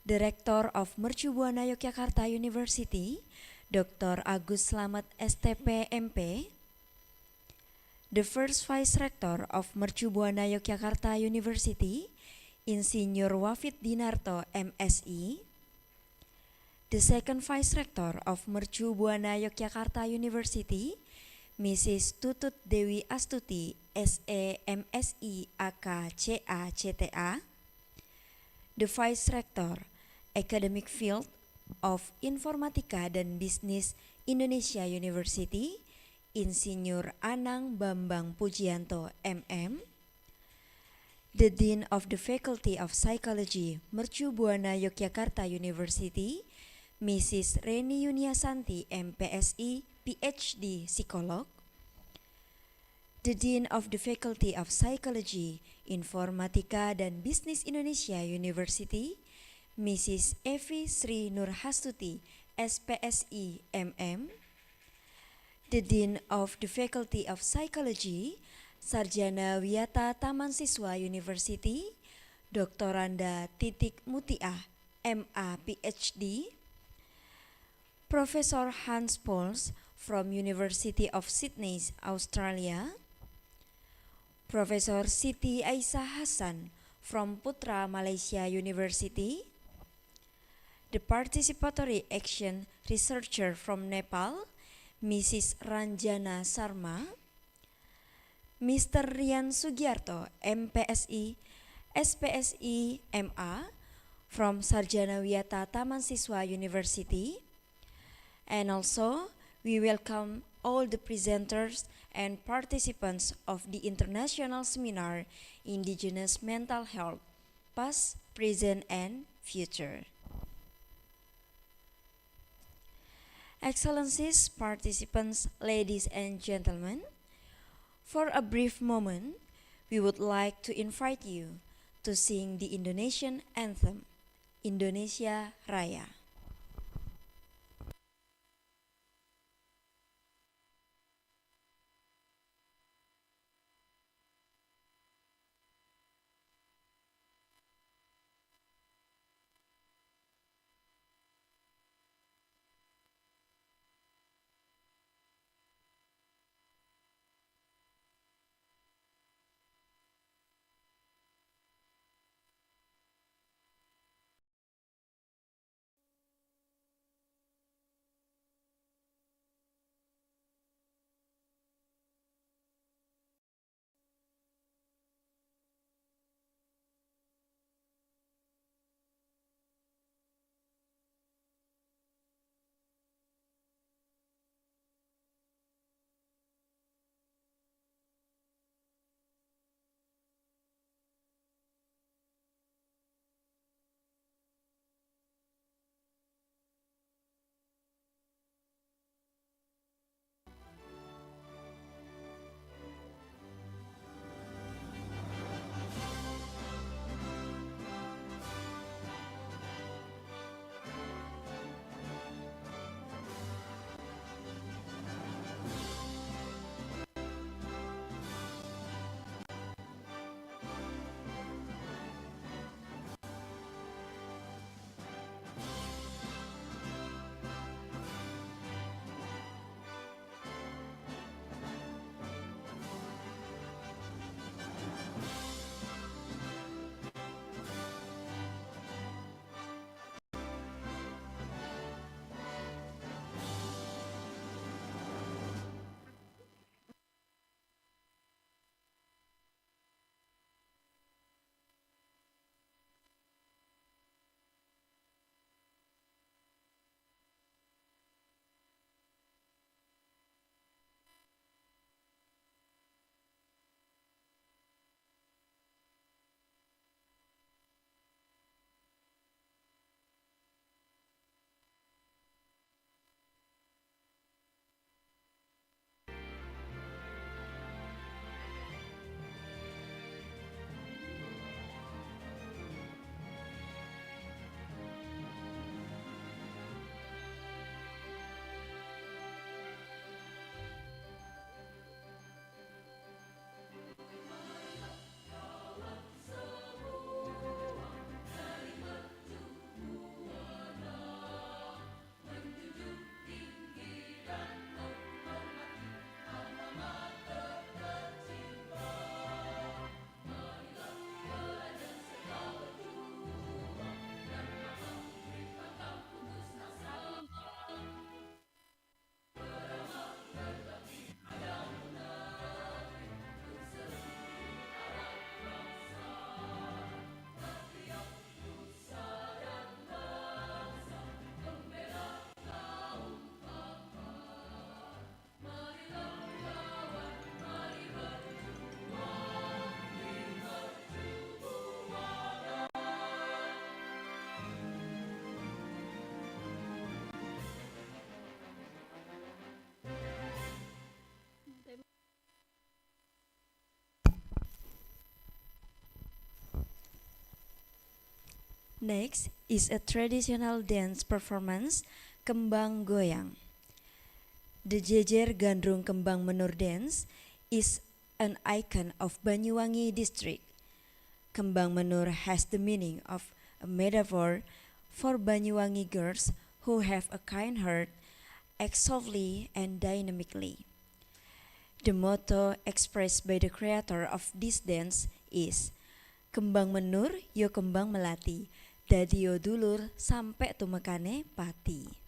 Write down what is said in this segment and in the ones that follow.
Director of Mercubuana-Yogyakarta University, Dr. Agus Slamet STP MP, the first Vice Rector of Mercubuana-Yogyakarta University, Insinyur Wafid Dinarto MSI, the second Vice Rector of Mercubuana-Yogyakarta University, Mrs. Tutut Dewi Astuti SE.MSI AK.CA.CTA, the Vice Rector, Academic Field of Informatika dan Bisnis Indonesia University, Insinyur Anang Bambang Pujianto MM, the Dean of the Faculty of Psychology, Mercubuana-Yogyakarta University, Mrs. Reni Yuniasanti MPSI, PhD Psikolog, the Dean of the Faculty of Psychology, Informatika dan Bisnis Indonesia University, Mrs. Evi Sri Nurhastuti, SPSI MM, the Dean of the Faculty of Psychology, Sarjana Wiyata Taman Siswa University, Dr. Randa Titik Mutiah, MA PhD, Professor Hans Pols from University of Sydney, Australia, Professor Siti Aisyah Hassan from Putra Malaysia University, the Participatory Action Researcher from Nepal, Mrs. Ranjana Sarma, Mr. Rian Sugiarto, MPSI, SPSI MA from Sarjana Wiyata Taman Siswa University, and also we welcome all the presenters and participants of the International Seminar Indigenous Mental Health, Past, Present, and Future. Excellencies, participants, ladies and gentlemen, for a brief moment, we would like to invite you to sing the Indonesian anthem, Indonesia Raya. Next is a traditional dance performance, kembang goyang. The Jejer Gandrung Kembang Menur dance is an icon of Banyuwangi district. Kembang Menur has the meaning of a metaphor for Banyuwangi girls who have a kind heart, act softly and dynamically. The motto expressed by the creator of this dance is Kembang menur yo kembang melati, dadi yo dulur sampe tumekane pati.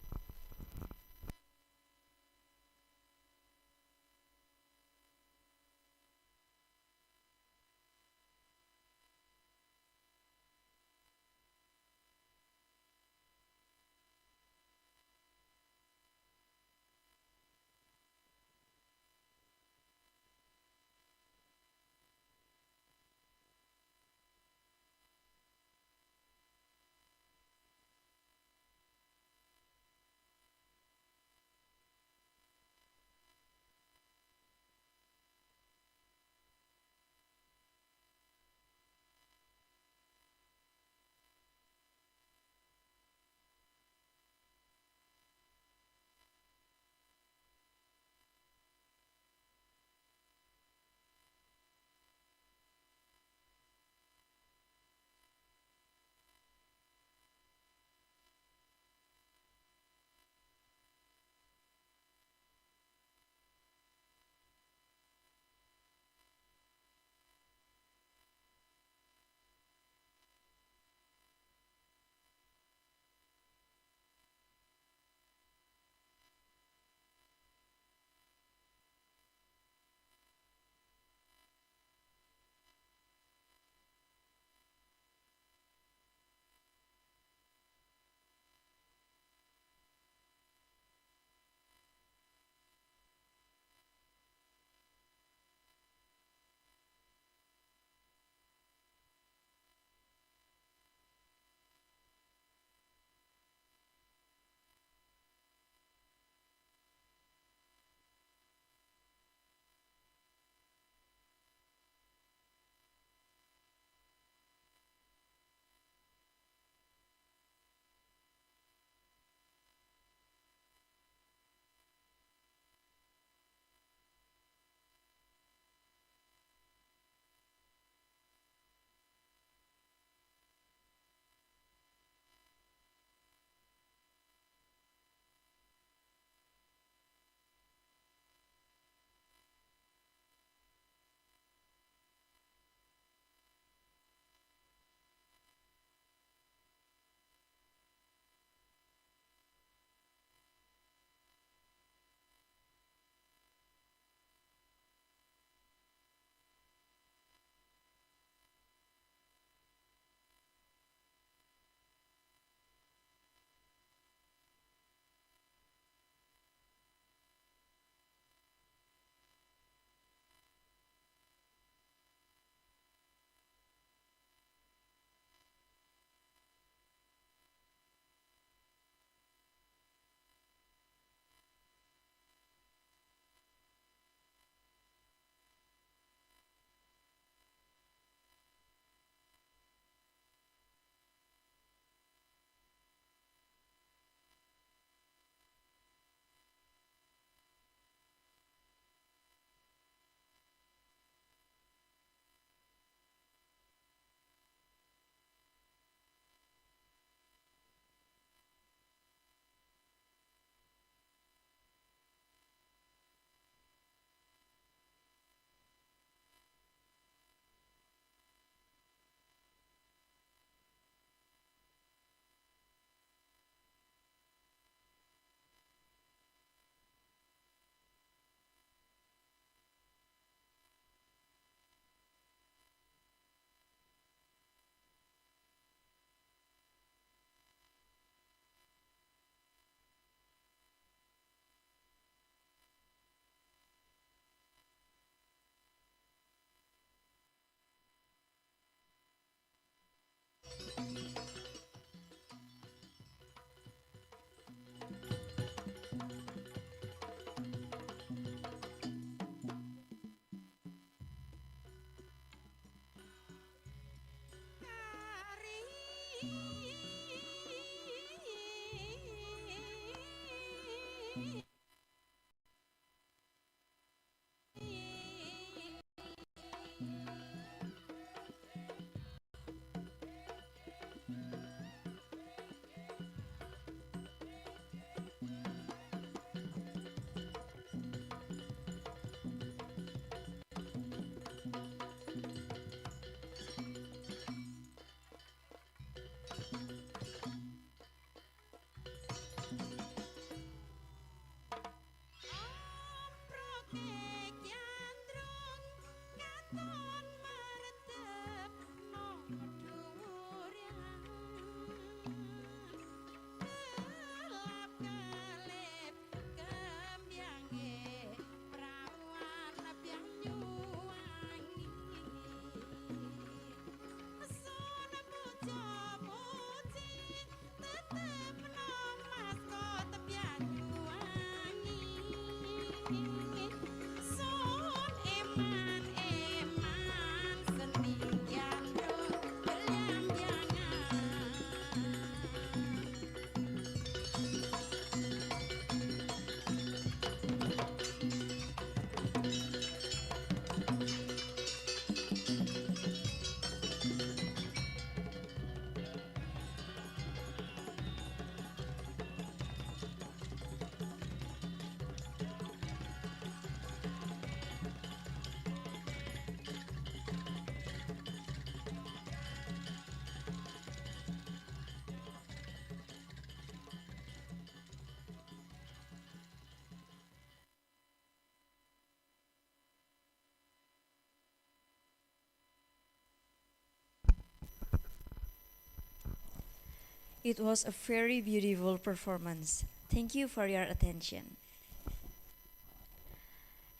It was a very beautiful performance. Thank you for your attention.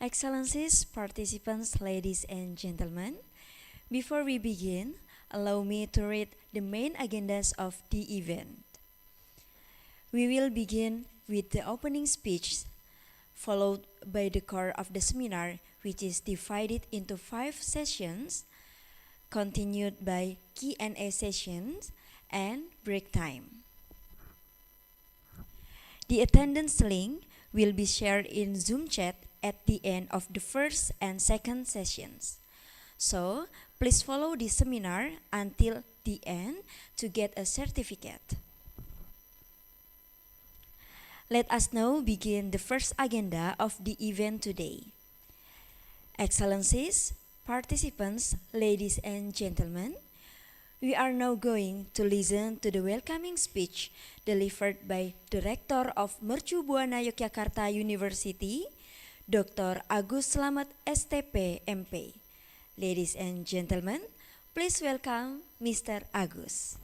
Excellencies, participants, ladies and gentlemen, before we begin, allow me to read the main agendas of the event. We will begin with the opening speech, followed by the core of the seminar, which is divided into 5 sessions, continued by Q&A sessions and break time. The attendance link will be shared in Zoom chat at the end of the first and second sessions. So, please follow the seminar until the end to get a certificate. Let us now begin the first agenda of the event today. Excellencies, participants, ladies and gentlemen, we are now going to listen to the welcoming speech delivered by the Rector of Mercubuana University, Dr. Agus Slamet STP MP. Ladies and gentlemen, please welcome Mr. Agus.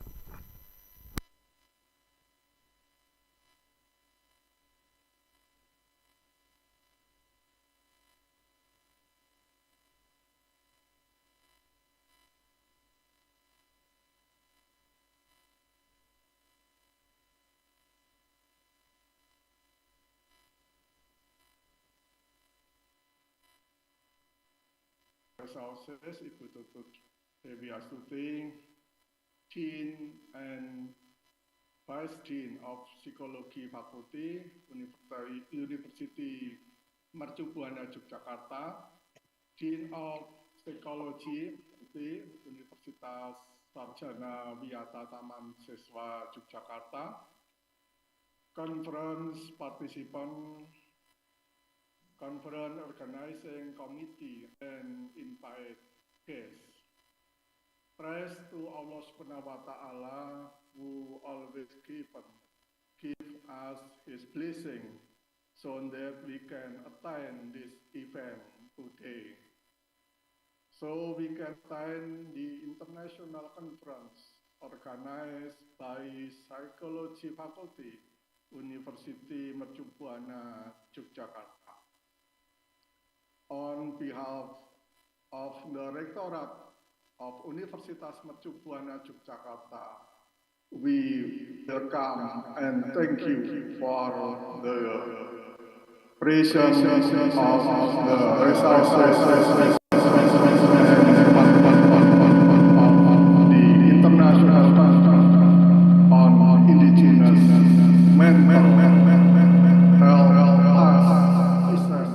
Resources, Ibu Tutut Dewi Astuti, Dean and Vice Dean of Psikologi Fakulti, University Mercubuana Yogyakarta, Dean of Psikologi, Universitas Sarjana Wiyata Taman Siswa Yogyakarta, conference participant, conference organizing committee, and invite guests. Praise to Allah Subhanahu wa Ta'ala who always give us His blessing so that we can attend this event today. So we can attend the international conference organized by Psikologi Faculty, University Mercubuana Yogyakarta. On behalf of the Rectorate of Universitas Mercubuana Yogyakarta, we welcome and thank you for the presence of the resources of the International Conference on Indigenous Mental Health Assistance.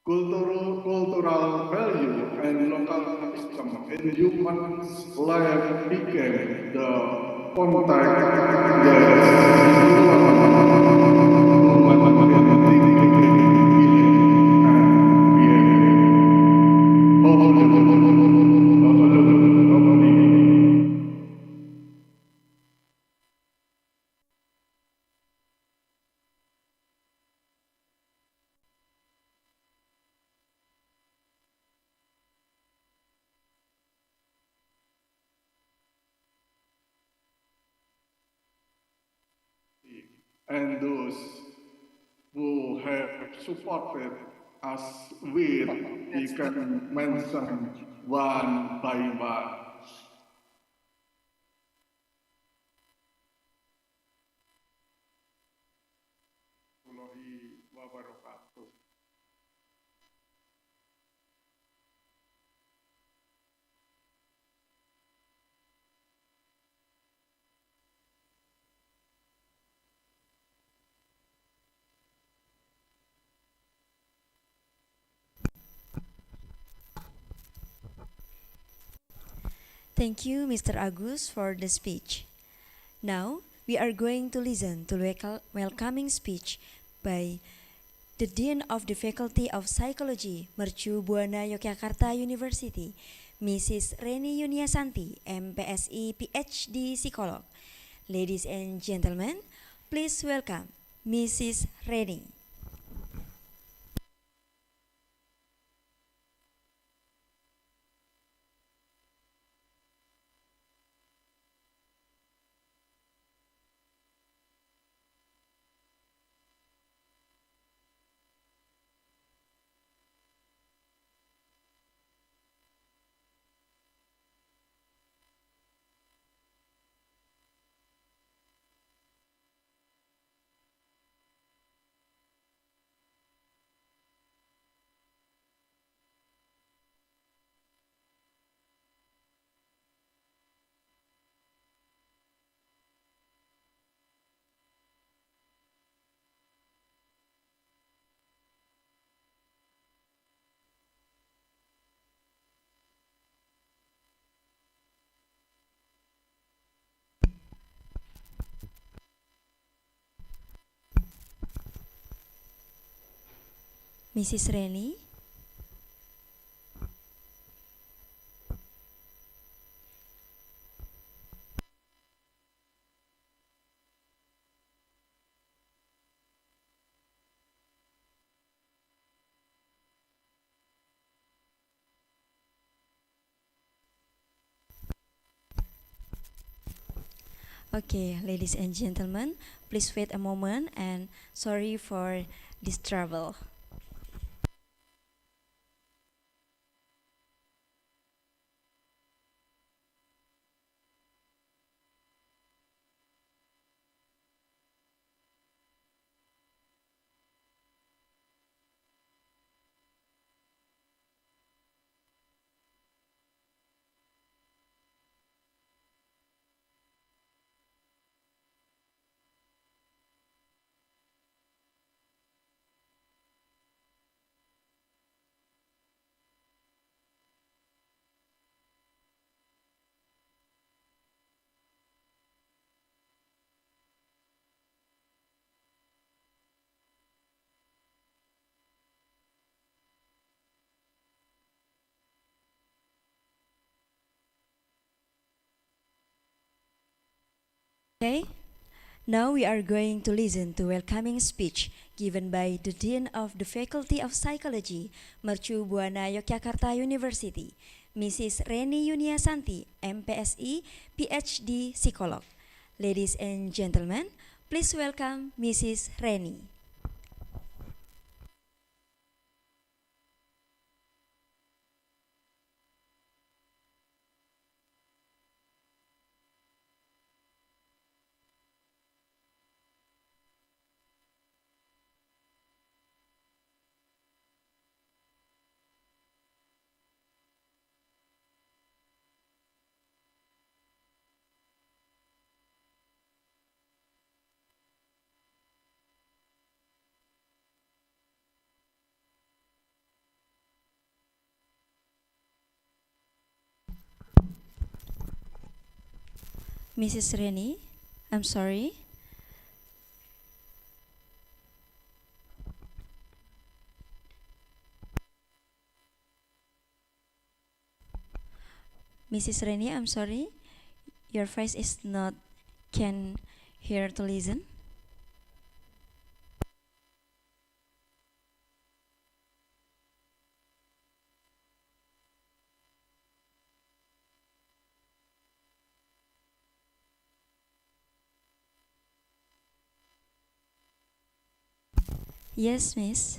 Cultural value and local custom in human life became the contact and those who have supported us with, we can mention one by one. Thank you, Mr. Agus, for the speech. Now, we are going to listen to welcoming speech by the Dean of the Faculty of Psychology, Mercubuana-Yogyakarta University, Mrs. Reni Yuniasanti, MPSI PhD Psikolog. Ladies and gentlemen, please welcome Mrs. Reni. Mrs. Reni. Okay, ladies and gentlemen, please wait a moment and sorry for this trouble. Okay, now we are going to listen to welcoming speech given by the Dean of the Faculty of Psychology, Mercu Buana Yogyakarta University, Mrs. Reni Yuniasanti, MPSI, PhD Psikolog. Ladies and gentlemen, please welcome Mrs. Reni. Mrs. Reni, I'm sorry. Mrs. Reni, I'm sorry. Your voice is not can hear to listen. Yes, miss.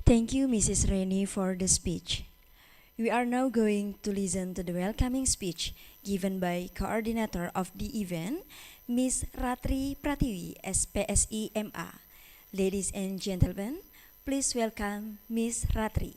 Thank you, Mrs. Reni, for the speech. We are now going to listen to the welcoming speech given by coordinator of the event, Ms. Ratri Pratiwi, Fpsi.MA. Ladies and gentlemen, please welcome Ms. Ratri.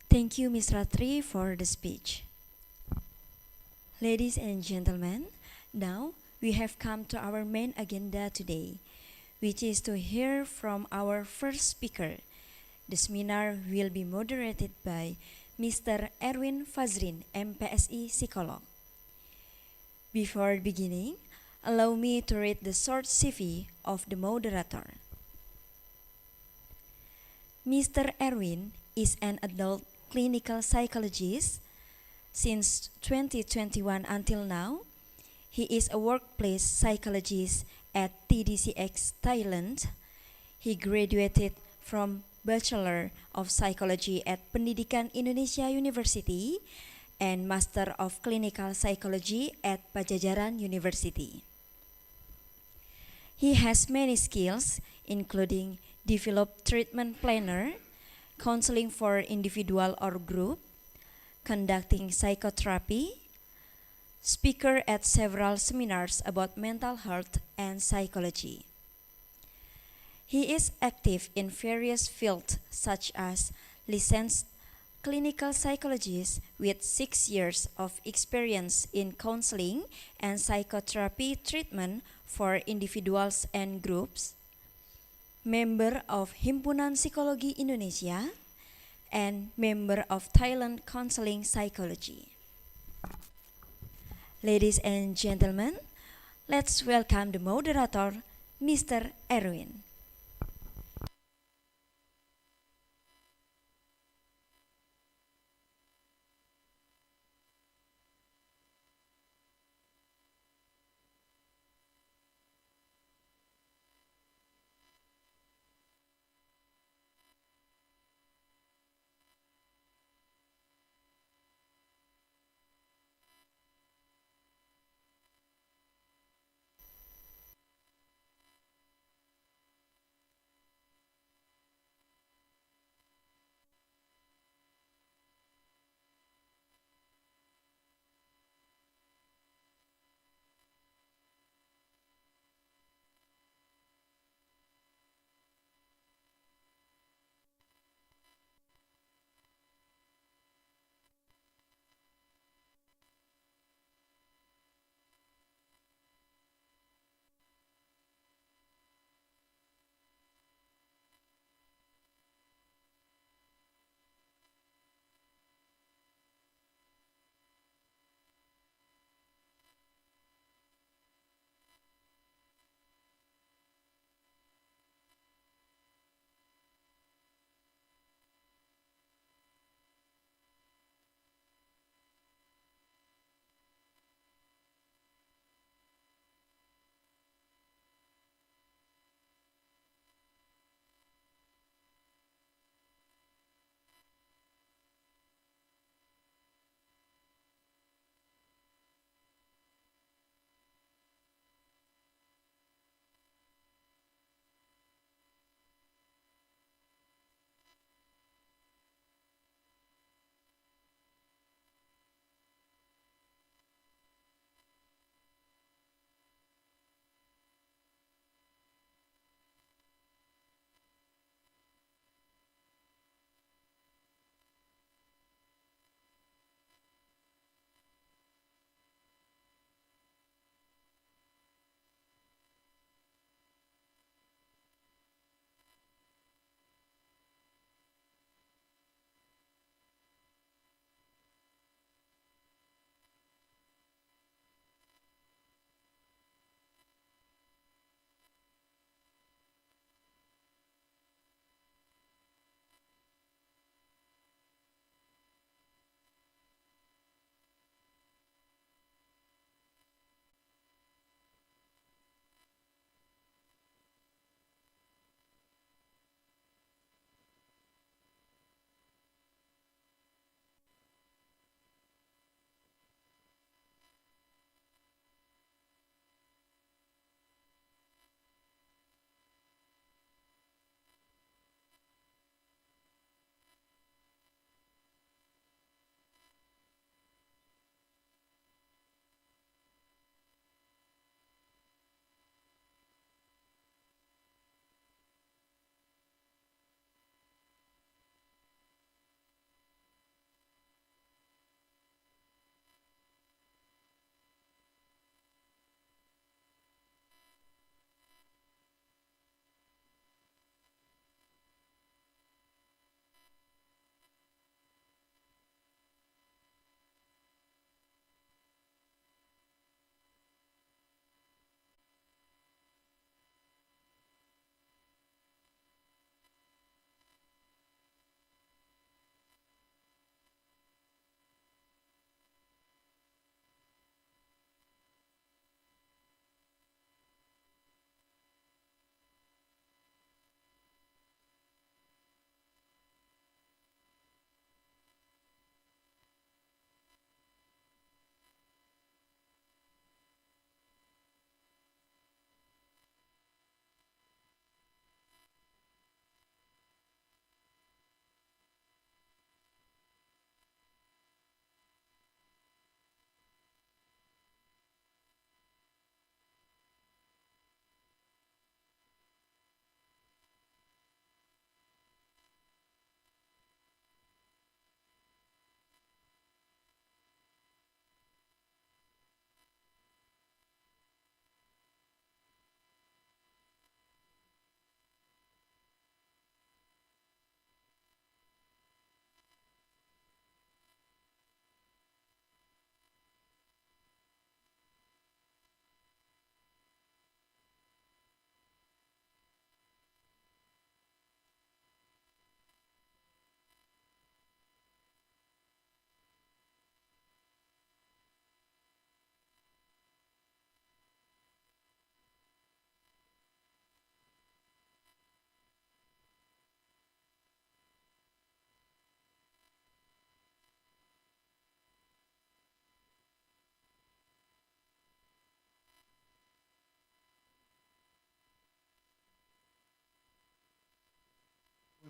Thank you, Ms. Ratri, for the speech. Ladies and gentlemen, now we have come to our main agenda today, which is to hear from our first speaker. The seminar will be moderated by Mr. Erwin Fazrin, MPSI Psikolog. Before beginning, allow me to read the short CV of the moderator. Mr. Erwin is an adult clinical psychologist. Since 2021 until now, he is a workplace psychologist at TDCX Thailand. He graduated from Bachelor of Psychology at Pendidikan Indonesia University and Master of Clinical Psychology at Pajajaran University. He has many skills, including develop treatment planner, counseling for individual or group, conducting psychotherapy, speaker at several seminars about mental health and psychology. He is active in various fields such as licensed clinical psychologist with 6 years of experience in counseling and psychotherapy treatment for individuals and groups, member of Himpunan Psikologi Indonesia, and member of Thailand Counseling Psychology. Ladies and gentlemen, let's welcome the moderator, Mr. Erwin.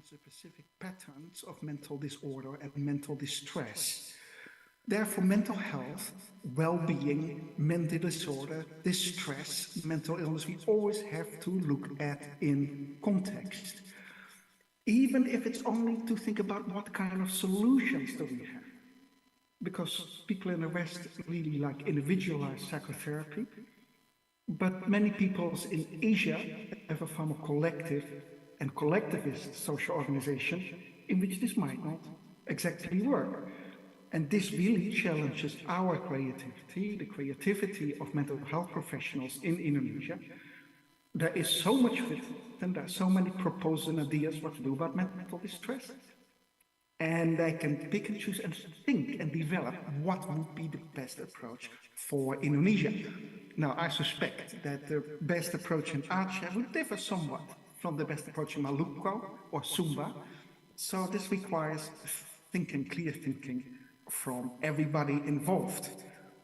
specific patterns of mental disorder and mental distress. Therefore, mental health, well-being, mental disorder, distress, mental illness, we always have to look at in context. Even if it's only to think about what kind of solutions do we have. Because people in the West really like individualized psychotherapy, but many peoples in Asia have a form of collective and collectivist social organization in which this might not exactly work. And this really challenges our creativity, the creativity of mental health professionals in Indonesia. There is so much with them, there are so many proposals and ideas what to do about mental distress. And they can pick and choose and think and develop what would be the best approach for Indonesia. Now, I suspect that the best approach in Aceh would differ somewhat from the best approach in Maluku or Sumba. So this requires clear thinking from everybody involved.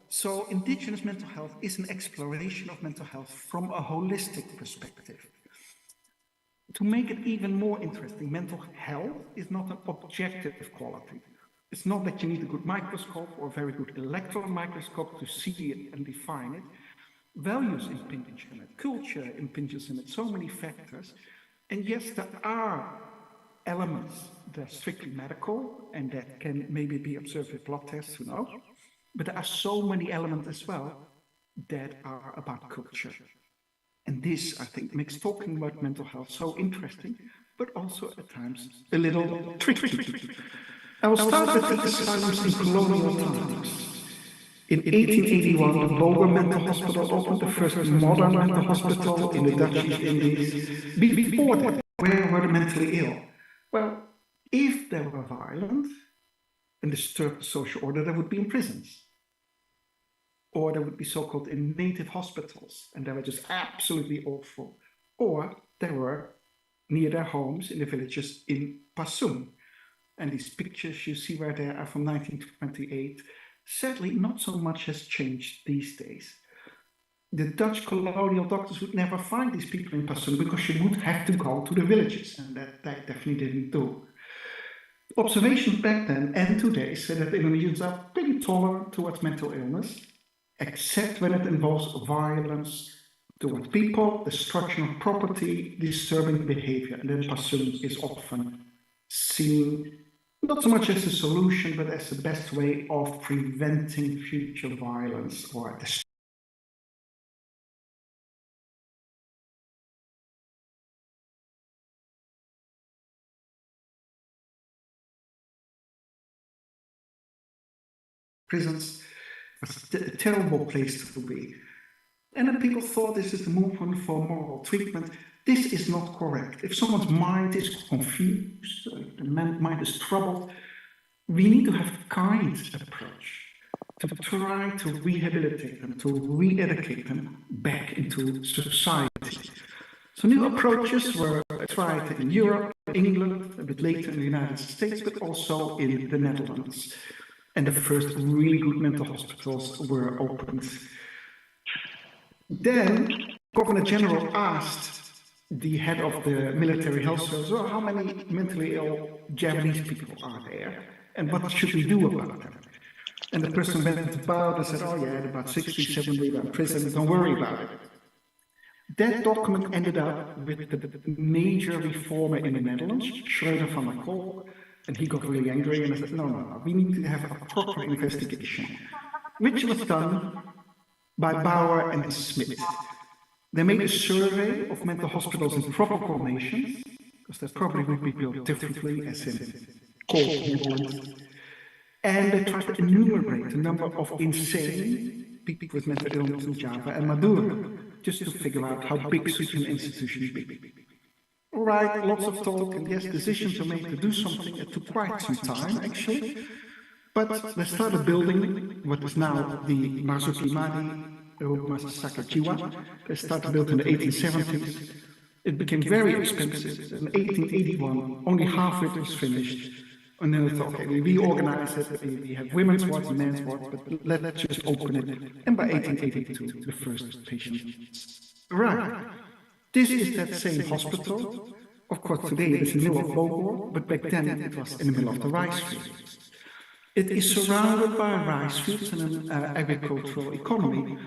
So indigenous mental health is an exploration of mental health from a holistic perspective. To make it even more interesting, mental health is not an objective quality. It's not that you need a good microscope or a very good electron microscope to see it and define it. Values impinge on it, culture impinges on it, so many factors. And yes, there are elements that are strictly medical and that can maybe be observed with blood tests, who knows? But there are so many elements as well that are about culture. And this, I think, makes talking about mental health so interesting, but also at times a little tricky. I will start with the asylums in colonial times. In 1881, the Boger Mental Hospital opened, the first modern mental hospital in the Dutch East Indies. Before that, where were the mentally ill? Well, if they were violent and disturbed the social order, they would be in prisons. Or they would be so-called in native hospitals, and they were just absolutely awful. Or they were near their homes in the villages in Pasung. And these pictures you see right there are from 1928. Sadly, not so much has changed these days. The Dutch colonial doctors would never find these people in Pasung because you would have to go to the villages, and that they definitely didn't do. Observations back then and today say that Indonesians are pretty tolerant towards mental illness, except when it involves violence towards people, destruction of property, disturbing behavior. And then Pasung is often seen not so much as a solution, but as the best way of preventing future violence or destruction. Prisons was a terrible place to be. And then people thought this is the movement for moral treatment. This is not correct. If someone's mind is confused, the mind is troubled, we need to have a kind approach to try to rehabilitate them, to re-educate them back into society. So new approaches were tried in Europe, England, a bit later in the United States, but also in the Netherlands. And the first really good mental hospitals were opened. Then Governor General asked the head of the military health service, well, how many mentally ill Japanese people are there? And what should we do about them? And the person went about and said, oh yeah, about 60, 70 are in prison, don't worry about it. That document ended up with the major reformer in the Netherlands, Schreuder van der Kolk, and he got really angry and said, no, we need to have a proper investigation, which was done by Bauer and Smith. They made a survey of mental hospitals in tropical nations, because they probably would be built differently as in cold England. And they tried to enumerate the number of insane people with mental illness in Java and Madura, just to figure out how big such an institution be. All right, lots of talk, and yes, decisions were made to do something. It took quite some time, actually. But they started building what is now the Marzuki Madi Masasaka Jiwa. They started building in the 1870s. It became very expensive. In 1881, only half of it was finished. And then we thought, okay, we reorganize it. We have women's wards and men's wards, but let's just open it. And by 1882, the first patient arrived. This is that same hospital Of course, today it is in the middle of Bogor, but back then it was in the middle of the rice fields. It is surrounded by rice fields and an agricultural economy.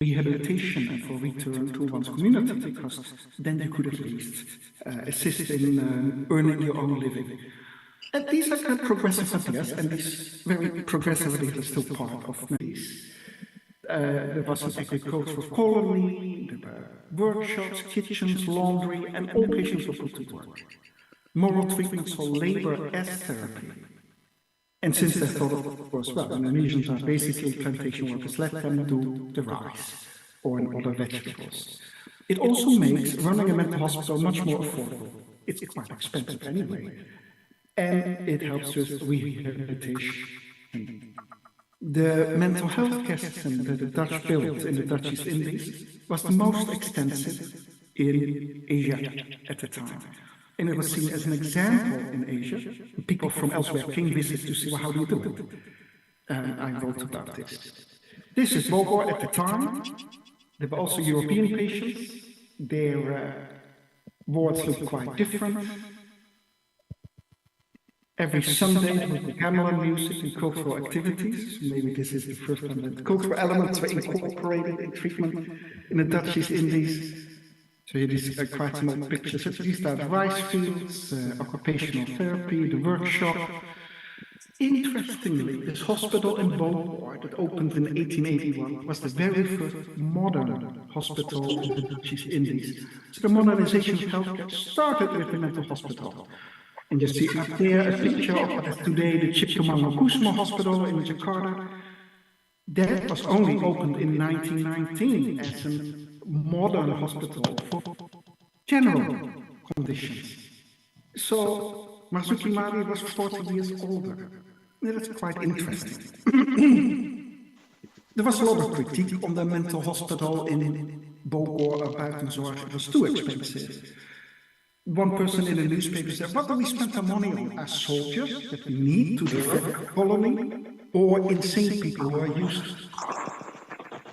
Rehabilitation and for return to one's community, because then you could at least assist in earning your own living. And these are kind of progressive ideas, and these very progressive ideas are still part of these. There was an agricultural colony, there were workshops, kitchens, laundry, and all patients were put to work. Moral treatment saw labor as therapy. And since they thought, of course, well, Indonesians are basically plantation workers, let them do the rice or other vegetables. It also makes running a mental hospital much more affordable. It's quite expensive anyway. And it helps with rehabilitation. The mental health care system that the Dutch built in the Dutch East Indies was the most extensive in Asia at the time. And it was seen as an example in Asia. People from elsewhere came visit to see, well, how do you do it? And I wrote about this. This is Bogor at the time. There were also European patients. Their wards looked quite different. Every Sunday there was gamelan music and cultural activities. Maybe this is the first time that cultural elements were incorporated in treatment in the Dutch East Indies. So here is quite some old pictures. These are the rice fields, occupational therapy, the workshop. Interestingly, this hospital in Bogor that opened in 1881 was the very first modern hospital in the Dutch East Indies. So the modernization of healthcare started with the mental hospital. And you see up there a picture of what is today the Ciptomangunkusumo Hospital in Jakarta. That was only opened in 1919 as a modern hospital for general conditions. So Marzuki Mari was 40 years older. That's quite interesting. There was a lot of critique on the mental hospital in Bogor or Buitenzorg. It was too expensive. One person in the newspaper said, what do we spend our money on? As soldiers that we need to defend the colony, or insane people who are useless?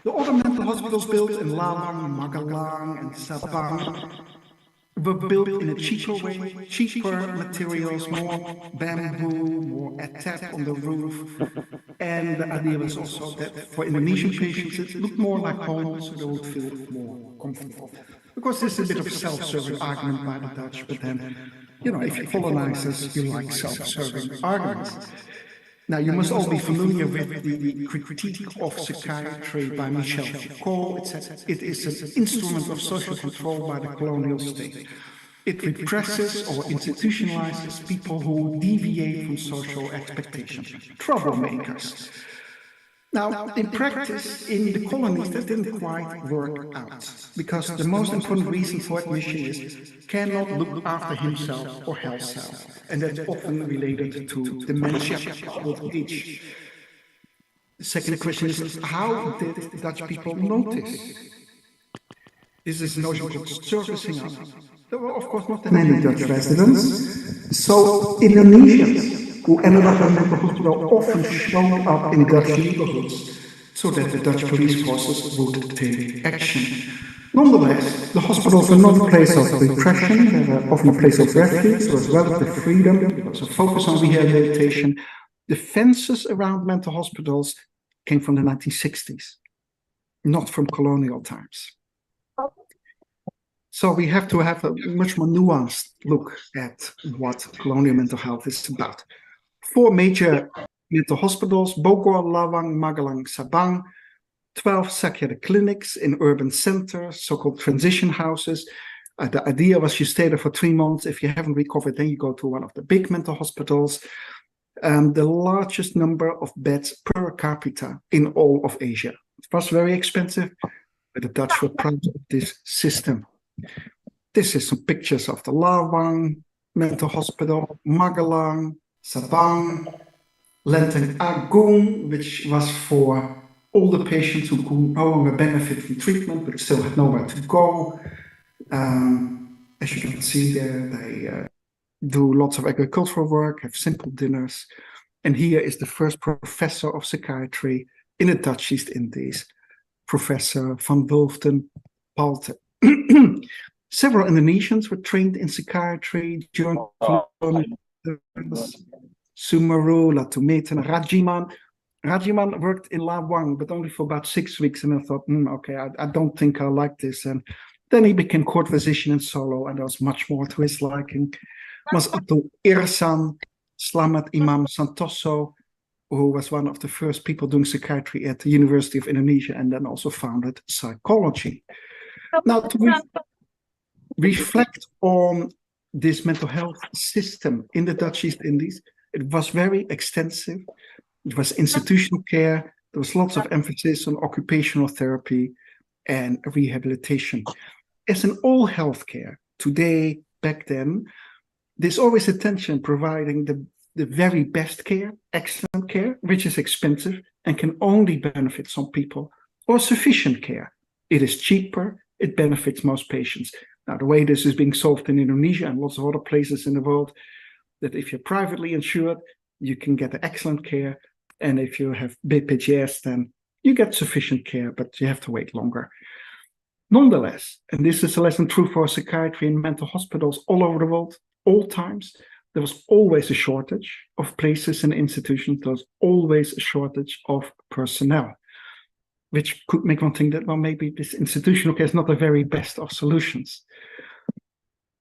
The other mental hospitals built in Lawang, Magelang, and Sabang were built in a cheaper way, cheaper materials, more bamboo, more atap on the roof. And the idea was also that for Indonesian patients, it looked more like home, so they would feel more comfortable. Of course, this is a bit of a self-serving argument by the Dutch, but then, you know, if you colonize us, you like self-serving arguments. Now, you must all be familiar with the critique of psychiatry by Michel Foucault. It is an instrument of social control by the colonial state. It represses or institutionalizes people who deviate from social expectations, troublemakers. Now, in practice, in the colonies, that didn't quite work out, because the most important reason for admission is cannot look after himself or herself, and that's often related to dementia, old age. The second question is, how did the Dutch people notice? This is a notion called servicing up. There were, of course, not that many Dutch residents, so Indonesians who ended up in mental hospital often showed up in Dutch neighborhoods so that the Dutch police forces would take action. Nonetheless, the hospitals were not a place of repression, they were often a place of refuge. There was relative freedom, there was a focus on rehabilitation. The fences around mental hospitals came from the 1960s, not from colonial times. So we have to have a much more nuanced look at what colonial mental health is about. 4 major mental hospitals, Bogor, Lawang, Magelang, Sabang, 12 psychiatric clinics in urban centers, so-called transition houses. The idea was you stay there for 3 months. If you haven't recovered, then you go to one of the big mental hospitals. The largest number of beds per capita in all of Asia. It was very expensive, but the Dutch were proud of this system. This is some pictures of the Lawang mental hospital, Magelang, Sabang, Lenteng Agung, which was for all the patients who could no longer benefit from treatment but still had nowhere to go. As you can see there, they do lots of agricultural work, have simple dinners. And here is the first professor of psychiatry in the Dutch East Indies, Professor van Wulften Palte. Several Indonesians were trained in psychiatry during colonial times. Sumaru, Latumeten, Rajiman. Rajiman worked in Lawang, but only for about 6 weeks. And I thought, okay, I don't think I like this. And then he became court physician in Solo, and there was much more to his liking. Was Abdul Irsan, Slamet Imam Santoso, who was one of the first people doing psychiatry at the University of Indonesia, and then also founded Psikologi. Now, to reflect on this mental health system in the Dutch East Indies, it was very extensive. It was institutional care. There was lots of emphasis on occupational therapy and rehabilitation. As in all healthcare, today, back then, there's always attention providing the very best care, excellent care, which is expensive and can only benefit some people, or sufficient care. It is cheaper, it benefits most patients. Now, the way this is being solved in Indonesia and lots of other places in the world, that if you're privately insured, you can get excellent care. And if you have BPJS, then you get sufficient care, but you have to wait longer. Nonetheless, and this is a lesson true for psychiatry and mental hospitals all over the world, all times, there was always a shortage of places and institutions. There was always a shortage of personnel, which could make one think that, well, maybe this institutional care is not the very best of solutions.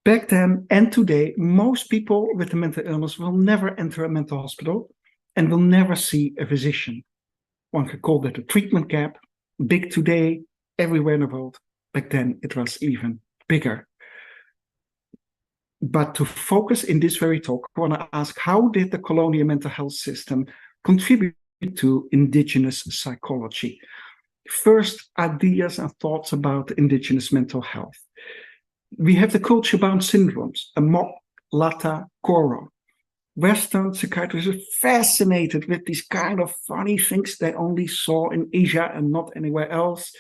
Back then and today, most people with a mental illness will never enter a mental hospital and will never see a physician. One could call that a treatment gap, big today, everywhere in the world. Back then, it was even bigger. But to focus in this very talk, I want to ask, how did the colonial mental health system contribute to indigenous psychology? First, ideas and thoughts about indigenous mental health. We have the culture-bound syndromes, Amok, Lata, Koro. Western psychiatrists are fascinated with these kind of funny things they only saw in Asia and not anywhere else.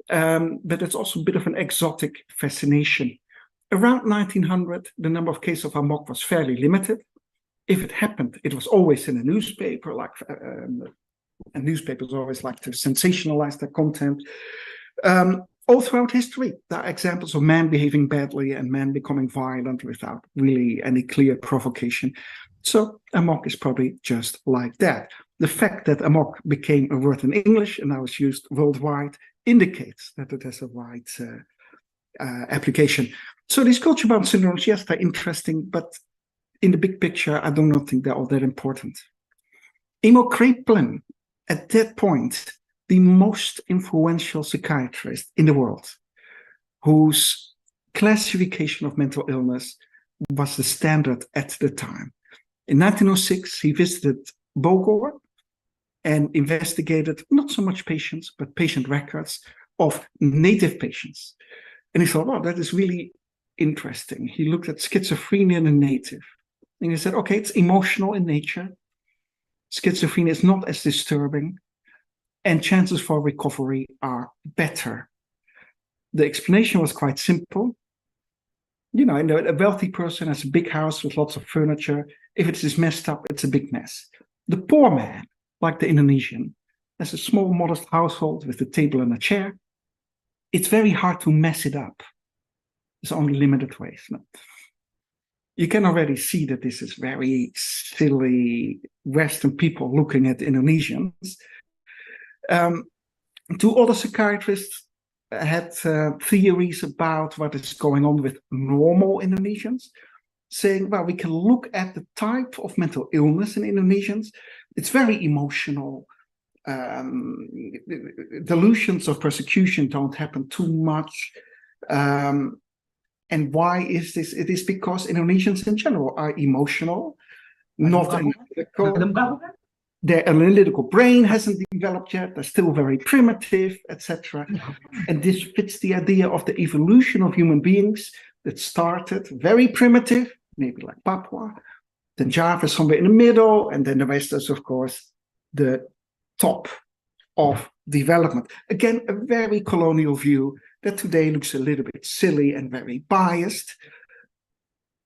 But it's also a bit of an exotic fascination. Around 1900, the number of cases of Amok was fairly limited. If it happened, it was always in a newspaper, and newspapers always like to sensationalize their content. All throughout history, there are examples of men behaving badly and men becoming violent without really any clear provocation. So Amok is probably just like that. The fact that Amok became a word in English and now is used worldwide indicates that it has a wide application. So these culture-bound syndromes, yes, they're interesting, but in the big picture, I do not think they're all that important. Emo Kraepelin, at that point, the most influential psychiatrist in the world, whose classification of mental illness was the standard at the time. In 1906, he visited Bogor and investigated not so much patients, but patient records of native patients. And he thought, wow, that is really interesting. He looked at schizophrenia in a native. And he said, okay, it's emotional in nature. Schizophrenia is not as disturbing, and chances for recovery are better. The explanation was quite simple. You know, a wealthy person has a big house with lots of furniture. If it is messed up, it's a big mess. The poor man, like the Indonesian, has a small, modest household with a table and a chair. It's very hard to mess it up. There's only limited ways. No. You can already see that this is very silly Western people looking at Indonesians. Two other psychiatrists had theories about what is going on with normal Indonesians, saying, well, we can look at the type of mental illness in Indonesians. It's very emotional. Delusions of persecution don't happen too much. And why is this? It is because Indonesians in general are emotional, not analytical. Their analytical brain hasn't developed yet. They're still very primitive, etc. And this fits the idea of the evolution of human beings that started very primitive, maybe like Papua. Then Java is somewhere in the middle, and then the West is, of course, the top of development. Again, a very colonial view that today looks a little bit silly and very biased,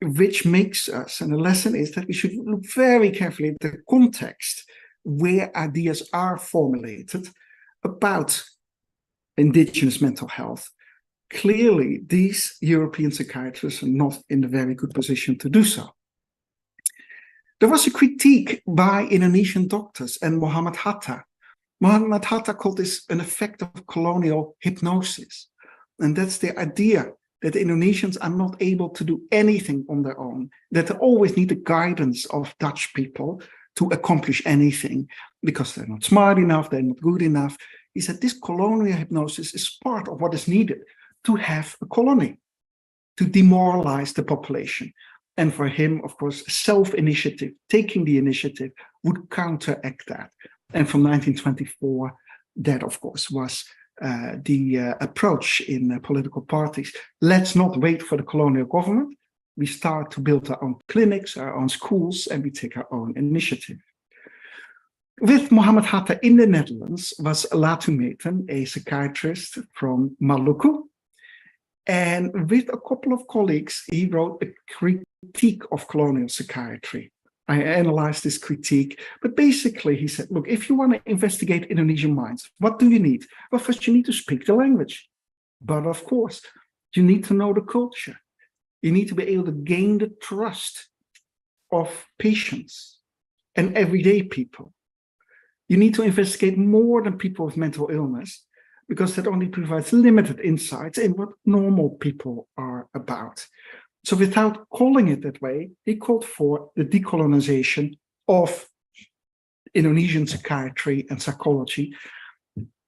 which makes us, and the lesson is that we should look very carefully at the context where ideas are formulated about indigenous mental health. Clearly, these European psychiatrists are not in a very good position to do so. There was a critique by Indonesian doctors and Muhammad Hatta. Muhammad Hatta called this an effect of colonial hypnosis. And that's the idea that the Indonesians are not able to do anything on their own, that they always need the guidance of Dutch people to accomplish anything because they're not smart enough, they're not good enough. He said this colonial hypnosis is part of what is needed to have a colony, to demoralize the population. And for him, of course, self-initiative, taking the initiative, would counteract that. And from 1924, that, of course, was the approach in political parties. Let's not wait for the colonial government. We start to build our own clinics, our own schools, and we take our own initiative. With Muhammad Hatta in the Netherlands was Latu Meten, a psychiatrist from Maluku. And with a couple of colleagues, he wrote a critique of colonial psychiatry. I analyzed this critique, but basically he said, look, if you want to investigate Indonesian minds, what do you need? Well, first you need to speak the language. But of course, you need to know the culture. You need to be able to gain the trust of patients and everyday people. You need to investigate more than people with mental illness, because that only provides limited insights in what normal people are about. So without calling it that way, he called for the decolonization of Indonesian psychiatry and psychology,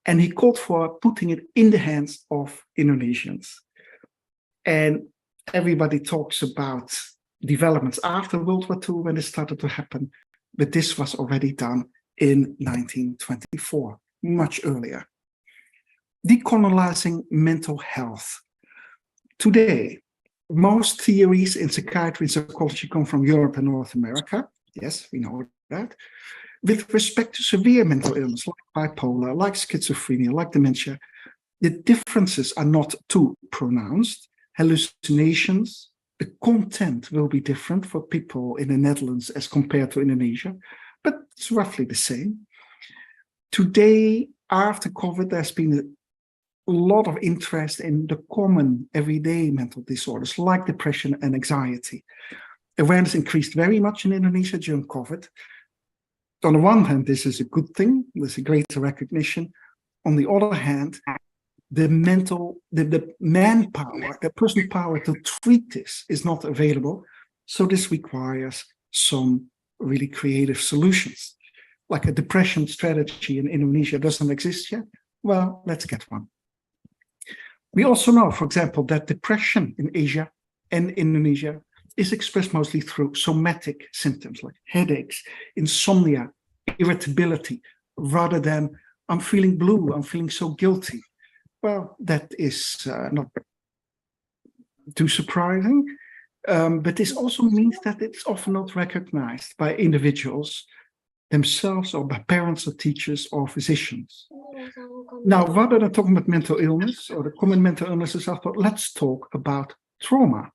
and he called for putting it in the hands of Indonesians. And everybody talks about developments after World War II when it started to happen, but this was already done in 1924, much earlier. Decolonizing mental health. Today, most theories in psychiatry and psychology come from Europe and North America. Yes, we know that. With respect to severe mental illness, like bipolar, like schizophrenia, like dementia, the differences are not too pronounced. Hallucinations, the content will be different for people in the Netherlands as compared to Indonesia, but it's roughly the same. Today, after COVID, there's been a lot of interest in the common everyday mental disorders like depression and anxiety. Awareness increased very much in Indonesia during COVID. On the one hand, this is a good thing. There's a greater recognition. On the other hand, the manpower, the personal power to treat this is not available. So this requires some really creative solutions. Like a depression strategy in Indonesia doesn't exist yet. Well, let's get one. We also know, for example, that depression in Asia and Indonesia is expressed mostly through somatic symptoms like headaches, insomnia, irritability, rather than I'm feeling blue, I'm feeling so guilty. Well, that is not too surprising, but this also means that it's often not recognized by individuals themselves or by parents or teachers or physicians. Now, rather than talking about mental illness or the common mental illnesses, I thought, let's talk about trauma.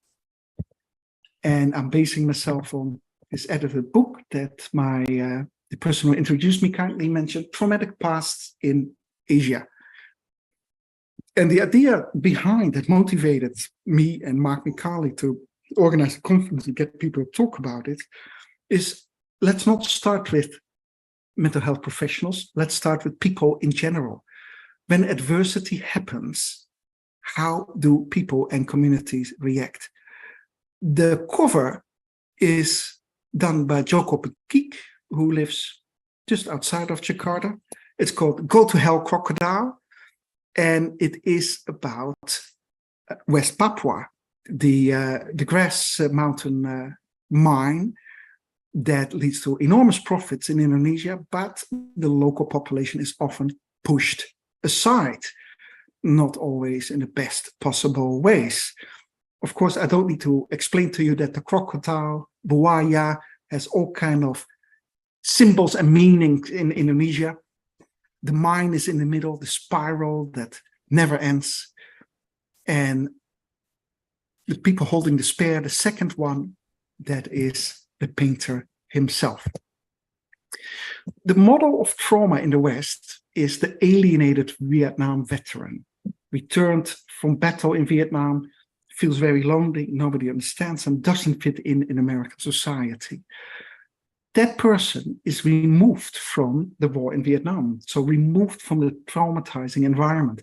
And I'm basing myself on this edited book that the person who introduced me kindly mentioned, Traumatic Pasts in Asia. And the idea behind that motivated me and Mark Mikali to organize a conference and get people to talk about it is, let's not start with mental health professionals. Let's start with people in general. When adversity happens, how do people and communities react? The cover is done by Joko Pekik, who lives just outside of Jakarta. It's called Go to Hell Crocodile. And it is about West Papua, the grass mountain mine that leads to enormous profits in Indonesia, but the local population is often pushed aside, not always in the best possible ways. Of course, I don't need to explain to you that the crocodile, buaya, has all kind of symbols and meanings in Indonesia. The mine is in the middle, the spiral that never ends. And the people holding the spear, the second one, that is the painter himself. The model of trauma in the West is the alienated Vietnam veteran. Returned from battle in Vietnam, feels very lonely, nobody understands him, doesn't fit in American society. That person is removed from the war in Vietnam, so removed from the traumatizing environment.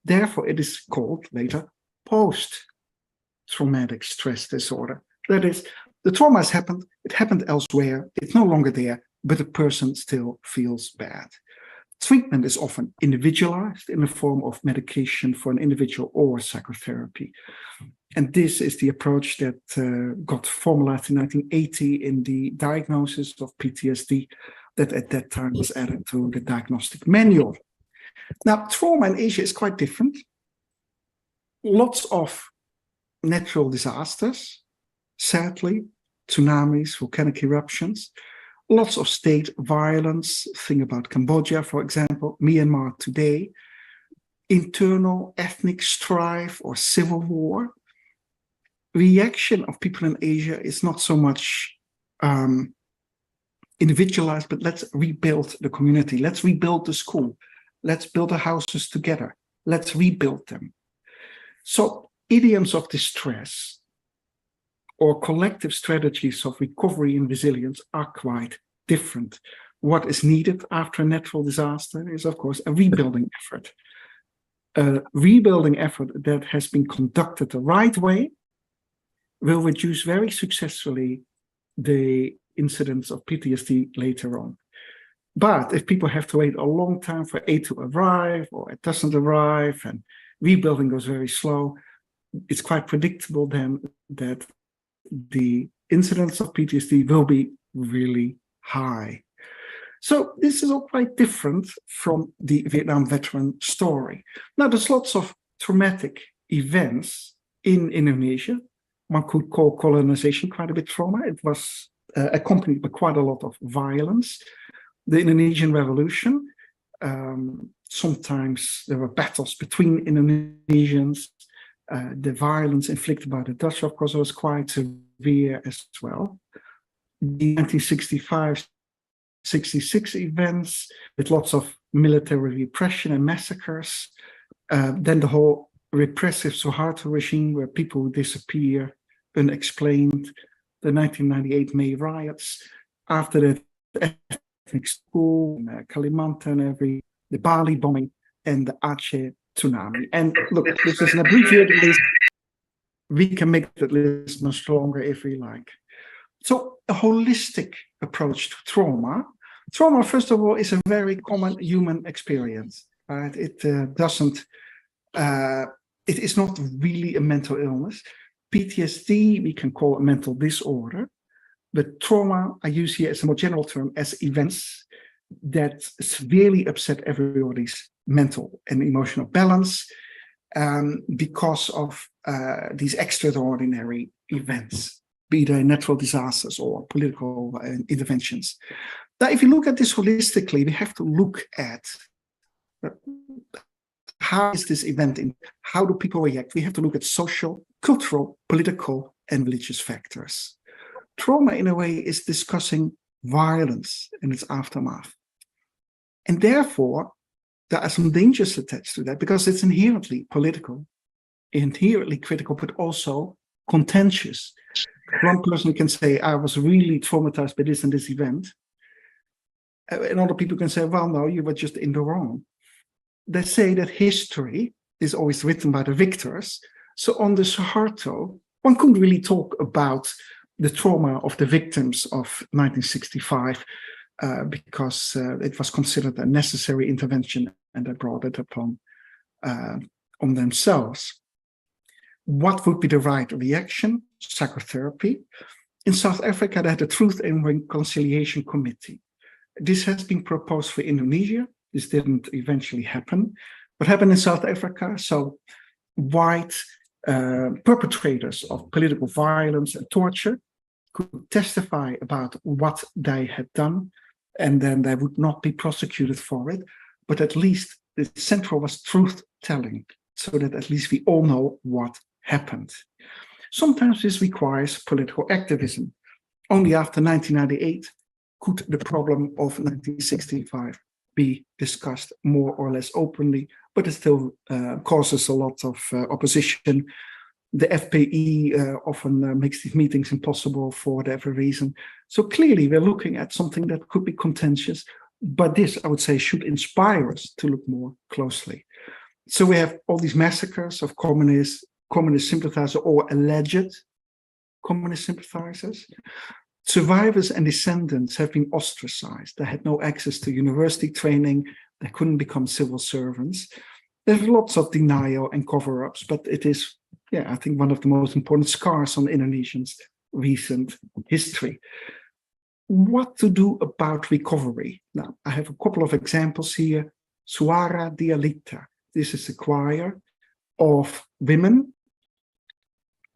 Therefore, it is called later post-traumatic stress disorder. That is, the trauma has happened, it happened elsewhere, it's no longer there, but the person still feels bad. Treatment is often individualized in the form of medication for an individual or psychotherapy. And this is the approach that got formalized in 1980 in the diagnosis of PTSD that at that time was added to the diagnostic manual. Now, trauma in Asia is quite different. Lots of natural disasters, sadly, tsunamis, volcanic eruptions, lots of state violence, think about Cambodia, for example, Myanmar today, internal ethnic strife or civil war. Reaction of people in Asia is not so much individualized, but let's rebuild the community, let's rebuild the school, let's build the houses together, let's rebuild them. So idioms of distress or collective strategies of recovery and resilience are quite different. What is needed after a natural disaster is, of course, a rebuilding effort. A rebuilding effort that has been conducted the right way will reduce very successfully the incidence of PTSD later on. But if people have to wait a long time for aid to arrive, or it doesn't arrive, and rebuilding goes very slow, it's quite predictable then that the incidence of PTSD will be really high. So this is all quite different from the Vietnam veteran story. Now, there's lots of traumatic events in Indonesia. One could call colonization quite a bit trauma. It was accompanied by quite a lot of violence. The Indonesian Revolution, sometimes there were battles between Indonesians. The violence inflicted by the Dutch, of course, was quite severe as well. The 1965-66 events with lots of military repression and massacres. Then the whole repressive Suharto regime where people would disappear unexplained. The 1998 May riots. After that, ethnic school, Kalimantan, the Bali bombing, and the Aceh tsunami. And look, this is an abbreviated list. We can make that list much longer if we like. So a holistic approach to trauma. Trauma, first of all, is a very common human experience. Right? It is not really a mental illness. PTSD, we can call a mental disorder. But trauma, I use here as a more general term, as events that severely upset everybody's mental and emotional balance because of these extraordinary events, be they natural disasters or political interventions. Now, if you look at this holistically, we have to look at how is this event, how do people react? We have to look at social, cultural, political, and religious factors. Trauma, in a way, is discussing violence and its aftermath. And therefore, there are some dangers attached to that because it's inherently political, inherently critical, but also contentious. One person can say, I was really traumatized by this and this event. And other people can say, well, no, you were just in the wrong. They say that history is always written by the victors. So on the Suharto, one couldn't really talk about the trauma of the victims of 1965 because it was considered a necessary intervention and they brought it upon on themselves. What would be the right reaction? Psychotherapy. In South Africa, they had a Truth and Reconciliation Committee. This has been proposed for Indonesia. This didn't eventually happen. What happened in South Africa? So white perpetrators of political violence and torture could testify about what they had done, and then they would not be prosecuted for it, but at least the central was truth-telling. so that at least we all know what happened. Sometimes this requires political activism. Only after 1998 could the problem of 1965 be discussed more or less openly, but it still causes a lot of opposition. The FPI often makes these meetings impossible for whatever reason. So clearly we're looking at something that could be contentious, but this, I would say, should inspire us to look more closely. So we have all these massacres of communist sympathizers or alleged communist sympathizers. Survivors and descendants have been ostracized. They had no access to university training. They couldn't become civil servants. There's lots of denial and cover-ups, but it is, I think, one of the most important scars on Indonesians' recent history. What to do about recovery? Now, I have a couple of examples here. Suara Dialita. This is a choir of women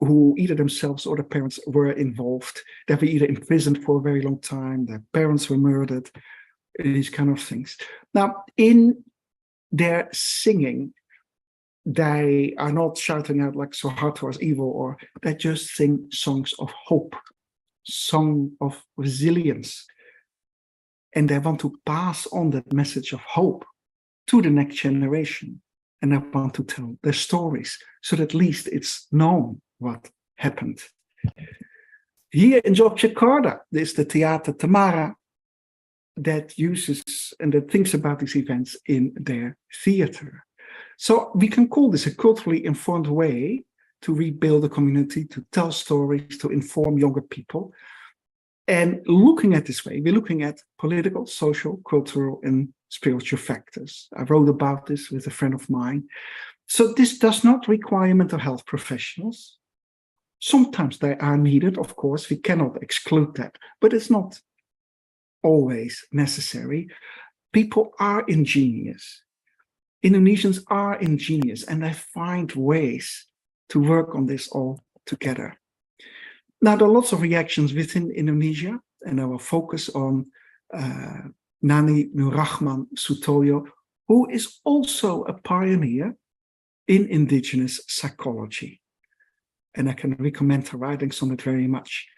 who either themselves or their parents were involved. They were either imprisoned for a very long time, their parents were murdered, these kind of things. Now, in their singing, they are not shouting out like Suharto is evil, or they just sing songs of hope, song of resilience. And they want to pass on that message of hope to the next generation. And they want to tell their stories so that at least it's known what happened. Here in Yogyakarta, there's the Theater Tamara that uses and that thinks about these events in their theater. So we can call this a culturally informed way to rebuild a community, to tell stories, to inform younger people. And looking at this way, we're looking at political, social, cultural, and spiritual factors. I wrote about this with a friend of mine. So this does not require mental health professionals. Sometimes they are needed, of course, we cannot exclude that, but it's not always necessary. People are ingenious. Indonesians are ingenious, and they find ways to work on this all together. Now, there are lots of reactions within Indonesia, and I will focus on Nani Nurrahman Sutoyo, who is also a pioneer in indigenous psychology. And I can recommend her writings on it very much.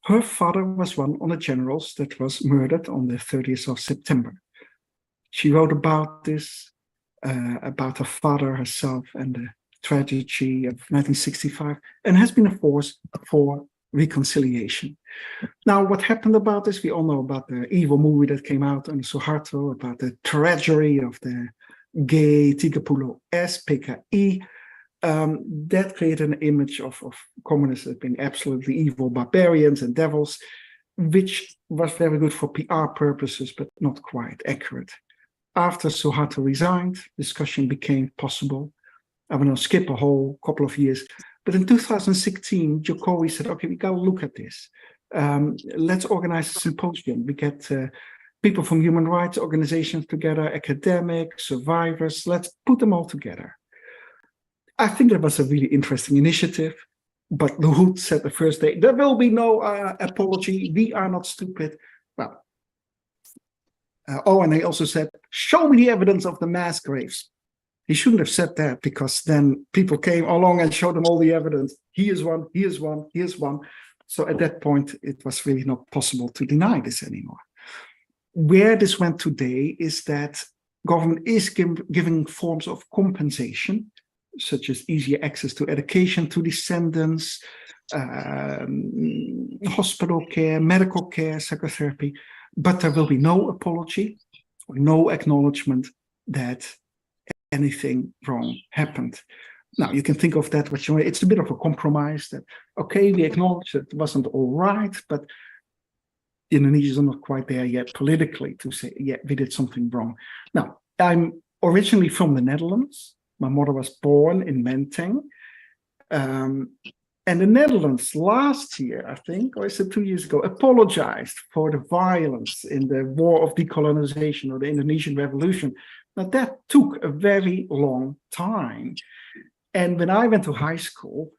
Her father was one of the generals that was murdered on the 30th of September. She wrote about this, about her father, herself, and the tragedy of 1965, and has been a force for reconciliation. Now, what happened about this? We all know about the evil movie that came out on Suharto, about the tragedy of the gay 30 Pki. That created an image of communists as being absolutely evil barbarians and devils, which was very good for PR purposes, but not quite accurate. After Suharto resigned, discussion became possible. I will not skip a whole couple of years, but in 2016, Jokowi said, okay, we got to look at this. Let's organize a symposium. We get people from human rights organizations together, academics, survivors, let's put them all together. I think that was a really interesting initiative, but Luhut said the first day, there will be no apology, we are not stupid. Well, and they also said, show me the evidence of the mass graves. He shouldn't have said that, because then people came along and showed them all the evidence. He is one, he is one, he is one. So at that point, it was really not possible to deny this anymore. Where this went today is that government is giving forms of compensation, such as easier access to education to descendants, hospital care, medical care, psychotherapy, but there will be no apology or no acknowledgement that anything wrong happened. Now, you can think of that, which it's a bit of a compromise that, okay, we acknowledge that it wasn't all right, but Indonesians are not quite there yet politically to say, yeah, we did something wrong. Now, I'm originally from the Netherlands. My mother was born in Menteng. And the Netherlands last year, I think, or is it 2 years ago, apologized for the violence in the war of decolonization or the Indonesian Revolution. Now, that took a very long time. And when I went to high school,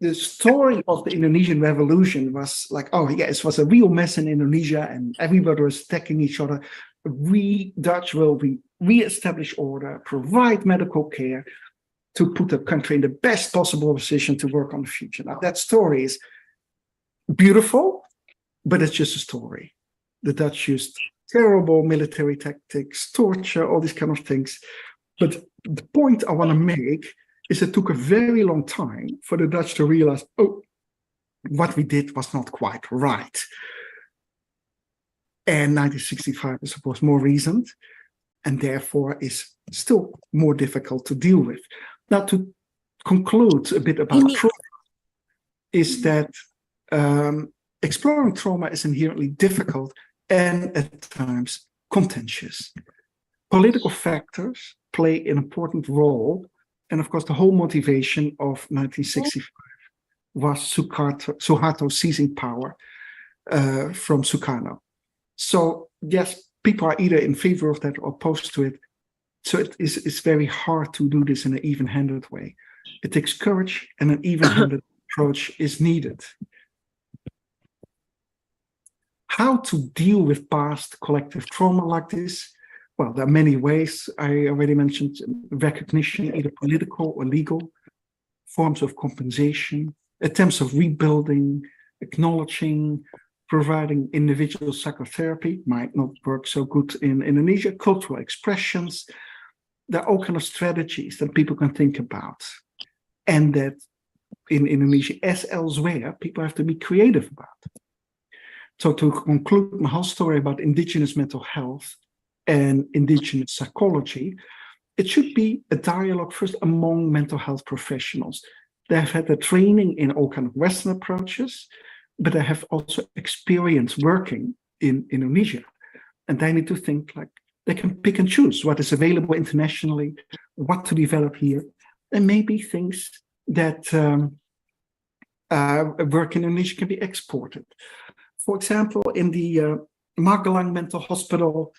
the story of the Indonesian Revolution was like, oh, yes, it was a real mess in Indonesia and everybody was attacking each other. We Dutch will re-establish order, provide medical care. to put the country in the best possible position to work on the future. Now, that story is beautiful, but it's just a story. The Dutch used terrible military tactics, torture, all these kind of things. But the point I want to make is it took a very long time for the Dutch to realize, oh, what we did was not quite right. And 1965 is, of course, more recent, and therefore is still more difficult to deal with. Now, to conclude a bit about trauma, is that exploring trauma is inherently difficult and at times contentious. Political factors play an important role, and of course, the whole motivation of 1965 was Suharto seizing power from Sukarno. So yes, people are either in favor of that or opposed to it. So it's very hard to do this in an even-handed way. It takes courage, and an even-handed approach is needed. How to deal with past collective trauma like this? Well, there are many ways. I already mentioned recognition, either political or legal, forms of compensation, attempts of rebuilding, acknowledging, providing individual psychotherapy might not work so good in Indonesia, cultural expressions. There are all kinds of strategies that people can think about, and that in Indonesia, as elsewhere, people have to be creative about. So to conclude my whole story about indigenous mental health and indigenous psychology, it should be a dialogue first among mental health professionals. They have had a training in all kinds of Western approaches, but they have also experience working in Indonesia. And they need to think like they can pick and choose what is available internationally, what to develop here, and maybe things that work in Indonesia can be exported. For example, in the Magelang Mental Hospital,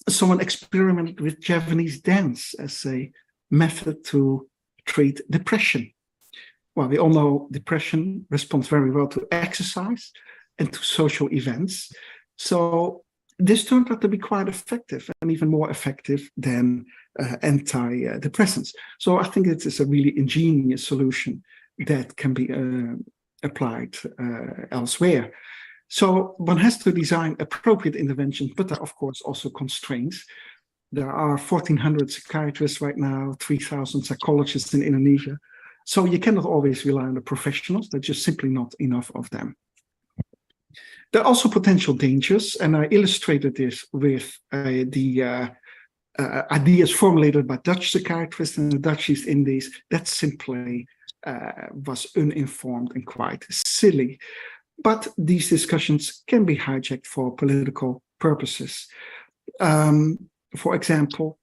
someone experimented with Javanese dance as a method to treat depression. Well, we all know depression responds very well to exercise and to social events. So this turned out to be quite effective, and even more effective than antidepressants. So I think it is a really ingenious solution that can be applied elsewhere. So one has to design appropriate interventions, but there are, of course, also constraints. There are 1,400 psychiatrists right now, 3,000 psychologists in Indonesia. So you cannot always rely on the professionals. There's just simply not enough of them. There are also potential dangers, and I illustrated this with the ideas formulated by Dutch psychiatrists in the Dutch East Indies. That simply was uninformed and quite silly. But these discussions can be hijacked for political purposes. For example,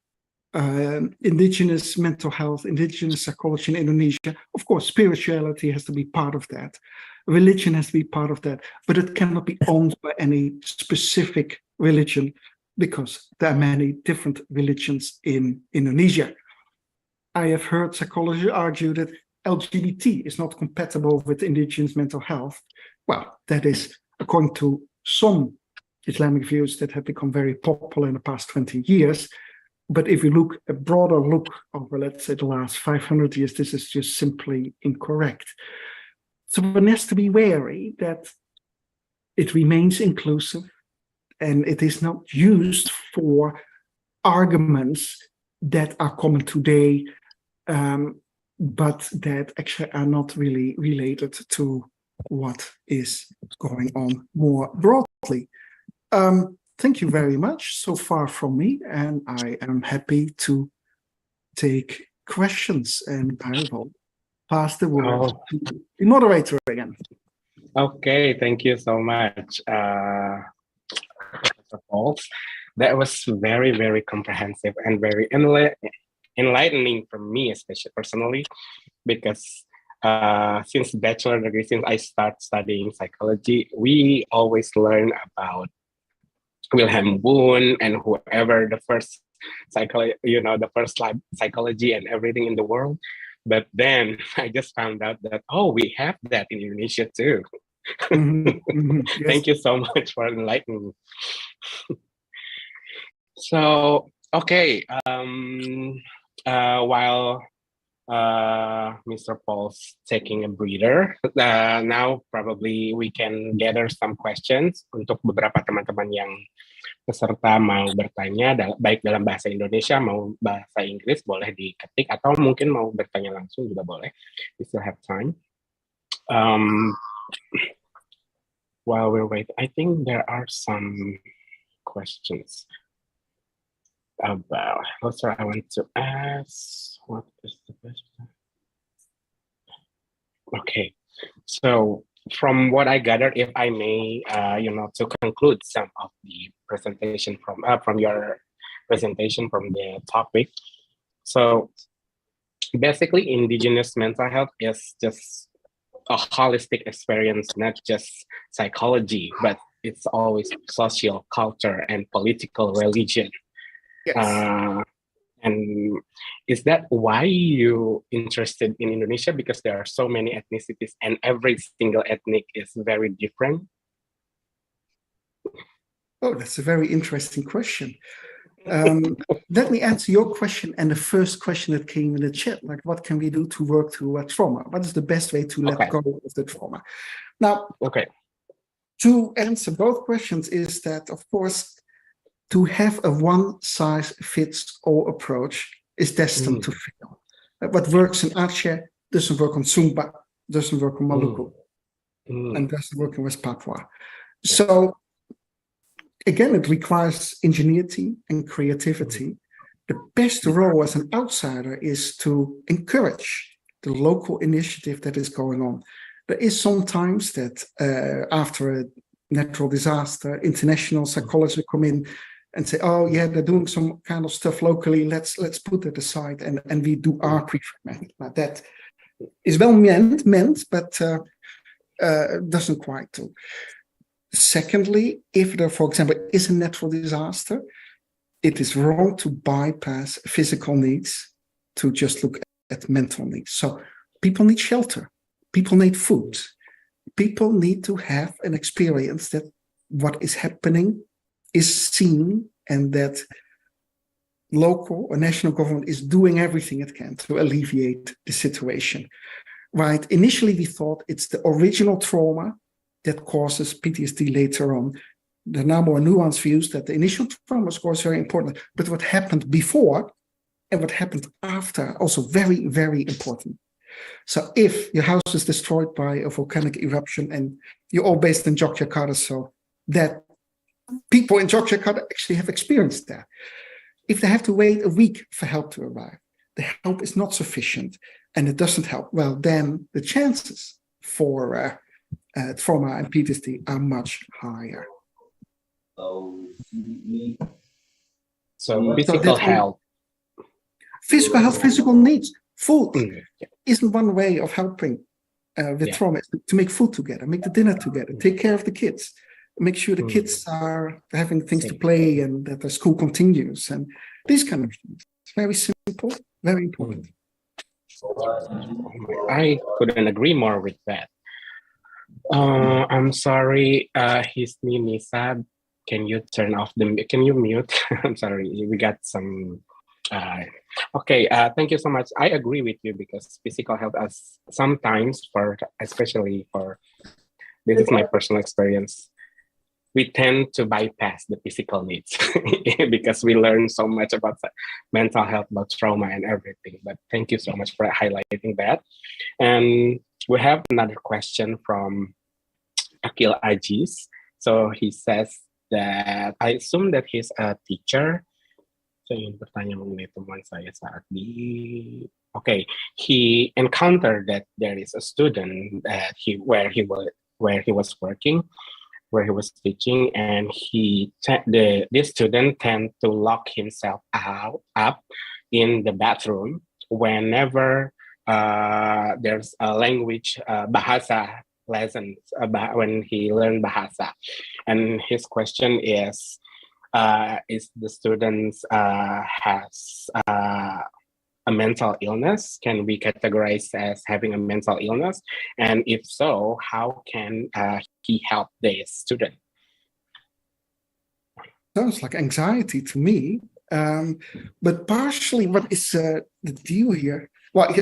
indigenous mental health, indigenous psychology in Indonesia, of course, spirituality has to be part of that. Religion has to be part of that, but it cannot be owned by any specific religion because there are many different religions in Indonesia. I have heard psychologists argue that LGBT is not compatible with indigenous mental health. Well, that is according to some Islamic views that have become very popular in the past 20 years. But if you look a broader look over, let's say, the last 500 years, this is just simply incorrect. So one has to be wary that it remains inclusive and it is not used for arguments that are common today, but that actually are not really related to what is going on more broadly. Thank you very much so far from me, and I am happy to take questions, and I will pass the word to the moderator again. Okay, thank you so much, Professor Pauls. That was very, very comprehensive and very enlightening for me, especially personally, because since bachelor degree, since I start studying psychology, we always learn about Wilhelm Wundt and whoever the first the first lab psychology and everything in the world. But then I just found out that, oh, we have that in Indonesia too. Yes. Thank you so much for enlightening me. So, okay, while Mr. Paul's taking a breather, now probably we can gather some questions untuk beberapa teman-teman yang peserta mau bertanya, baik dalam bahasa Indonesia mau bahasa Inggris boleh diketik atau mungkin mau bertanya langsung juga boleh. We still have time. While we're waiting, I think there are some questions about. Also, I want to ask, what is the question? Okay, so from what I gathered, if I may, to conclude some of the presentation from your presentation from the topic. So basically, indigenous mental health is just a holistic experience, not just psychology, but it's always social, culture, and political religion. Yes. And is that why you interested in Indonesia? Because there are so many ethnicities and every single ethnic is very different. Oh, that's a very interesting question. Let me answer your question and the first question that came in the chat, like what can we do to work through trauma? What is the best way to let go of the trauma? Now, to answer both questions is that, of course, to have a one-size-fits-all approach is destined to fail. What works in Aceh doesn't work on Sumba, doesn't work on Maluku, and doesn't work in West Papua. So, again, it requires ingenuity and creativity. The best role as an outsider is to encourage the local initiative that is going on. There is sometimes that after a natural disaster, international psychologists come in and say, oh yeah, they're doing some kind of stuff locally, let's put it aside and we do our preferred method. Now that is well meant, but doesn't quite do. Secondly, if there, for example, is a natural disaster, it is wrong to bypass physical needs to just look at mental needs. So people need shelter, people need food, people need to have an experience that what is happening is seen and that local or national government is doing everything it can to alleviate the situation. Right? Initially, we thought it's the original trauma that causes PTSD later on. There are now more nuanced views that the initial trauma, of course, is very important, but what happened before and what happened after also very, very important. So if your house is destroyed by a volcanic eruption and you're all based in Yogyakarta, so that people in Yogyakarta actually have experienced that. If they have to wait a week for help to arrive, the help is not sufficient and it doesn't help, well, then the chances for trauma and PTSD are much higher. So physical health. Physical health, physical needs. Food isn't one way of helping with trauma. To make food together, make the dinner together, take care of the kids, make sure the kids are having things to play and that the school continues and these kind of things. It's very simple, very important. I couldn't agree more with that. I'm sorry, Hisni Nisa, can you turn off can you mute? I'm sorry, we got some, thank you so much. I agree with you because physical health as sometimes especially for, this is my personal experience, we tend to bypass the physical needs because we learn so much about mental health, about trauma and everything. But thank you so much for highlighting that. And we have another question from Akil Ajis. So he says that, I assume that he's a teacher. Saya ingin bertanya mengenai teman saya saat he encountered that there is a student that where he was working, where he was teaching, and this student tend to lock himself up in the bathroom whenever there's a language bahasa lessons when he learned bahasa. And his question is the student has a mental illness? Can we categorize as having a mental illness? And if so, how can he help the student? Sounds like anxiety to me. But partially, what is the deal here? Well,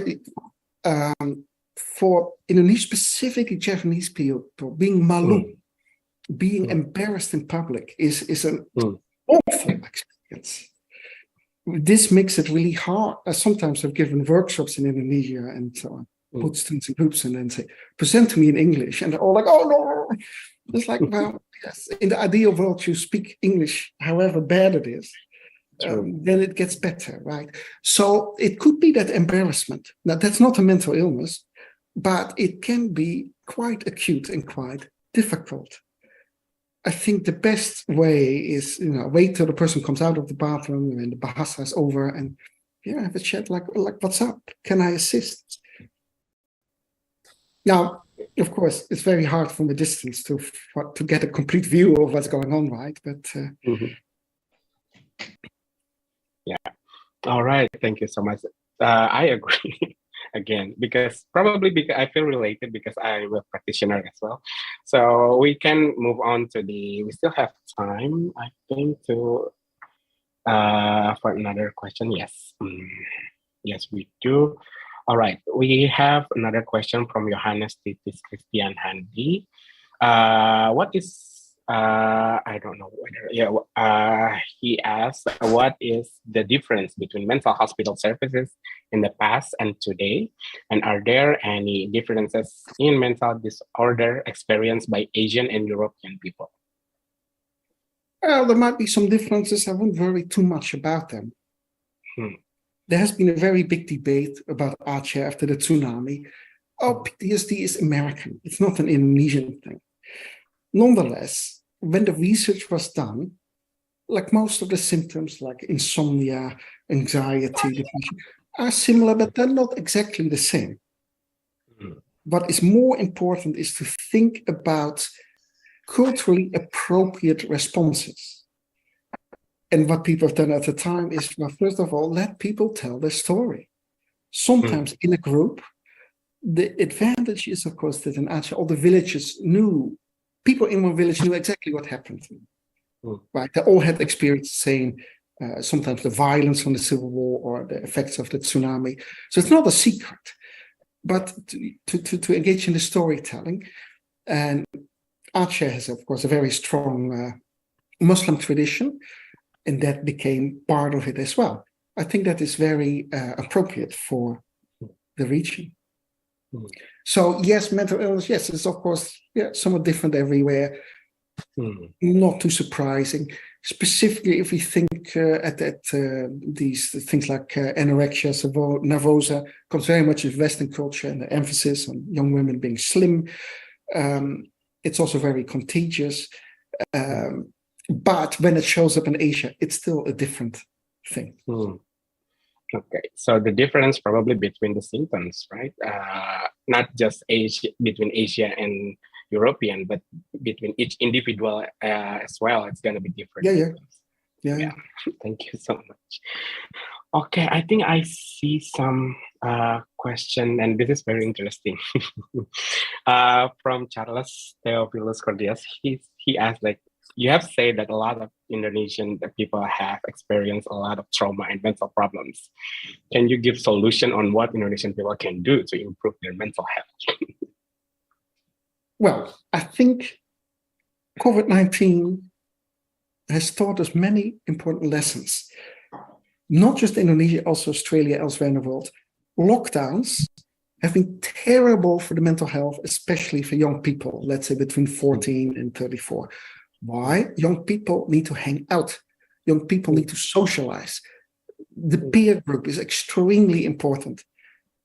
for Indonesian, specifically Japanese people, being malu, being embarrassed in public is an awful experience. This makes it really hard. Sometimes I've given workshops in Indonesia and so on, put students in groups and then say, present to me in English. And they're all like, oh, no. It's like, well, yes, in the ideal world, you speak English, however bad it is. Then it gets better, right? So it could be that embarrassment. Now, that's not a mental illness, but it can be quite acute and quite difficult. I think the best way is, wait till the person comes out of the bathroom and the bahasa is over and have a chat like what's up? Can I assist? Now, of course, it's very hard from a distance to get a complete view of what's going on, right? But yeah. All right. Thank you so much. I agree. Again, because I feel related because I'm a practitioner as well. So we can move on to we still have time, I think, to for another question. Yes. Yes, we do. All right. We have another question from Johannes Titis Christian Handi. What is I don't know whether he asked what is the difference between mental hospital services in the past and today, and are there any differences in mental disorder experienced by Asian and European people? Well, there might be some differences. I won't worry too much about them. There has been a very big debate about Aceh after the tsunami. Oh, PTSD is American. It's not an Indonesian thing. Nonetheless, when the research was done, like most of the symptoms like insomnia, anxiety, depression, are similar, but they're not exactly the same. What is more important is to think about culturally appropriate responses. And what people have done at the time is, well, first of all, let people tell their story. Sometimes in a group, the advantage is, of course, that in Aceh, all the villages people in one village knew exactly what happened. Right? They all had experience saying sometimes the violence from the civil war or the effects of the tsunami. So it's not a secret, but to engage in the storytelling. And Aceh has, of course, a very strong Muslim tradition, and that became part of it as well. I think that is very appropriate for the region. So yes, mental illness, yes, it's of course somewhat different everywhere. Not too surprising, specifically if we think at these things like anorexia nervosa comes very much in Western culture and the emphasis on young women being slim. It's also very contagious. But when it shows up in Asia, it's still a different thing. Okay, so the difference probably between the symptoms, right? Not just between Asia and European, but between each individual as well. It's going to be different. Yeah. Thank you so much. Okay, I think I see some question, and this is very interesting. From Charles Theophilus Cordias, he asked, like, you have said that a lot of Indonesian people have experienced a lot of trauma and mental problems. Can you give solution on what Indonesian people can do to improve their mental health? Well, I think COVID-19 has taught us many important lessons. Not just Indonesia, also Australia, elsewhere in the world. Lockdowns have been terrible for the mental health, especially for young people, let's say between 14 and 34. Why? Young people need to hang out. Young people need to socialize. The peer group is extremely important.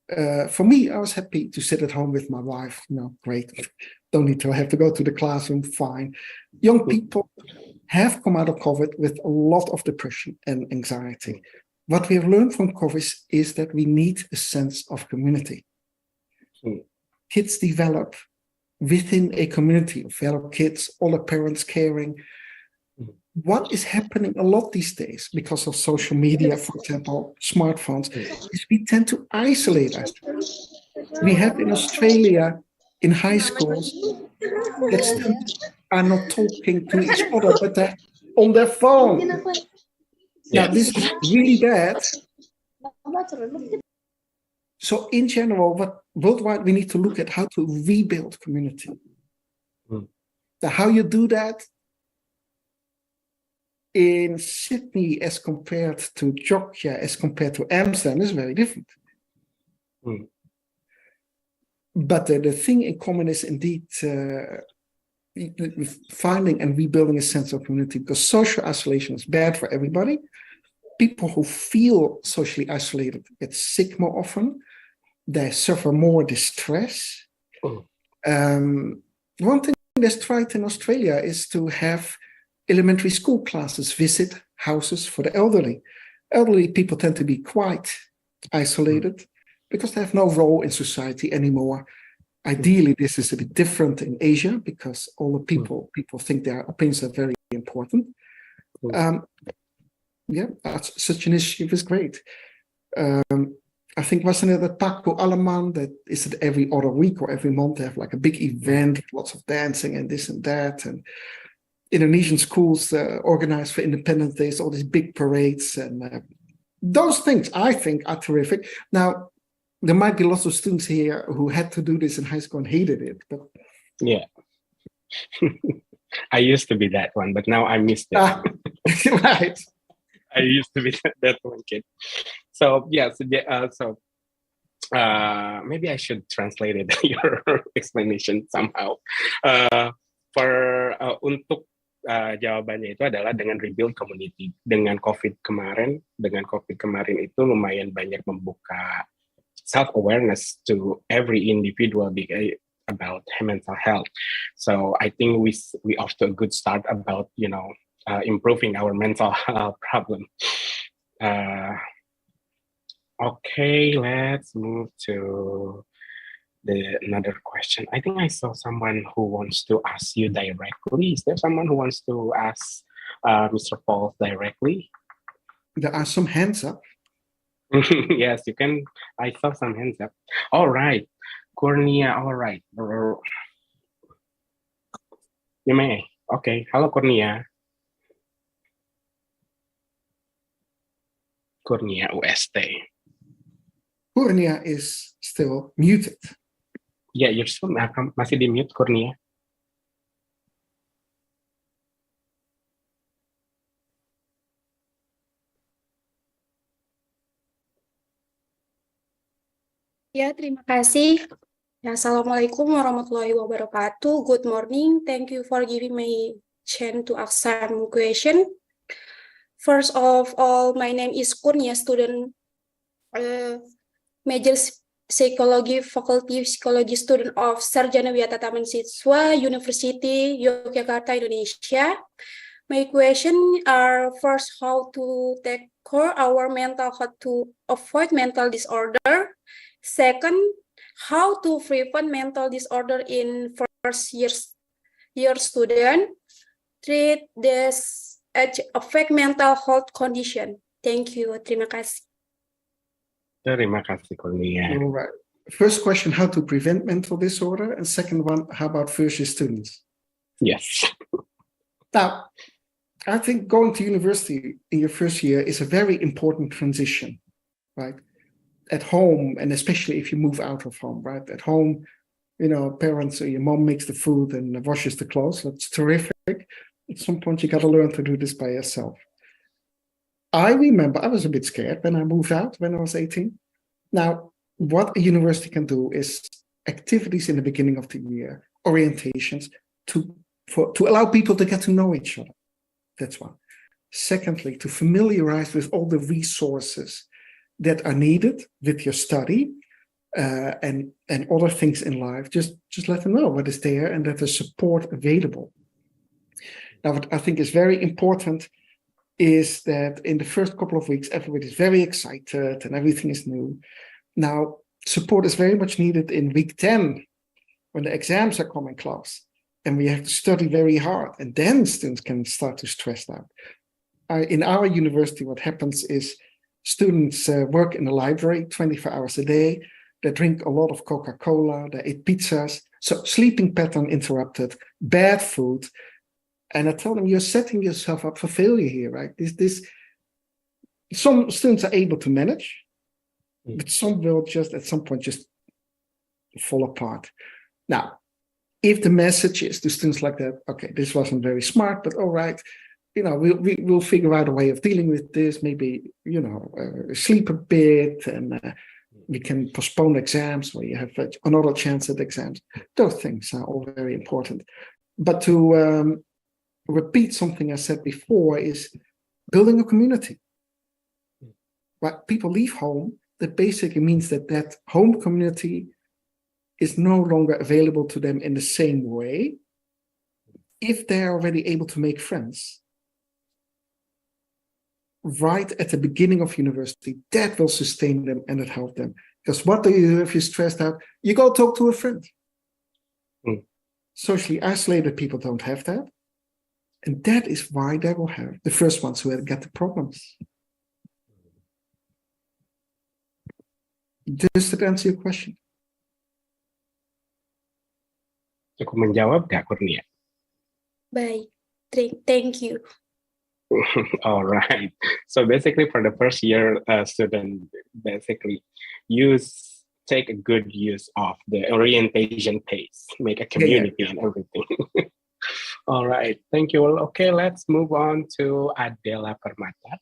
For me, I was happy to sit at home with my wife. Great. Don't need to have to go to the classroom. Fine. Young people have come out of COVID with a lot of depression and anxiety. What we have learned from COVID is that we need a sense of community. Kids develop within a community of fellow kids, all the parents caring. What is happening a lot these days because of social media, for example, smartphones, is we tend to isolate ourselves. We have in Australia, in high schools, that students are not talking to each other, but they're on their phone. Now, Yes. this is really bad. So in general, what worldwide we need to look at how to rebuild community. Now, how you do that in Sydney as compared to Jogja, as compared to Amsterdam, is very different. But the thing in common is indeed finding and rebuilding a sense of community, because social isolation is bad for everybody. People who feel socially isolated get sick more often. They suffer more distress. One thing that's tried in Australia is to have elementary school classes visit houses for the elderly. Elderly people tend to be quite isolated because they have no role in society anymore. Ideally, this is a bit different in Asia because all the people think their opinions are very important. Such an initiative is great. I think wasn't it at Paco Alaman that is it every other week or every month they have like a big event, lots of dancing and this and that, and Indonesian schools organize for Independence Days, all these big parades, and those things I think are terrific. Now, there might be lots of students here who had to do this in high school and hated it, but yeah. I used to be that one, but now I missed it. Right. I used to be that one kid. So yes, maybe I should translate it your explanation somehow. Untuk jawabannya itu adalah dengan rebuild community. Dengan COVID kemarin itu lumayan banyak membuka self-awareness to every individual about mental health. So I think we off to a good start about improving our mental health problem. Okay, let's move to another question. I think I saw someone who wants to ask you directly. Is there someone who wants to ask Mr. Paul directly? There are some hands up. Yes, you can. I saw some hands up. All right, Kurnia. All right, you may. Okay. Hello, Kurnia. Kurnia UST. Kurnia is still muted. Yeah, you're still masih di mute, Kurnia. Ya, terima kasih. Ya, Assalamualaikum warahmatullahi wabarakatuh. Good morning. Thank you for giving me chance to ask some question. First of all, my name is Kurnia, student major Psikologi, Faculty Psikologi, student of Sarjana Wiyata Taman Siswa, University Yogyakarta, Indonesia. My question are first, how to take care our mental health to avoid mental disorder. Second, how to prevent mental disorder in first year student. Treat this affect mental health condition. Thank you. Terima kasih. Terima kasih, Kurnia. All right. First question, how to prevent mental disorder, and second one, how about first year students? Yes. Now, I think going to university in your first year is a very important transition, right? At home, and especially if you move out of home, right? At home, parents or your mom makes the food and washes the clothes. That's terrific. At some point, you got to learn to do this by yourself. I remember I was a bit scared when I moved out when I was 18. Now, what a university can do is activities in the beginning of the year, orientations to allow people to get to know each other. That's one. Secondly, to familiarize with all the resources that are needed with your study and other things in life. Just let them know what is there and that there's support available. Now, what I think is very important is that in the first couple of weeks, everybody's very excited and everything is new. Now, support is very much needed in week 10 when the exams are coming close and we have to study very hard, and then students can start to stress out. In our university, what happens is students work in the library 24 hours a day. They drink a lot of Coca-Cola, they eat pizzas, so sleeping pattern interrupted, bad food. And I tell them, you're setting yourself up for failure here, right? some students are able to manage, but some will just at some point just fall apart. Now, if the message is to students like that, okay, this wasn't very smart, but all right, we'll figure out a way of dealing with this. Maybe, sleep a bit, and we can postpone exams, or you have another chance at exams. Those things are all very important. But to repeat something I said before is building a community. Right? People leave home. That basically means that home community is no longer available to them in the same way. If they're already able to make friends right at the beginning of university, that will sustain them and it help them. Because what do you do if you're stressed out? You go talk to a friend. Socially isolated people don't have that. And that is why they will have the first ones who get the problems. Does that answer your question? Cukup menjawab nggak, Kurnia? Baik, thank you. All right. So basically, for the first year student, basically take a good use of the orientation phase, make a community and everything. All right. Thank you all. Okay, let's move on to Adelia Permata.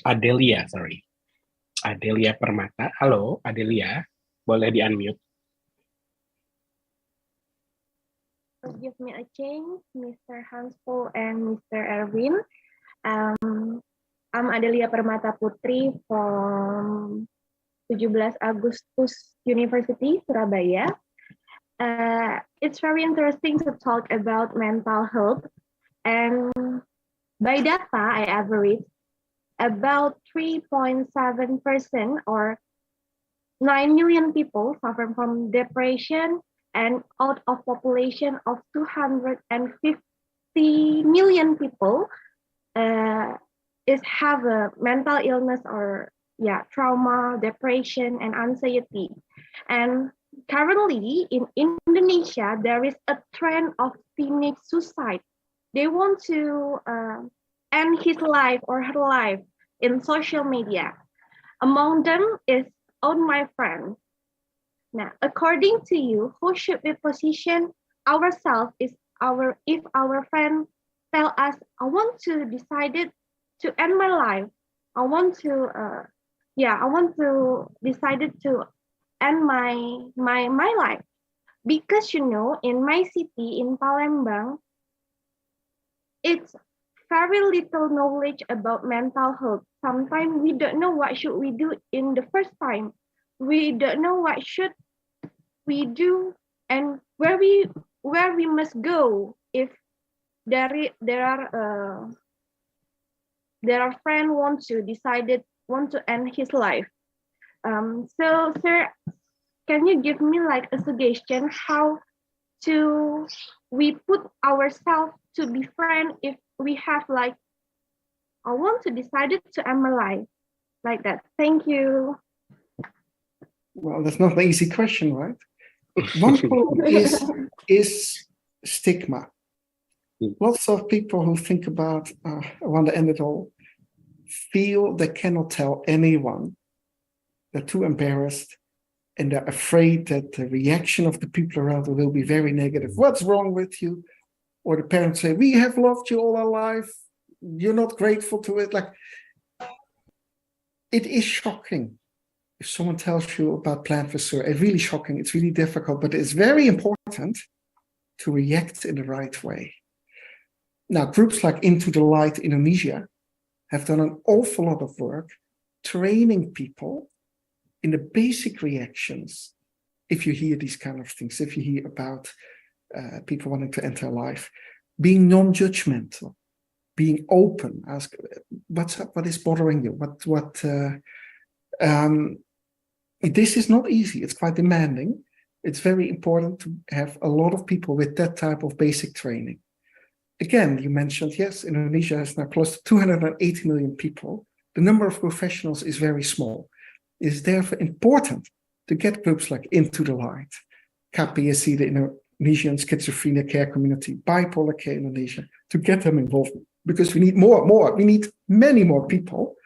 Adelia Permata. Halo, Adelia. Boleh di-unmute. Give me a chance, Mr. Hanspo and Mr. Erwin. I'm Adelia Permata Putri from 17 Agustus University, Surabaya. It's very interesting to talk about mental health. And by data, I average about 3.7% or 9 million people suffer from depression, and out of population of 250 million people have a mental illness or trauma, depression, and anxiety. And currently in Indonesia, there is a trend of teenage suicide. They want to end his life or her life in social media. Among them is all my friends. Now, according to you, who should we position ourselves if our friend tell us, I want to decide to end my life. I want to decide to end my life. Because in my city, in Palembang, it's very little knowledge about mental health. Sometimes we don't know what should we do in the first time. We don't know what should we do and where we must go if there are friends want to end his life. So sir, can you give me like a suggestion how we put ourselves to be friend if we have like I want to decide to end my life like that? Thank you. Well, that's not an easy question, right? One problem is stigma. Lots of people who think about I want to end it all feel they cannot tell anyone. They're too embarrassed and they're afraid that the reaction of the people around them will be very negative. What's wrong with you? Or the parents say, we have loved you all our life. You're not grateful to it. Like, it is shocking. If someone tells you about plant fissure, it's really shocking. It's really difficult, but it's very important to react in the right way. Now, groups like Into the Light Indonesia have done an awful lot of work training people in the basic reactions. If you hear these kind of things, if you hear about people wanting to enter life, being non-judgmental, being open, ask what's up, what is bothering you, this is not easy. It's quite demanding. It's very important to have a lot of people with that type of basic training. Again, you mentioned, yes, Indonesia has now close to 280 million people. The number of professionals is very small. It is therefore important to get groups like Into the Light, Kpsi, the Indonesian schizophrenia care community, bipolar care in Indonesia, to get them involved. Because we need more. We need many more people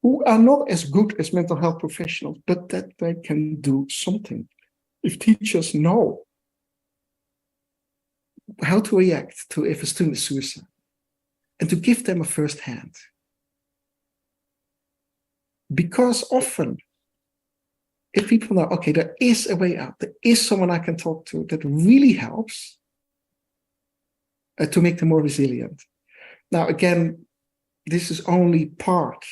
who are not as good as mental health professionals, but that they can do something. If teachers know how to react to if a student is suicide, and to give them a first hand. Because often, if people know, okay, there is a way out, there is someone I can talk to that really helps to make them more resilient. Now, again, this is only part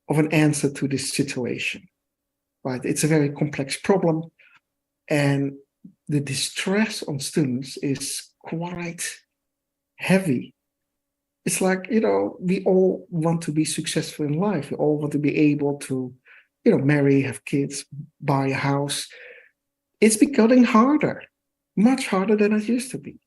of an answer to this situation, right? It's a very complex problem, and the distress on students is quite heavy. It's like, we all want to be successful in life. We all want to be able to, marry, have kids, buy a house. It's becoming harder, much harder than it used to be.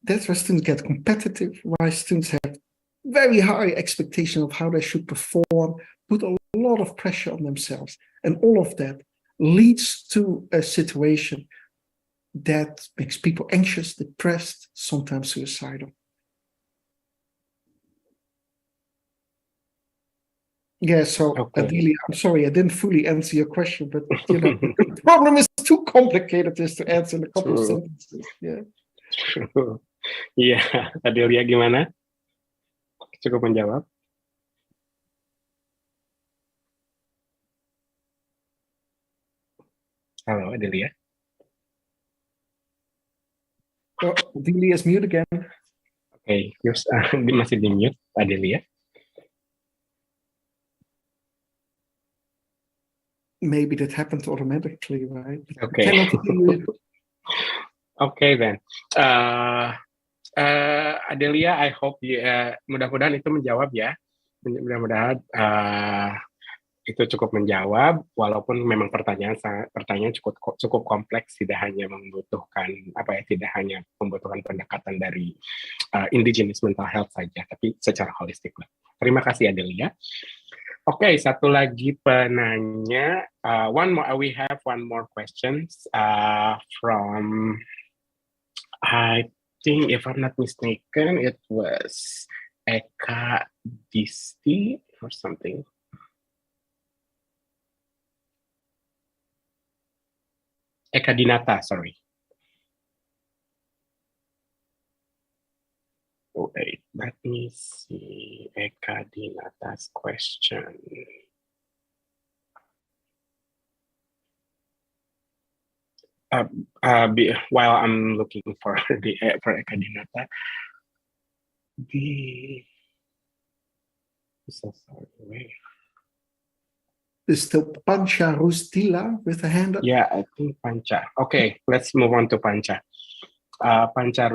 That's why students get competitive, why students have very high expectation of how they should perform, put a lot of pressure on themselves. And all of that leads to a situation that makes people anxious, depressed, sometimes suicidal. Yeah, so Okay. Adelia, I'm sorry, I didn't fully answer your question, but the problem is too complicated just to answer in a couple of True. sentences. Yeah. True. Iya, Adelia gimana? Cukup menjawab? Halo, Adelia. Oh, Adelia is mute again. Oke, masih di mute, Adelia. Maybe that happened automatically, right? Okay. Cannot hear you. Okay then. Adelia, I hope mudah-mudahan itu menjawab ya. Mudah-mudahan itu cukup menjawab, walaupun memang pertanyaan cukup kompleks, tidak hanya membutuhkan tidak hanya membutuhkan pendekatan dari Indigenous mental health saja, tapi secara holistik. Terima kasih Adelia. Oke, satu lagi penanya. We have one more questions from, I think if I'm not mistaken, it was Eka Disti or something. Eka Dinata, sorry. Wait, let me see Eka Dinata's question. While I'm looking for for Eka Dinata, so sorry, wait. Is still Pancha Rustila with a hand up? Yeah, I think Pancha. Okay, let's move on to Pancha. Pancha,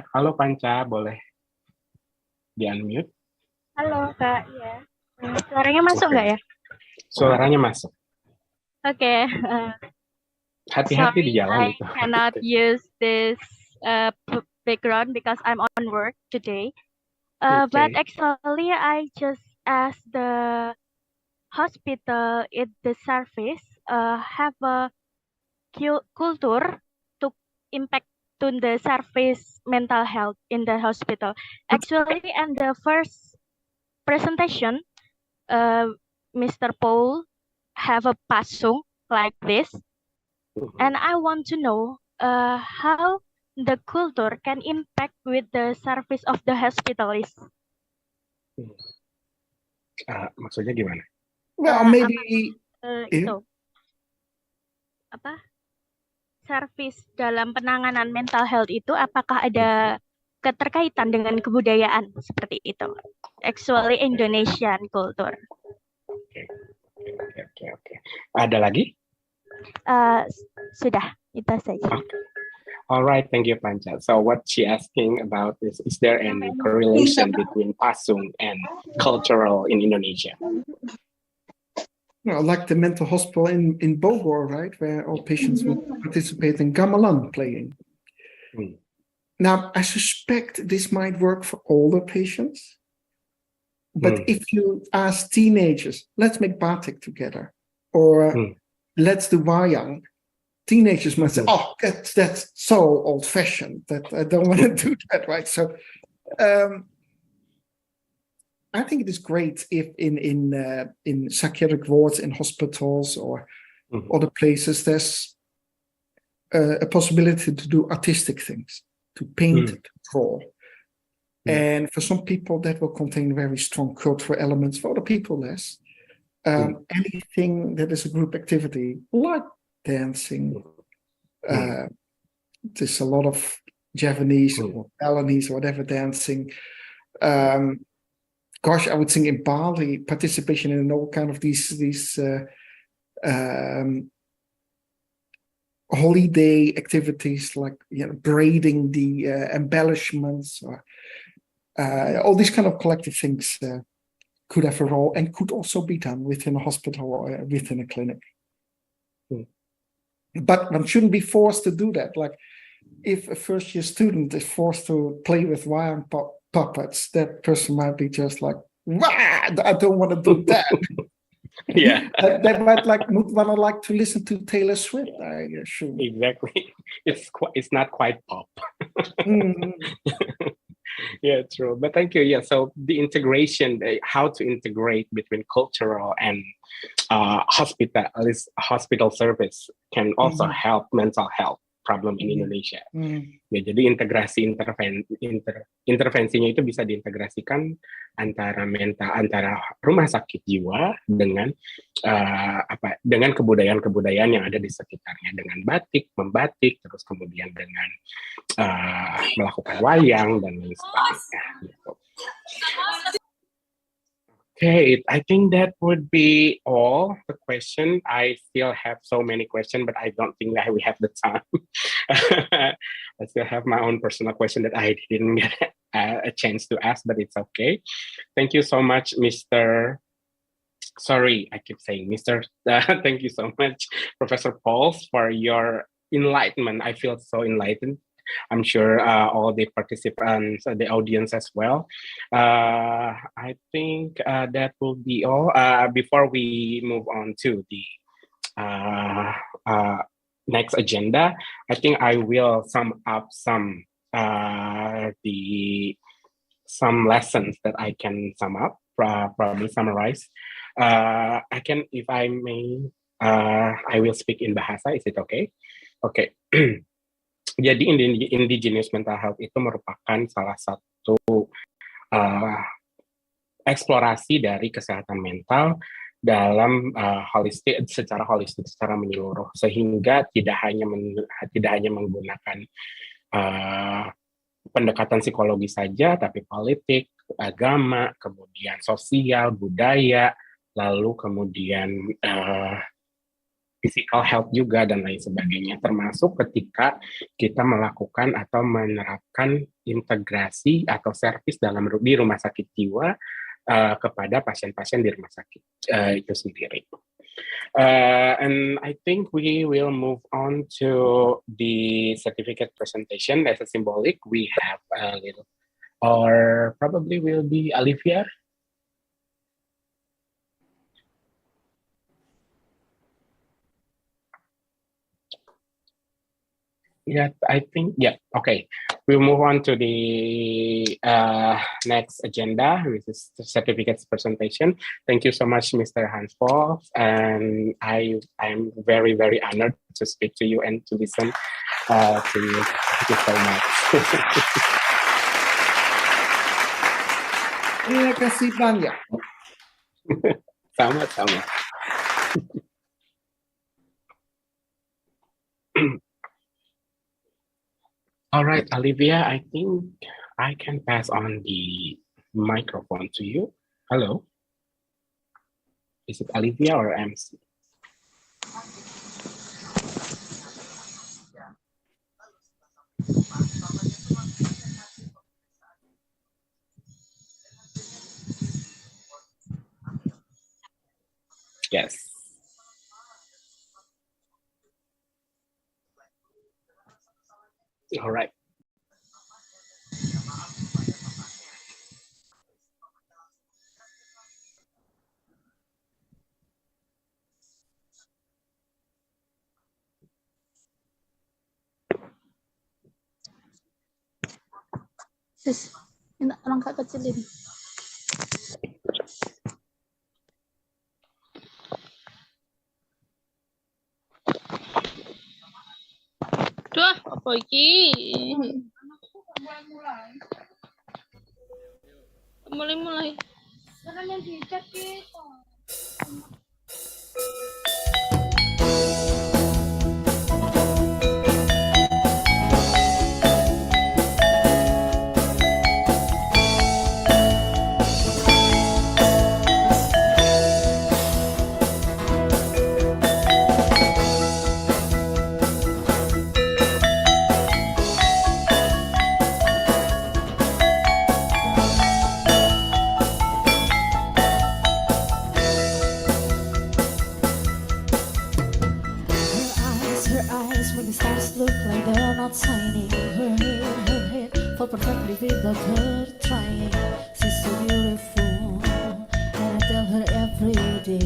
halo Pancha, boleh di-unmute? Halo Kak, ya. Suaranya masuk nggak ya? Suaranya masuk. Oke. Hati-hati di jalan I itu. cannot use this background because I'm on work today. But actually, I just asked the hospital in the service have a culture to impact to the service mental health in the hospital. Actually, in the first presentation, Mr. Paul have a pasung like this, and I want to know how the culture can impact with the service of the hospitalists. Maksudnya gimana? Well, maybe itu service dalam penanganan mental health itu apakah ada keterkaitan dengan kebudayaan seperti itu? Actually Indonesian culture. Oke. Ada lagi? Sudah, itu saja. Okay. All right, thank you, Pancha. So what she asking about is there any correlation between pasung and cultural in Indonesia? like the mental hospital in Bogor, right, where all patients would participate in gamelan playing. Now, I suspect this might work for older patients, but if you ask teenagers, let's make batik together, or let's do wayang, teenagers might say, "Oh, that's so old-fashioned that I don't want to do that," right? So, I think it is great if in psychiatric wards, in hospitals, or other places, there's a possibility to do artistic things, to paint, to draw. And for some people, that will contain very strong cultural elements. For other people, less. Anything that is a group activity, like dancing. There's a lot of Javanese or Balinese or whatever dancing. Gosh, I would think in Bali, participation in all kind of these holiday activities, like braiding the embellishments, or all these kind of collective things could have a role and could also be done within a hospital or within a clinic. But one shouldn't be forced to do that. Like, if a first-year student is forced to play with wire puppets, that person might be just like, "Wah, I don't want to do that." Yeah, they might like to listen to Taylor Swift, I assume. Exactly. It's not quite pop. Yeah, true. But thank you. Yeah, so the integration, how to integrate between cultural and hospital service can also help mental health problem in Indonesia. Ya, jadi intervensinya itu bisa diintegrasikan antara rumah sakit jiwa dengan dengan kebudayaan yang ada di sekitarnya, dengan membatik, terus kemudian dengan melakukan wayang dan lain sebagainya. Gitu. Okay, I think that would be all the question. I still have so many questions, but I don't think that we have the time. I still have my own personal question that I didn't get a chance to ask, but it's okay. Thank you so much, Mr. Sorry, I keep saying Mr. Thank you so much, Professor Pauls, for your enlightenment. I feel so enlightened. I'm sure all the participants, the audience as well. I think that will be all. Before we move on to the next agenda, I think I will sum up some lessons that I can sum up, probably summarize. I can, if I may, I will speak in Bahasa. Is it okay? Okay. Jadi Indigenous mental health itu merupakan salah satu eksplorasi dari kesehatan mental dalam secara holistik, secara menyeluruh, sehingga tidak hanya menggunakan pendekatan psikologi saja, tapi politik, agama, kemudian sosial, budaya, lalu kemudian physical health juga dan lain sebagainya, termasuk ketika kita melakukan atau menerapkan integrasi atau servis di rumah sakit jiwa kepada pasien-pasien di rumah sakit itu sendiri. And I think we will move on to the certificate presentation. As a symbolic, we have a little, or probably will be Olivia. Yeah, I think, yeah, okay. We'll move on to the next agenda, which is the certificates presentation. Thank you so much, Mr. Hans Paul, and I'm very, very honored to speak to you and to listen to you. Thank you so much. Terima kasih banyak. Sama-sama. All right, Olivia, I think I can pass on the microphone to you. Hello. Is it Olivia or MC? Yes. All right. Sis, minta tolong Kak kecilin. Duh, apa iki? Mulai. Karena yang dicek gitu. Her eyes when the stars look like they're not shining. Her head fall perfectly without her trying. She's so beautiful, and I tell her every day.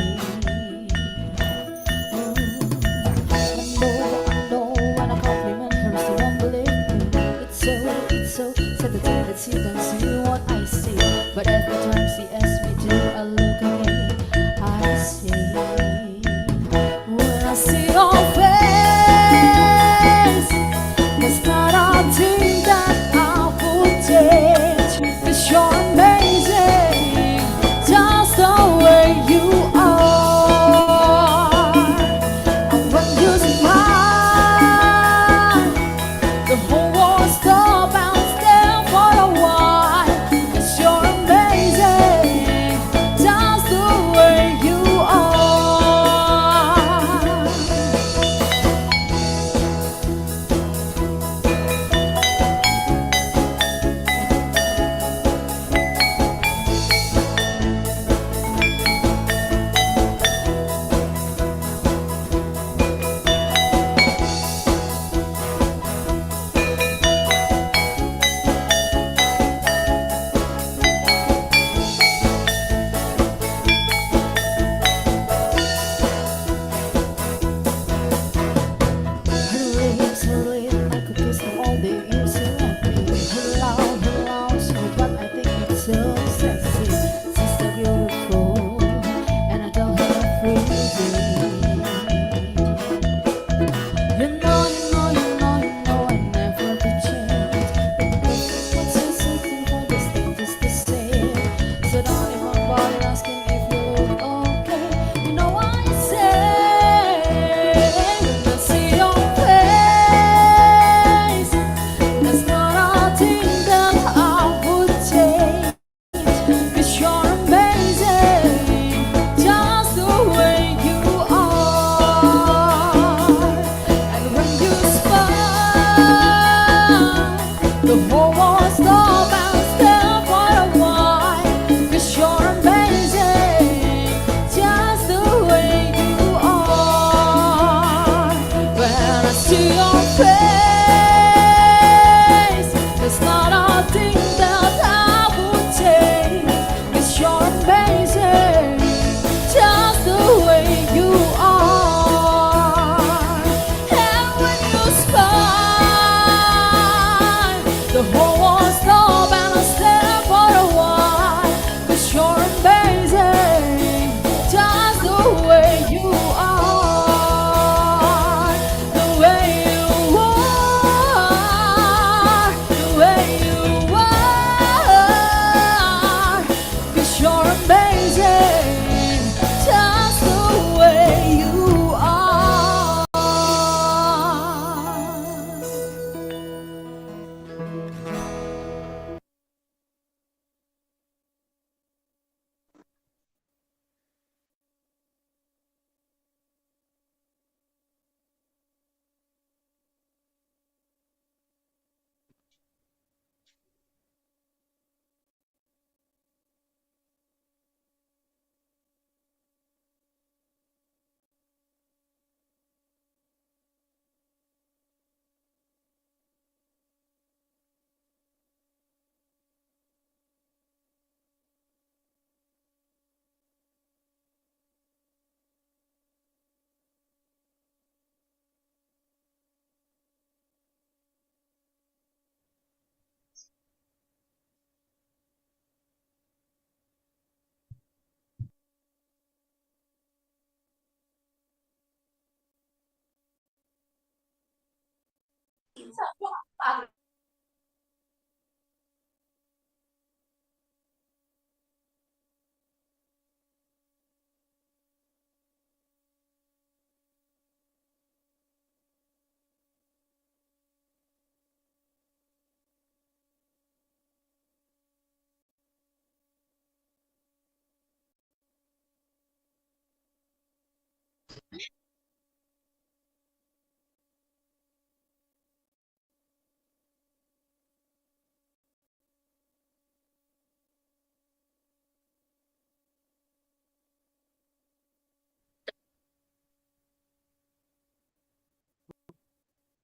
I know when I compliment her, she won't believe me. It's so sad to think that she don't see what I see. But every time she asks me to, I look again. I say, when I see your face, there's not a thing that I would change. 'Cause you're amazing, just the way you are.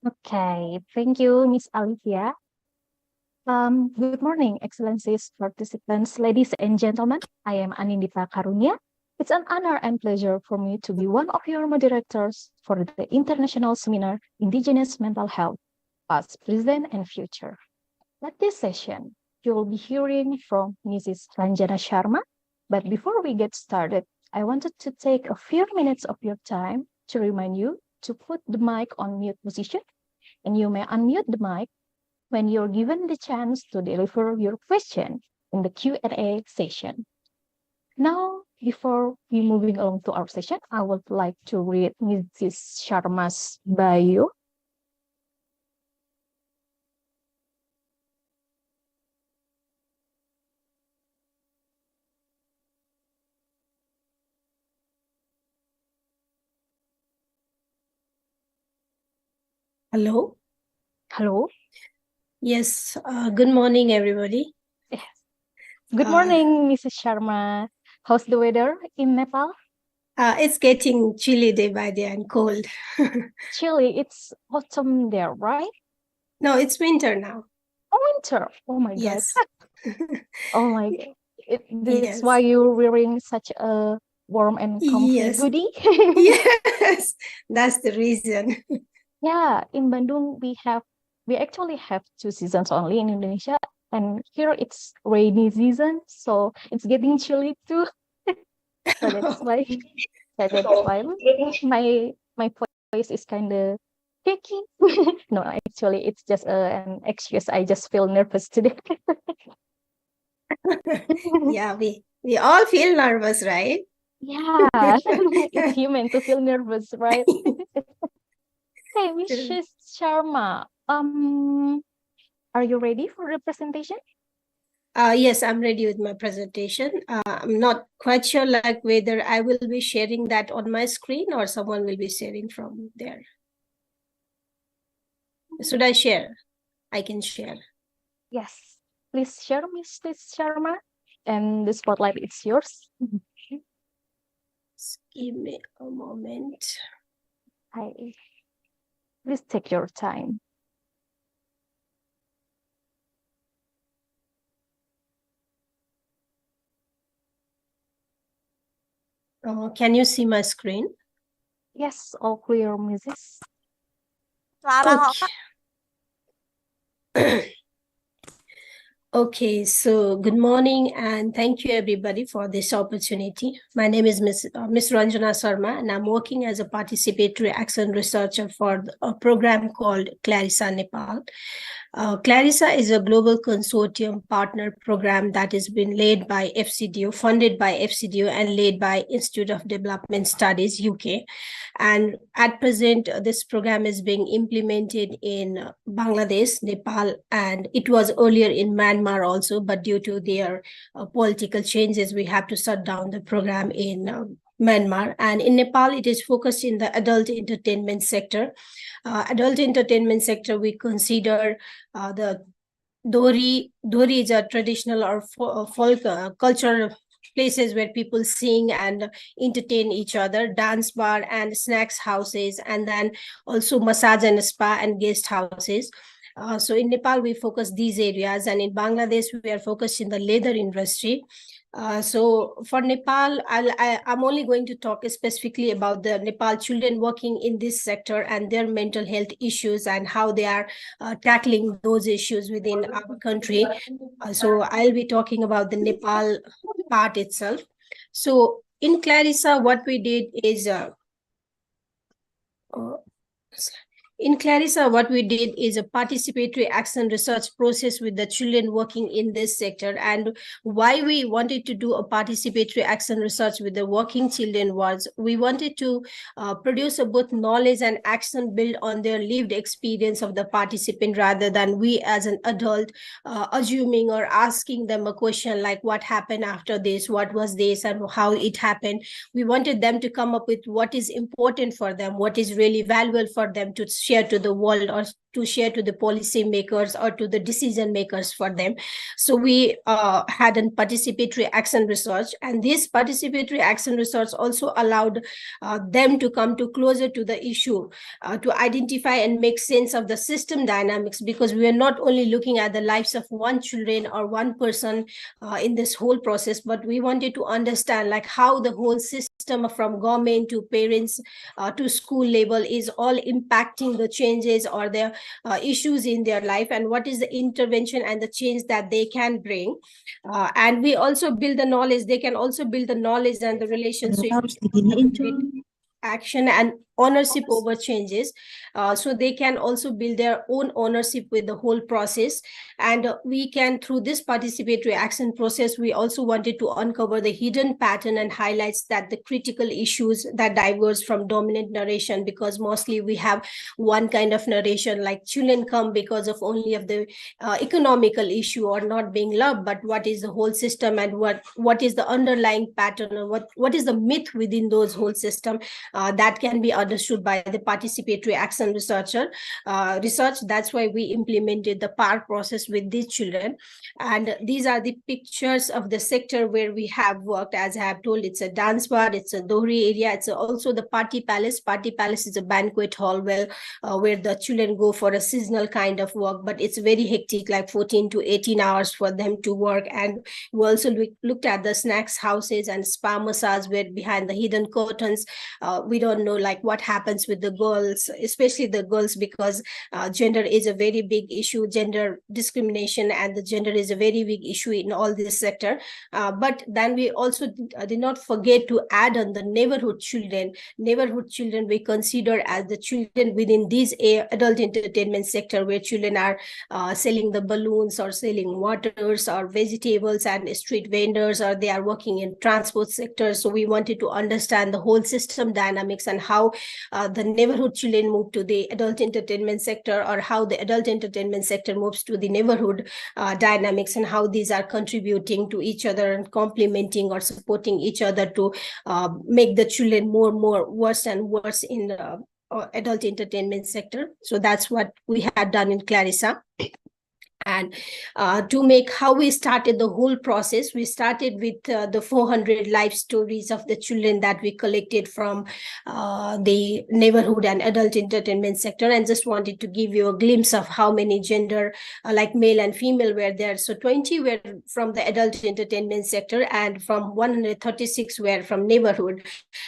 Okay, thank you, Miss Alivia. Good morning, Excellencies, participants, ladies and gentlemen. I am Anindita Karunia. It's an honor and pleasure for me to be one of your moderators for the International Seminar Indigenous Mental Health, Past, Present, and Future. At this session, you will be hearing from Mrs. Ranjana Sharma. But before we get started, I wanted to take a few minutes of your time to remind you to put the mic on mute position, and you may unmute the mic when you're given the chance to deliver your question in the Q&A session. Now, before we moving on to our session, I would like to read Mrs. Sharma's bio. Hello. Hello. Yes. Good morning, everybody. Yes. Good morning, Mrs. Sharma. How's the weather in Nepal? It's getting chilly day by day and cold. Chilly. It's autumn there, right? No, it's winter now. Oh, winter. Oh my Yes. God. Oh my God. That's Yes. why you're wearing such a warm and comfy Yes. hoodie. Yes. That's the reason. Yeah, in Bandung we actually have 2 seasons only in Indonesia, and here it's rainy season, so it's getting chilly too. So that's why my voice is kind of shaky. No, actually it's just an excuse. I just feel nervous today. Yeah, we all feel nervous, right? Yeah, it's human to feel nervous, right? Hey, Mrs. Sharma, are you ready for the presentation? Yes, I'm ready with my presentation. I'm not quite sure like whether I will be sharing that on my screen or someone will be sharing from there. Should I share? I can share. Yes, please share, Mrs. Sharma, and the spotlight is yours. Just give me a moment. Please take your time. Can you see my screen? Yes, all clear, Mrs. Okay. Okay, so good morning and thank you everybody for this opportunity. My name is Miss Ranjana Sharma and I'm working as a participatory action researcher for a program called Clarissa Nepal. Clarissa is a global consortium partner program that has been led by FCDO, funded by FCDO and led by Institute of Development Studies, UK. And at present, this program is being implemented in Bangladesh, Nepal, and it was earlier in Myanmar also, but due to their political changes, we have to shut down the program in Myanmar. And in Nepal, it is focused in the adult entertainment sector. Adult entertainment sector, we consider the Dori is a traditional or folk culture places where people sing and entertain each other, dance bar and snacks houses, and then also massage and spa and guest houses. So in Nepal, we focus these areas, and in Bangladesh, we are focused in the leather industry. So for Nepal, I'm only going to talk specifically about the Nepal children working in this sector and their mental health issues and how they are tackling those issues within our country. So I'll be talking about the Nepal part itself. So in Clarissa, what we did is In Clarissa, what we did is a participatory action research process with the children working in this sector. And why we wanted to do a participatory action research with the working children was we wanted to produce both knowledge and action built on their lived experience of the participant, rather than we as an adult assuming or asking them a question like what happened after this, what was this, and how it happened. We wanted them to come up with what is important for them, what is really valuable for them to share to the world, or to share to the policy makers or to the decision makers for them. So we had a participatory action research, and this participatory action research also allowed them to come to closer to the issue, to identify and make sense of the system dynamics, because we are not only looking at the lives of one children or one person in this whole process, but we wanted to understand like how the whole system from government to parents to school level is all impacting the changes or the issues in their life, and what is the intervention and the change that they can bring. And we also build the knowledge, they can also build the knowledge and the relationship action and ownership over changes, so they can also build their own ownership with the whole process. And we can, through this participatory action process, we also wanted to uncover the hidden pattern and highlights that the critical issues that diverge from dominant narration, because mostly we have one kind of narration, like children come because of only of the economical issue or not being loved, but what is the whole system and what is the underlying pattern, or what is the myth within those whole system that can be understood by the participatory action research. That's why we implemented the PAR process with these children. And these are the pictures of the sector where we have worked. As I have told, it's a dance bar, it's a dohri area, it's also the party palace. Party palace is a banquet hall where the children go for a seasonal kind of work, but it's very hectic, like 14 to 18 hours for them to work. And we also looked at the snacks houses and spa massage, where behind the hidden curtains we don't know like what happens with the girls, especially the girls, because gender is a very big issue, gender discrimination and the gender is a very big issue in all this sector. But then we also did not forget to add on the neighborhood children. Neighborhood children we consider as the children within these adult entertainment sector, where children are selling the balloons or selling waters or vegetables and street vendors, or they are working in transport sector. So we wanted to understand the whole system dynamics and how the neighborhood children move to the adult entertainment sector, or how the adult entertainment sector moves to the neighborhood dynamics, and how these are contributing to each other and complementing or supporting each other to make the children more and more worse and worse in the adult entertainment sector. So that's what we had done in Clarissa. And to make how we started the whole process, we started with the 400 life stories of the children that we collected from the neighborhood and adult entertainment sector, and just wanted to give you a glimpse of how many gender like male and female were there. So 20 were from the adult entertainment sector, and from 136 were from neighborhood,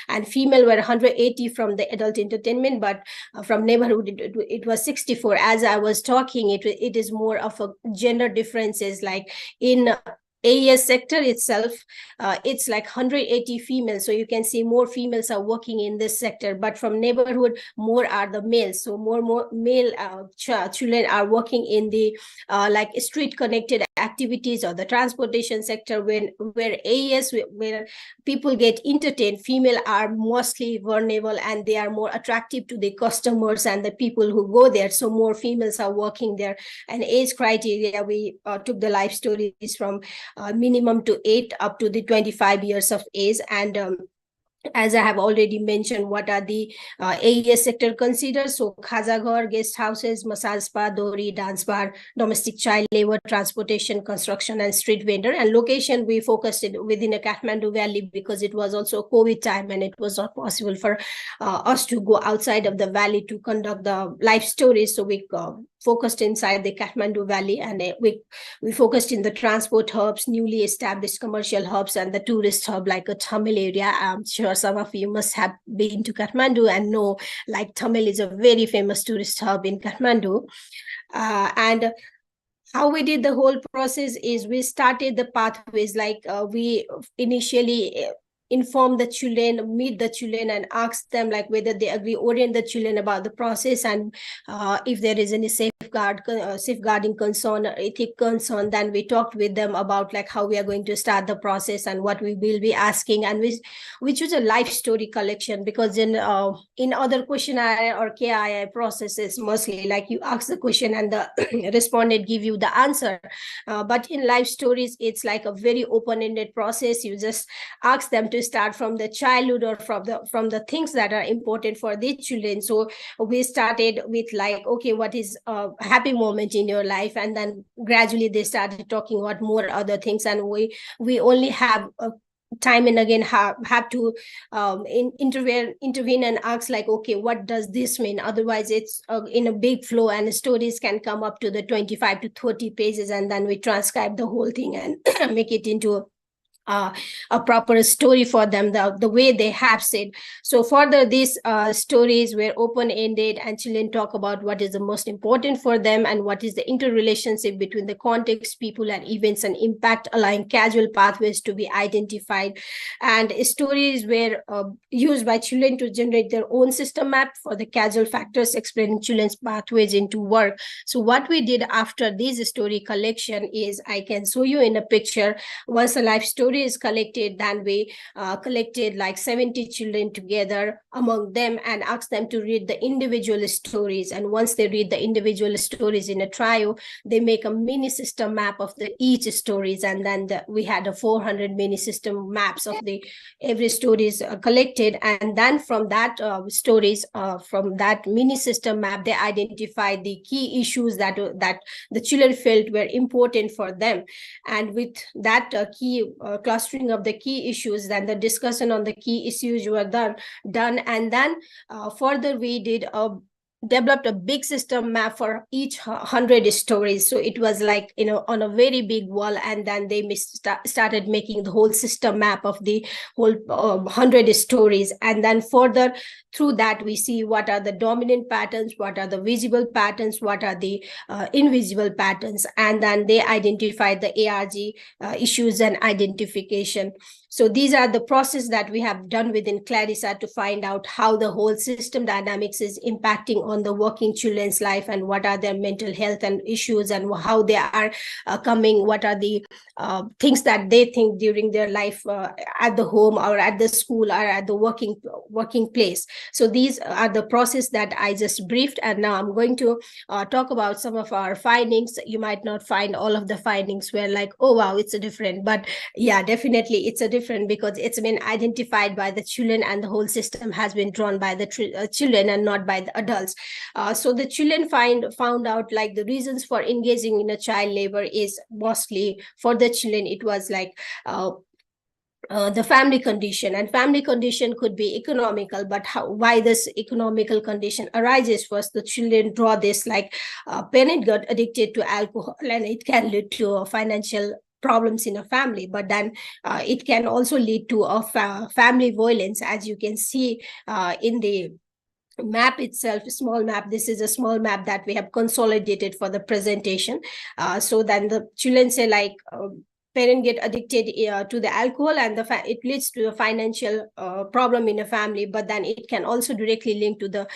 and female were 180 from the adult entertainment, but from neighborhood it was 64. As I was talking, it is more of a gender differences, like in AES sector itself, it's like 180 females. So you can see more females are working in this sector, but from neighborhood, more are the males. So more male children are working in the like street connected activities or the transportation sector, where AES, where people get entertained, female are mostly vulnerable and they are more attractive to the customers and the people who go there. So more females are working there. And age criteria, we took the life stories from minimum to 8 up to the 25 years of age. And as I have already mentioned, what are the AES sector considered? So Khazaghar, guest houses, massage spa, dohri, dance bar, domestic child labor, transportation, construction, and street vendor. And location, we focused it within a Kathmandu Valley, because it was also COVID time and it was not possible for us to go outside of the valley to conduct the life stories. So we focused inside the Kathmandu Valley, and we focused in the transport hubs, newly established commercial hubs, and the tourist hub like a Tamil area. I'm sure some of you must have been to Kathmandu and know like Tamil is a very famous tourist hub in Kathmandu. And how we did the whole process is we started the pathways, like we initially inform the children, meet the children, and ask them like whether they agree, orient the children about the process, and if there is any safeguarding concern or ethic concern, then we talked with them about like how we are going to start the process and what we will be asking, and we choose a life story collection, because in other questionnaire or KII processes, mostly like you ask the question and the respondent give you the answer, but in life stories it's like a very open-ended process. You just ask them to start from the childhood or from the things that are important for the children. So we started with like, okay, what is a happy moment in your life, and then gradually they started talking about more other things, and we only have time and again have to intervene and ask like, okay, what does this mean? Otherwise it's in a big flow, and stories can come up to the 25 to 30 pages, and then we transcribe the whole thing and make it into a proper story for them, the way they have said. So further, these stories were open-ended, and children talk about what is the most important for them and what is the interrelationship between the context, people, and events and impact, allowing causal pathways to be identified. And stories were used by children to generate their own system map for the causal factors explaining children's pathways into work. So what we did after this story collection is, I can show you in a picture. Once a life story is collected, then we collected like 70 children together among them and asked them to read the individual stories. And once they read the individual stories in a trio, they make a mini system map of the each stories, and then we had a 400 mini system maps of the every stories collected. And then from that stories, from that mini system map, they identified the key issues that the children felt were important for them. And with that key clustering of the key issues, then the discussion on the key issues were done, and then further we did developed a big system map for each 100 stories. So it was like, on a very big wall, and then they started making the whole system map of the whole 100 stories. And then further through that, we see what are the dominant patterns, what are the visible patterns, what are the invisible patterns, and then they identified the ARG issues and identification. So these are the process that we have done within Clarissa to find out how the whole system dynamics is impacting on the working children's life, and what are their mental health and issues, and how they are coming, what are the things that they think during their life at the home or at the school or at the working place. So these are the process that I just briefed, and now I'm going to talk about some of our findings. You might not find all of the findings were like, oh wow, it's a different, but yeah, definitely it's a different, because it's been identified by the children, and the whole system has been drawn by the children and not by the adults. So the children found out like the reasons for engaging in a child labor is mostly for the children, it was like the family condition, and family condition could be economical, but why this economical condition arises was the children draw this like parent got addicted to alcohol, and it can lead to financial problems in a family, but then it can also lead to a family violence, as you can see in the map itself, small map. This is a small map that we have consolidated for the presentation. So then the children say like parent get addicted to the alcohol, and it leads to a financial problem in a family, but then it can also directly link to the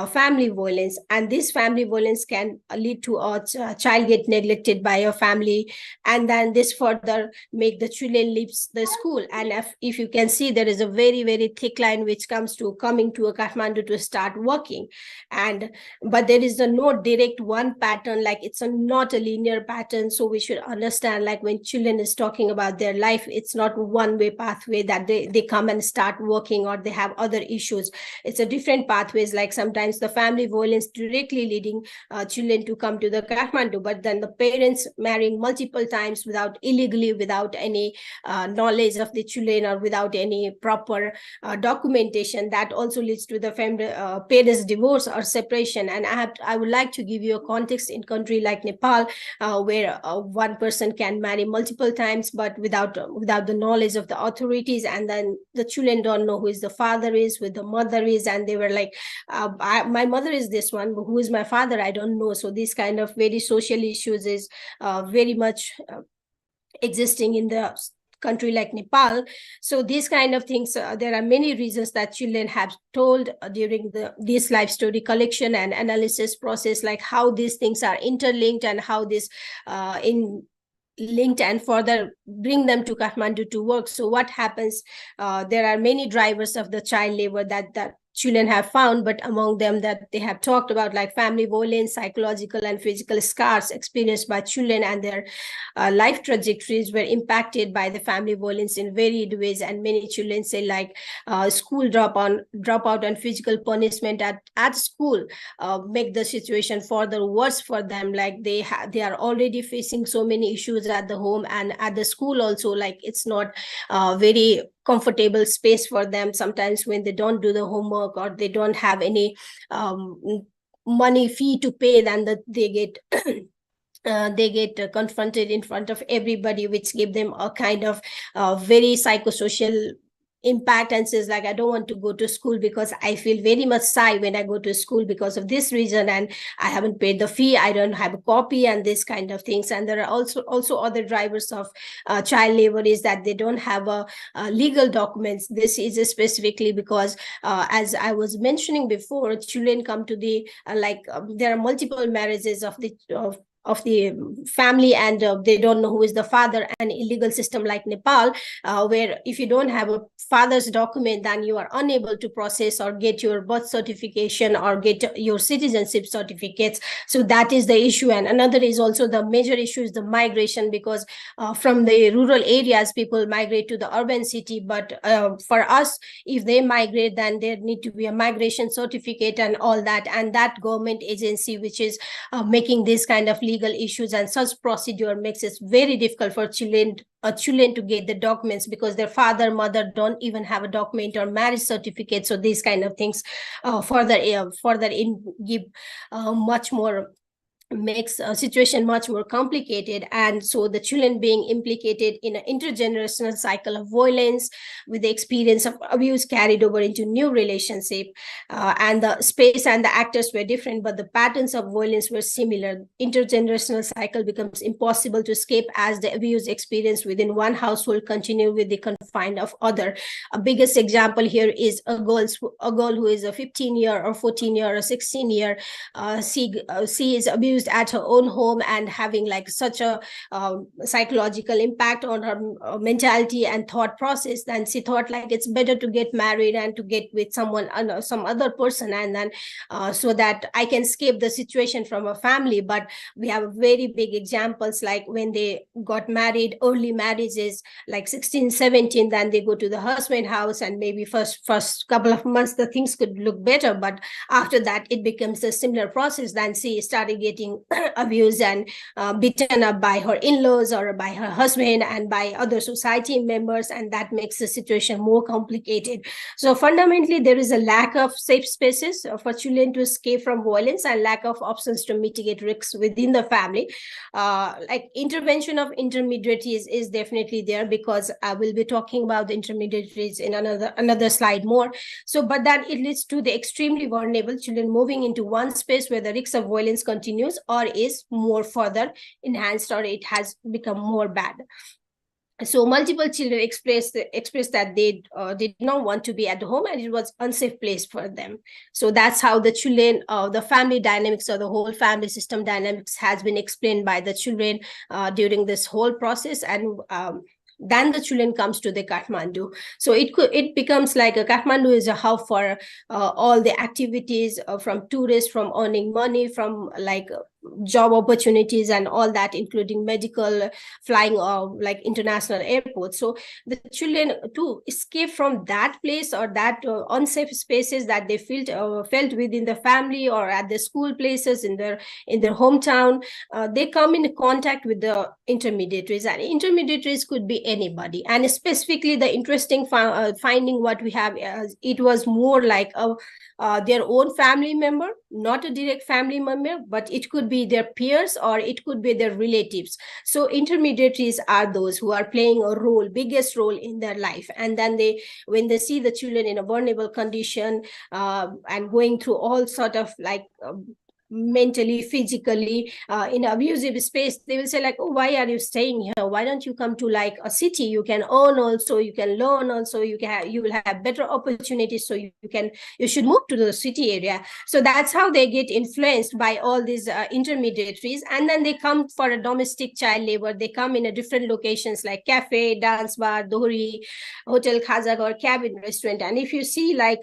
family violence, and this family violence can lead to a child get neglected by a family, and then this further make the children leaves the school. And if you can see, there is a very, very thick line which comes to coming to a Kathmandu to start working, but there is no direct one pattern, like it's not a linear pattern. So we should understand, like when children is talking about their life, it's not one-way pathway that they come and start working, or they have other issues. It's a different pathways, like sometimes the family violence directly leading children to come to the Kathmandu, but then the parents marrying multiple times illegally without any knowledge of the children, or without any proper documentation, that also leads to the family parents divorce or separation. And I would like to give you a context in country like Nepal, where one person can marry multiple times, but without the knowledge of the authorities, and then the children don't know who is the father is, who the mother is, and they were like, my mother is this one, but who is my father, I don't know. So this kind of very social issues is very much existing in the country like Nepal. So these kind of things, there are many reasons that children have told during this life story collection and analysis process, like how these things are interlinked and how this linked and further bring them to Kathmandu to work. So what happens, there are many drivers of the child labor that children have found, but among them that they have talked about, like family violence, psychological and physical scars experienced by children, and their life trajectories were impacted by the family violence in varied ways. And many children say, like school dropout and physical punishment at school make the situation further worse for them. Like they are already facing so many issues at the home, and at the school also, like it's not very comfortable space for them sometimes when they don't do the homework or they don't have any money fee to pay, then they get they get confronted in front of everybody, which give them a kind of very psychosocial impact, and says like, I don't want to go to school because I feel very much shy when I go to school because of this reason, and I haven't paid the fee, I don't have a copy, and this kind of things. And there are also other drivers of child labor is that they don't have a legal documents. This is specifically because as I was mentioning before, children come to the there are multiple marriages of the family, and they don't know who is the father. An illegal system like Nepal, where if you don't have a father's document, then you are unable to process or get your birth certification or get your citizenship certificates. So that is the issue. And another is also the major issue is the migration, because from the rural areas, people migrate to the urban city. But for us, if they migrate, then there need to be a migration certificate and all that. And that government agency, which is making this kind of legal issues and such procedure, makes it very difficult for children to get the documents, because their father, mother don't even have a document or marriage certificate. So these kind of things further give much more, makes a situation much more complicated. And so the children being implicated in an intergenerational cycle of violence, with the experience of abuse carried over into new relationship, and the space and the actors were different, but the patterns of violence were similar. Intergenerational cycle becomes impossible to escape, as the abuse experience within one household continue with the confine of other. A biggest example here is a girl who is a 15-year or 14-year or 16-year, she is abused at her own home and having like such a psychological impact on her mentality and thought process. Then she thought like it's better to get married and to get with someone, some other person, and then so that I can escape the situation from a family. But we have very big examples, like when they got married, early marriages, like 16, 17, then they go to the husband house, and maybe first couple of months the things could look better, but after that it becomes a similar process. Then she started getting abused and beaten up by her in-laws or by her husband and by other society members, and that makes the situation more complicated. So fundamentally, there is a lack of safe spaces for children to escape from violence, and lack of options to mitigate risks within the family. Like intervention of intermediaries is definitely there, because I will be talking about the intermediaries in another slide more. So, but then it leads to the extremely vulnerable children moving into one space where the risk of violence continues or is more further enhanced, or it has become more bad. So multiple children expressed that they did not want to be at home, and it was unsafe place for them. So that's how the children, the family dynamics, or the whole family system dynamics has been explained by the children during this whole process. And then the children comes to the Kathmandu. So it becomes like a Kathmandu is a hub for all the activities from tourists, from earning money, from like job opportunities and all that, including medical, flying like international airports. So the children to escape from that place or that unsafe spaces that they felt within the family or at the school places in their hometown, they come in contact with the intermediaries, and intermediaries could be anybody. And specifically the interesting finding what we have, it was more like their own family member, not a direct family member, but it could be their peers or it could be their relatives. So intermediaries are those who are playing a role, biggest role in their life. And then when they see the children in a vulnerable condition and going through all sort of like mentally, physically in abusive space, they will say like, oh, why are you staying here? Why don't you come to like a city? You can earn also, you can learn also, you will have better opportunities, so you should move to the city area. So that's how they get influenced by all these intermediaries, and then they come for a domestic child labor. They come in a different locations like cafe, dance bar, dohri, hotel, khazag, or cabin restaurant. And if you see like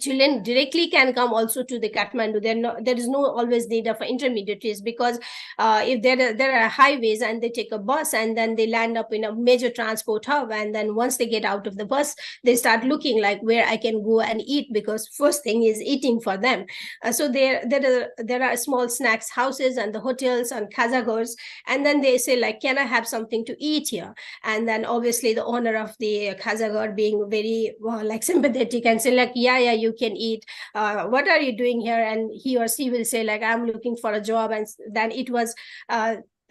children directly can come also to the Kathmandu. There is no always need of intermediaries, because if there are highways and they take a bus and then they land up in a major transport hub, and then once they get out of the bus, they start looking like where I can go and eat, because first thing is eating for them. So there are small snacks houses and the hotels and khazagors, and then they say like, can I have something to eat here? And then obviously the owner of the khazagar being very like sympathetic and say like, yeah, you can eat. What are you doing here? And he or she will say like, I'm looking for a job. And then it was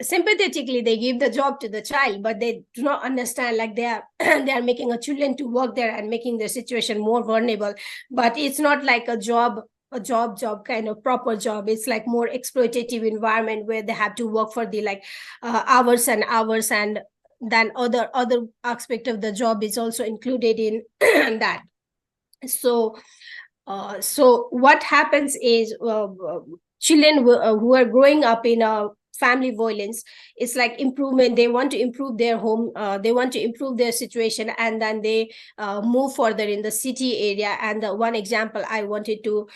sympathetically they give the job to the child, but they do not understand like they are making a children to work there and making their situation more vulnerable. But it's not like a job kind of proper job. It's like more exploitative environment where they have to work for the like hours and hours, and then other aspect of the job is also included in that. So what happens is children who are growing up in a family violence, it's like improvement. They want to improve their home, they want to improve their situation, and then they move further in the city area. And the one example I wanted to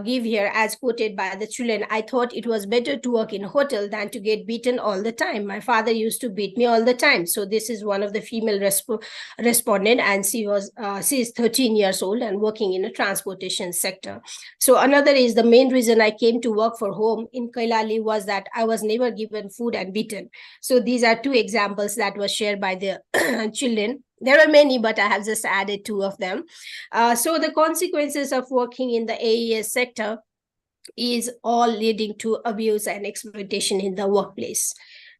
give here, as quoted by the children, I thought it was better to work in a hotel than to get beaten all the time. My father used to beat me all the time. So this is one of the female respondent, and she is 13 years old and working in a transportation sector. So another is the main reason I came to work for home in Kailali was that I was never given food and beaten. So these are two examples that was shared by the children. There are many, but I have just added two of them. So the consequences of working in the AES sector is all leading to abuse and exploitation in the workplace.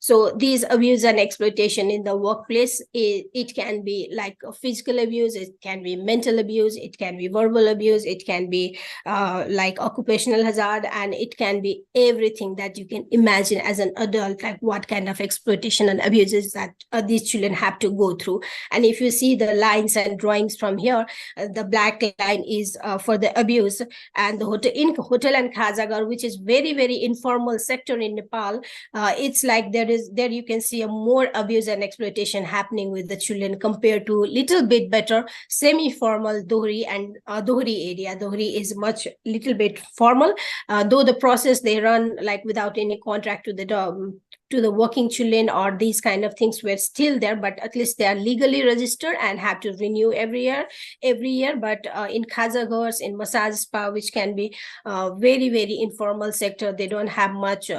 So these abuse and exploitation in the workplace, it can be like physical abuse, it can be mental abuse, it can be verbal abuse, it can be like occupational hazard, and it can be everything that you can imagine as an adult, like what kind of exploitation and abuses that these children have to go through. And if you see the lines and drawings from here, the black line is for the abuse, and the hotel and khazagar, which is very, very informal sector in Nepal, it's like there you can see a more abuse and exploitation happening with the children compared to little bit better semi-formal Dohri and Dohri area. Dohri is little bit formal, though the process they run like without any contract to the working children or these kind of things were still there, but at least they are legally registered and have to renew every year. But in khazagars, in massage spa, which can be very, very informal sector, they don't have much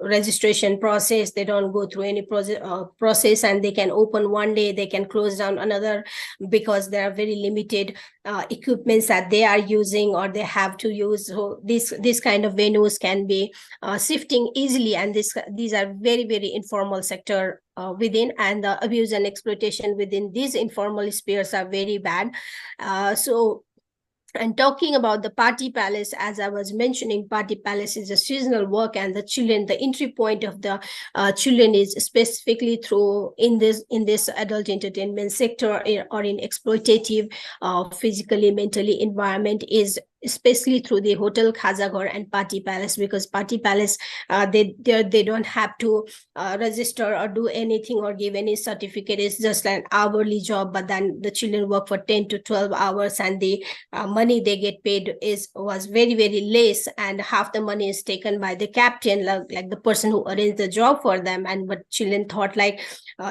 registration process, they don't go through any process, and they can open one day, they can close down another, because there are very limited equipments that they are using or they have to use. So this kind of venues can be shifting easily, and these are very, very informal sector within, and the abuse and exploitation within these informal spheres are very bad. And talking about the party palace, as I was mentioning, party palace is a seasonal work, and the entry point of the children is specifically through in this adult entertainment sector or in exploitative physically, mentally environment is especially through the hotel, khazagar, and party palace, because party palace they don't have to register or do anything or give any certificate. It's just an hourly job, but then the children work for 10 to 12 hours, and the money they get paid was very, very less, and half the money is taken by the captain, like the person who arranged the job for them. And what children thought, like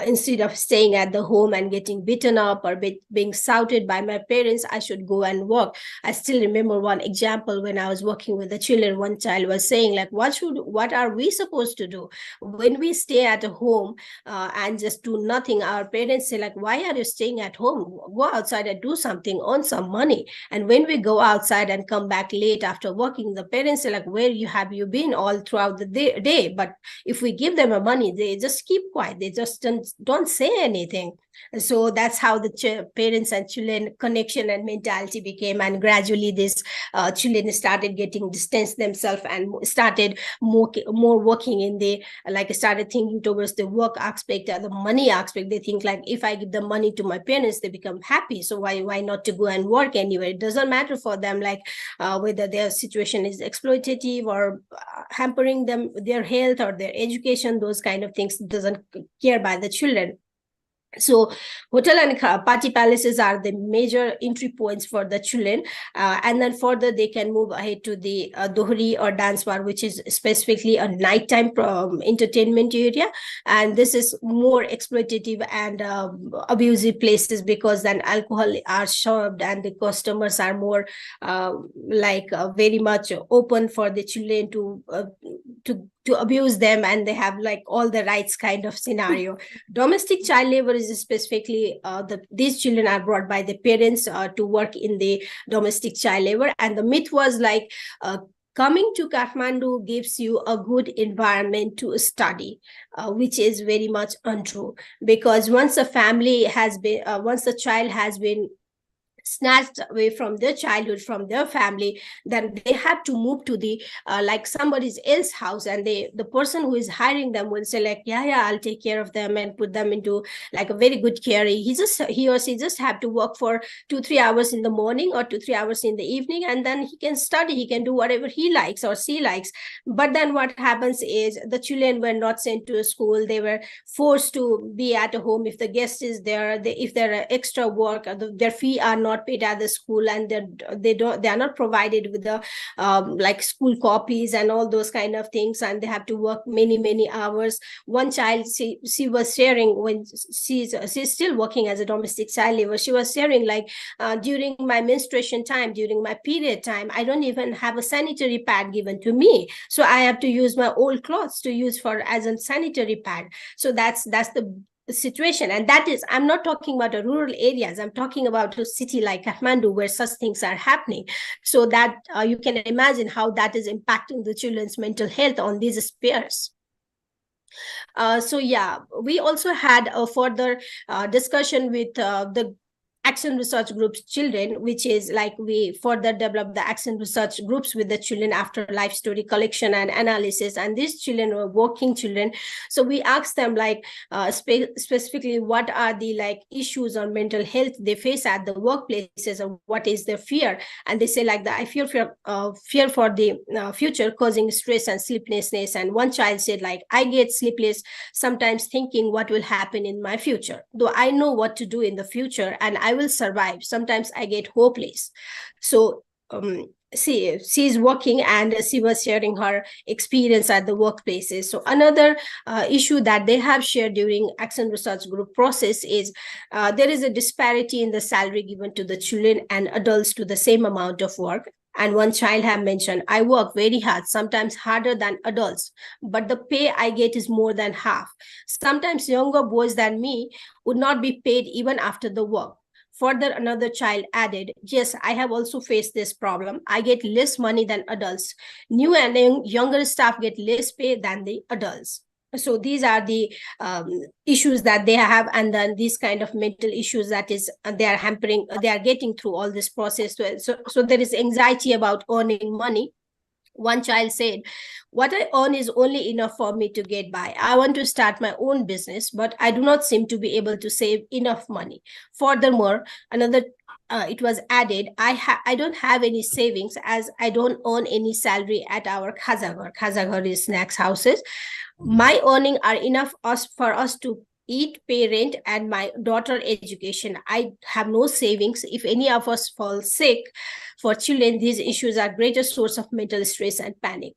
instead of staying at the home and getting beaten up or being shouted by my parents, I should go and work. I still remember one example when I was working with the children. One child was saying like, what are we supposed to do when we stay at a home and just do nothing? Our parents say like, why are you staying at home? Go outside and do something, earn some money. And when we go outside and come back late after working, the parents say like, where have you been all throughout the day? But if we give them a money, they just keep quiet, they just don't say anything. So that's how the parents and children connection and mentality became, and gradually this children started getting distanced themselves and started more working in the, like started thinking towards the work aspect or the money aspect. They think like, if I give the money to my parents, they become happy, so why not to go and work anywhere? It doesn't matter for them, like whether their situation is exploitative or hampering them, their health or their education, those kind of things doesn't care by the children. So hotel and party palaces are the major entry points for the children, and then further they can move ahead to the dohri or dance bar, which is specifically a nighttime entertainment area, and this is more exploitative and abusive places, because then alcohol are served and the customers are more very much open for the children to abuse them, and they have like all the rights kind of scenario. Domestic child labor is specifically these children are brought by the parents to work in the domestic child labor, and the myth was like coming to Kathmandu gives you a good environment to study, which is very much untrue, because once a family has been once the child has been snatched away from their childhood, from their family, then they have to move to the like somebody else's house, and the person who is hiring them will say like, yeah, I'll take care of them and put them into like a very good care. He or she just have to work for 2-3 hours in the morning or 2-3 hours in the evening, and then he can study, he can do whatever he likes or she likes. But then what happens is the children were not sent to a school, they were forced to be at a home. If the guest is there, if there are extra work, their fee are not paid at the school, and they are not provided with the like school copies and all those kind of things, and they have to work many hours. One child, she was sharing, when she's still working as a domestic child labor, she was sharing like during my menstruation time, during my period time, I don't even have a sanitary pad given to me, so I have to use my old clothes to use for as a sanitary pad. So that's the situation. And that is, I'm not talking about the rural areas, I'm talking about a city like Kathmandu where such things are happening. So that you can imagine how that is impacting the children's mental health on these spheres. So yeah, we also had a further discussion with the action research groups children, which is like we further develop the action research groups with the children after life story collection and analysis, and these children were working children. So we asked them like specifically what are the like issues on mental health they face at the workplaces, or what is their fear. And they say like that, I fear for the future, causing stress and sleeplessness. And one child said like, I get sleepless sometimes thinking what will happen in my future, though I know what to do in the future and I will survive. Sometimes I get hopeless. So she's working, and she was sharing her experience at the workplaces. So another issue that they have shared during action research group process is there is a disparity in the salary given to the children and adults to the same amount of work. And one child have mentioned, I work very hard, sometimes harder than adults, but the pay I get is more than half. Sometimes younger boys than me would not be paid even after the work. Further, another child added, yes, I have also faced this problem. I get less money than adults. New and younger staff get less pay than the adults. So these are the issues that they have, and then these kind of mental issues that is they are hampering, they are getting through all this process. So there is anxiety about earning money. One child said, what I earn is only enough for me to get by. I want to start my own business, but I do not seem to be able to save enough money. Furthermore, another it was added, I don't have any savings as I don't earn any salary at our Khazaghar. Khazaghar is snacks houses. My earnings are enough for us to eat, pay rent, and my daughter education. I have no savings. If any of us fall sick, for children, these issues are greater source of mental stress and panic.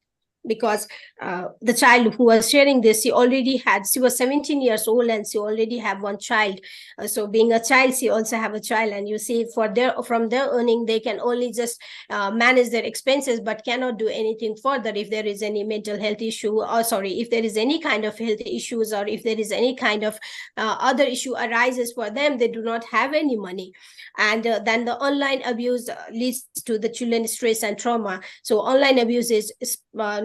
Because the child who was sharing this, she was 17 years old and she already have one child. So being a child, she also have a child, and you see from their earning, they can only just manage their expenses, but cannot do anything further if there is any mental health issue, or if there is any kind of health issues, or if there is any kind of other issue arises for them, they do not have any money. And then the online abuse leads to the children stress and trauma. So online abuse is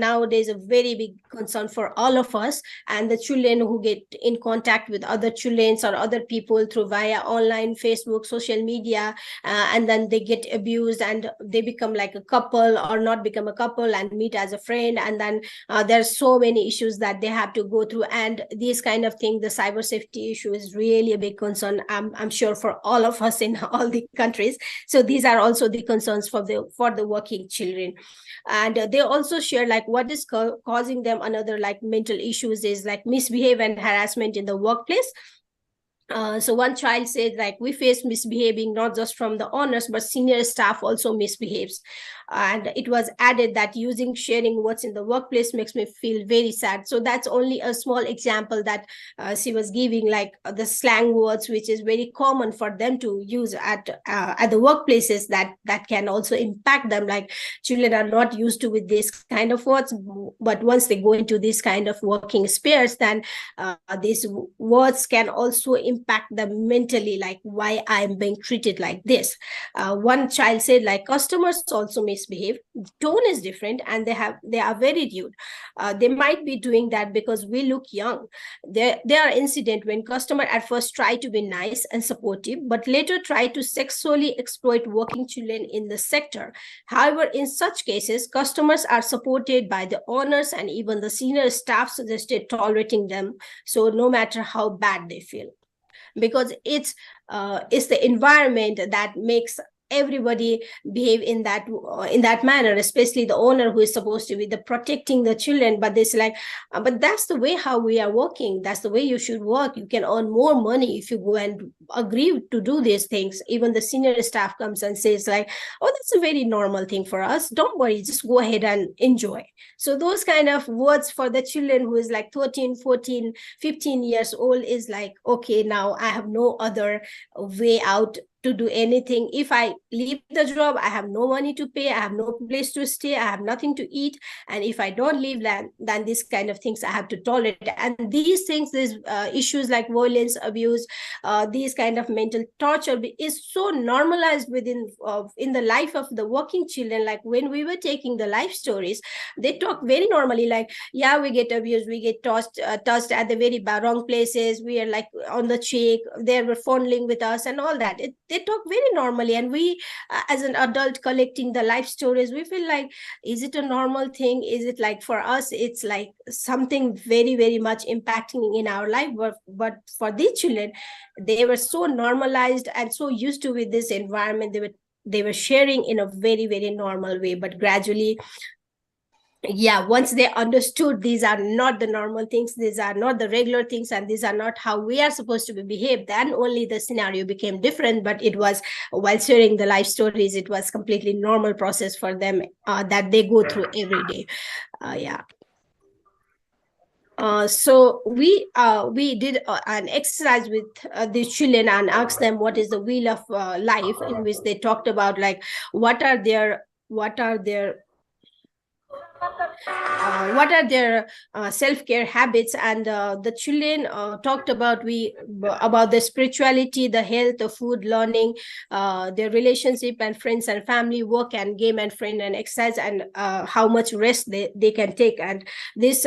nowadays a very big concern for all of us, and the children who get in contact with other children or other people through via online, Facebook, social media, and then they get abused and they become like a couple or not become a couple and meet as a friend, and then there's so many issues that they have to go through, and these kind of things, the cyber safety issue is really a big concern, I'm sure, for all of us in all the countries. So these are also the concerns for the working children. And they also share like what is causing them another like mental issues is like misbehavior and harassment in the workplace. So one child said like we face misbehaving not just from the owners but senior staff also misbehaves, and it was added that sharing what's in the workplace makes me feel very sad. So that's only a small example that she was giving, like the slang words which is very common for them to use at the workplaces that can also impact them. Like children are not used to with this kind of words, but once they go into this kind of working space, then these words can also impact them mentally, like why I'm being treated like this. One child said like customers also misbehave, tone is different, and they are very rude. They might be doing that because we look young. There are incidents when customer at first try to be nice and supportive but later try to sexually exploit working children in the sector. However, in such cases the customers are supported by the owners and even the senior staff suggested tolerating them, so no matter how bad they feel, because it's the environment that makes everybody behave in that manner, especially the owner who is supposed to be the protecting the children. But this like but that's the way how we are working, that's the way you should work. You can earn more money if you go and agree to do these things. Even the senior staff comes and says like, oh, that's a very normal thing for us, don't worry, just go ahead and enjoy. So those kind of words for the children who is like 13, 14, 15 years old is like, okay, now I have no other way out to do anything. If I leave the job, I have no money to pay, I have no place to stay, I have nothing to eat, and if I don't leave, then these kind of things I have to tolerate. And these things, these issues like violence, abuse, these kind of mental torture is so normalized within in the life of the working children. Like when we were taking the life stories, they talk very normally, like, yeah, we get abused, we get touched at the very wrong places, we are like on the cheek, they were fondling with us and all that. They talk very normally, and we as an adult collecting the life stories, we feel like, is it a normal thing? Is it like for us it's like something very, very much impacting in our life? But for these children, they were so normalized and so used to with this environment, they were sharing in a very, very normal way. But gradually, yeah, once they understood these are not the normal things, these are not the regular things, and these are not how we are supposed to be behaved, then only the scenario became different. But it was, while sharing the life stories, it was completely normal process for them that they go through every day. Yeah. So we did an exercise with the children and asked them what is the wheel of life, in which they talked about like what are their self-care habits. And the children talked about the spirituality, the health, the food, learning, their relationship and friends and family, work and game and friend and exercise, and how much rest they can take. And this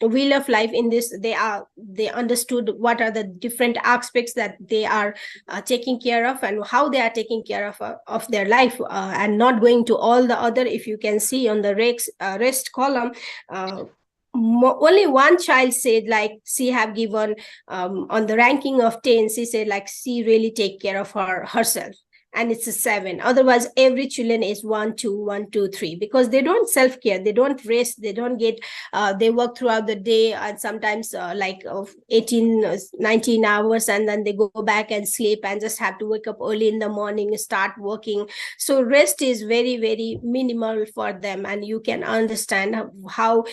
wheel of life, in this they understood what are the different aspects that they are taking care of, and how they are taking care of their life, and not going to all the other. If you can see on the rest column, only one child said like she have given on the ranking of 10, she said like she really take care of herself, and it's a 7. Otherwise, every children is 1, 2, 1, 2, 3, because they don't self-care, they don't rest, they don't get, they work throughout the day, and sometimes like 18, 19 hours, and then they go back and sleep and just have to wake up early in the morning, start working. So rest is very, very minimal for them, and you can understand how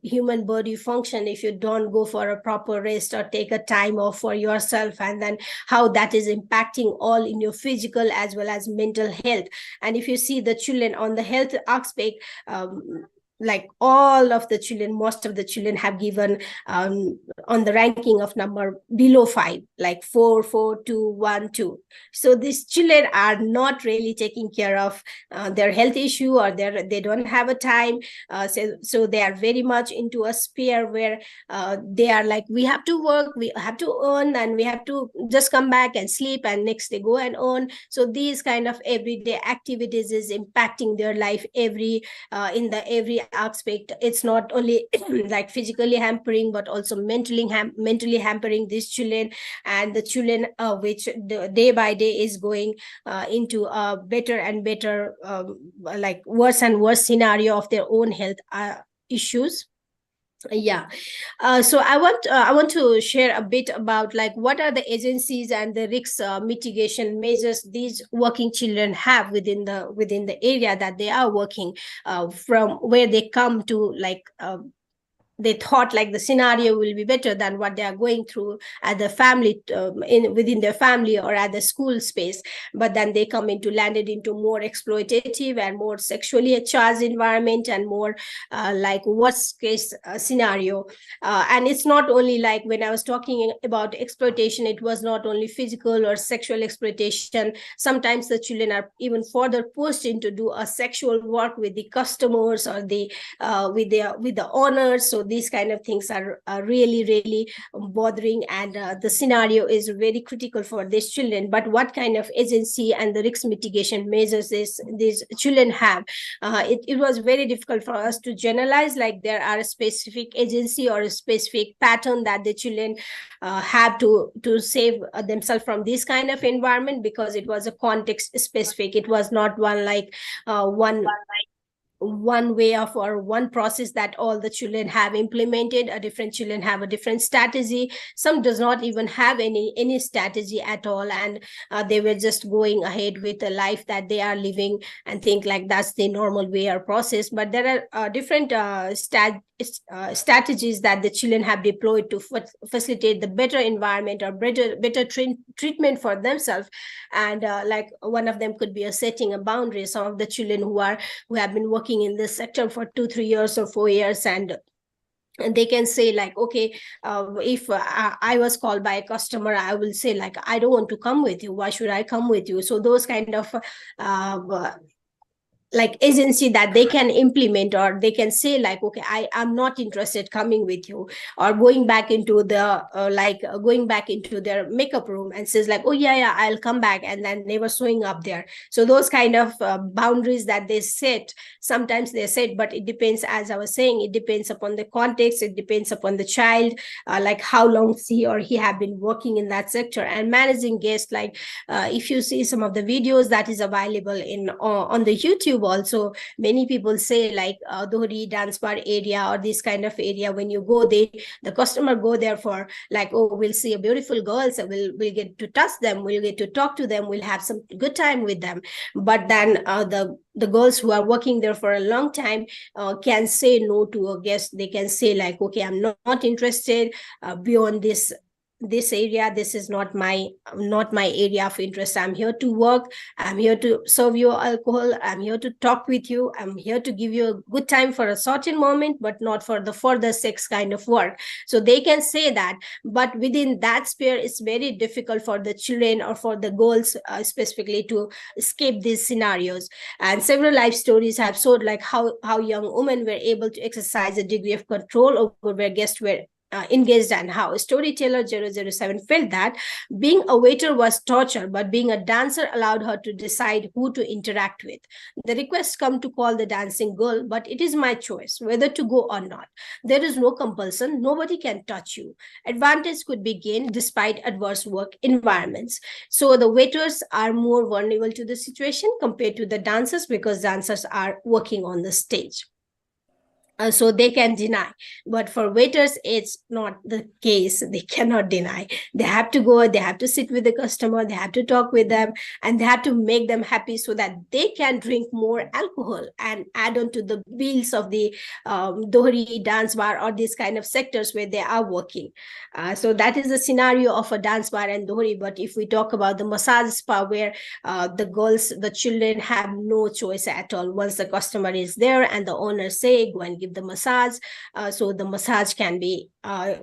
human body function if you don't go for a proper rest or take a time off for yourself, and then how that is impacting all in your physical as well as mental health. And if you see the children on the health aspect, like all of the children, most of the children have given on the ranking of number below 5, like 4, 4, 2, 1, 2. So these children are not really taking care of their health issue, or they don't have a time. So they are very much into a sphere where they are like, we have to work, we have to earn, and we have to just come back and sleep, and next they go and earn. So these kind of everyday activities is impacting their life in the every aspect. It's not only like physically hampering, but also mentally hampering these children, and the children which day by day is going into a better and better like worse and worse scenario of their own health issues. Yeah. So I want to share a bit about like what are the agencies and the risk mitigation measures these working children have within the area that they are working, from where they come to, like they thought like the scenario will be better than what they are going through at the family, within their family or at the school space, but then they come into landed into more exploitative and more sexually charged environment, and more like worst case scenario. And it's not only like, when I was talking about exploitation, it was not only physical or sexual exploitation. Sometimes the children are even further pushed into do a sexual work with the customers, or the with the owners. So these kind of things are really bothering, and the scenario is very critical for these children. But what kind of agency and the risk mitigation measures these children have? It was very difficult for us to generalize like there are a specific agency or a specific pattern that the children have to save themselves from this kind of environment, because it was a context specific. It was not one way of, or one process that all the children have implemented. A different children have a different strategy. Some does not even have any strategy at all, and they were just going ahead with the life that they are living and think like that's the normal way or process. But there are different strategies that the children have deployed to facilitate the better environment or better treatment for themselves. And like one of them could be setting a boundary. Some of the children who have been working in this sector for 2-3 years or 4 years, and they can say like, okay, if I was called by a customer, I will say like, I don't want to come with you. Why should I come with you? So those kind of like agency that they can implement, or they can say like, okay, I'm not interested coming with you, or going back into the going back into their makeup room and says like, oh yeah, I'll come back, and then never showing up there. So those kind of boundaries that they set, sometimes they set, but it depends, as I was saying, it depends upon the context, it depends upon the child, like how long he or he have been working in that sector. And managing guests, like if you see some of the videos that is available in on the YouTube also, many people say like Dohri dance bar area or this kind of area, when you go there, the customer go there for like, oh, we'll see a beautiful girls, we'll get to touch them, we'll get to talk to them, we'll have some good time with them. But then the girls who are working there for a long time can say no to a guest. They can say like, okay, I'm not interested beyond this area. This is not my area of interest. I'm here to work, I'm here to serve you alcohol, I'm here to talk with you, I'm here to give you a good time for a certain moment, but not for the further sex kind of work. So they can say that, but within that sphere, it's very difficult for the children or for the girls specifically to escape these scenarios. And several life stories have showed like how young women were able to exercise a degree of control over where guests were engaged, and how storyteller 007 felt that being a waiter was torture, but being a dancer allowed her to decide who to interact with. The requests come to call the dancing girl, but it is my choice whether to go or not. There is no compulsion, nobody can touch you. Advantage could be gained despite adverse work environments. So the waiters are more vulnerable to the situation compared to the dancers, because dancers are working on the stage. So they can deny. But for waiters, it's not the case. They cannot deny. They have to go, they have to sit with the customer, they have to talk with them, and they have to make them happy so that they can drink more alcohol and add on to the bills of the dohri, dance bar, or these kind of sectors where they are working. So that is the scenario of a dance bar and dohri. But if we talk about the massage spa, where the girls, the children have no choice at all. Once the customer is there and the owner say, go and give the massage. So the massage can be,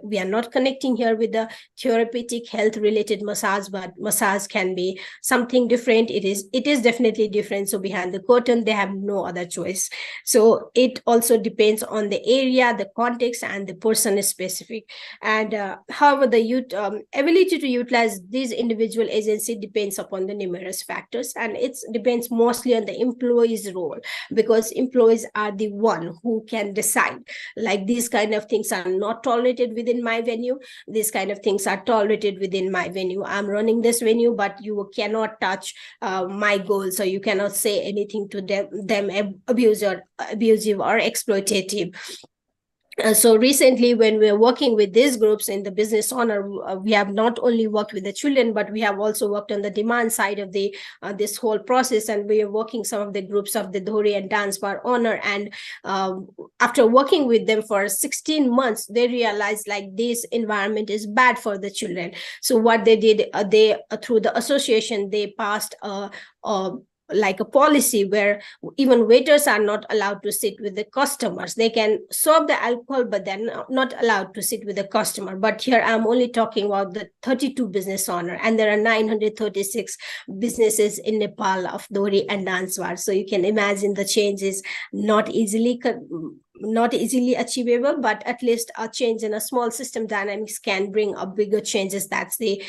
we are not connecting here with the therapeutic health related massage, but massage can be something different. It is definitely different. So behind the curtain, they have no other choice. So it also depends on the area, the context, and the person is specific. And however, the ability to utilize these individual agency depends upon the numerous factors, and it depends mostly on the employee's role, because employees are the one who can decide, like, these kind of things are not tolerated within my venue, these kind of things are tolerated within my venue. I'm running this venue, but you cannot touch my goals, so you cannot say anything to them abusive or exploitative. So recently, when we're working with these groups in the business owner, we have not only worked with the children, but we have also worked on the demand side of the this whole process. And we are working some of the groups of the dohri and dance bar owner. And after working with them for 16 months, they realized like this environment is bad for the children. So what they did, they through the association, they passed like a policy where even waiters are not allowed to sit with the customers. They can serve the alcohol, but they're not allowed to sit with the customer. But here I'm only talking about the 32 business owner, and there are 936 businesses in Nepal of dohri and dance bar. So you can imagine the change is not easily achievable, but at least a change in a small system dynamics can bring a bigger changes. That's the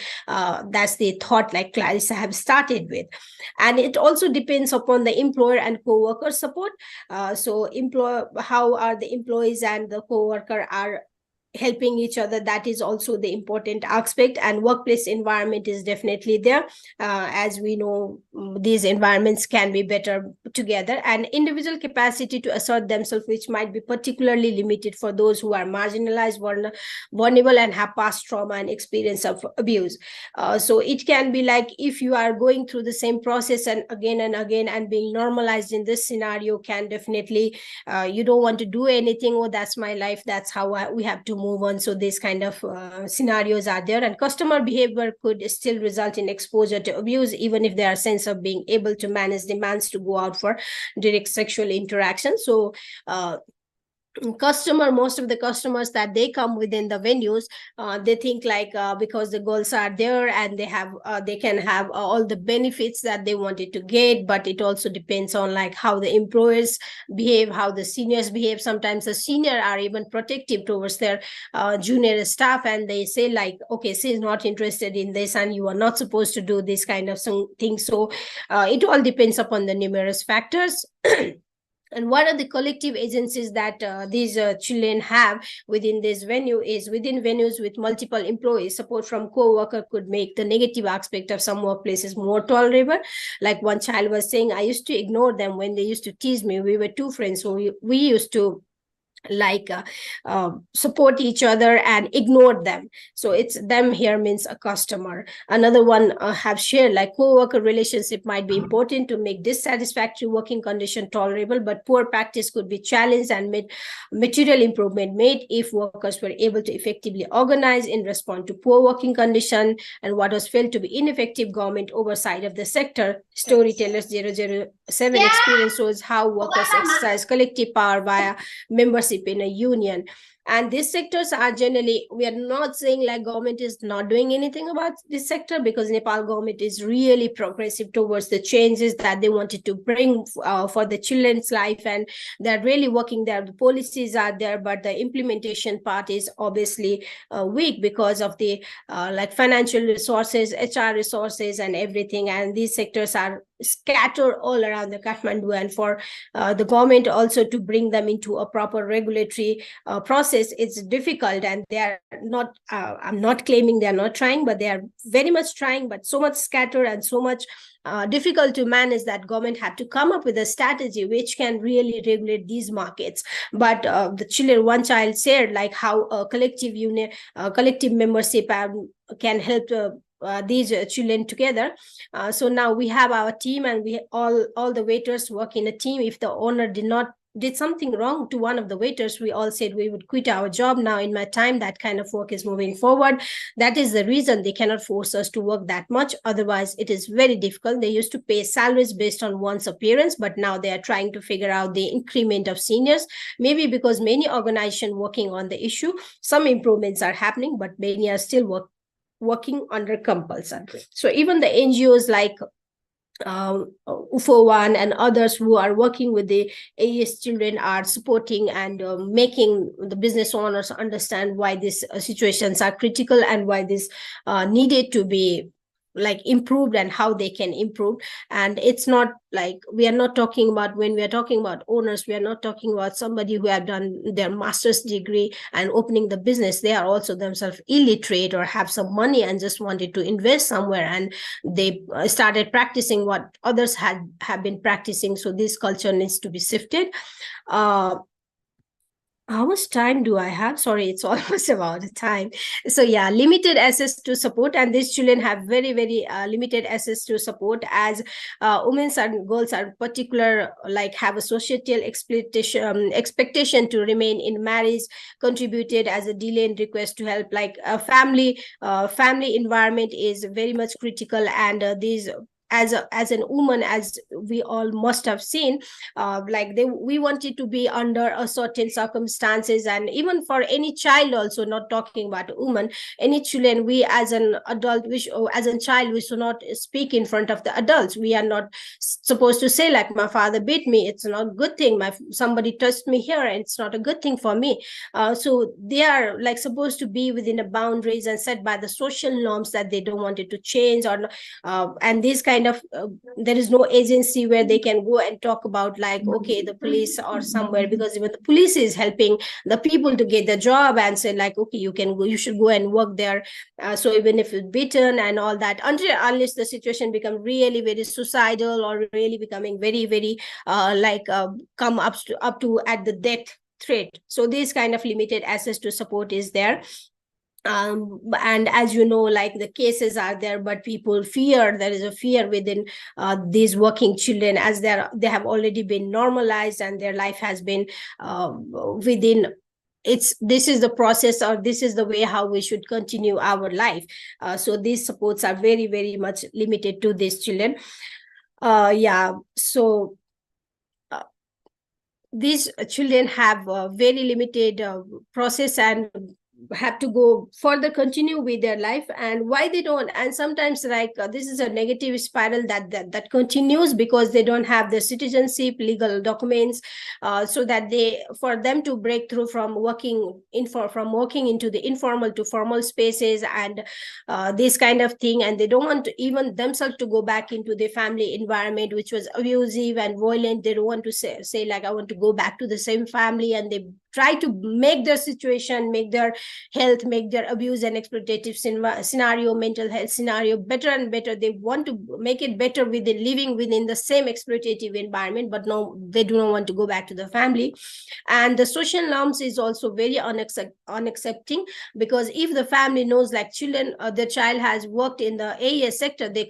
thought, like Clarissa have started with. And it also depends upon the employer and co-worker support. So how are the employees and the co-worker are helping each other, that is also the important aspect. And workplace environment is definitely there. As we know, these environments can be better together. And individual capacity to assert themselves, which might be particularly limited for those who are marginalized, vulnerable, and have past trauma and experience of abuse. So it can be like, if you are going through the same process and again and being normalized in this scenario, can definitely you don't want to do anything. Oh, that's my life, that's how we have to move on. So these kind of scenarios are there. And customer behavior could still result in exposure to abuse, even if there are sense of being able to manage demands to go out for direct sexual interaction. So most of the customers that they come within the venues, they think like because the girls are there and they can have all the benefits that they wanted to get. But it also depends on like how the employers behave, how the seniors behave. Sometimes the senior are even protective towards their junior staff, and they say like, okay, she's not interested in this and you are not supposed to do this kind of things. So it all depends upon the numerous factors. And what are the collective agencies that these children have within this venue is, within venues with multiple employees, support from co-worker could make the negative aspect of some workplaces more tolerable. Like one child was saying, I used to ignore them when they used to tease me. We were two friends, so we used to like support each other and ignore them. So it's them here means a customer. Another one have shared like co-worker relationship might be important to make dissatisfactory working condition tolerable, but poor practice could be challenged and material improvement made if workers were able to effectively organize in response to poor working condition. And what was felt to be ineffective government oversight of the sector. Storytellers 007 experience shows how workers exercise collective power via membership in a union. And these sectors are generally, we are not saying like government is not doing anything about this sector, because Nepal government is really progressive towards the changes that they wanted to bring for the children's life, and they're really working there. The policies are there, but the implementation part is obviously weak because of the like financial resources, HR resources, and everything. And these sectors are scattered all around the Kathmandu, and for the government also to bring them into a proper regulatory process process is difficult, and they are not, I'm not claiming they are not trying, but they are very much trying, but so much scattered and so much difficult to manage that government had to come up with a strategy which can really regulate these markets. But the children, one child shared like how a collective unit, collective membership can help these children together. So now we have our team, and we all the waiters work in a team. If the owner did something wrong to one of the waiters, we all said we would quit our job. Now in my time, that kind of work is moving forward. That is the reason they cannot force us to work that much. Otherwise, it is very difficult. They used to pay salaries based on one's appearance, but now they are trying to figure out the increment of seniors. Maybe because many organizations working on the issue, some improvements are happening, but many are still working under compulsion. So even the NGOs like UFO1 and others who are working with the AES children are supporting and making the business owners understand why these situations are critical and why this needed to be like improved and how they can improve. And it's not like, we are not talking about, when we are talking about owners, we are not talking about somebody who have done their master's degree and opening the business. They are also themselves illiterate or have some money and just wanted to invest somewhere, and they started practicing what others have been practicing. So this culture needs to be shifted. How much time do I have? Sorry, it's almost about the time. So yeah, limited access to support, and these children have very, very limited access to support, as women and girls are particular, like have a societal expectation to remain in marriage, contributed as a delay in request to help, like a family environment is very much critical. And these, as an woman, as we all must have seen, like we wanted to be under a certain circumstances. And even for any child also, not talking about a woman, any children, we as an adult, as a child, we should not speak in front of the adults. We are not supposed to say like, my father beat me, it's not a good thing. Somebody touched me here, and it's not a good thing for me. So they are like supposed to be within the boundaries and set by the social norms that they don't want it to change. Or and this kind of there is no agency where they can go and talk about, like, okay, the police or somewhere, because even the police is helping the people to get the job and say like, okay, you can go, you should go and work there. So even if it's beaten and all that, unless the situation become really very suicidal or really becoming very, very come up to at the death threat. So this kind of limited access to support is there. And as you know, like the cases are there, but people fear, there is a fear within these working children, as they have already been normalized and their life has been within this is the process, or this is the way how we should continue our life. So these supports are very, very much limited to these children. So these children have a very limited process and have to go further, continue with their life. And why they don't, and sometimes like this is a negative spiral that continues, because they don't have the citizenship, legal documents, so that for them to break through from working into the informal to formal spaces and this kind of thing. And they don't want to even themselves to go back into the family environment which was abusive and violent. They don't want to say like, I want to go back to the same family, and they try to make their situation, make their health, make their abuse and exploitative scenario, mental health scenario better and better. They want to make it better living within the same exploitative environment, but no, they do not want to go back to the family. And the social norms is also very unaccepting, because if the family knows like the child has worked in the AES sector, they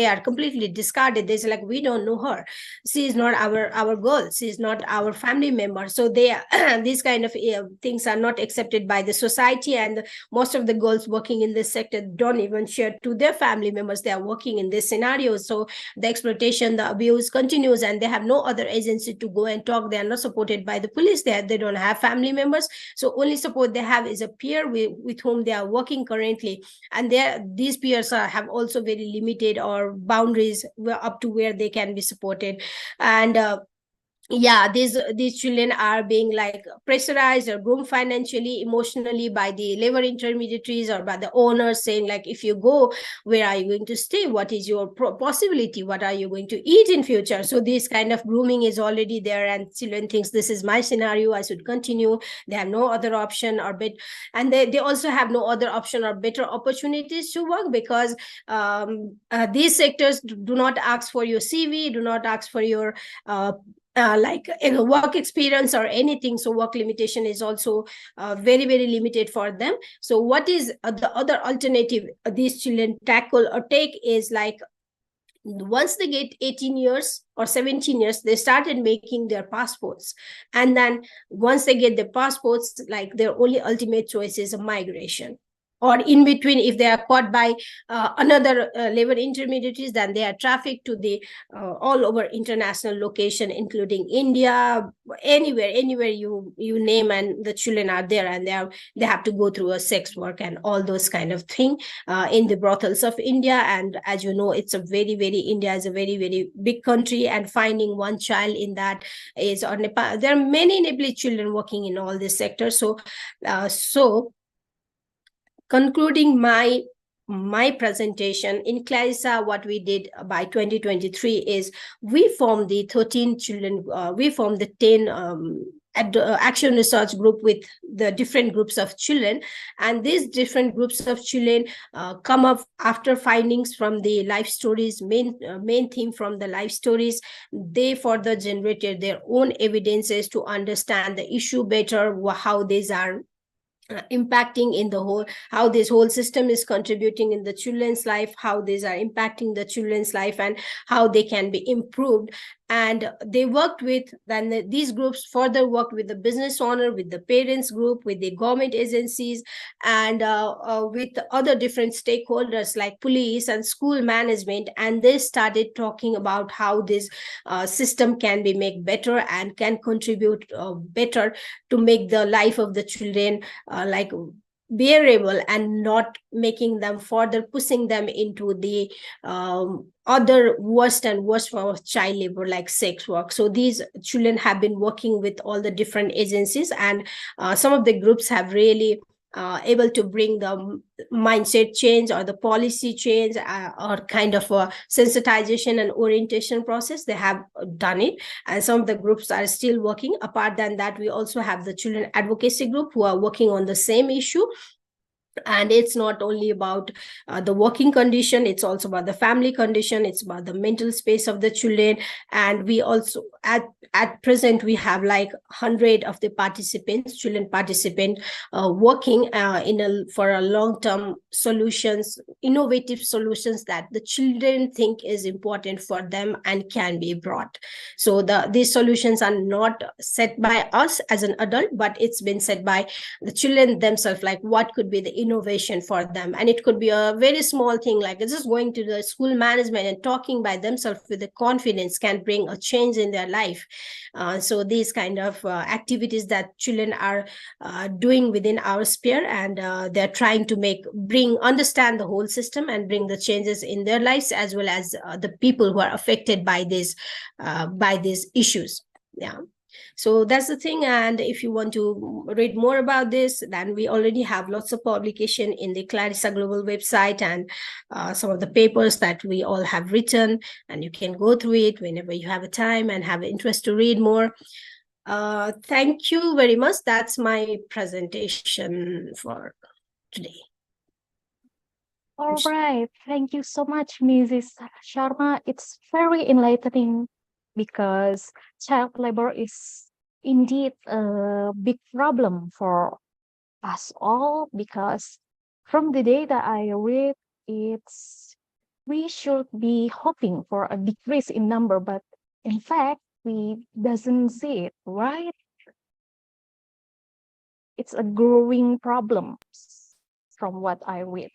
are completely discarded. They say like, we don't know her, she is not our girl, she is not our family member. So these kind of things are not accepted by the society, and most of the girls working in this sector don't even share to their family members they are working in this scenario. So the exploitation, the abuse continues, and they have no other agency to go and talk. They are not supported by the police. They don't have family members, so only support they have is a peer with whom they are working currently. And these peers have also very limited or boundaries up to where they can be supported. And yeah, these children are being like pressurized or groomed financially, emotionally by the labor intermediaries or by the owners, saying like, if you go, where are you going to stay, what is your possibility, what are you going to eat in future? So this kind of grooming is already there, and children thinks this is my scenario, I should continue. They have no other option or bit, and they also have no other option or better opportunities to work, because these sectors do not ask for your CV, do not ask for your like work experience or anything. So work limitation is also very very limited for them. So what is the other alternative these children tackle or take is like, once they get 18 years or 17 years, they started making their passports, and then once they get the passports, like their only ultimate choice is a migration, or in between, if they are caught by another labor intermediaries, then they are trafficked to the all over international location, including India, anywhere you name, and the children are there, and they have to go through a sex work and all those kind of thing in the brothels of India. And as you know, it's a very very, India is a very very big country, and finding one child in that is, or Nepal, there are many Nepali children working in all this sector. So concluding my presentation in Clarissa, what we did by 2023 is we formed the 13 children, we formed the 10 action research group with the different groups of children, and these different groups of children come up after findings from the life stories, main theme from the life stories. They further generated their own evidences to understand the issue better, how these are impacting in the whole, how this whole system is contributing in the children's life, how these are impacting the children's life, and how they can be improved. And they worked with, then these groups further worked with the business owner, with the parents group, with the government agencies, and with other different stakeholders like police and school management. And they started talking about how this system can be made better and can contribute better to make the life of the children like bearable, and not making them further pushing them into the other worst and worst form of child labor like sex work. So these children have been working with all the different agencies, and some of the groups have really able to bring the mindset change or the policy change, or kind of a sensitization and orientation process. They have done it, and some of the groups are still working. Apart than that, we also have the children advocacy group who are working on the same issue. And it's not only about the working condition, it's also about the family condition, it's about the mental space of the children. And we also at present we have like 100 of the participants, children participant, working for a long-term solutions, innovative solutions that the children think is important for them and can be brought. So these solutions are not set by us as an adult, but it's been set by the children themselves, like what could be the innovation for them. And it could be a very small thing, like just going to the school management and talking by themselves with the confidence can bring a change in their life. So these kind of activities that children are doing within our sphere, and they're trying to understand the whole system and bring the changes in their lives, as well as the people who are affected by these issues. Yeah. So that's the thing. And if you want to read more about this, then we already have lots of publication in the Clarissa Global website, and some of the papers that we all have written, and you can go through it whenever you have a time and have interest to read more. Thank you very much. That's my presentation for today. All right. Thank you so much, Mrs. Sharma. It's very enlightening, because child labor is indeed a big problem for us all, because from the data I read, we should be hoping for a decrease in number, but in fact, we doesn't see it, right? It's a growing problem from what I read.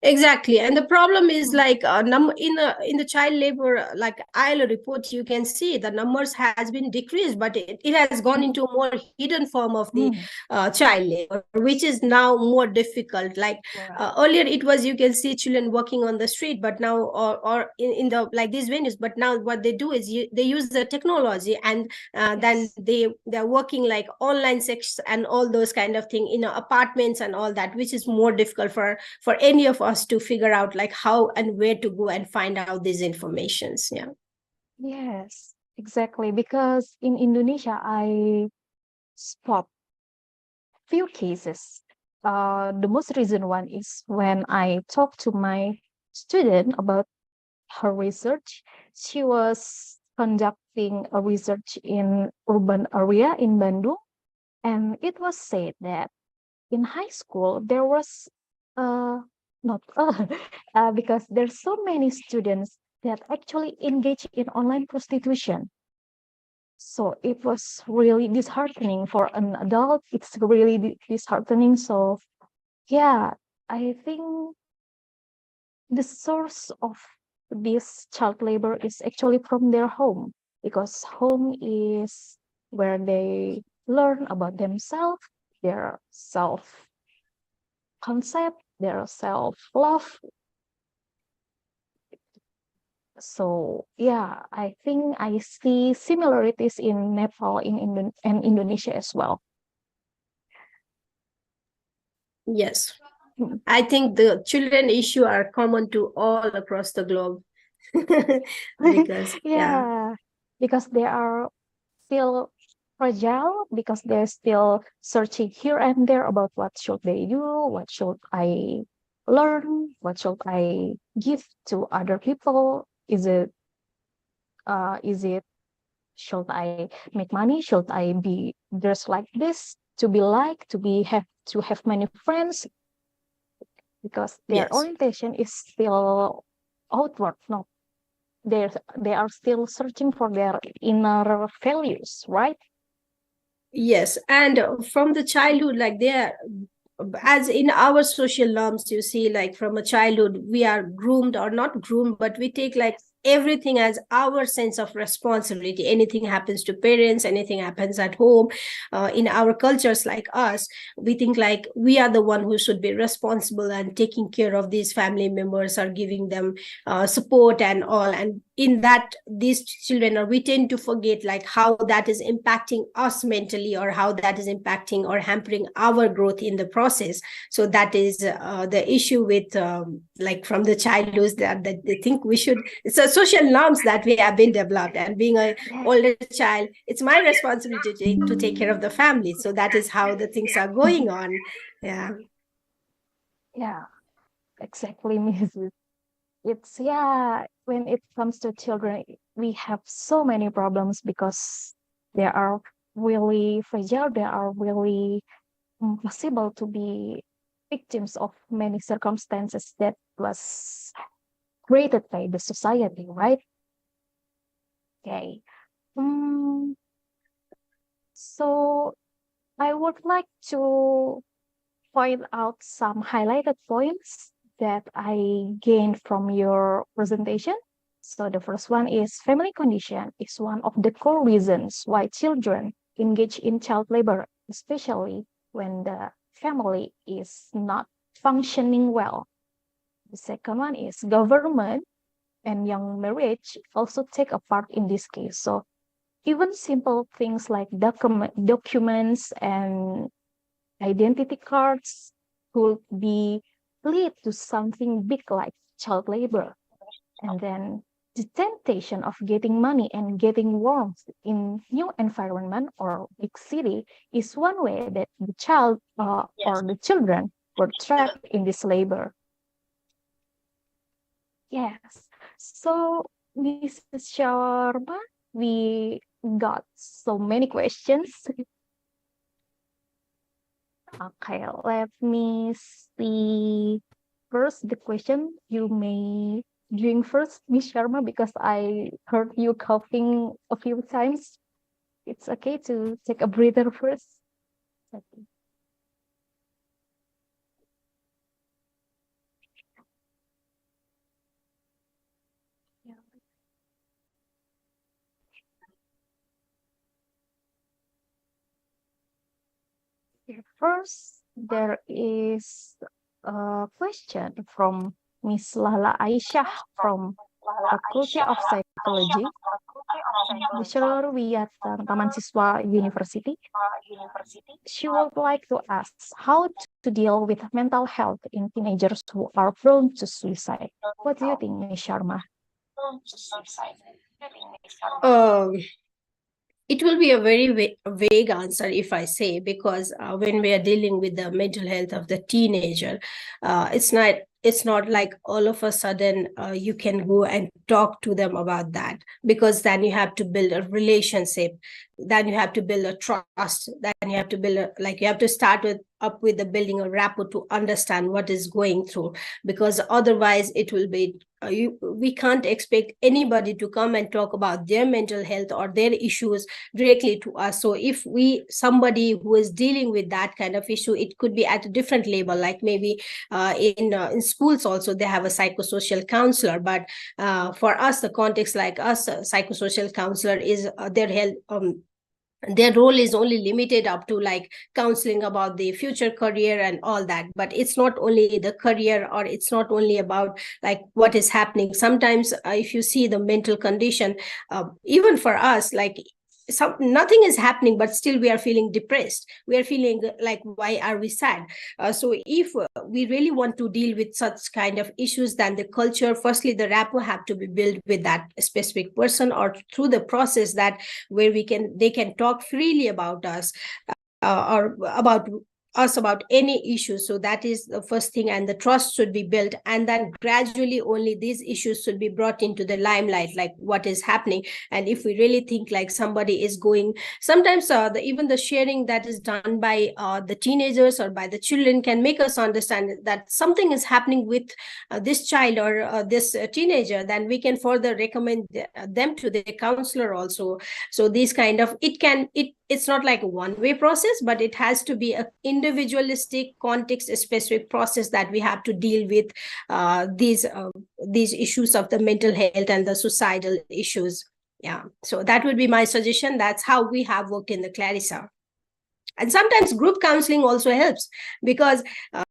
Exactly, and the problem is like in the child labor, like ILO report, you can see the numbers has been decreased, but it has gone into a more hidden form of the child labor, which is now more difficult. Like earlier, it was you can see children working on the street, but now or in the like these venues, but now what they do is they use the technology, and then they're working like online sex and all those kind of thing in apartments and all that, which is more difficult for any of us to figure out like how and where to go and find out these informations. Yeah. Yes, exactly. Because in Indonesia, I spot few cases. The most recent one is when I talked to my student about her research. She was conducting a research in urban area in Bandung, and it was said that in high school there was not because there's so many students that actually engage in online prostitution. So it was really disheartening for an adult. It's really disheartening. So yeah, I think the source of this child labor is actually from their home, because home is where they learn about themselves, their self concept, their self love. So yeah, I think I see similarities in Nepal, and Indonesia as well. Yes, I think the children issue are common to all across the globe. Because because they are still fragile, because they're still searching here and there about what should they do, what should I learn, what should I give to other people. Is it should I make money, should I be dressed like this to be liked, to have many friends, because their orientation is still outward, not they are still searching for their inner values, right? yes, and from the childhood, like they are, as in our social norms, you see, like from a childhood we are groomed, or not groomed, but we take like everything as our sense of responsibility. Anything happens to parents, anything happens at home, in our cultures like us, we think like we are the one who should be responsible and taking care of these family members, or giving them support and all. And in that, these children, or we tend to forget like how that is impacting us mentally, or how that is impacting or hampering our growth in the process. So that is the issue with like from the childhood, that they think we should, it's a social norms that we have been developed, and being an older child, it's my responsibility to take care of the family. So that is how the things are going on. Yeah, Exactly, Mrs. It's when it comes to children, we have so many problems because they are really fragile, they are really possible to be victims of many circumstances that was created by the society, right? Okay. So I would like to point out some highlighted points that I gained from your presentation. So the first one is family condition is one of the core reasons why children engage in child labor, especially when the family is not functioning well. The second one is government and young marriage also take a part in this case. So even simple things like documents and identity cards could be lead to something big like child labor. And then the temptation of getting money and getting warmth in new environment or big city is one way that the child or the children were trapped in this labor. Yes. So Mrs. Sharma, we got so many questions. Okay, let me see. First, the question you may drink first, Miss Sharma, because I heard you coughing a few times. It's okay to take a breather first. Okay. First, there is a question from Miss Lala Aisyah from Faculty of Psychology, Bachelor Wiyata Taman Siswa University. She would like to ask how to deal with mental health in teenagers who are prone to suicide. What do you think, Ms. Sharma? It will be a very vague answer if I say, because when we are dealing with the mental health of the teenager, it's not like all of a sudden you can go and talk to them about that, because then you have to build a relationship, then you have to build a trust, then you have to build you have to start up with the building a rapport to understand what is going through, because otherwise it will be we can't expect anybody to come and talk about their mental health or their issues directly to us. So if somebody who is dealing with that kind of issue, it could be at a different level, like maybe in schools also they have a psychosocial counselor, but for us, the context like us, psychosocial counselor is their health their role is only limited up to like counseling about the future career and all that. But it's not only the career, or it's not only about like what is happening. Sometimes if you see the mental condition, even for us, like nothing is happening, but still we are feeling depressed, we are feeling like, why are we sad? So if we really want to deal with such kind of issues, then the culture, firstly the rapport have to be built with that specific person, or through the process that where they can talk freely about us, or about any issue. So that is the first thing, and the trust should be built, and then gradually only these issues should be brought into the limelight, like what is happening. And if we really think like somebody is going, sometimes even the sharing that is done by the teenagers or by the children can make us understand that something is happening with this child or this teenager, then we can further recommend them to the counselor also. So these kind of, it's not like a one-way process, but it has to be a individualistic, context-specific process that we have to deal with these issues of the mental health and the suicidal issues. Yeah, so that would be my suggestion. That's how we have worked in the Clarissa. And sometimes group counseling also helps, because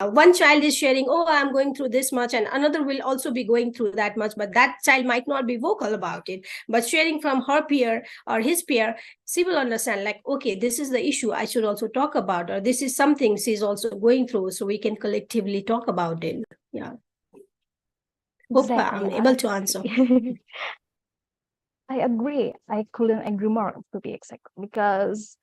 one child is sharing, oh, I'm going through this much, and another will also be going through that much, but that child might not be vocal about it. But sharing from her peer or his peer, she will understand like, okay, this is the issue I should also talk about, or this is something she's also going through, so we can collectively talk about it. Yeah. Hope I'm able to answer. I agree. I couldn't agree more, to be exact, because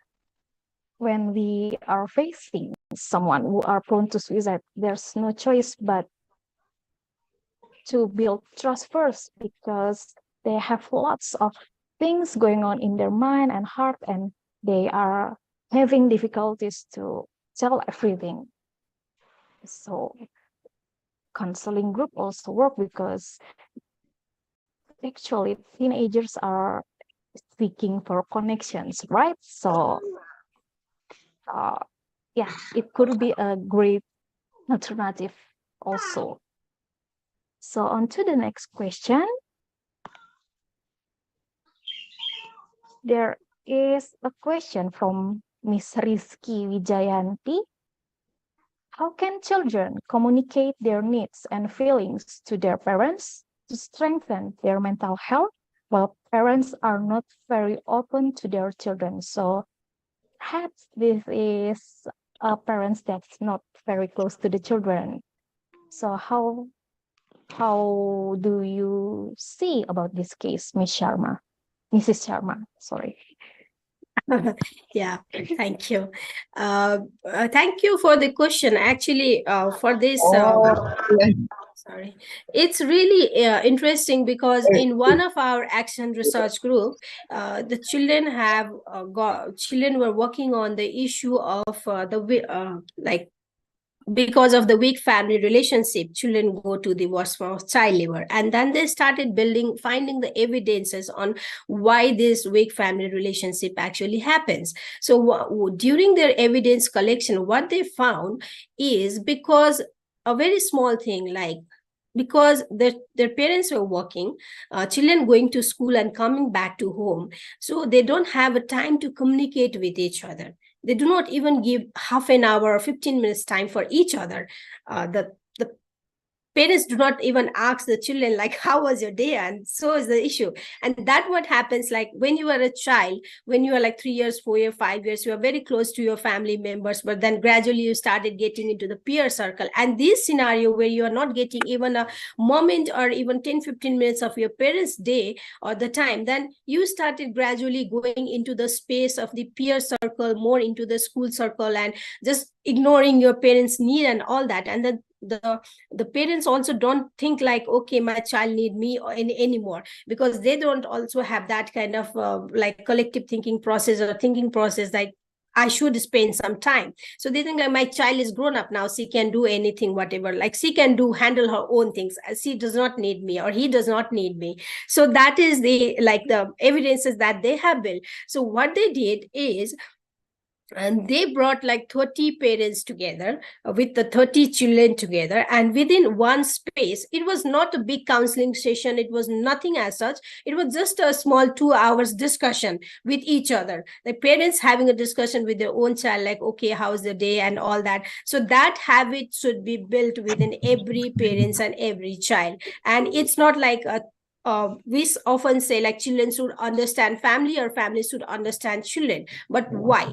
when we are facing someone who are prone to suicide, there's no choice but to build trust first, because they have lots of things going on in their mind and heart, and they are having difficulties to tell everything. So counseling group also work, because actually teenagers are seeking for connections, right? So yeah, it could be a great alternative also. So on to the next question. There is a question from Miss Rizky Wijayanti. How can children communicate their needs and feelings to their parents to strengthen their mental health, while parents are not very open to their children? So perhaps this is parents that's not very close to the children. So how do you see about this case, Mrs. Sharma, sorry. Yeah, thank you. Thank you for the question. Actually, for this, sorry, it's really interesting, because in one of our action research group, the children were working on the issue of because of the weak family relationship, children go to the worst form of child labor. And then they started finding the evidences on why this weak family relationship actually happens. So during their evidence collection, what they found is because a very small thing, like because their parents were working, children going to school and coming back to home, so they don't have a time to communicate with each other. They do not even give half an hour or 15 minutes time for each other. The parents do not even ask the children like, how was your day? And so is the issue. And that what happens, like when you are a child, when you are like 3 years, 4 years, 5 years, you are very close to your family members, but then gradually you started getting into the peer circle. And this scenario where you are not getting even a moment or even 10-15 minutes of your parents' day or the time, then you started gradually going into the space of the peer circle, more into the school circle, and just ignoring your parents' need and all that. And then the parents also don't think like, okay, my child need me anymore, because they don't also have that kind of like collective thinking process or thinking process like, I should spend some time. So they think like, my child is grown up now, she can do anything, whatever, like she can handle her own things, she does not need me, or he does not need me. So that is the evidences that they have built. So what they did is, and they brought like 30 parents together with the 30 children together, and within one space. It was not a big counseling session, it was nothing as such, it was just a small 2 hours discussion with each other, the parents having a discussion with their own child, like, okay, how's the day and all that. So that habit should be built within every parents and every child. And it's not like we often say like children should understand family or family should understand children, but why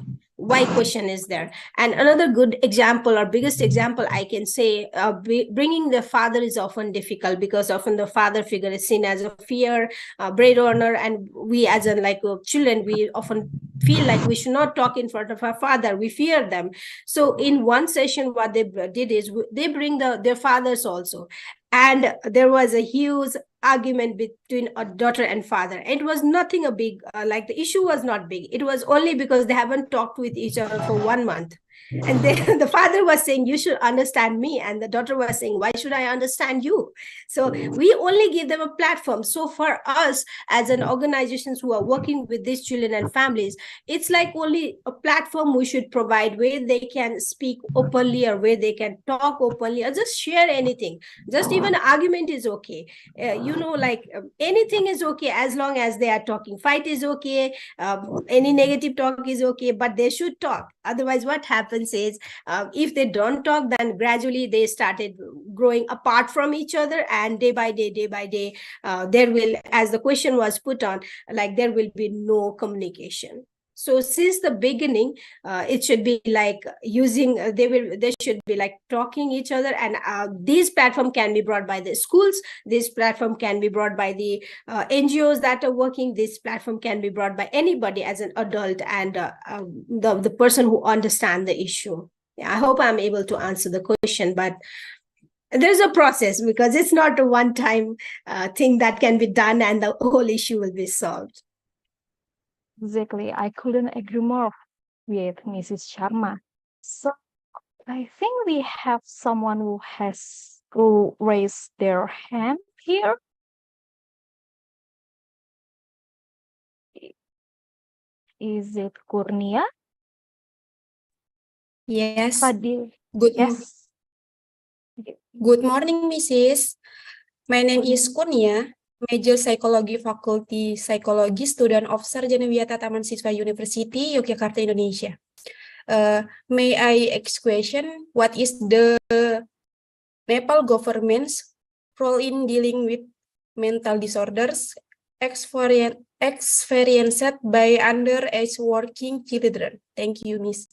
question is there. And another good example or biggest example I can say, bringing the father is often difficult, because often the father figure is seen as a fear breadwinner, and we as in children, we often feel like we should not talk in front of our father, we fear them. So in one session what they did is they bring their fathers also, and there was a huge argument between a daughter and father. It was nothing a big, the issue was not big. It was only because they haven't talked with each other for 1 month. And then the father was saying, you should understand me. And the daughter was saying, why should I understand you? So we only give them a platform. So for us as an organizations who are working with these children and families, it's like only a platform we should provide where they can speak openly, or where they can talk openly, or just share anything. Just even argument is okay. Anything is okay as long as they are talking. Fight is okay. Any negative talk is okay, but they should talk. Otherwise, what happens is, if they don't talk, then gradually they started growing apart from each other, and day by day, there will, as the question was put on, there will be no communication. So since the beginning, it should be like using, they should be like talking each other, and these platform can be brought by the schools, this platform can be brought by the NGOs that are working, this platform can be brought by anybody as an adult, and the person who understands the issue. I hope I'm able to answer the question, but there's a process, because it's not a one-time thing that can be done and the whole issue will be solved. Exactly. I couldn't agree more with Mrs. Sharma. So I think we have someone who raised their hand here. Is it Kurnia? Yes. Fadil. Yes. Good morning, Mrs. My name is Kurnia, major Psikologi Faculty Psikologi, student of Sarjana Wiyata Taman Siswa University, Yogyakarta, Indonesia. May I ask question, what is the Nepal government's role in dealing with mental disorders experienced by underage working children? Thank you, Miss.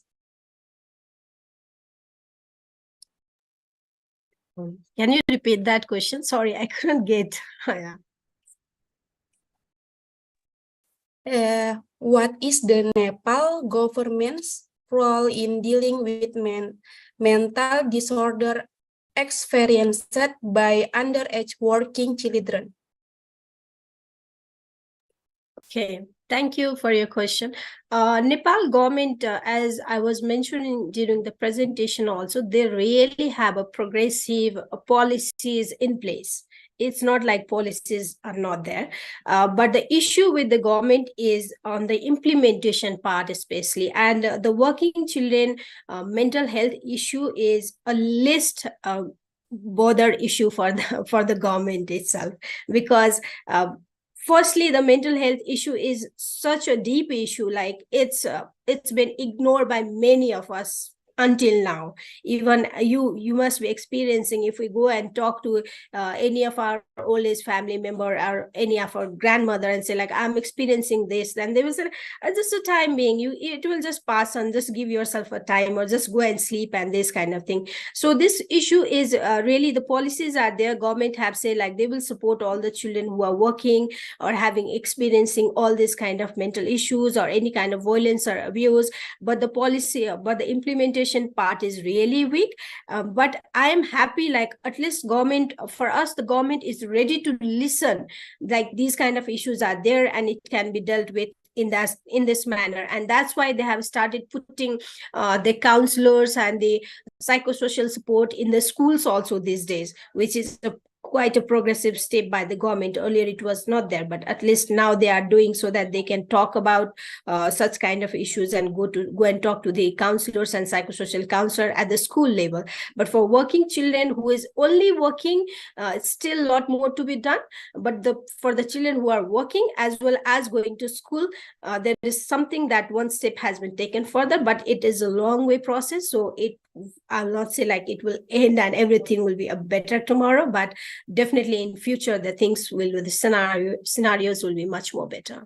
Can you repeat that question? Sorry, I couldn't get. What is the Nepal government's role in dealing with mental disorder experienced by underage working children? Okay, thank you for your question. Nepal government, as I was mentioning during the presentation also, they really have a progressive policies in place. It's not like policies are not there, but the issue with the government is on the implementation part especially, and the working children mental health issue is a list bother issue for the government itself, because firstly, the mental health issue is such a deep issue. Like it's been ignored by many of us until now. Even you must be experiencing, if we go and talk to any of our old age family member or any of our grandmother and say like, I'm experiencing this, then they will say, just a time being, it will just pass on, just give yourself a time or just go and sleep and this kind of thing. So this issue is really, the policies are there. Government have said like they will support all the children who are working or having experiencing all this kind of mental issues or any kind of violence or abuse, but the policy, but the implementation part is really weak. But I am happy, like at least government, for us, the government is ready to listen, like these kind of issues are there and it can be dealt with in this manner. And that's why they have started putting the counselors and the psychosocial support in the schools also these days, which is quite a progressive step by the government. Earlier it was not there, but at least now they are doing so that they can talk about such kind of issues and go and talk to the counselors and psychosocial counselor at the school level. But for working children who is only working, it's still a lot more to be done. But for the children who are working as well as going to school, there is something that one step has been taken further, but it is a long way process. So I'll not say like it will end and everything will be a better tomorrow, but definitely in future the things will, the scenarios will be much more better.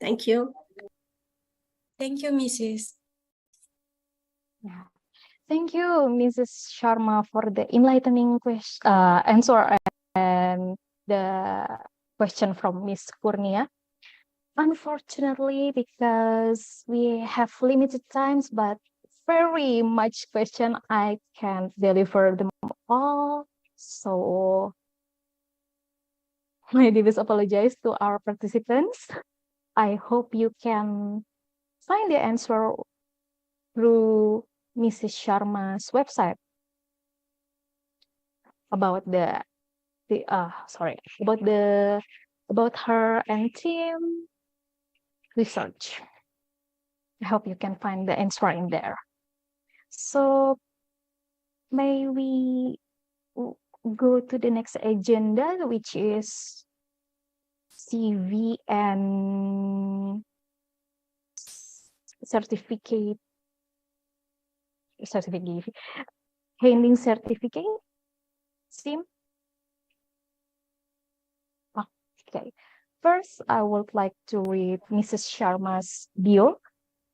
Thank you. Thank you, Mrs. Yeah. Thank you, Mrs. Sharma, for the enlightening answer and the question from Miss Kurnia. Unfortunately, because we have limited times, but very much question, I can't deliver them all. So my deepest apologize to our participants. I hope you can find the answer through Mrs. Sharma's website about about her and team research. I hope you can find the answer in there. So may we go to the next agenda, which is CV and certificate, handling certificate, SIM. Okay. First, I would like to read Mrs. Sharma's bio.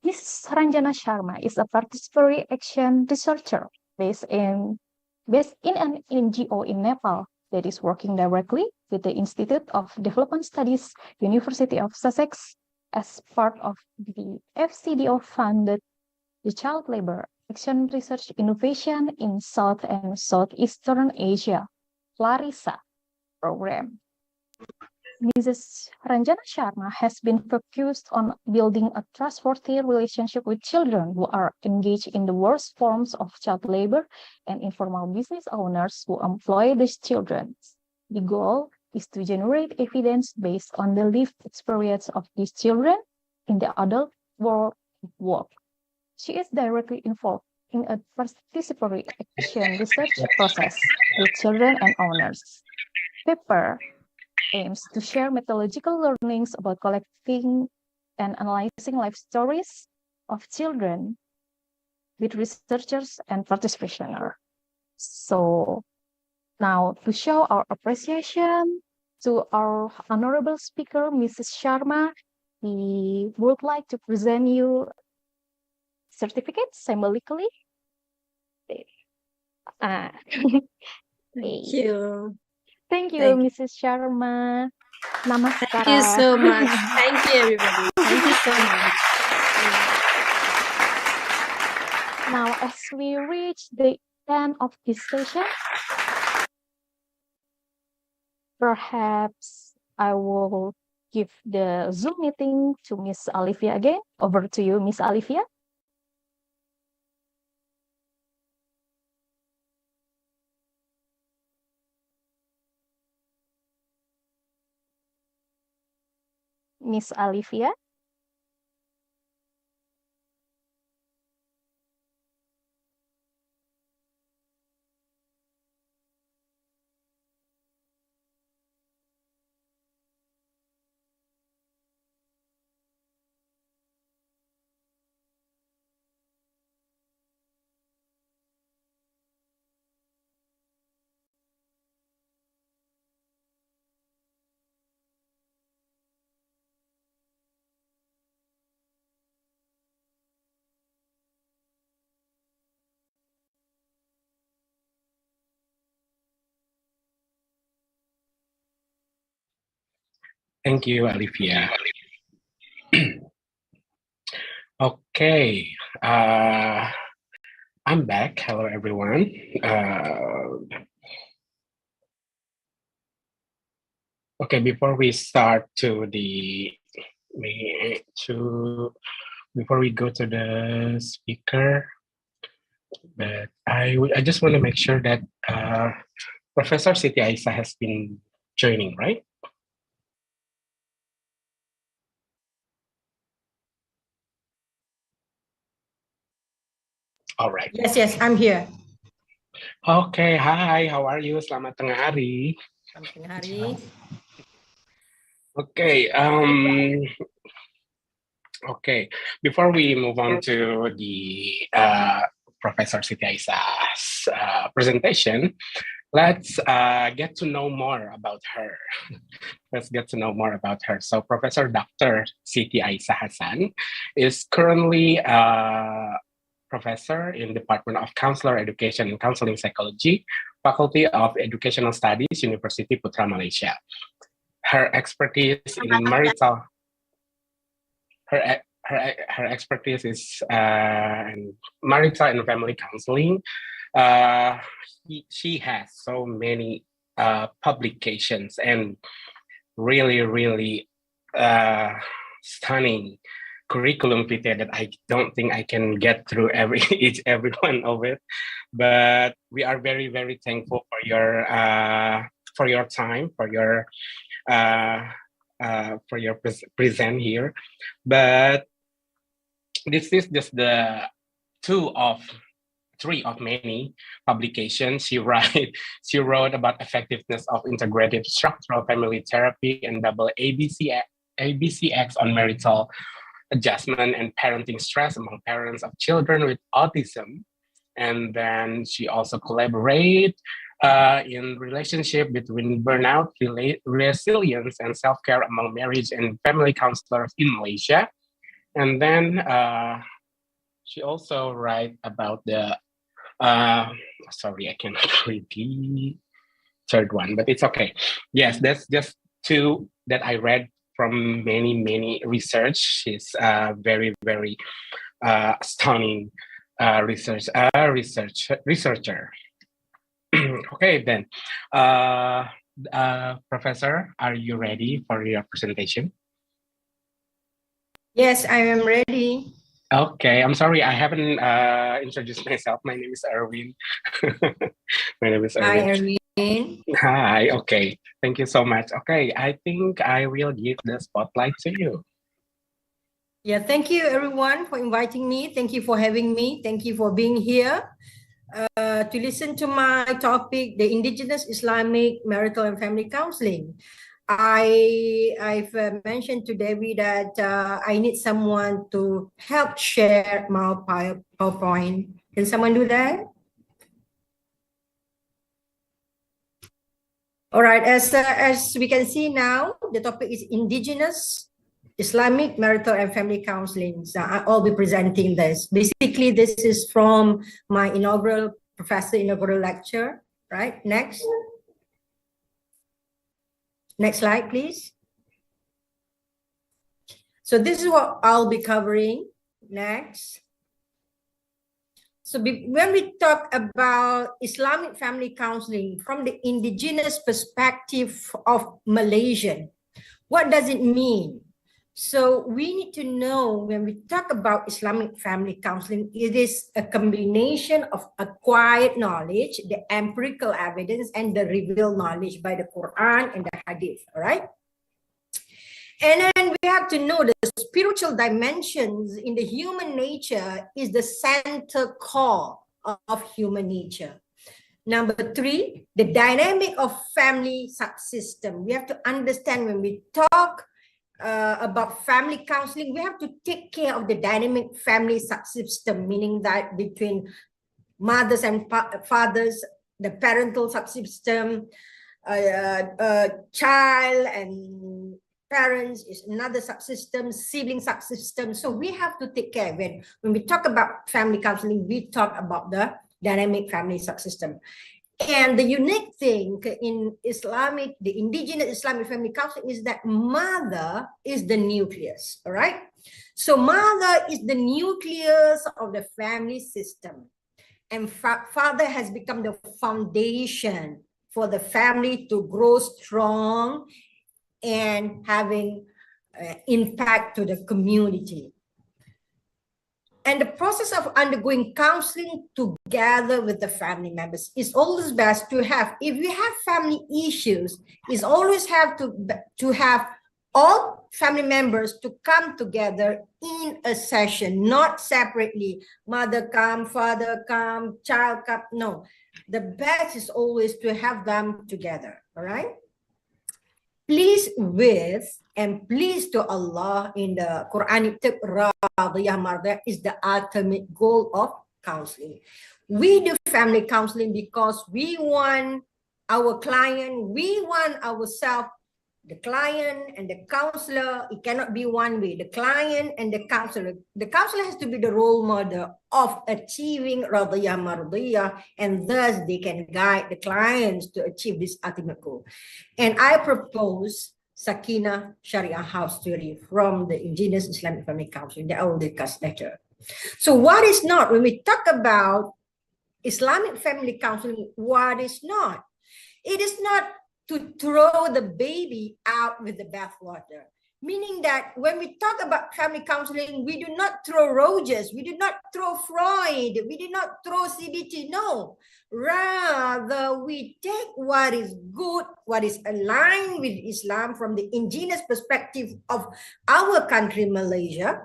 Ms. Ranjana Sharma is a participatory action researcher based in an NGO in Nepal that is working directly with the Institute of Development Studies, University of Sussex, as part of the FCDO-funded the Child Labor Action Research Innovation in South and Southeastern Asia, Clarissa program. Mrs. Ranjana Sharma has been focused on building a trustworthy relationship with children who are engaged in the worst forms of child labor and informal business owners who employ these children. The goal is to generate evidence based on the lived experience of these children in the adult world of work. She is directly involved in a participatory action research process with children and owners. Paper aims to share methodological learnings about collecting and analyzing life stories of children with researchers and participants. So now to show our appreciation to our honorable speaker, Mrs. Sharma, we would like to present you certificate symbolically. Thank you. Thank you, Mrs. Sharma. Namaskara. Thank you so much. Thank you, everybody. Thank you so much. Now, as we reach the end of this session, perhaps I will give the Zoom meeting to Miss Alivia again. Over to you, Miss Alivia. Miss Alivia. Thank you, Olivia. Okay, I'm back. Hello, everyone. Okay, before we start before we go to the speaker, but I just want to make sure that Professor Siti Aisyah has been joining, right? All right. Yes, I'm here. Okay, hi, how are you? Selamat tengah hari. Selamat tengah hari. Okay, okay. Before we move on to the Professor Siti Aisyah's presentation, let's get to know more about her. Let's get to know more about her. So Professor Dr. Siti Aisyah Hassan is currently a professor in Department of Counselor Education and Counseling Psychology, Faculty of Educational Studies, University Putra Malaysia. Her expertise in marital, her expertise is in marital and family counseling. She has so many publications and really stunning curriculum vitae that I don't think I can get through every one of it, but we are very thankful for your time, for your present here. But this is just the three of many publications she wrote about effectiveness of integrative structural family therapy and double ABCX on marital adjustment and parenting stress among parents of children with autism. And then she also collaborates in relationship between burnout, resilience, and self-care among marriage and family counselors in Malaysia. And then she also write about the sorry, I cannot read the third one, but it's okay. Yes, that's just two that I read from many research. She's very stunning researcher. Okay, then, Professor, are you ready for your presentation? Yes, I am ready. Okay, I'm sorry, I haven't introduced myself. My name is Erwin. My name is Erwin. Hi, Erwin. Hi, okay. Thank you so much. Okay, I think I will give the spotlight to you. Yeah, thank you everyone for inviting me. Thank you for having me. Thank you for being here to listen to my topic, the Indigenous Islamic Marital and Family Counseling. I've mentioned to Debbie that I need someone to help share my PowerPoint. Can someone do that? All right, as we can see now, the topic is Indigenous Islamic Marital and Family Counseling. So I'll be presenting this. Basically, this is from my inaugural lecture, right? Next slide, please. So this is what I'll be covering next. So when we talk about Islamic family counseling from the indigenous perspective of Malaysian, what does it mean? So we need to know when we talk about Islamic family counseling, it is a combination of acquired knowledge, the empirical evidence, and the revealed knowledge by the Quran and the Hadith, all right? And then we have to know the spiritual dimensions in the human nature is the center core of human nature. Number three, the dynamic of family subsystem. We have to understand when we talk about family counseling, we have to take care of the dynamic family subsystem, meaning that between mothers and fathers, the parental subsystem, child and parents is another subsystem, sibling subsystem. So we have to take care of it. When we talk about family counseling, we talk about the dynamic family subsystem. And the unique thing in the indigenous Islamic family counseling is that mother is the nucleus, all right? So mother is the nucleus of the family system. And father has become the foundation for the family to grow strong and having impact to the community. And the process of undergoing counseling together with the family members is always best to have. If you have family issues, it's always have to have all family members to come together in a session, not separately. Mother come, father come, child come. No, the best is always to have them together. All right. Please with and please to Allah in the Quranic tip, radiyah mardah is the ultimate goal of counseling. We do family counseling because we want our client, we want ourselves, the client and the counselor. It cannot be one way, the client and the counselor. The counselor has to be the role model of achieving radiyah mardiyah, and thus they can guide the clients to achieve this ultimate goal. And I propose Sakina Sharia House Theory from the Indigenous Islamic Family Counseling that I will discuss later. So what is not, when we talk about Islamic family counseling, what is not? It is not to throw the baby out with the bathwater. Meaning that when we talk about family counseling, we do not throw Rogers, we do not throw Freud, we do not throw CBT, no. Rather, we take what is good, what is aligned with Islam from the indigenous perspective of our country, Malaysia,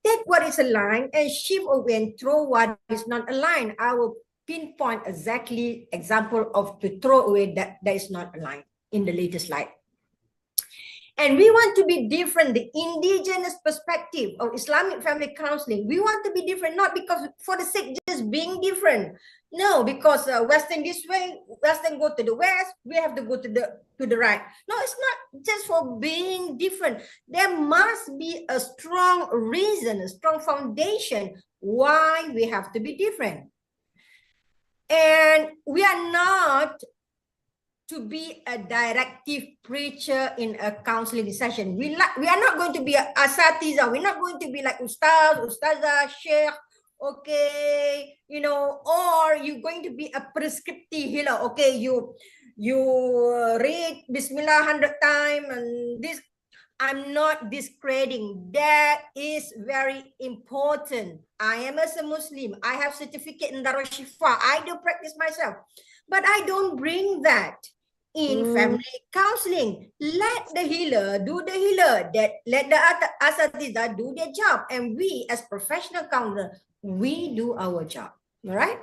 take what is aligned and shift away and throw what is not aligned. I will pinpoint exactly example of to throw away that is not aligned in the latest slide. And we want to be different, the indigenous perspective of Islamic family counseling. We want to be different, not because for the sake just being different. No, because Western this way, Western go to the West, we have to go to the right. No, it's not just for being different. There must be a strong reason, a strong foundation why we have to be different. And we are not to be a directive preacher in a counseling session. We are not going to be a asatiza. We're not going to be like ustaz, ustazah, sheikh, okay, you know, or you're going to be a prescriptive healer. Okay, you read Bismillah 100 times and this. I'm not discrediting. That is very important. I am as a Muslim. I have certificate in Darul Shifa. I do practice myself. But I don't bring that in family counseling. Let the healer do the healer. Let the asatiza do their job. And we as professional counselors, we do our job. All right?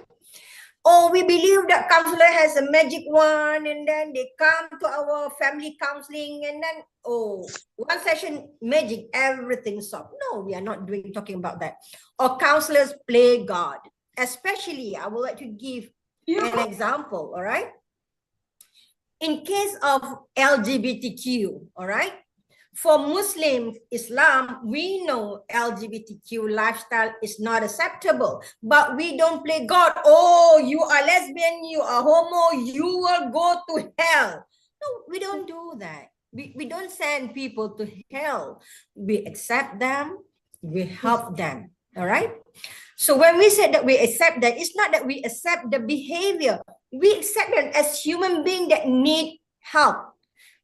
Or we believe that counselor has a magic wand and then they come to our family counseling and then, oh, one session magic, everything solved. No, we are not talking about that. Or counselors play God. Especially, I would like to give an example, all right? In case of LGBTQ, all right? For Muslim Islam, we know LGBTQ lifestyle is not acceptable, but we don't play God. Oh, you are lesbian, you are homo, you will go to hell. No, we don't do that. We don't send people to hell. We accept them, we help them, all right? So when we say that we accept that, it's not that we accept the behavior. We accept them as human beings that need help.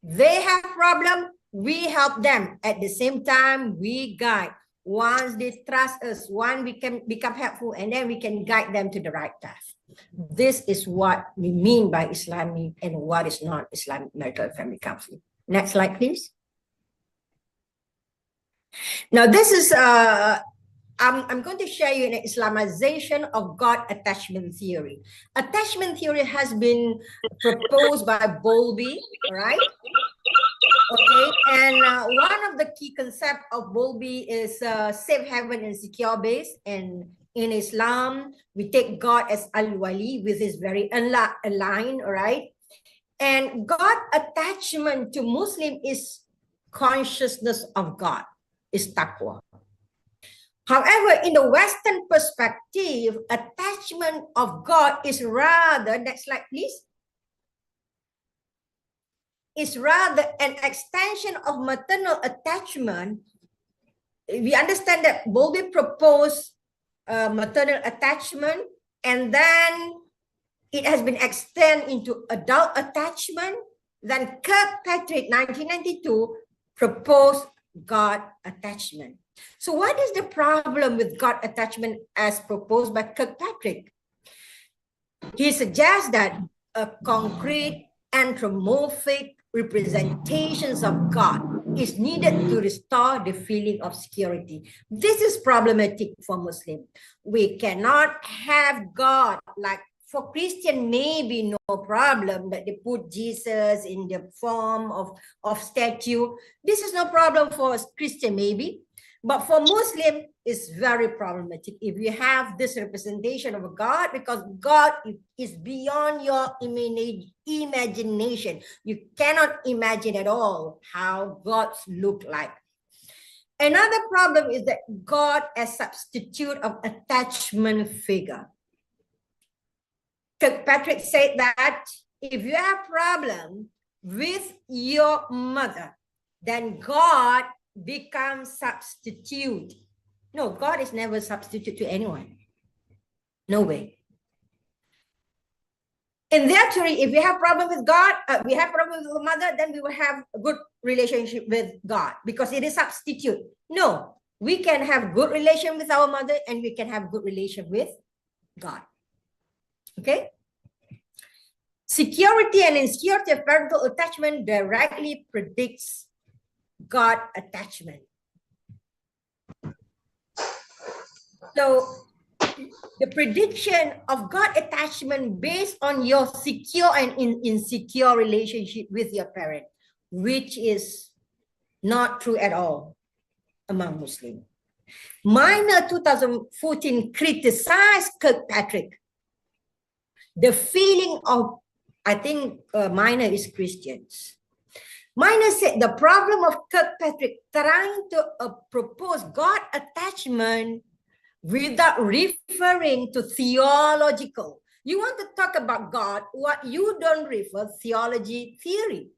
They have problem, we help them. At the same time, we guide. Once they trust us, one we can become helpful, and then we can guide them to the right path. This is what we mean by Islamic and what is not Islamic marital and family counseling. Next slide, please. Now, this is I'm going to share you an Islamization of God attachment theory. Attachment theory has been proposed by Bowlby, right? Okay, and one of the key concepts of Bowlby is safe haven and secure base. And in Islam, we take God as Al-Wali, which is very aligned, all right? And God attachment to Muslim is consciousness of God, is taqwa. However, in the Western perspective, attachment attachment of God is rather, next slide please, is rather an extension of maternal attachment. We understand that Bowlby proposed maternal attachment, and then it has been extended into adult attachment. Then Kirkpatrick, 1992, proposed God attachment. So what is the problem with God attachment as proposed by Kirkpatrick? He suggests that a concrete anthropomorphic representations of God is needed to restore the feeling of security. This is problematic for Muslims. We cannot have God like, for Christian, maybe no problem that they put Jesus in the form of statue. This is no problem for Christian, maybe. But for Muslim, it's very problematic if you have this representation of a God, because God is beyond your imagination. You cannot imagine at all how gods look like. Another problem is that God as substitute of attachment figure. Kirkpatrick said that if you have problem with your mother, then God becomes substitute. No, God is never substitute to anyone. No way. In their theory, if we have problem with God, we have problem with the mother, then we will have a good relationship with God because it is substitute. No, we can have good relation with our mother and we can have good relation with God. Okay? Security and insecurity of parental attachment directly predicts God attachment. So the prediction of God attachment based on your secure and insecure relationship with your parent, which is not true at all among Muslims. Minor 2014 criticized Kirkpatrick. The feeling of, I think Minor is Christians. Minor said the problem of Kirkpatrick trying to propose God attachment without referring to theological. You want to talk about God, what you don't refer theology theory.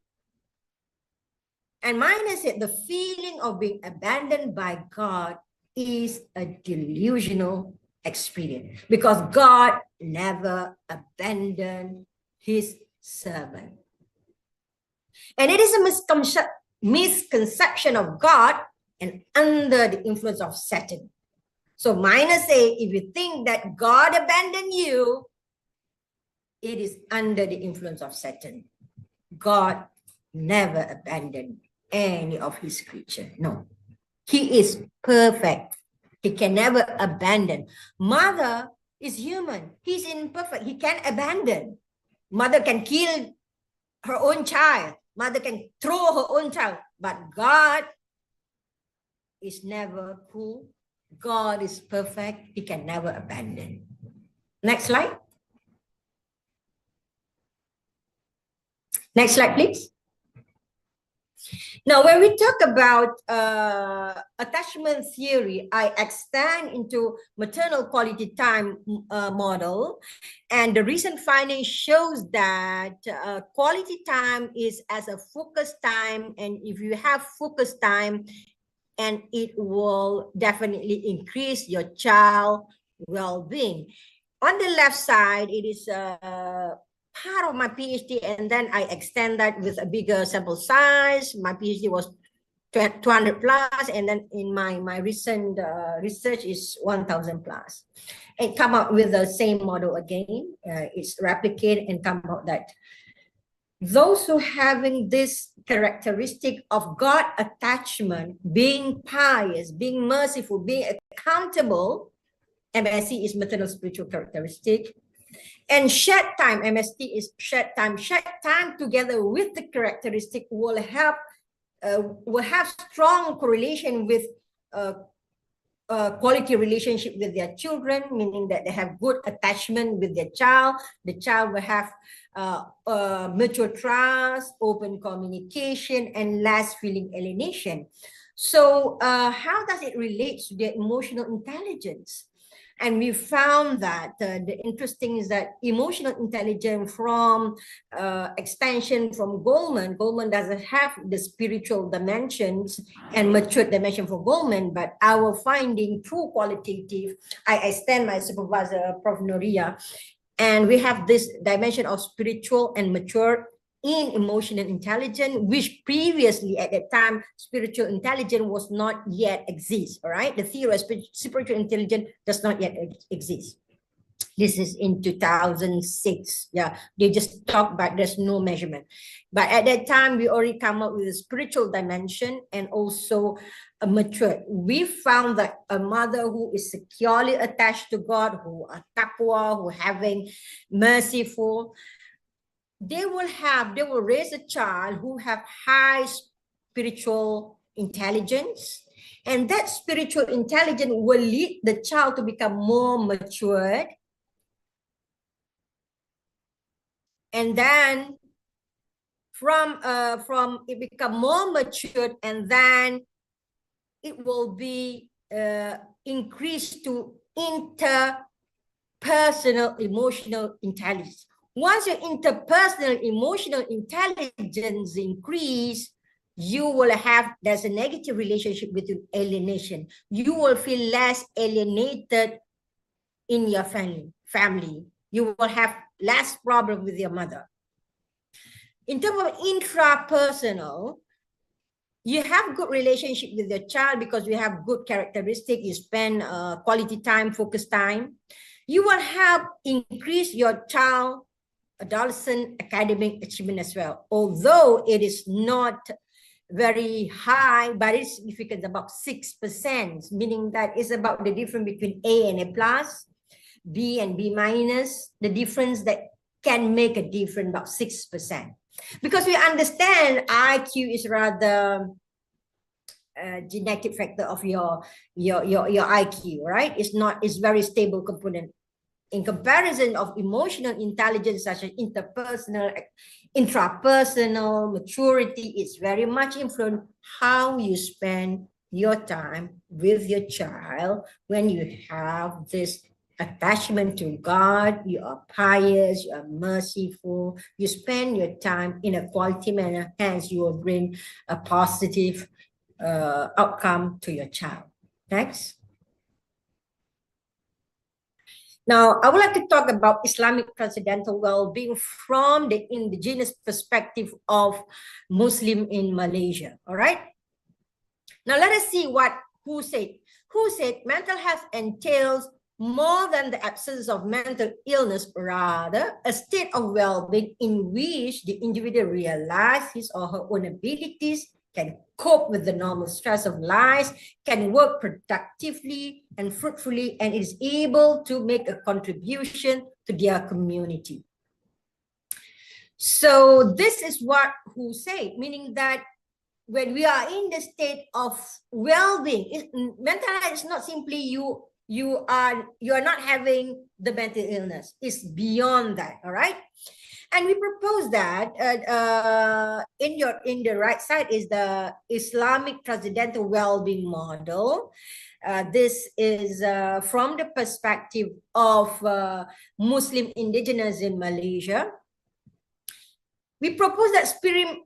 And Minor said the feeling of being abandoned by God is a delusional experience because God never abandoned his servant. And it is a misconception of God and under the influence of Satan. So Minor say, if you think that God abandoned you, it is under the influence of Satan. God never abandoned any of his creatures. No, he is perfect. He can never abandon. Mother is human. He's imperfect. He can abandon. Mother can kill her own child. Mother can throw her own child. But God is never cruel. God is perfect. He can never abandon. Next slide. Next slide, please. Now, when we talk about attachment theory, I extend into maternal quality time model. And the recent finding shows that quality time is as a focus time. And if you have focus time, and it will definitely increase your child well-being. On the left side, it is part of my PhD, and then I extend that with a bigger sample size. My PhD was 200 plus, and then in my recent research is 1,000 plus. And come up with the same model again. It's replicated and come out that those who having this characteristic of God attachment, being pious, being merciful, being accountable, MSC is maternal spiritual characteristic, and shared time, MST is shared time together with the characteristic will have strong correlation with quality relationship with their children, meaning that they have good attachment with their child. The child will have mutual trust, open communication, and less feeling alienation. So how does it relate to their emotional intelligence? And we found that the interesting is that emotional intelligence from extension from Goldman doesn't have the spiritual dimensions and mature dimension for Goldman, but our finding through qualitative, I stand my supervisor, Prof. Noria, and we have this dimension of spiritual and mature in emotional intelligence, which previously at that time, spiritual intelligence was not yet exist, all right? The theory of spiritual intelligence does not yet exist. This is in 2006. Yeah, they just talk about there's no measurement. But at that time, we already come up with a spiritual dimension and also a mature. We found that a mother who is securely attached to God, who are taqwa, who having merciful, they will raise a child who have high spiritual intelligence, and that spiritual intelligence will lead the child to become more matured, and then from it become more matured, and then it will be increased to interpersonal emotional intelligence. Once your interpersonal emotional intelligence increase, you will have, there's a negative relationship between alienation. You will feel less alienated in your family. You will have less problem with your mother. In terms of intrapersonal, you have good relationship with your child because you have good characteristic. You spend quality time, focus time. You will have increase your child adolescent academic achievement as well, although it is not very high, but it's significant, about 6%, meaning that it's about the difference between A and A plus, B and B minus, the difference that can make a difference, about 6%. Because we understand IQ is rather genetic factor of your IQ, right? It's very stable component. In comparison of emotional intelligence, such as interpersonal, intrapersonal, maturity, is very much influenced how you spend your time with your child. When you have this attachment to God, you are pious, you are merciful, you spend your time in a quality manner, hence you will bring a positive outcome to your child. Next. Now, I would like to talk about Islamic transcendental well-being from the indigenous perspective of Muslim in Malaysia. All right. Now, let us see who said. Who said mental health entails more than the absence of mental illness, rather a state of well-being in which the individual realizes his or her own abilities, can cope with the normal stress of life, can work productively and fruitfully, and is able to make a contribution to their community. So this is what who say, meaning that when we are in the state of well-being, mental health is not simply you are not having the mental illness. It's beyond that, all right? And we propose that in the right side is the Islamic transcendental well-being model. This is from the perspective of Muslim indigenous in Malaysia. We propose that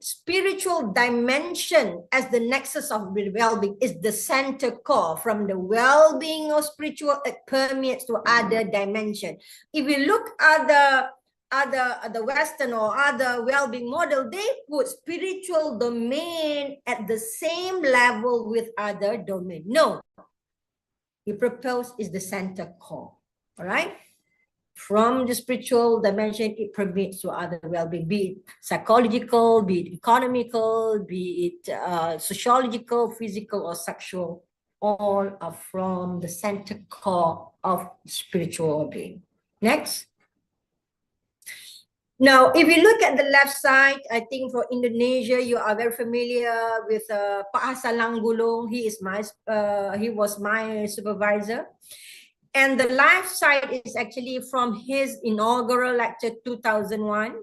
spiritual dimension as the nexus of well-being is the center core. From the well-being of spiritual, it permeates to other dimension. If we look at the Western or other well-being model, they put spiritual domain at the same level with other domain. No, we propose is the center core. All right. From the spiritual dimension, it permeates to other well-being, be it psychological, be it economical, be it sociological, physical, or sexual. All are from the center core of spiritual well-being. Next. Now, if you look at the left side, I think for Indonesia, you are very familiar with Pak Hassan Langgulung. He was my supervisor. And the left side is actually from his inaugural lecture 2001.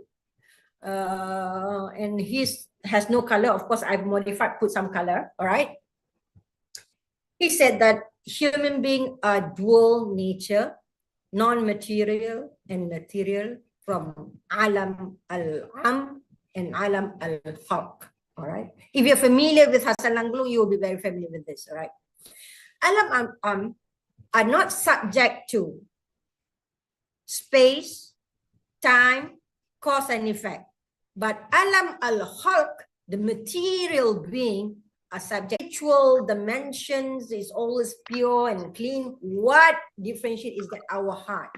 And his has no color. Of course, I've modified, put some color. All right. He said that human beings are dual nature, non-material and material, from alam al-am and alam al-khalq. All right. If you're familiar with Hasan Langlung, you'll be very familiar with this. All right. Alam al-am are not subject to space, time, cause and effect. But alam al-khalq, the material being, are subject. Spiritual dimensions is always pure and clean. What differentiates is that our heart.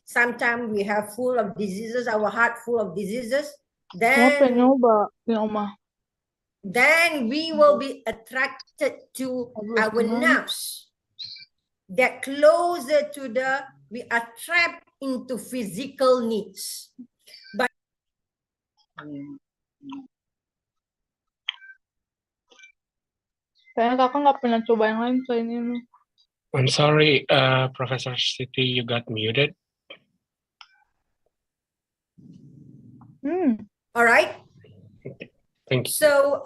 Sometimes we have full of diseases, our heart full of diseases. Then we will be attracted to our nerves. That closer to we are trapped into physical needs. But Kayaknya kakak nggak pernah coba yang lain selain ini. I'm sorry, Professor Siti, you got muted. All right. Thank you. So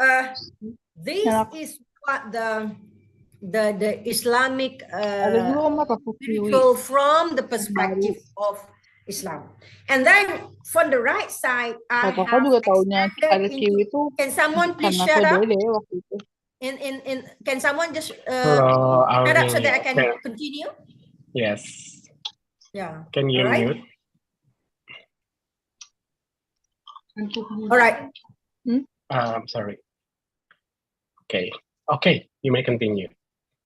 this is what the Islamic spiritual from the perspective of Islam. And then from the right side, I have can someone please shut up? Can someone just shut up so that I can continue? Yes. Yeah. Can you mute? All right. I'm sorry. Okay. Okay, you may continue.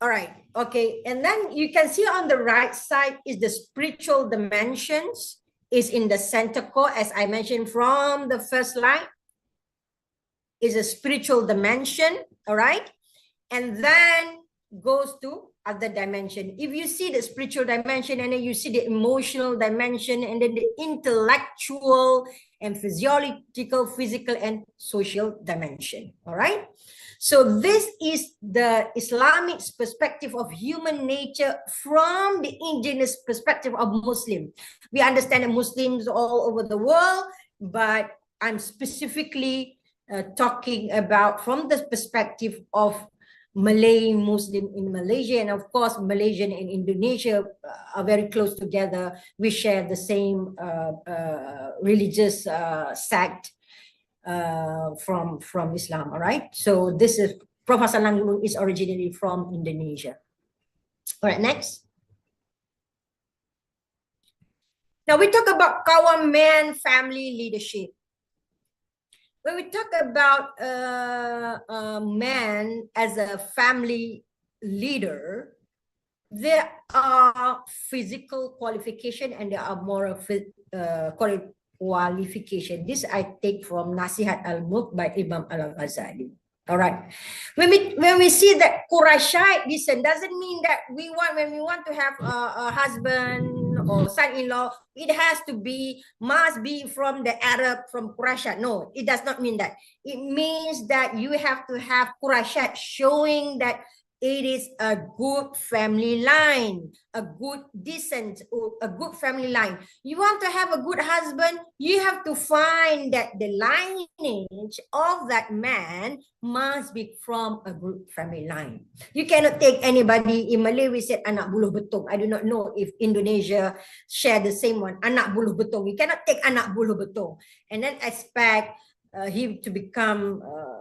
All right. Okay. And then you can see on the right side is the spiritual dimensions is in the center core, as I mentioned from the first slide, is a spiritual dimension. All right. And then goes to other dimension. If you see the spiritual dimension and then you see the emotional dimension and then the intellectual and physiological, physical and social dimension. All right. So this is the Islamic perspective of human nature from the indigenous perspective of Muslim. We understand that Muslims all over the world, but I'm specifically talking about from the perspective of Malay Muslim in Malaysia, and of course Malaysian and Indonesia are very close together. We share the same religious sect from Islam. All right, so this is Professor Langlung is originally from Indonesia. All right, next. Now we talk about kaum man family leadership. When we talk about a man as a family leader, there are physical qualification and there are moral qualification. This I take from Nasihat al-Mulk by Imam al-Ghazali. All right. When we see that Qurayshite descent doesn't mean that when we want to have a husband or son-in-law, it must be from the Arab, from Qurayshite. No, it does not mean that. It means that you have to have Qurayshite, showing that it is a good family line, a good descent, or a good family line. You want to have a good husband, you have to find that the lineage of that man must be from a good family line. You cannot take anybody. In Malay, we said anak buluh betung. I do not know if Indonesia share the same one. Anak buluh betung. You cannot take anak buluh betung and then expect him to become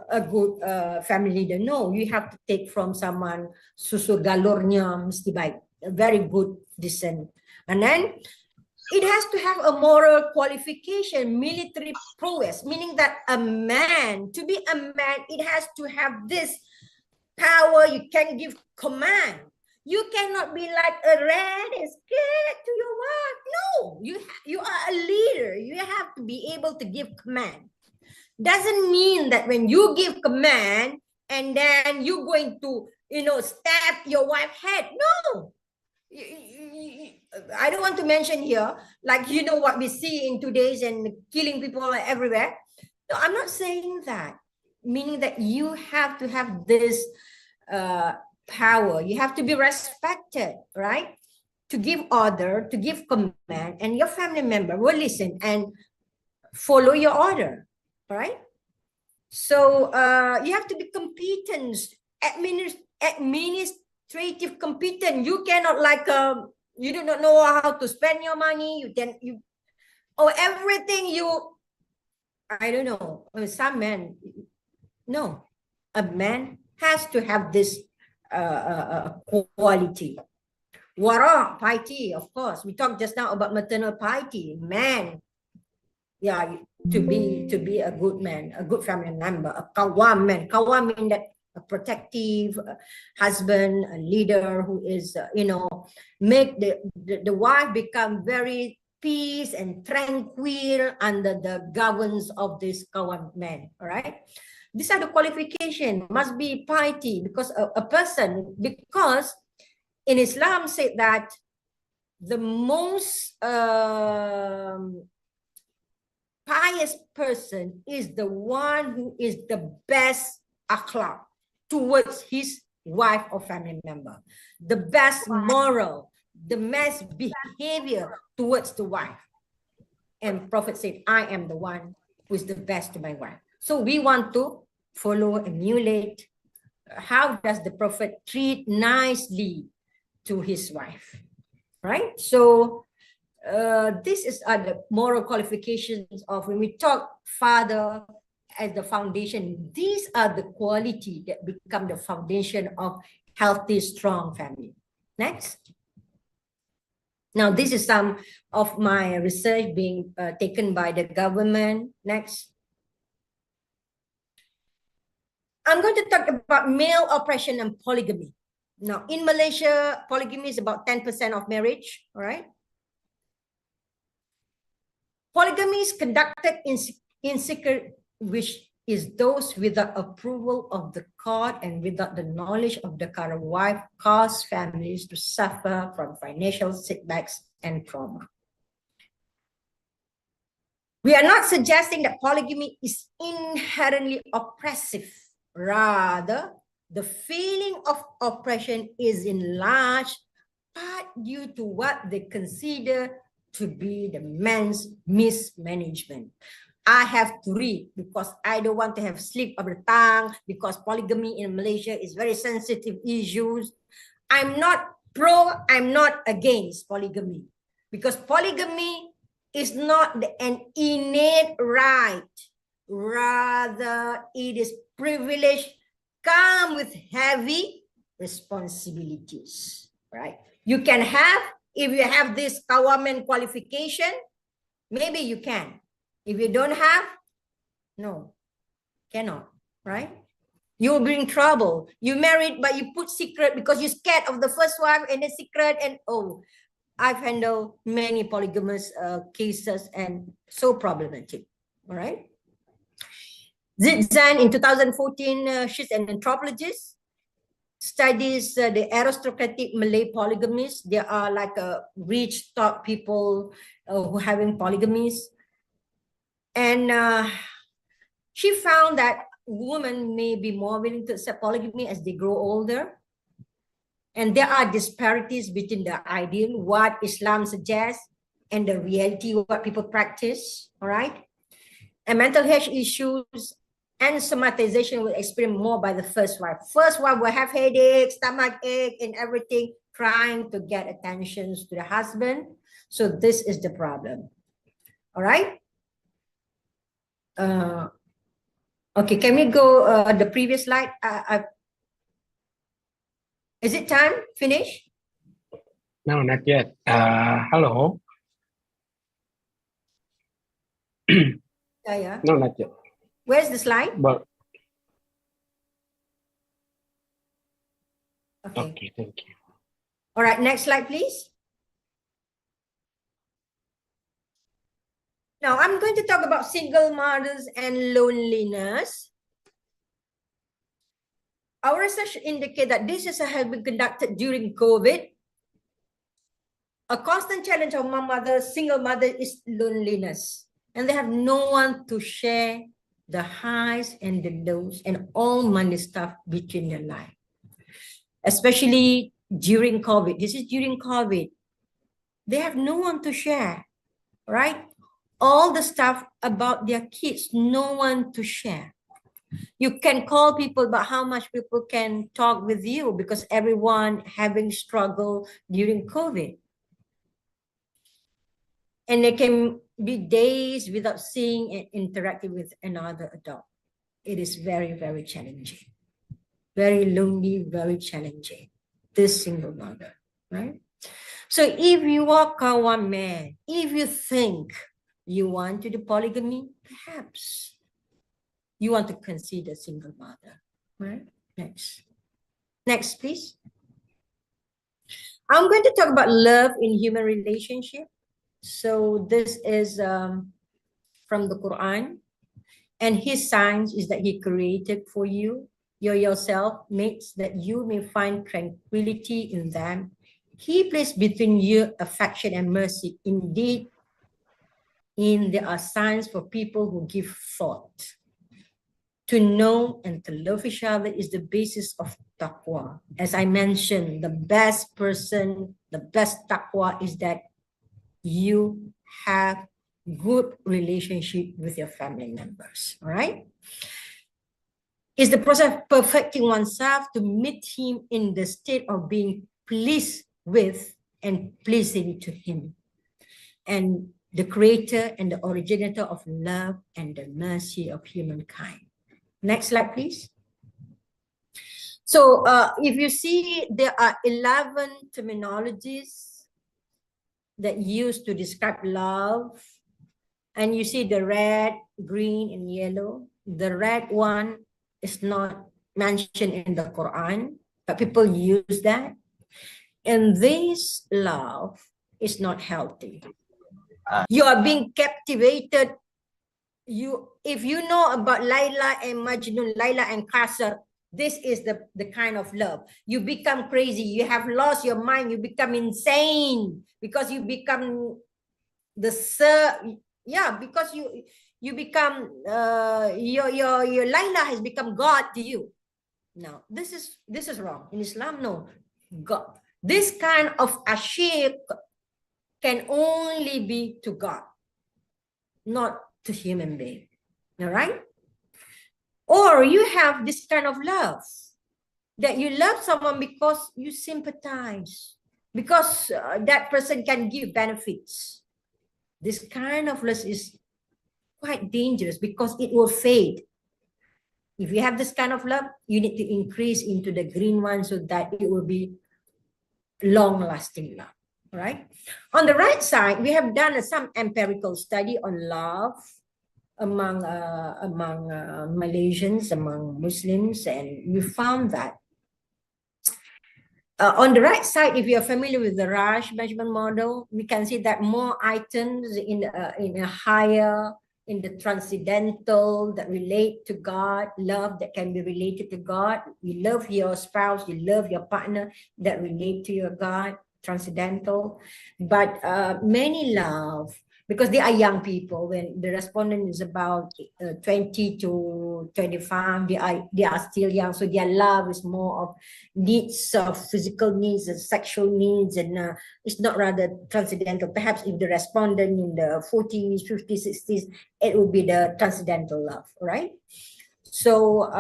a good family leader. No, you have to take from someone susu galurnya mesti baik, a very good descent. And then it has to have a moral qualification, military prowess, meaning that a man, to be a man, it has to have this power. You can give command. You cannot be like a rat and scared to your wife. No, you are a leader. You have to be able to give command. Doesn't mean that when you give command and then you're going to, stab your wife's head. No. I don't want to mention here, like, what we see in today's and killing people everywhere. No, I'm not saying that. Meaning that you have to have this power. You have to be respected, right? To give order, to give command, and your family member will listen and follow your order. Right? So you have to be competent, administrative competent. You cannot like you do not know how to spend your money. Everything you, I don't know. Some men, no, a man has to have this quality. Wara, piety, of course. We talked just now about maternal piety. Man, yeah, to be a good man, a good family member, a kawam man. Kawam mean that a protective husband, a leader who is, make the wife become very peace and tranquil under the governance of this kawam man. All right. These are the qualifications. Must be piety, because a person, because in Islam said that the most pious person is the one who is the best akhlaq towards his wife or family member, the best moral, the best behavior towards the wife. And Prophet said, I am the one who is the best to my wife. So we want to follow, emulate. How does the Prophet treat nicely to his wife, right? So this is the moral qualifications of, when we talk father as the foundation, these are the quality that become the foundation of healthy, strong family. Next. Now, this is some of my research being taken by the government. Next. I'm going to talk about male oppression and polygamy. Now, in Malaysia, polygamy is about 10% of marriage, all right? Polygamy is conducted in secret, which is those without approval of the court and without the knowledge of the current wife, cause families to suffer from financial setbacks and trauma. We are not suggesting that polygamy is inherently oppressive. Rather, the feeling of oppression is in large part due to what they consider to be the man's mismanagement. I have to read because I don't want to have slip of the tongue, because polygamy in Malaysia is very sensitive issues. I'm not pro, I'm not against polygamy, because polygamy is not an innate right. Rather, it is privilege come with heavy responsibilities, right? You can have, if you have this kawaman qualification, maybe you can. If you don't have, no, cannot, right? You'll bring trouble. You married, but you put secret because you're scared of the first wife, and the secret, and oh, I've handled many polygamous cases, and so problematic, all right? Zizan in 2014, she's an anthropologist, studies the aristocratic Malay polygamies. There are like rich top people who having polygamies. And she found that women may be more willing to accept polygamy as they grow older. And there are disparities between the ideal, what Islam suggests, and the reality, what people practice, all right? And mental health issues and somatization will experience more by the first wife. First wife will have headache, stomach ache, and everything, trying to get attention to the husband. So this is the problem. All right. Okay, can we go the previous slide? Is it time? Finish? No, not yet. Hello. Yeah. No, not yet. Where's the slide? But okay, thank you. All right, next slide, please. Now, I'm going to talk about single mothers and loneliness. Our research indicates that this has been conducted during COVID. A constant challenge of single mother is loneliness, and they have no one to share the highs and the lows and all money stuff between their life. Especially during COVID. This is during COVID. They have no one to share, right? All the stuff about their kids, no one to share. You can call people, but how much people can talk with you because everyone having struggle during COVID. And there can be days without seeing and interacting with another adult. It is very, very challenging. Very lonely, very challenging. This single mother, right? So if you are one man, if you think you want to do polygamy, perhaps you want to consider single mother, right? Next. Next, please. I'm going to talk about love in human relationship. So this is from the Quran. And his signs is that he created for you, yourself makes that you may find tranquility in them. He placed between you affection and mercy. Indeed, there are signs for people who give thought. To know and to love each other is the basis of taqwa. As I mentioned, the best taqwa is that you have good relationship with your family members, all right? It's the process of perfecting oneself to meet him in the state of being pleased with and pleasing to him. And the creator and the originator of love and the mercy of humankind. Next slide, please. So if you see, there are 11 terminologies that used to describe love. And you see the red, green, and yellow. The red one is not mentioned in the Quran, but people use that. And this love is not healthy. You are being captivated. If you know about Layla and Majnun, Layla and Qasr, this is the kind of love. You become crazy. You have lost your mind. You become insane because you become because you become your Layla has become God to you. Now this is wrong in Islam. No, God. This kind of ashik can only be to God, not to human being. All right? Or you have this kind of love that you love someone because you sympathize, because that person can give benefits. This kind of love is quite dangerous because it will fade. If you have this kind of love, you need to increase into the green one so that it will be long-lasting love, right? On the right side, we have done some empirical study on love among Malaysians, among Muslims, and we found that on the right side, if you're familiar with the Raj measurement model, we can see that more items in a higher, in the transcendental that relate to God, love that can be related to God. You love your spouse, you love your partner that relate to your God, transcendental. But many love, because they are young people, when the respondent is about 20 to 25, they are still young, so their love is more of needs, of physical needs and sexual needs, and it's not rather transcendental. Perhaps if the respondent in the 40s, 50s, 60s, it would be the transcendental love, right? So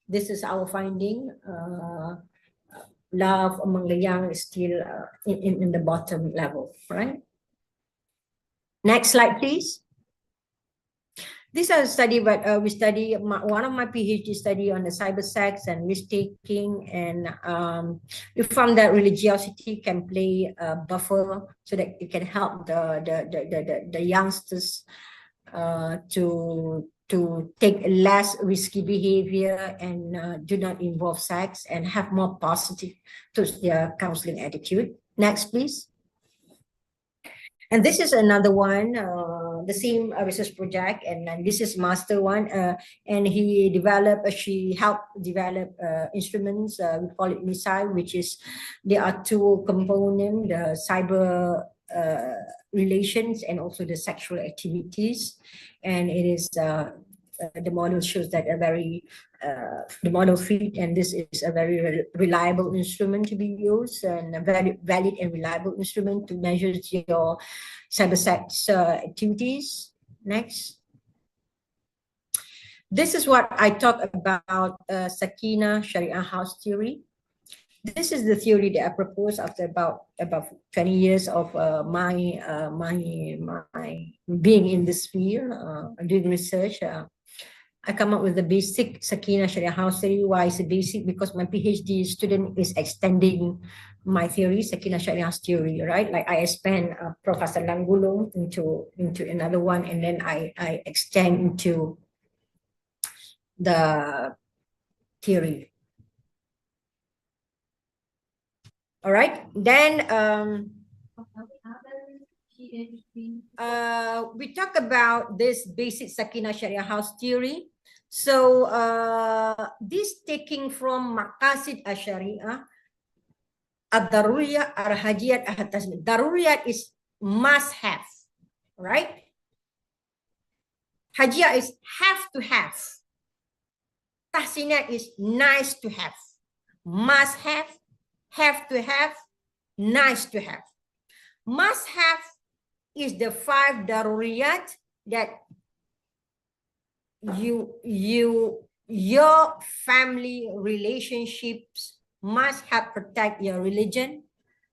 this is our finding. Love among the young is still in the bottom level, right? Next slide, please. This is a study, but we study one of my PhD study on the cyber sex and risk-taking, and we found that religiosity can play a buffer so that it can help the youngsters to take less risky behavior and do not involve sex and have more positive to their counseling attitude. Next, please. And this is another one, the same research project, and this is master one, and she helped develop instruments, we call it missile, which is, there are two components, the cyber relations and also the sexual activities, and it is, the model shows that the model fit, and this is a very reliable instrument to be used, and a very valid and reliable instrument to measure your cyber sex activities. Next. This is what I talk about Sakina Sharia house theory. This is the theory that I proposed after about 20 years of my being in this field, doing research. I come up with the basic Sakina Sharia house theory. Why is it basic? Because my PhD student is extending my theory, Sakina Sharia house theory, right? Like I expand Professor Langgulung into another one, and then I extend into the theory. All right, then we talk about this basic Sakina Sharia house theory. So this taking from Maqasid Ash-Sharia, Ad-Daruriyat, Ar-Hajiyat, Ahad-Tasmin. Daruriyat is must have, right? Hajiyat is have to have. Tahsinat is nice to have. Must have to have, nice to have. Must have is the 5 daruriyat that your family relationships must help protect your religion,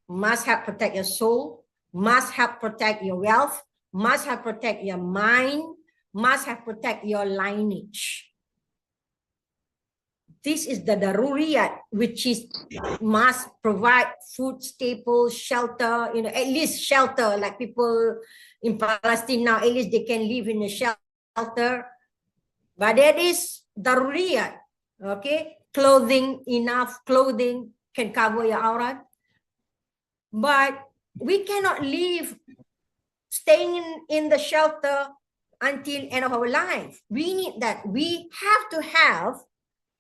must help protect your soul, must help protect your wealth, must help protect your mind, must help protect your lineage. This is the daruriyat, which is must provide food, staples, shelter, at least shelter, like people in Palestine now, at least they can live in a shelter. But that is daruriyat, okay? Clothing, enough clothing can cover your aurat. But we cannot live staying in the shelter until end of our life. We need that. We have to have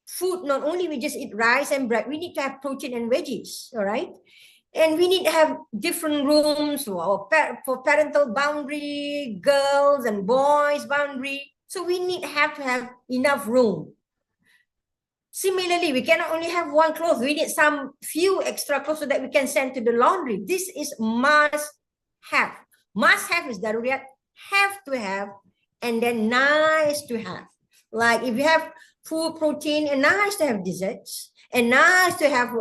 food. Not only we just eat rice and bread, we need to have protein and veggies, all right? And we need to have different rooms for parental boundary, girls and boys boundary. So we have to have enough room. Similarly, we cannot only have one cloth. We need some few extra clothes so that we can send to the laundry. This is must have. Must have is daruriyat, have to have, and then nice to have. Like if you have food, protein, and nice to have desserts, and nice to have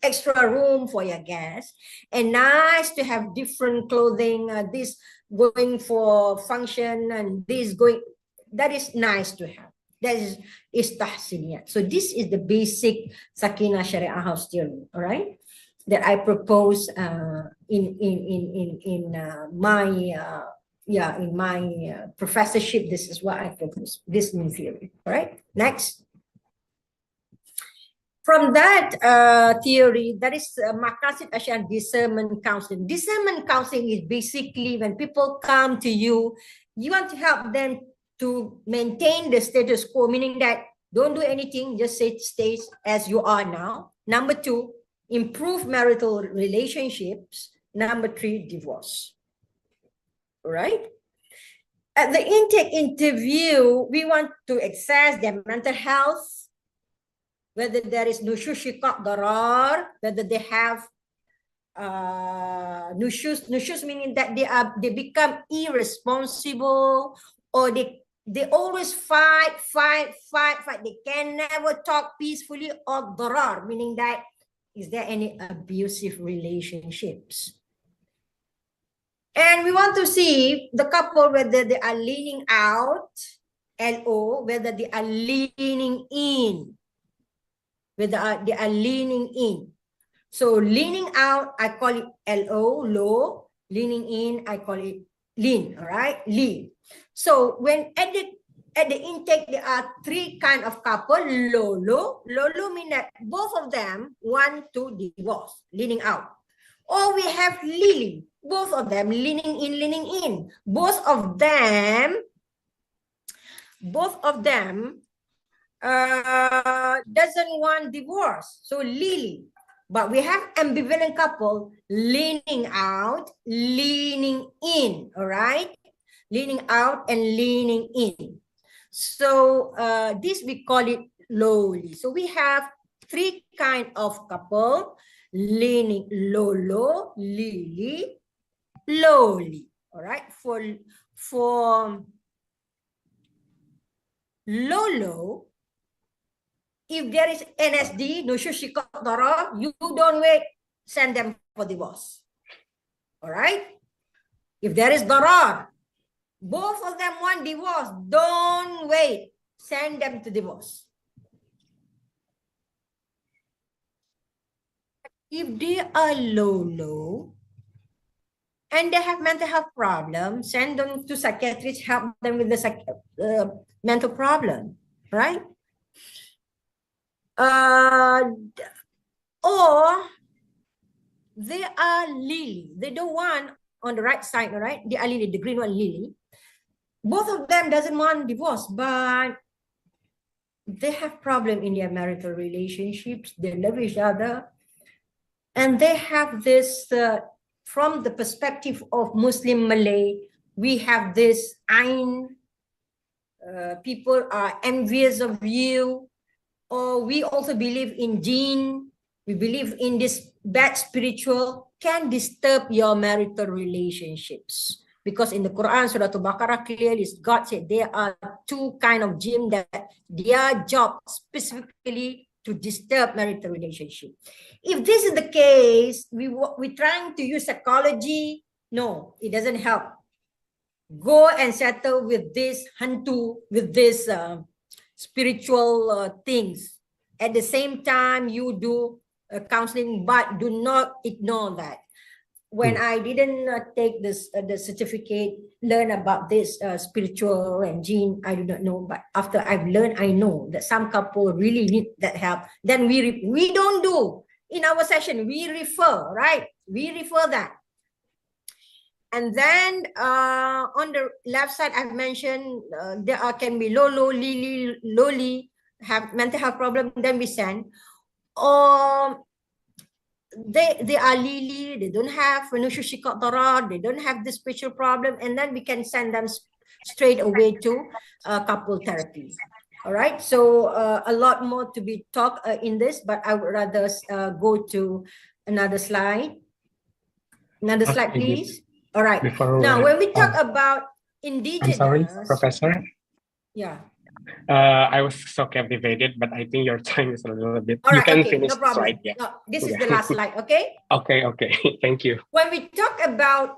extra room for your guests, and nice to have different clothing, this going for function, and this going, that is nice to have. That is tahsiniyat. So this is the basic Sakina Sharia house theory, all right, that I propose in my professorship. This is what I propose, this new theory. All right, next. From that theory, that is Maqasid Ash-Sharia discernment counseling. Discernment counseling is basically when people come to you, you want to help them to maintain the status quo, meaning that don't do anything, just stay as you are now. Number 2, improve marital relationships. Number 3, divorce. All right. At the intake interview, we want to assess their mental health, whether there is nushuz shiqaq darar, whether they have nushuz meaning that they become irresponsible, or they always fight. They can never talk peacefully, or darar, meaning that is there any abusive relationships. And we want to see the couple whether they are leaning out, LO, whether they are leaning in, whether they are leaning in. So leaning out, I call it LO, low. Leaning in, I call it lean, all right? Lean. So when at the intake, there are 3 kind of couple, low. Low mean that both of them want to divorce, leaning out. Or we have lili, both of them leaning in. Both of them doesn't want divorce, so lili. But we have ambivalent couple, leaning out, leaning in, all right? Leaning out and leaning in. So this we call it lowly. So we have 3 kind of couple, leaning low, lili, lowly. All right, for low, if there is NSD, Nushushikodoro, you don't wait, send them for divorce. All right? If there is darar, both of them want divorce, don't wait, send them to divorce. If they are low, and they have mental health problems, send them to psychiatrists, help them with the mental problem, right? Or they are lily. They don't want on the right side, all right? They are lily, the green one lily. Both of them doesn't want divorce, but they have problem in their marital relationships. They love each other. And they have this, from the perspective of Muslim Malay, we have this ain, people are envious of you, or we also believe in jinn, we believe in this bad spiritual, can disturb your marital relationships. Because in the Quran, Surah Al-Baqarah, clearly God said there are two kind of jinn that their job specifically to disturb marital relationship. If this is the case, we're trying to use psychology. No, it doesn't help. Go and settle with this hantu, with this spiritual things. At the same time, you do counseling, but do not ignore that. When I didn't take this the certificate, learn about this spiritual and jinn, I do not know. But after I've learned, I know that some couple really need that help. Then we don't do in our session. We refer, right? We refer that. And then on the left side, I've mentioned there can be lowly, have mental health problem. Then we send. They are lily, they don't have Nushushikodoro, they don't have this spiritual problem, and then we can send them straight away to couple therapy. All right, so a lot more to be talked in this, but I would rather go to another slide. Another slide, please. All right. Now, when we talk about indigenous, I'm sorry, Professor. Yeah. I was so captivated, but I think your time is a little bit. All right, you can okay, finish no problem. the slide. Yeah. No, this is the last slide, okay? Okay. Thank you. When we talk about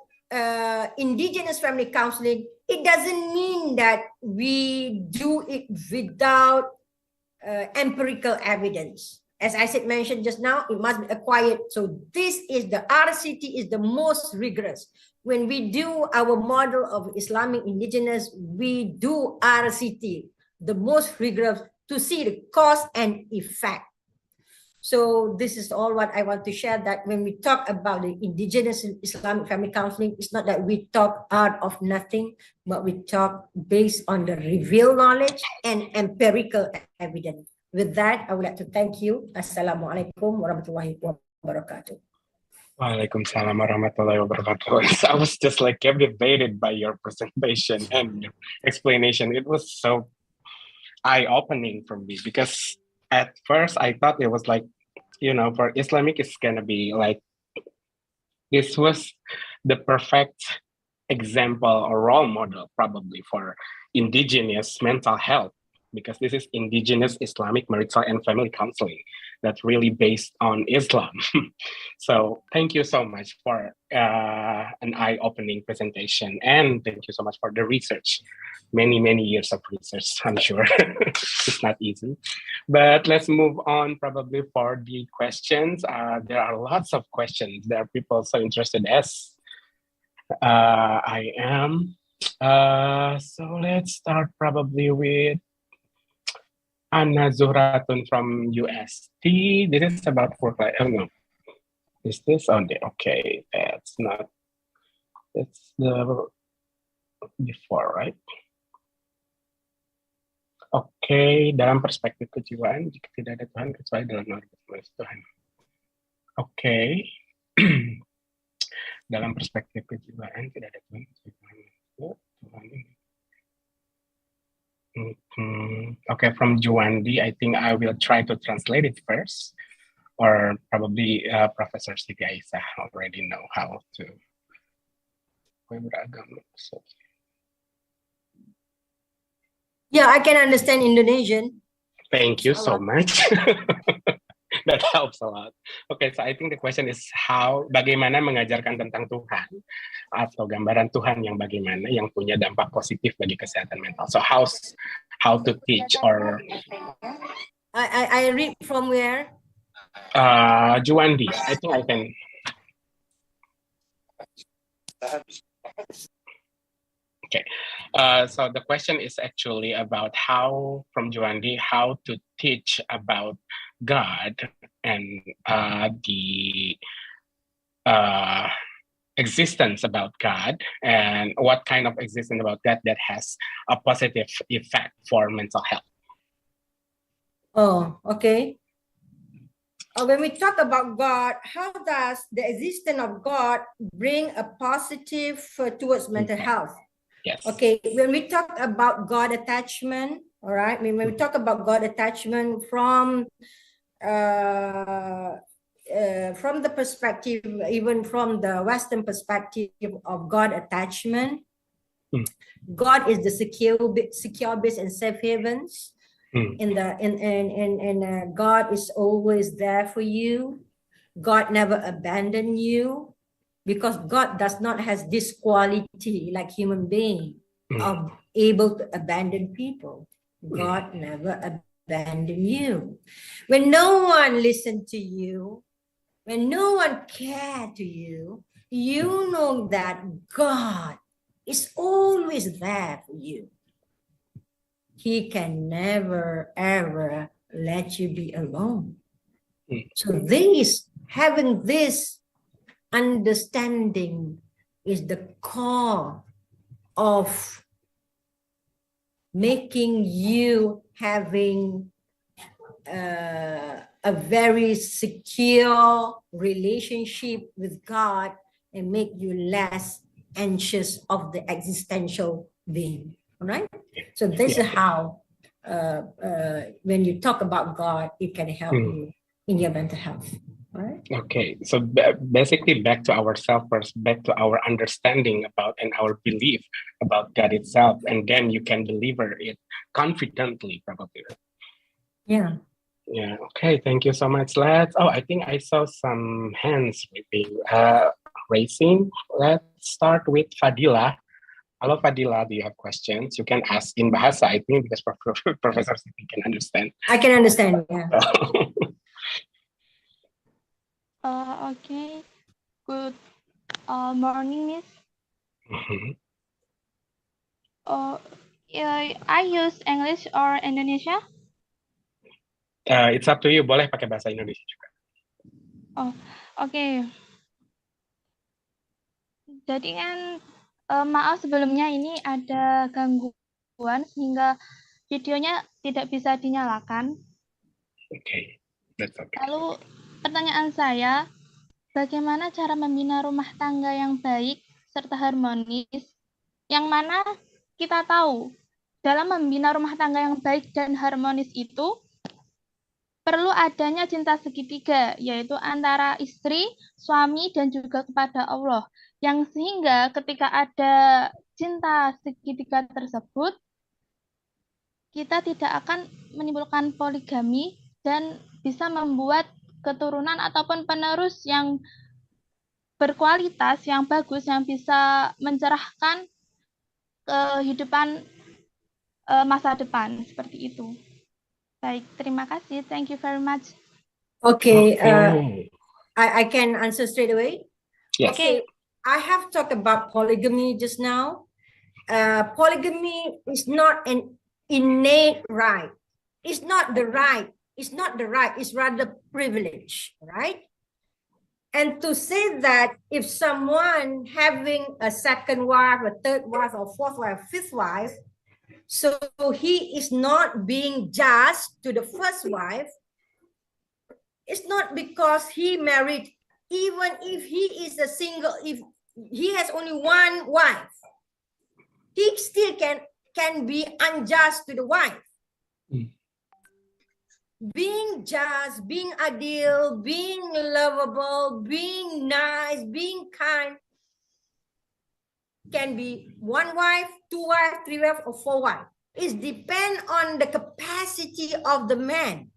indigenous family counseling, it doesn't mean that we do it without empirical evidence. As I said, mentioned just now, it must be acquired. So this is the RCT is the most rigorous. When we do our model of Islamic indigenous, we do RCT, the most rigorous, to see the cause and effect. So this is all what I want to share, that when we talk about the indigenous Islamic family counseling, it's not that we talk out of nothing, but we talk based on the revealed knowledge and empirical evidence. With that, I would like to thank you. Assalamualaikum warahmatullahi wabarakatuh. Waalaikumsalam warahmatullahi wabarakatuh. I was just like captivated by your presentation and your explanation. It was so eye-opening for me, because at first I thought it was like, for Islamic, it's gonna be like, this was the perfect example or role model probably for indigenous mental health, because this is indigenous Islamic marital and family counseling that's really based on Islam. So thank you so much for an eye-opening presentation, and thank you so much for the research. Many years of research, I'm sure. It's not easy. But let's move on probably for the questions. There are lots of questions. There are people so interested as I am. So let's start probably with Anna Zuhratun from UST. This is about work-life. Oh no, is this on there? Okay, that's not. That's the before, right? Oke, dalam perspektif kejiwaan, jika tidak ada Tuhan, kecuali dalam normalitas Tuhan. Oke, dalam perspektif kejiwaan, tidak ada Tuhan, kecuali Tuhan. Okay, from Juandi, I think I will try to translate it first, or probably Professor Siti Aisyah already know how to. Yeah, I can understand Indonesian. Thank you so much. That helps a lot. Okay, so I think the question is bagaimana mengajarkan tentang Tuhan atau gambaran Tuhan yang bagaimana yang punya dampak positif bagi kesehatan mental. So how to teach or I read from where? Juandi. I think I can. Okay, so the question is actually about from Juandi, how to teach about God and the existence about God and what kind of existence about God that has a positive effect for mental health. Oh, okay. When we talk about God, how does the existence of God bring a positive towards mental health? Yes. Okay, when we talk about God attachment, all right, when we talk about God attachment from the perspective, even from the Western perspective of God attachment, God is the secure base and safe havens. God is always there for you. God never abandoned you, because God does not have this quality like human being of able to abandon people. God never abandoned you. When no one listened to you, when no one cared to you, you know that God is always there for you. He can never, ever let you be alone. So having this understanding is the core of making you having a very secure relationship with God and make you less anxious of the existential being. All right? So this is how, when you talk about God, it can help you in your mental health. Right? Okay, so basically back to ourselves first, back to our understanding about and our belief about God itself, and then you can deliver it confidently, probably. Yeah. Yeah, okay, thank you so much. I think I saw some hands raising. Let's start with Fadila. Hello, Fadila, do you have questions? You can ask in Bahasa, I think, because Professor Siti can understand. I can understand, yeah. Okay. Good morning, Miss. I use English or Indonesia? It's up to you. Boleh pakai bahasa Indonesia juga. Oh, oke. Jadi kan maaf sebelumnya ini ada gangguan sehingga videonya tidak bisa dinyalakan. Oke, that's okay. Lalu pertanyaan saya, bagaimana cara membina rumah tangga yang baik serta harmonis? Yang mana kita tahu dalam membina rumah tangga yang baik dan harmonis itu perlu adanya cinta segitiga, yaitu antara istri, suami, dan juga kepada Allah. Yang sehingga ketika ada cinta segitiga tersebut, kita tidak akan menimbulkan poligami dan bisa membuat keturunan ataupun penerus yang berkualitas, yang bagus, yang bisa mencerahkan kehidupan masa depan, seperti itu. Baik, terima kasih. Thank you very much. Okay, I can answer straight away. Yes. Okay, I have talked about polygamy just now. Polygamy is not an innate right. It's not the right. It's not the right. It's rather privilege, right? And to say that if someone having a second wife, a third wife, or fourth wife, fifth wife, so he is not being just to the first wife, it's not because he married, even if he is a single, if he has only one wife, he still can be unjust to the wife. Being just, being ideal, being lovable, being nice, being kind can be one wife, two wives, three wives, or four wives. is depend on the capacity of the man.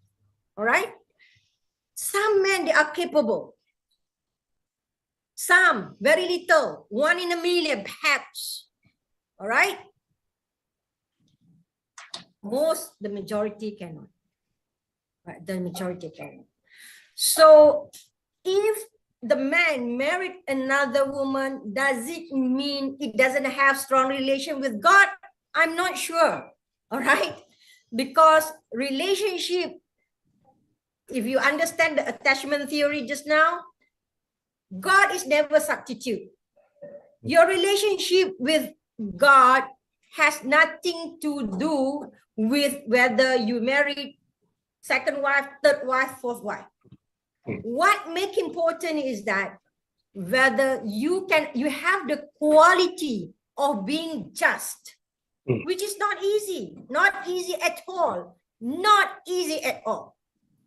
All right. Some men, they are capable. Some, very little, 1 in a million, perhaps. All right. Most, the majority cannot. Right? The majority cannot. So, if the man married another woman, does it mean it doesn't have strong relation with God? I'm not sure. All right. Because relationship, if you understand the attachment theory just now, God is never substitute. Your relationship with God has nothing to do with whether you married second wife, third wife, fourth wife. What makes important is that whether you have the quality of being just, which is not easy at all, not easy at all.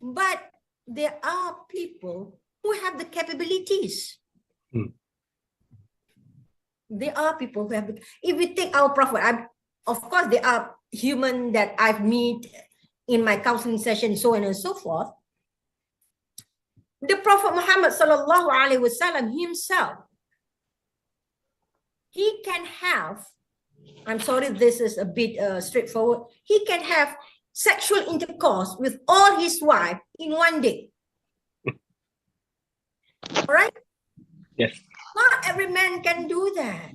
But there are people who have the capabilities. There are people who have, if we take our prophet, of course there are human that I've met in my counseling session, so on and so forth. The Prophet Muhammad sallallahu alaihi wasallam himself, he can have, I'm sorry, this is a bit straightforward, he can have sexual intercourse with all his wife in one day. All right? Yes. Not every man can do that.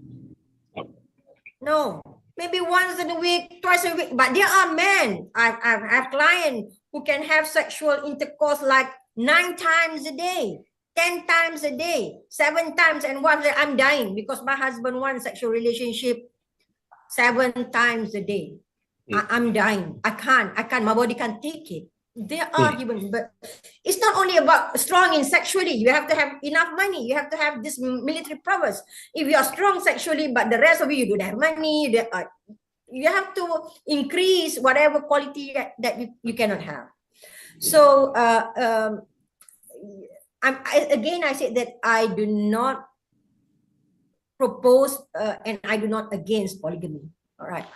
No, maybe once in a week, twice a week, but there are men, I have clients who can have sexual intercourse like 9 times a day, 10 times a day, 7 times, and one day I'm dying because my husband wants sexual relationship 7 times a day. I'm dying. I can't, my body can't take it. There are humans, but it's not only about strong in sexually. You have to have enough money. You have to have this military prowess. If you are strong sexually, but the rest of you don't have money, you have to increase whatever quality that you cannot have. So I say that I do not propose and I do not against polygamy. All right.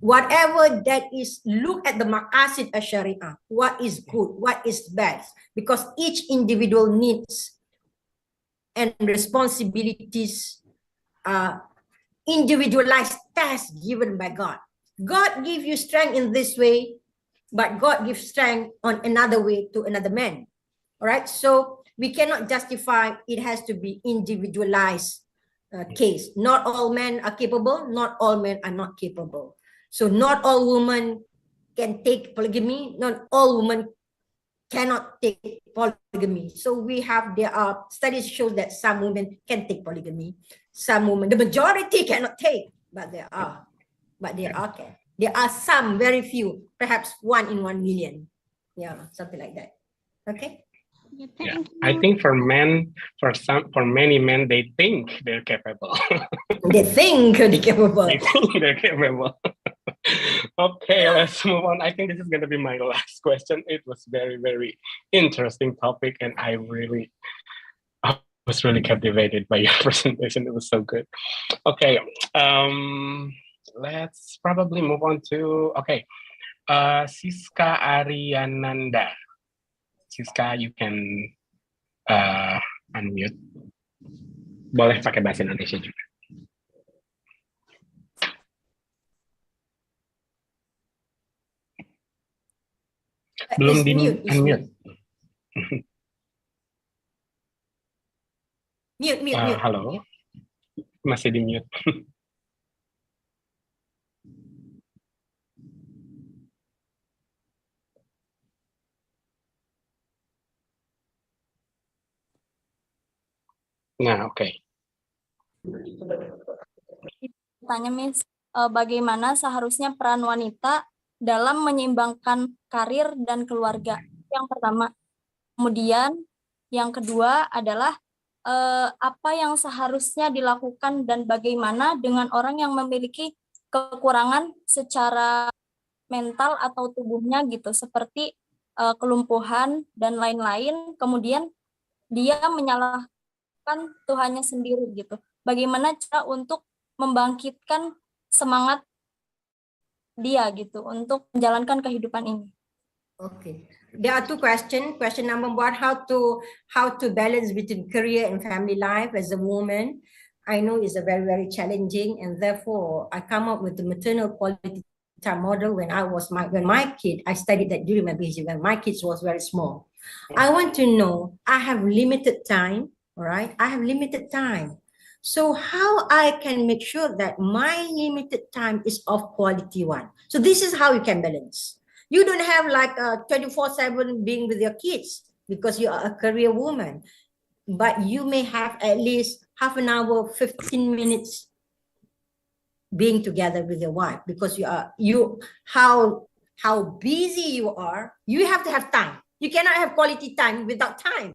Whatever that is, look at the maqasid al-sharia, what is good, what is bad, because each individual needs and responsibilities are individualized tasks given by God. God gives you strength in this way, but God gives strength on another way to another man. All right, so we cannot justify, it has to be individualized case. Not all men are capable, not all men are not capable. So not all women can take polygamy, not all women cannot take polygamy. So there are studies show that some women can take polygamy, some women, the majority cannot take, but there are some, very few, perhaps 1 in 1 million. Yeah, something like that. Okay. Yeah, I think for many men, they think they're capable. They think they're capable. They think they're capable. Okay, let's move on. I think this is going to be my last question. It was very, very interesting topic, and I was really captivated by your presentation. It was so good. Okay, let's probably move on to, Siska Ariananda. Siska, you can unmute. Boleh pakai bahasa Indonesia juga. Belum di unmute. Mute. Halo. Masih di mute. Nah, oke. Tanya Miss, bagaimana seharusnya peran wanita dalam menyeimbangkan karir dan keluarga? Yang pertama. Kemudian yang kedua adalah apa yang seharusnya dilakukan dan bagaimana dengan orang yang memiliki kekurangan secara mental atau tubuhnya gitu, seperti kelumpuhan dan lain-lain, kemudian dia menyalahkan Tuhannya sendiri gitu. Bagaimana cara untuk membangkitkan semangat dia gitu untuk menjalankan kehidupan ini. Okay, there are two questions. Question number one, how to balance between career and family life as a woman. I know it's a very challenging, and therefore I come up with the maternal quality time model when my kid, I studied that during my PhD when my kids was very small. I want to know, I have limited time, all right? I have limited time. So how I can make sure that my limited time is of quality one? So this is how you can balance. You don't have like 24/7 being with your kids because you are a career woman, but you may have at least half an hour, 15 minutes being together with your wife because how busy you are, you have to have time. You cannot have quality time without time.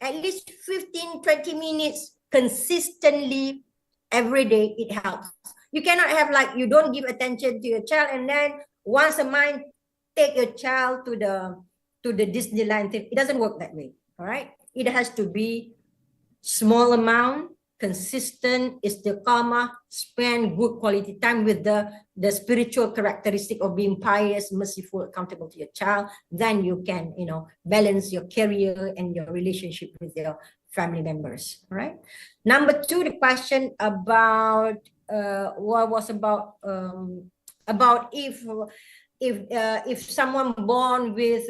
At least 15, 20 minutes consistently every day, it helps. You cannot have like, you don't give attention to your child and then once a month, take your child to the Disneyland thing. It doesn't work that way, all right? It has to be small amount, consistent, istiqamah, spend good quality time with the spiritual characteristic of being pious, merciful, accountable to your child. Then you can, balance your career and your relationship with your family members, all right? Number two, the question about what was about if someone born with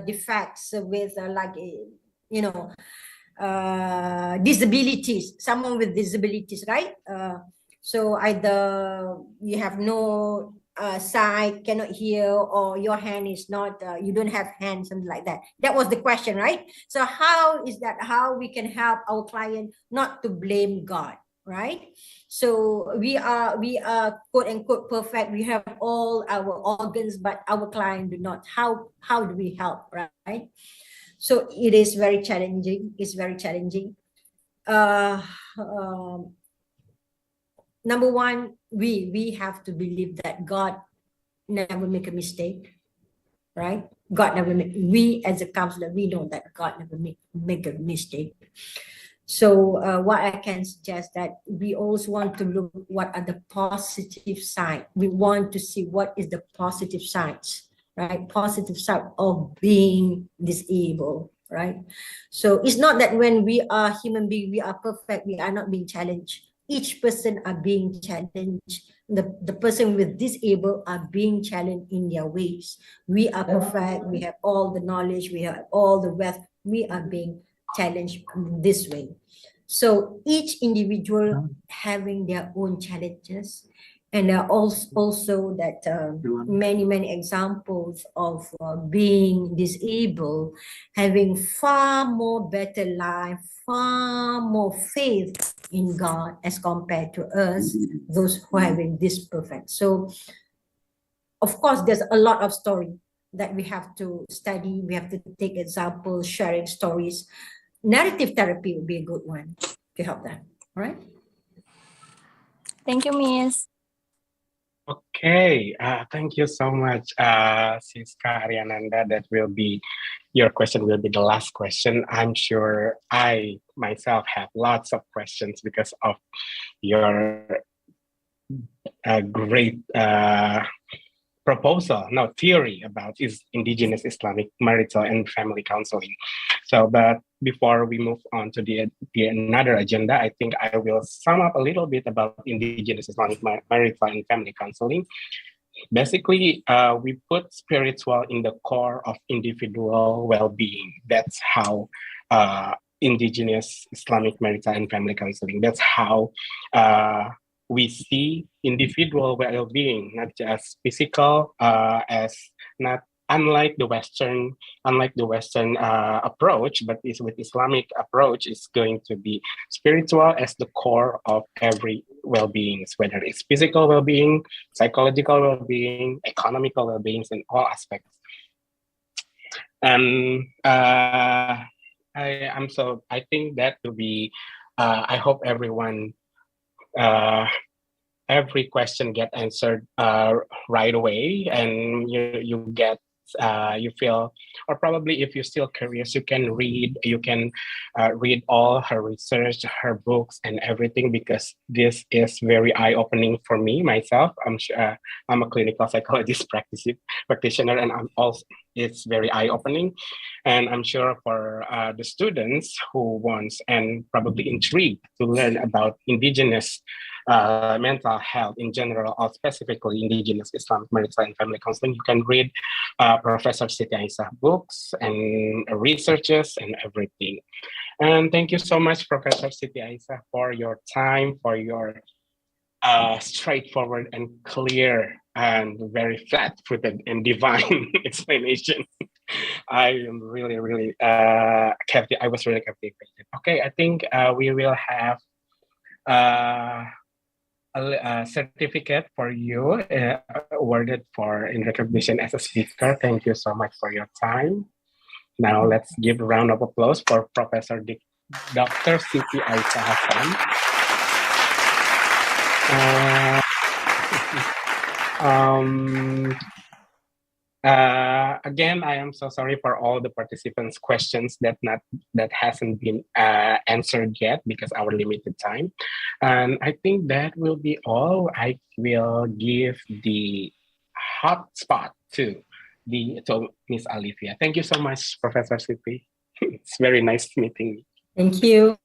defects, with disabilities, someone with disabilities, right? So either you have no sight, cannot hear, or your hand is not, you don't have hands, something like that. That was the question, right? So how we can help our client not to blame God, right? So we are quote unquote perfect. We have all our organs, but our client do not. How do we help, right? So it is very challenging. It's very challenging. Number one, we have to believe that God never make a mistake, right? God never make. We as a counselor, we know that God never make a mistake. So what I can suggest that we also want to look what are the positive side. We want to see what is the positive sides, right? Positive side of being disabled, right? So it's not that when we are human beings, we are perfect, we are not being challenged. Each person are being challenged. The person with disabled are being challenged in their ways. We are perfect, we have all the knowledge, we have all the wealth, we are being challenged this way. So each individual having their own challenges, and there are also that many examples of being disabled, having far more better life, far more faith in God as compared to us, those who are having this perfect. So of course, there's a lot of story that we have to study. We have to take examples, sharing stories. Narrative therapy would be a good one to help them. All right. Thank you, Miss. Okay, thank you so much, Siska Ariananda. Your question will be the last question. I'm sure I myself have lots of questions because of your great theory about Indigenous Islamic marital and family counseling. So, but before we move on to the another agenda, I think I will sum up a little bit about Indigenous Islamic marital and family counseling. Basically, we put spiritual in the core of individual well-being. That's how Indigenous Islamic marital and family counseling. That's how we see individual well-being, not just physical, as not unlike the Western approach, but with Islamic approach, it's going to be spiritual as the core of every well-being, whether it's physical well-being, psychological well-being, economical well-beings, in all aspects. And I think that will be. I hope everyone. Every question get answered right away, and you get you feel, or probably if you're still curious, you can read all her research, her books, and everything, because this is very eye-opening for me myself. I'm a clinical psychologist practitioner, and it's very eye-opening, and I'm sure for the students who wants and probably intrigued to learn about indigenous mental health in general, or specifically indigenous Islamic marital and family counseling, you can read Professor Siti Aisyah books and researches and everything. And thank you so much, Professor Siti Aisyah, for your time, for your straightforward and clear and very flat-footed and divine explanation. I am really, really I was really captivated. Okay, I think we will have a certificate for you awarded for in recognition as a speaker. Thank you so much for your time. Now let's give a round of applause for Professor Dr. Siti Aisyah Hassan. Again, I am so sorry for all the participants' questions that hasn't been answered yet because our limited time. And I think that will be all. I will give the hot spot to Miss Olivia. Thank you so much, Professor Siti. It's very nice meeting you. Thank you.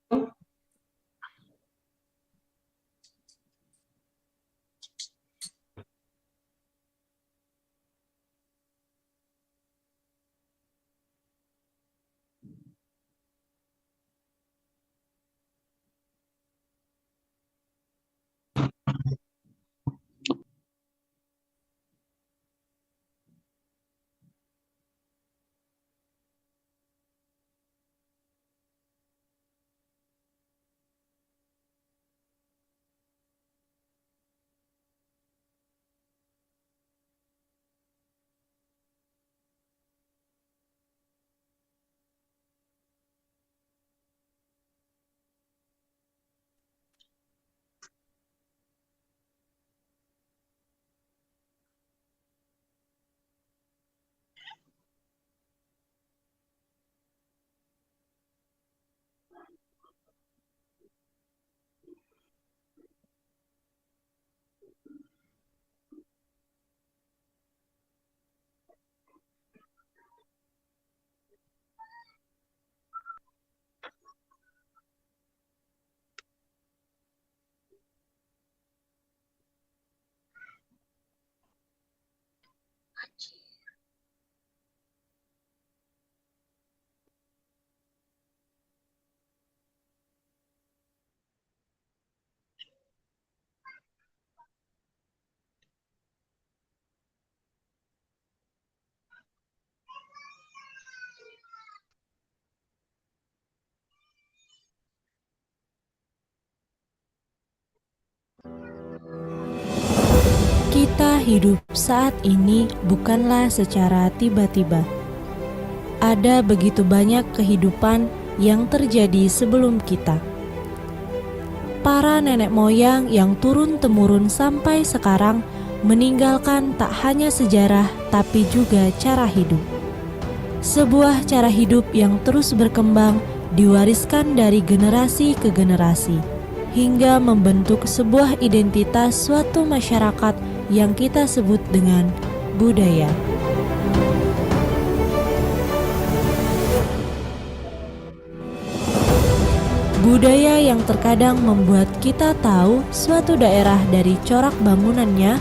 Kita hidup saat ini bukanlah secara tiba-tiba. Ada begitu banyak kehidupan yang terjadi sebelum kita. Para nenek moyang yang turun-temurun sampai sekarang meninggalkan tak hanya sejarah tapi juga cara hidup. Sebuah cara hidup yang terus berkembang diwariskan dari generasi ke generasi hingga membentuk sebuah identitas suatu masyarakat yang kita sebut dengan budaya. Budaya yang terkadang membuat kita tahu suatu daerah dari corak bangunannya,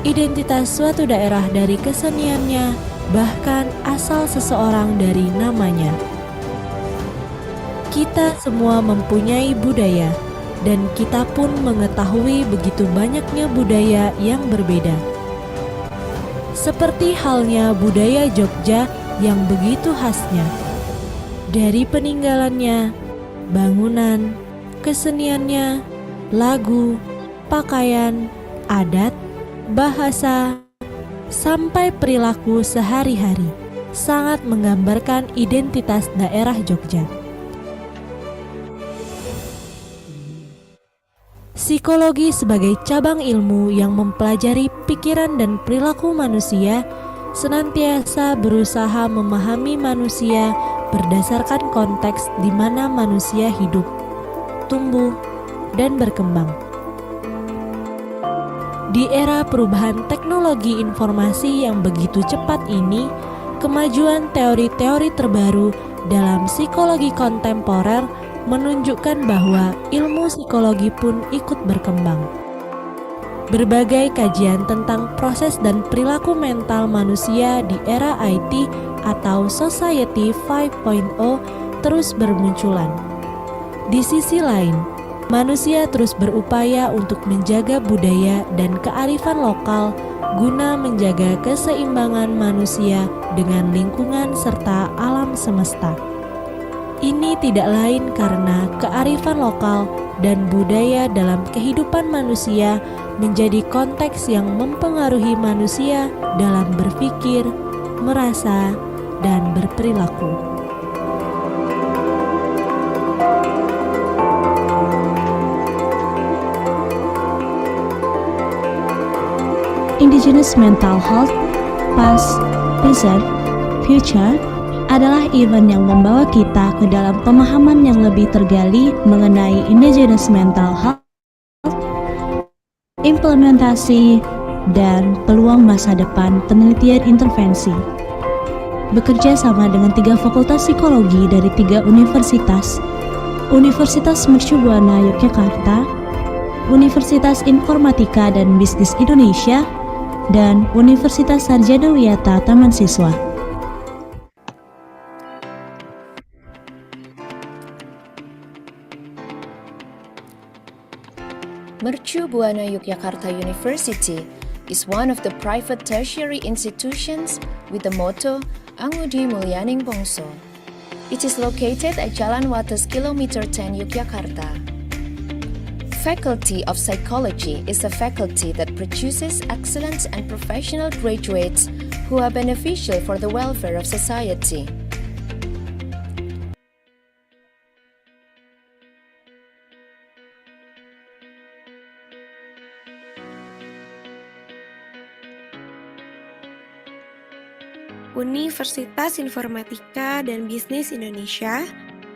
identitas suatu daerah dari keseniannya, bahkan asal seseorang dari namanya. Kita semua mempunyai budaya, dan kita pun mengetahui begitu banyaknya budaya yang berbeda. Seperti halnya budaya Jogja yang begitu khasnya. Dari peninggalannya, bangunan, keseniannya, lagu, pakaian, adat, bahasa, sampai perilaku sehari-hari, sangat menggambarkan identitas daerah Jogja. Psikologi sebagai cabang ilmu yang mempelajari pikiran dan perilaku manusia senantiasa berusaha memahami manusia berdasarkan konteks di mana manusia hidup, tumbuh, dan berkembang. Di era perubahan teknologi informasi yang begitu cepat ini, kemajuan teori-teori terbaru dalam psikologi kontemporer menunjukkan bahwa ilmu psikologi pun ikut berkembang. Berbagai kajian tentang proses dan perilaku mental manusia di era IT atau Society 5.0 terus bermunculan. Di sisi lain, manusia terus berupaya untuk menjaga budaya dan kearifan lokal guna menjaga keseimbangan manusia dengan lingkungan serta alam semesta. Ini tidak lain karena kearifan lokal dan budaya dalam kehidupan manusia menjadi konteks yang mempengaruhi manusia dalam berpikir, merasa, dan berperilaku. Indigenous Mental Health, Past, Present, Future adalah event yang membawa kita ke dalam pemahaman yang lebih tergali mengenai Indigenous Mental Health, implementasi, dan peluang masa depan penelitian intervensi. Bekerja sama dengan 3 fakultas psikologi dari 3 universitas, Universitas Mercubuana Yogyakarta, Universitas Informatika dan Bisnis Indonesia, dan Universitas Sarjana Wiyata Taman Siswa. Mercubuana-Yogyakarta University is one of the private tertiary institutions with the motto Angudi Mulyaning Bongso. It is located at Jalan Wates Kilometer 10 Yogyakarta. Faculty of Psychology is a faculty that produces excellent and professional graduates who are beneficial for the welfare of society. Universitas Informatika dan Bisnis Indonesia,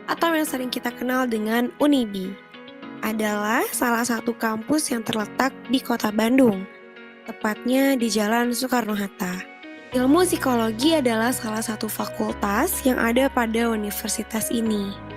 atau yang sering kita kenal dengan UMBY, adalah salah satu kampus yang terletak di kota Bandung, tepatnya di Jalan Soekarno-Hatta. Ilmu psikologi adalah salah satu fakultas yang ada pada universitas ini.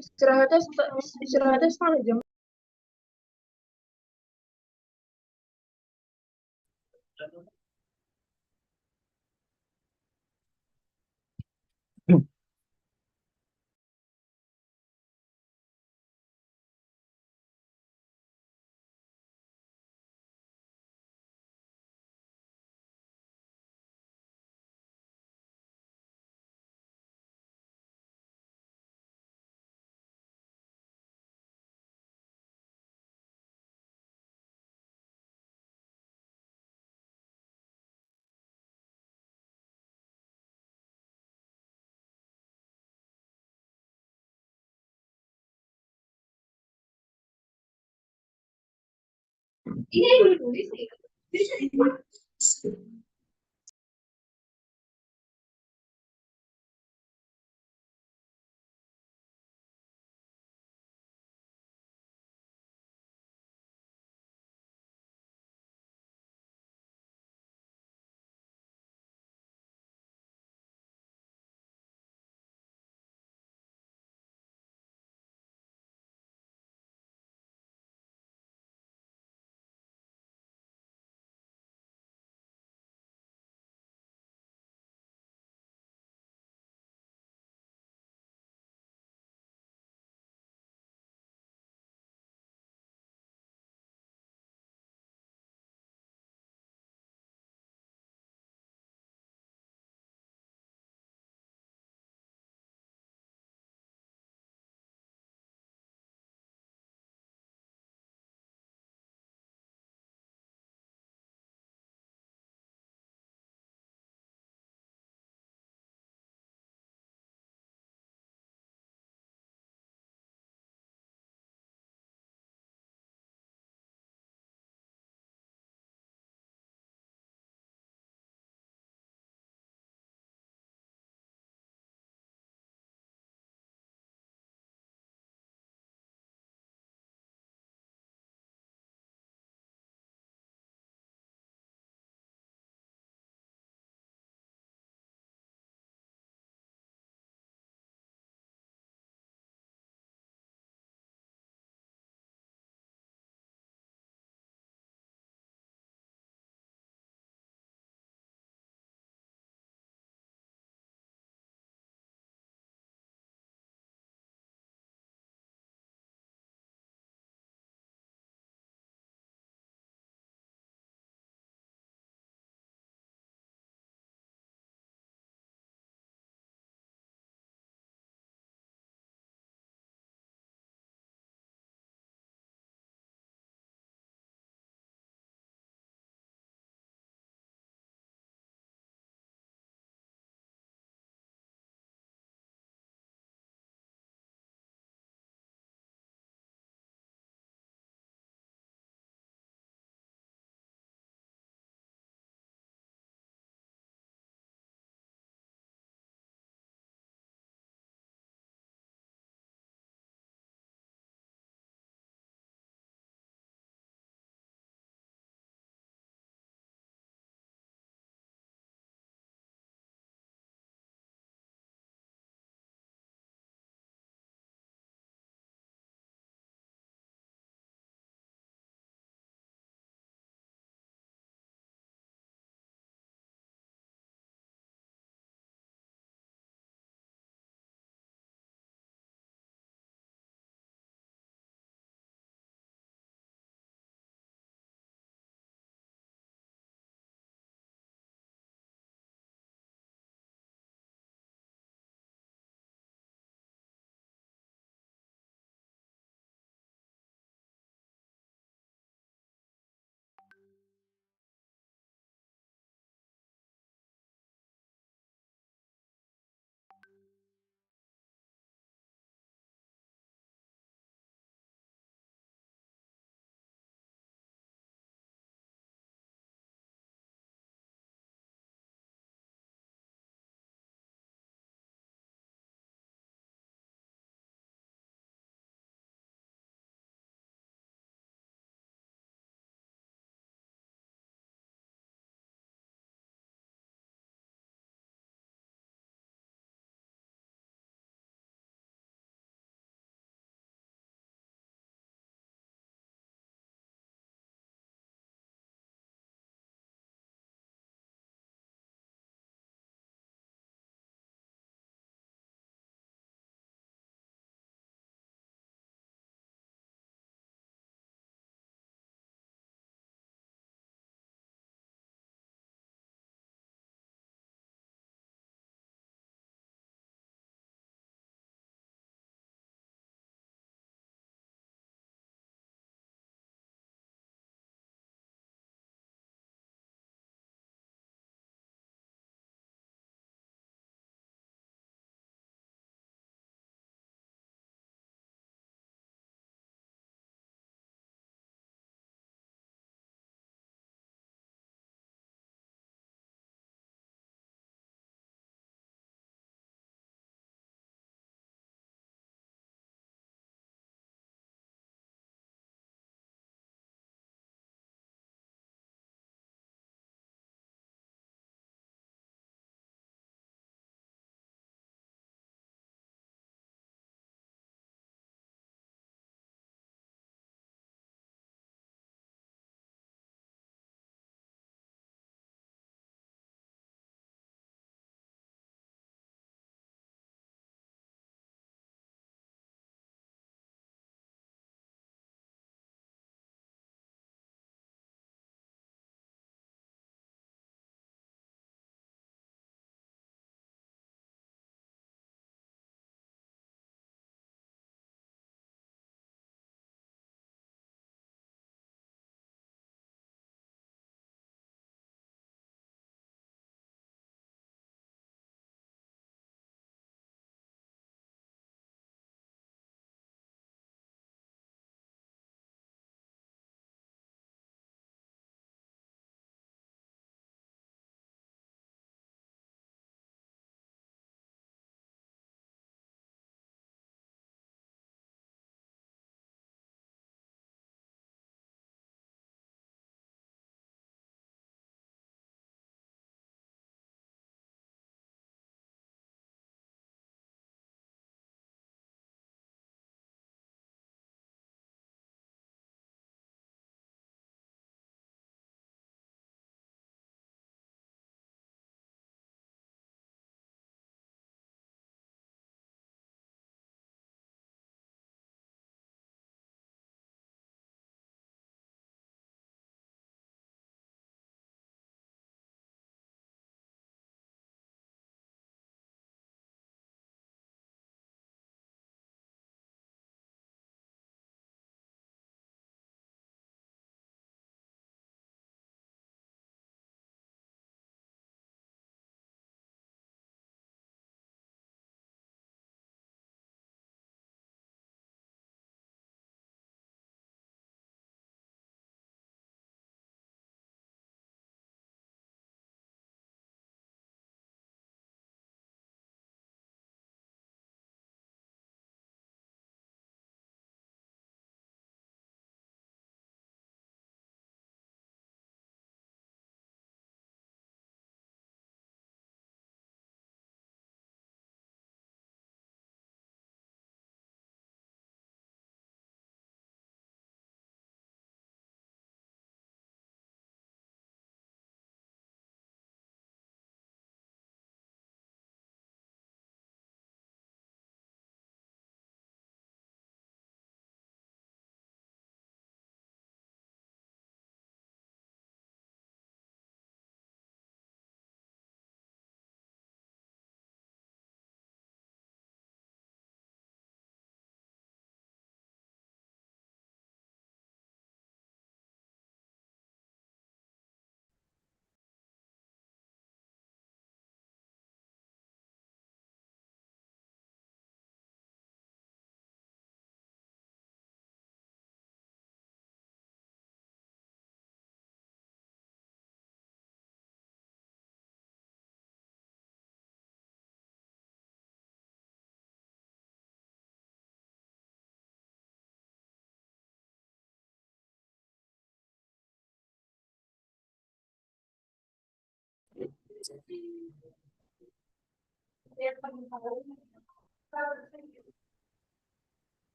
Istirahatnya setengah jam. Ini udah tulis nih.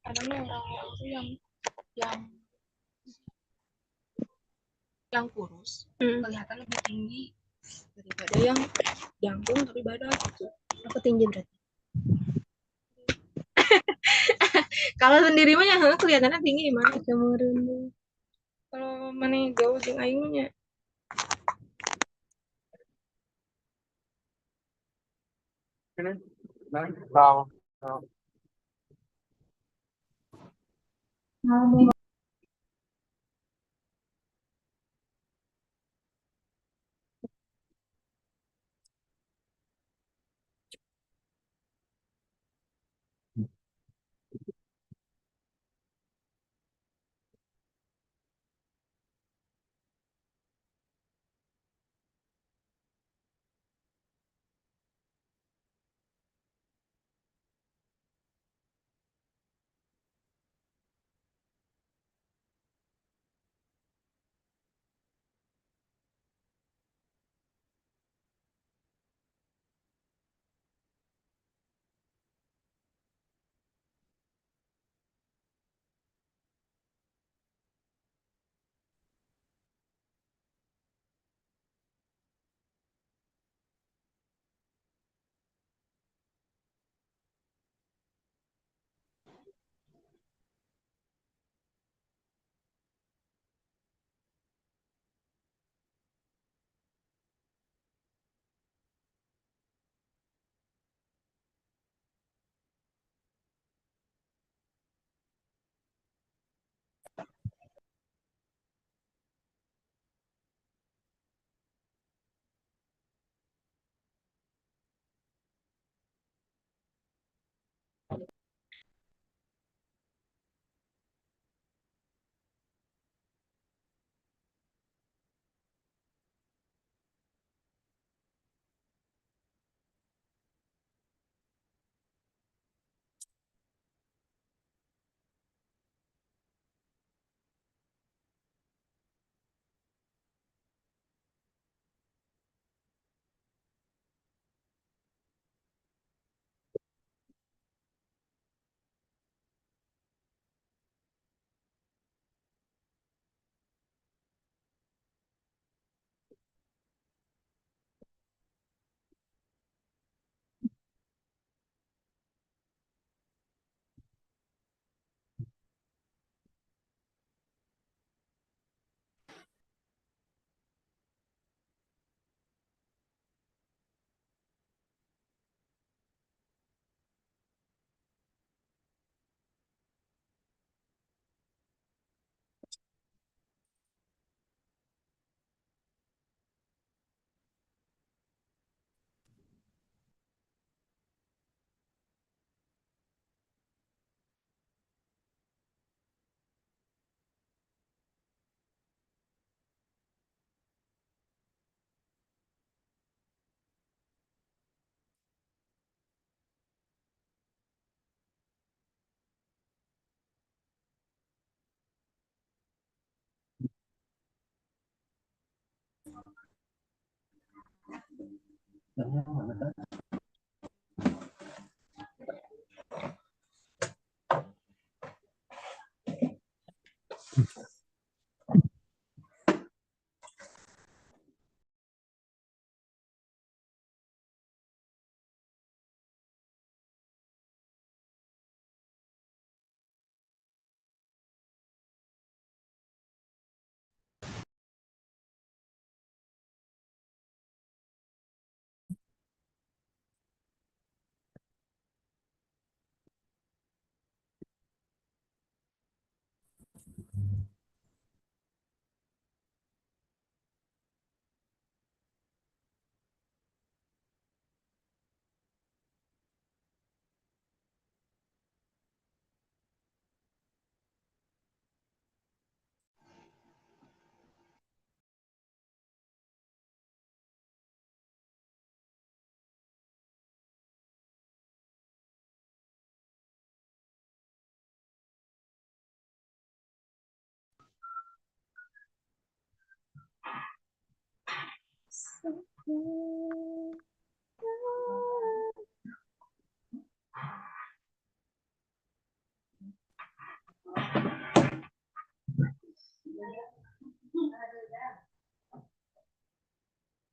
Kadang orang-orang tuh yang yang kurus kelihatan lebih tinggi daripada yang jangkung tapi badan gitu. Aku tinggi berarti. Kalau sendiri mah yang kelihatannya tinggi gimana? Kalau mana jauh jeung aingnya. Vâng.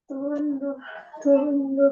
Tunggu, tunggu.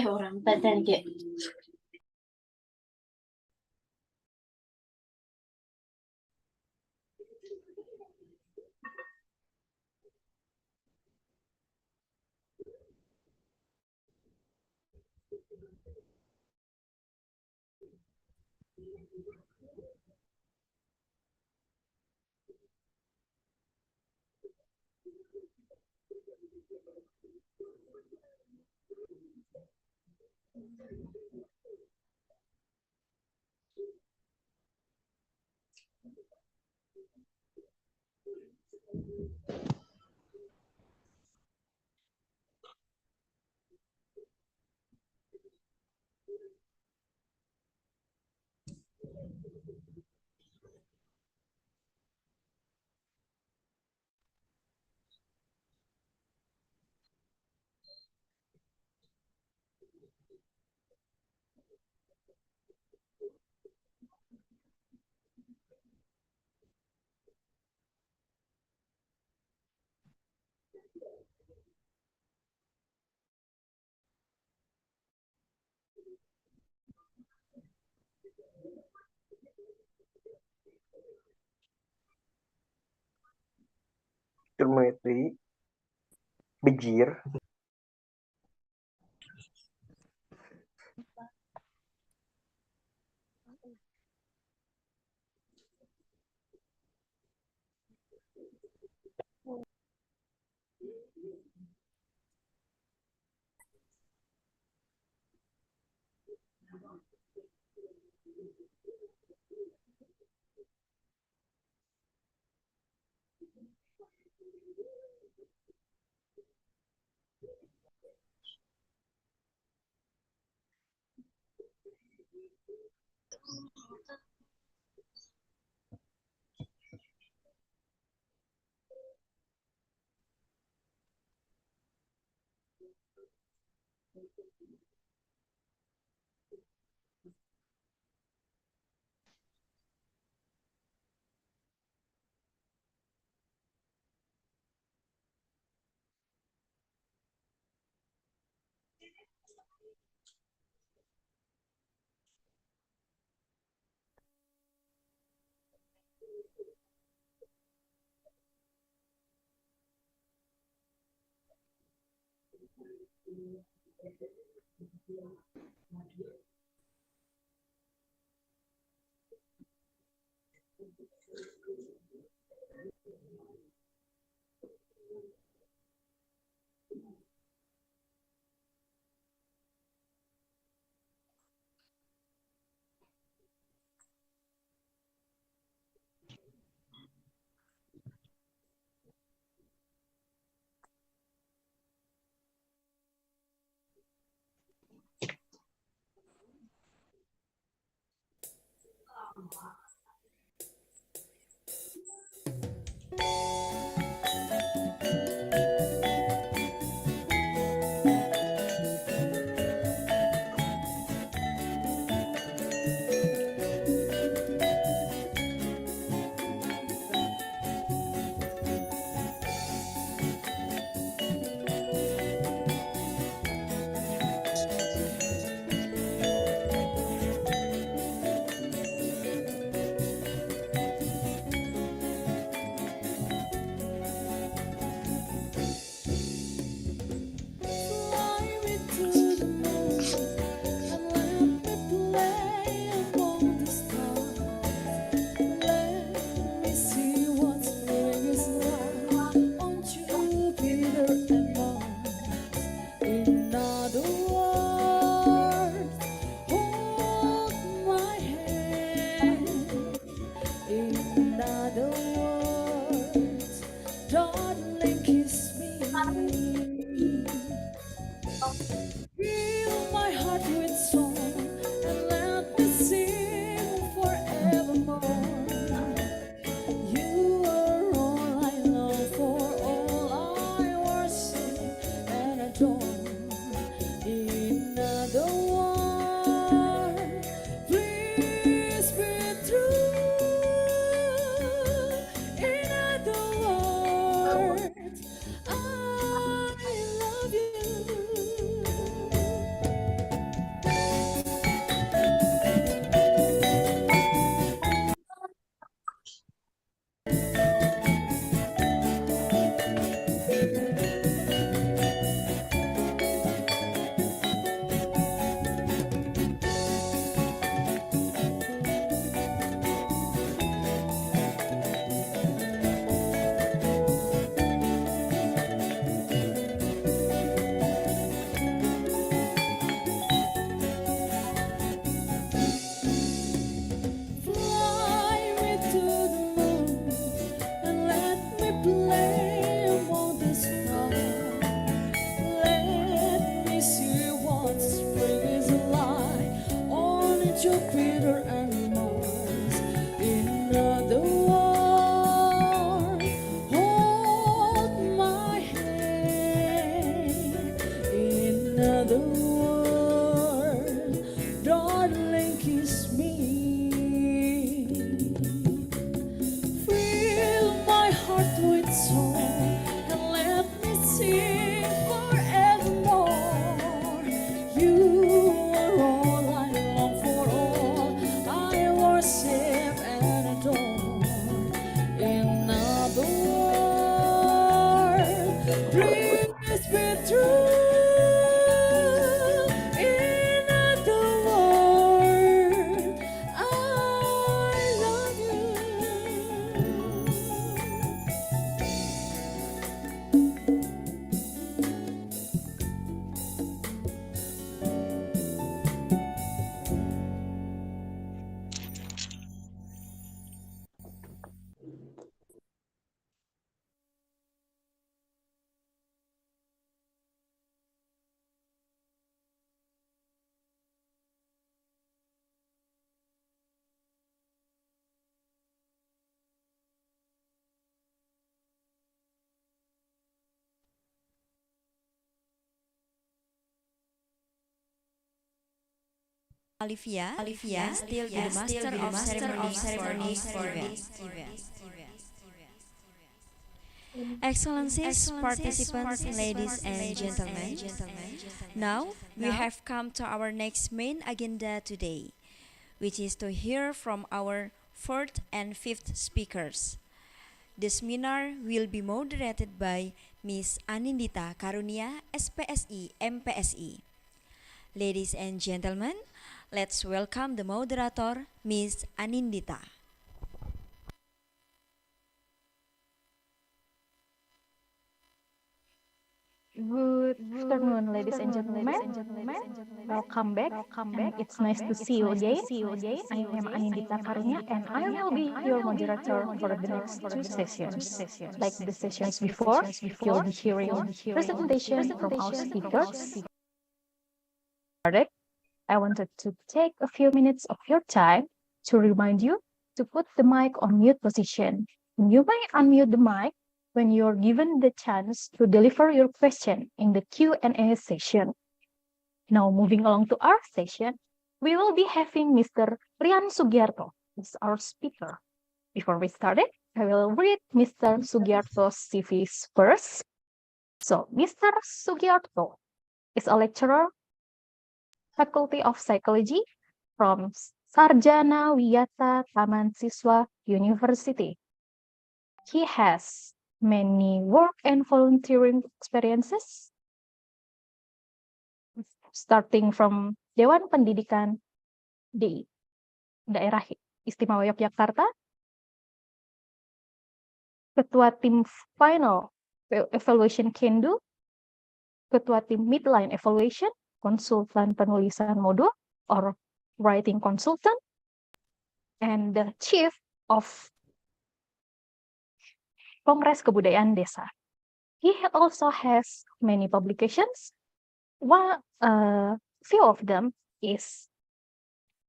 Orang padan kayak Geometri, bejir, Olivia still be the master of ceremonies for this event. Excellencies, participants, ladies and gentlemen, now we have come to our next main agenda today, which is to hear from our fourth and fifth speakers. The seminar will be moderated by Ms. Anindita Karunia, Fpsi, MPSI. Ladies and gentlemen, let's welcome the moderator, Ms. Anindita. Good afternoon, ladies and gentlemen. Welcome back. It's nice to see you again. I am Anindita Karunia, and I will be your moderator for the next two sessions. Like the sessions before, you'll be hearing presentation from our speakers. I wanted to take a few minutes of your time to remind you to put the mic on mute position. You may unmute the mic when you're given the chance to deliver your question in the Q&A session. Now, moving along to our session, we will be having Mr. Rian Sugiarto as our speaker. Before we start it, I will read Mr. Sugiarto's CV first. So, Mr. Sugiarto is a lecturer, Faculty of Psychology from Sarjana Wiyata Taman Siswa University. He has many work and volunteering experiences, starting from Dewan Pendidikan di Daerah Istimewa Yogyakarta, Ketua Tim Final Evaluation Kendu, Ketua Tim Midline Evaluation, Konsultan Penulisan Modul or Writing Consultant, and the Chief of Kongres Kebudayaan Desa. He also has many publications. Few of them is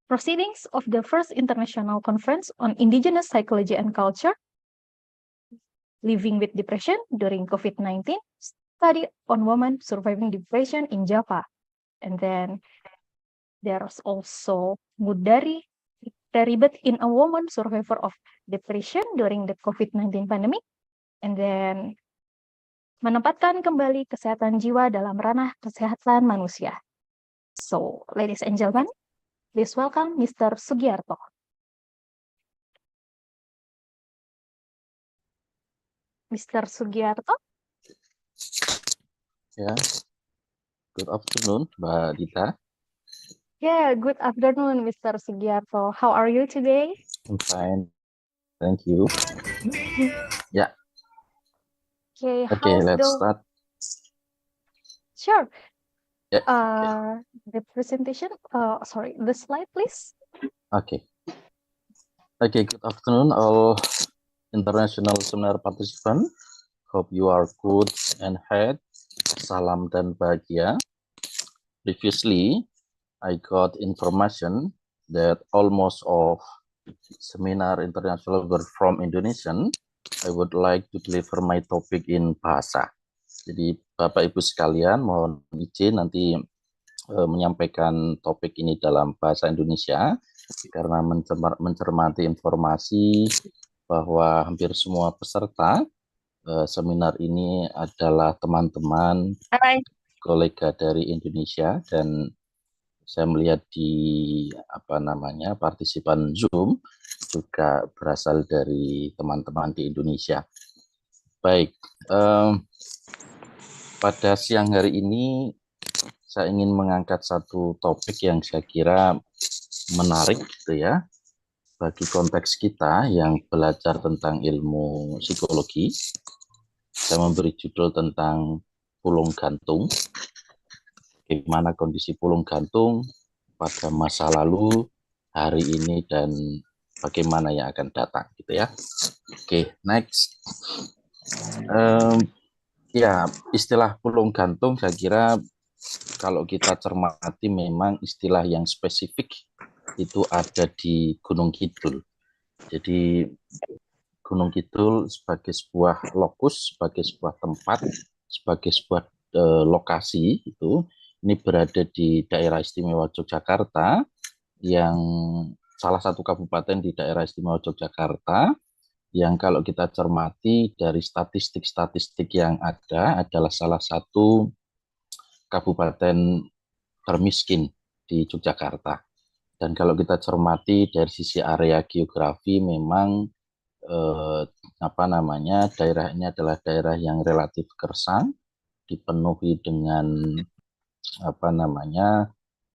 Proceedings of the First International Conference on Indigenous Psychology and Culture, Living with Depression During COVID-19, Study on Women Surviving Depression in Java. And then there's also Mudari Teribet in a Woman Survivor of Depression During the COVID-19 Pandemic. And then menempatkan kembali kesehatan jiwa dalam ranah kesehatan manusia. So, ladies and gentlemen, please welcome Mr. Sugiarto. Mr. Sugiarto. Ya, good afternoon, Mbak Dita. Yeah, good afternoon, Mr. Sugiarto. How are you today? I'm fine, thank you. Yeah. Okay, let's start. Sure. Yeah. The presentation, the slide, please. Okay. Okay, good afternoon, all international seminar participants. Hope you are good and healthy. Salam dan bahagia. Previously, I got information that almost of seminar international were from Indonesian. I would like to deliver my topic in bahasa. Jadi Bapak Ibu sekalian mohon izin nanti menyampaikan topik ini dalam bahasa Indonesia karena mencermati informasi bahwa hampir semua peserta seminar ini adalah teman-teman kolega dari Indonesia dan saya melihat di partisipan Zoom juga berasal dari teman-teman di Indonesia. Baik, pada siang hari ini saya ingin mengangkat satu topik yang saya kira menarik gitu ya bagi konteks kita yang belajar tentang ilmu psikologi. Saya memberi judul tentang pulung gantung. Bagaimana kondisi pulung gantung pada masa lalu, hari ini, dan bagaimana yang akan datang, gitu ya. Oke, next. Ya, istilah pulung gantung saya kira kalau kita cermati memang istilah yang spesifik itu ada di Gunung Kidul. Jadi Gunung Kidul sebagai sebuah lokus, sebagai sebuah tempat, sebagai sebuah lokasi itu. Ini berada di daerah istimewa Yogyakarta yang salah satu kabupaten di daerah istimewa Yogyakarta yang kalau kita cermati dari statistik-statistik yang ada adalah salah satu kabupaten termiskin di Yogyakarta. Dan kalau kita cermati dari sisi area geografi memang daerah ini adalah daerah yang relatif gersang, dipenuhi dengan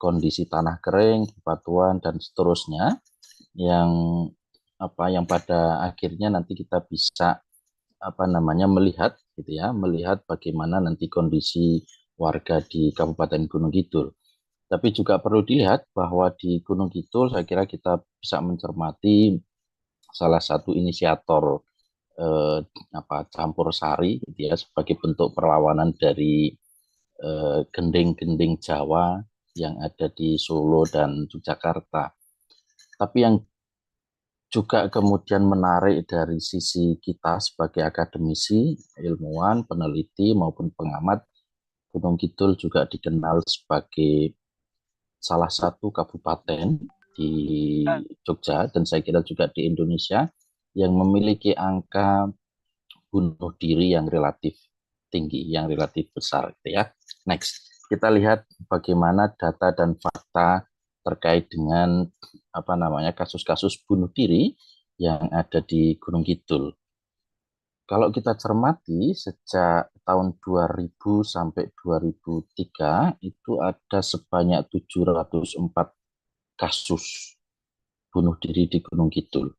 kondisi tanah kering, bebatuan dan seterusnya yang pada akhirnya nanti kita bisa melihat gitu ya, melihat bagaimana nanti kondisi warga di Kabupaten Gunung Kidul. Tapi juga perlu dilihat bahwa di Gunung Kidul saya kira kita bisa mencermati salah satu inisiator campur sari gitu ya, sebagai bentuk perlawanan dari gending-gending Jawa yang ada di Solo dan Yogyakarta. Tapi yang juga kemudian menarik dari sisi kita sebagai akademisi, ilmuwan, peneliti maupun pengamat, Gunung Kidul juga dikenal sebagai salah satu kabupaten di Jogja dan saya kira juga di Indonesia yang memiliki angka bunuh diri yang relatif tinggi, yang relatif besar gitu ya. Next, kita lihat bagaimana data dan fakta terkait dengan kasus-kasus bunuh diri yang ada di Gunung Kidul. Kalau kita cermati sejak tahun 2000 sampai 2003 itu ada sebanyak 704 kasus bunuh diri di Gunung Kidul.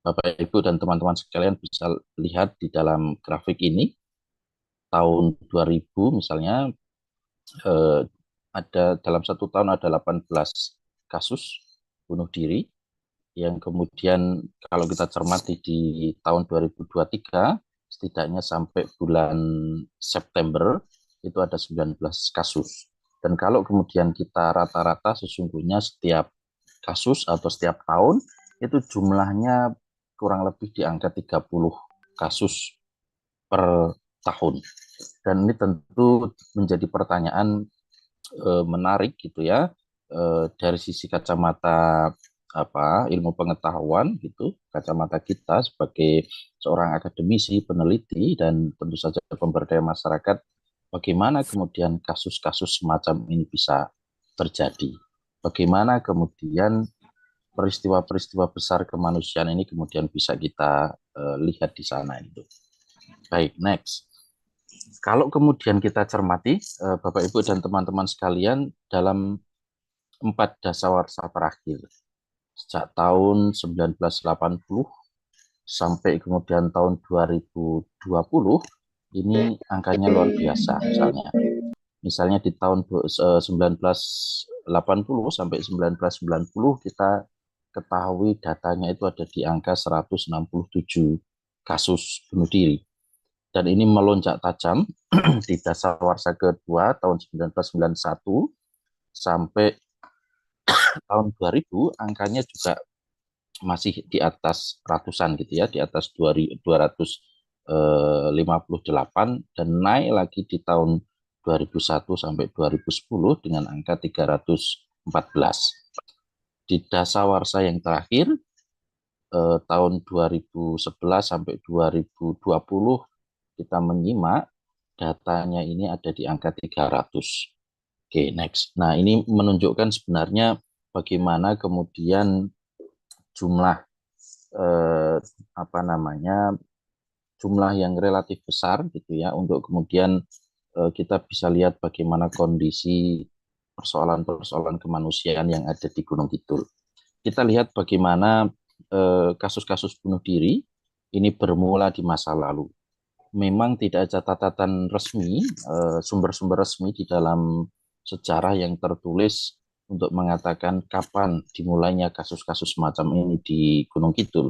Bapak, Ibu, dan teman-teman sekalian bisa lihat di dalam grafik ini, tahun 2000 misalnya, ada dalam satu tahun ada 18 kasus bunuh diri, yang kemudian kalau kita cermati di tahun 2023, setidaknya sampai bulan September, itu ada 19 kasus. Dan kalau kemudian kita rata-rata sesungguhnya setiap kasus atau setiap tahun, itu jumlahnya kurang lebih di angka 30 kasus per tahun. Dan ini tentu menjadi pertanyaan menarik gitu ya, dari sisi kacamata ilmu pengetahuan gitu, kacamata kita sebagai seorang akademisi, peneliti, dan tentu saja pemberdayaan masyarakat, bagaimana kemudian kasus-kasus semacam ini bisa terjadi. Bagaimana kemudian peristiwa-peristiwa besar kemanusiaan ini kemudian bisa kita lihat di sana itu. Baik, next. Kalau kemudian kita cermati, Bapak, Ibu, dan teman-teman sekalian, dalam 4 dasawarsa terakhir, sejak tahun 1980 sampai kemudian tahun 2020, ini angkanya luar biasa misalnya. Misalnya di tahun 1980 sampai 1990 kita ketahui datanya itu ada di angka 167 kasus bunuh diri. Dan ini melonjak tajam di dasawarsa kedua tahun 1991 sampai tahun 2000 angkanya juga masih di atas ratusan gitu ya, di atas 258 dan naik lagi di tahun 2001 sampai 2010 dengan angka 314. Di dasawarsa yang terakhir tahun 2011 sampai 2020 kita menyimak datanya ini ada di angka 300. Oke, next. Nah, ini menunjukkan sebenarnya bagaimana kemudian jumlah jumlah yang relatif besar gitu ya, untuk kemudian kita bisa lihat bagaimana kondisi persoalan-persoalan kemanusiaan yang ada di Gunung Kidul. Kita lihat bagaimana kasus-kasus bunuh diri ini bermula di masa lalu. Memang tidak ada catatan resmi, sumber-sumber resmi di dalam sejarah yang tertulis untuk mengatakan kapan dimulainya kasus-kasus semacam ini di Gunung Kidul.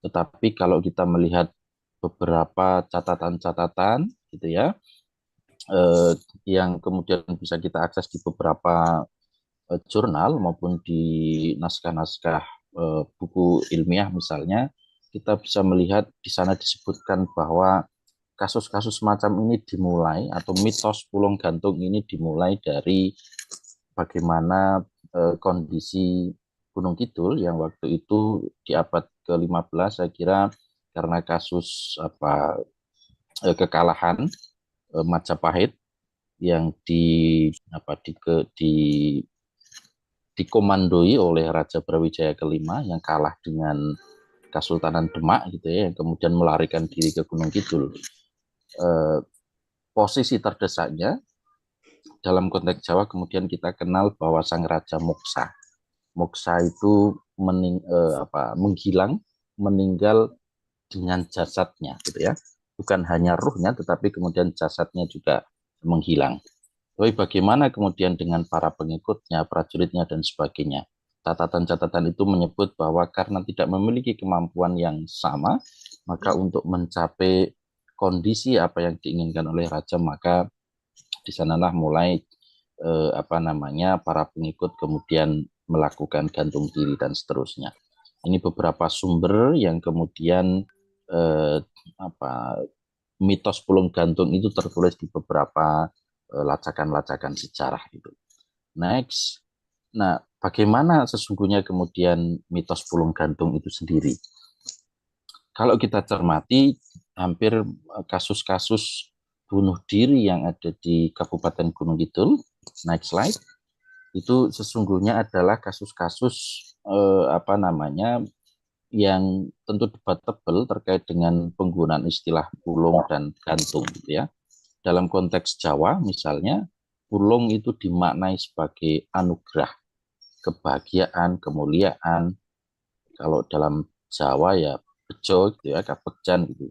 Tetapi kalau kita melihat beberapa catatan-catatan gitu ya, yang kemudian bisa kita akses di beberapa jurnal maupun di naskah-naskah buku ilmiah misalnya, kita bisa melihat di sana disebutkan bahwa kasus-kasus semacam ini dimulai, atau mitos Pulong Gantung ini dimulai dari bagaimana kondisi Gunung Kidul yang waktu itu di abad ke-15 saya kira karena kasus kekalahan Majapahit yang dikomandoi oleh Raja Brawijaya kelima yang kalah dengan Kesultanan Demak gitu ya, yang kemudian melarikan diri ke Gunung Kidul. Posisi terdesaknya dalam konteks Jawa kemudian kita kenal bahwa sang raja Moksa. Moksa itu menghilang, meninggal dengan jasadnya gitu ya. Bukan hanya ruhnya tetapi kemudian jasadnya juga menghilang. Tapi bagaimana kemudian dengan para pengikutnya, prajuritnya dan sebagainya? Catatan-catatan itu menyebut bahwa karena tidak memiliki kemampuan yang sama, maka untuk mencapai kondisi apa yang diinginkan oleh raja, maka di sanalah mulai para pengikut kemudian melakukan gantung diri dan seterusnya. Ini beberapa sumber yang kemudian mitos pulung gantung itu tertulis di beberapa lacakan-lacakan sejarah gitu. Next. Nah, bagaimana sesungguhnya kemudian mitos pulung gantung itu sendiri? Kalau kita cermati, hampir kasus-kasus bunuh diri yang ada di Kabupaten Gunung Kidul, next slide, itu sesungguhnya adalah kasus-kasus yang tentu debatable terkait dengan penggunaan istilah pulung dan gantung gitu ya. Dalam konteks Jawa misalnya, pulung itu dimaknai sebagai anugerah, kebahagiaan, kemuliaan. Kalau dalam Jawa ya bejo gitu ya, kabegjan gitu.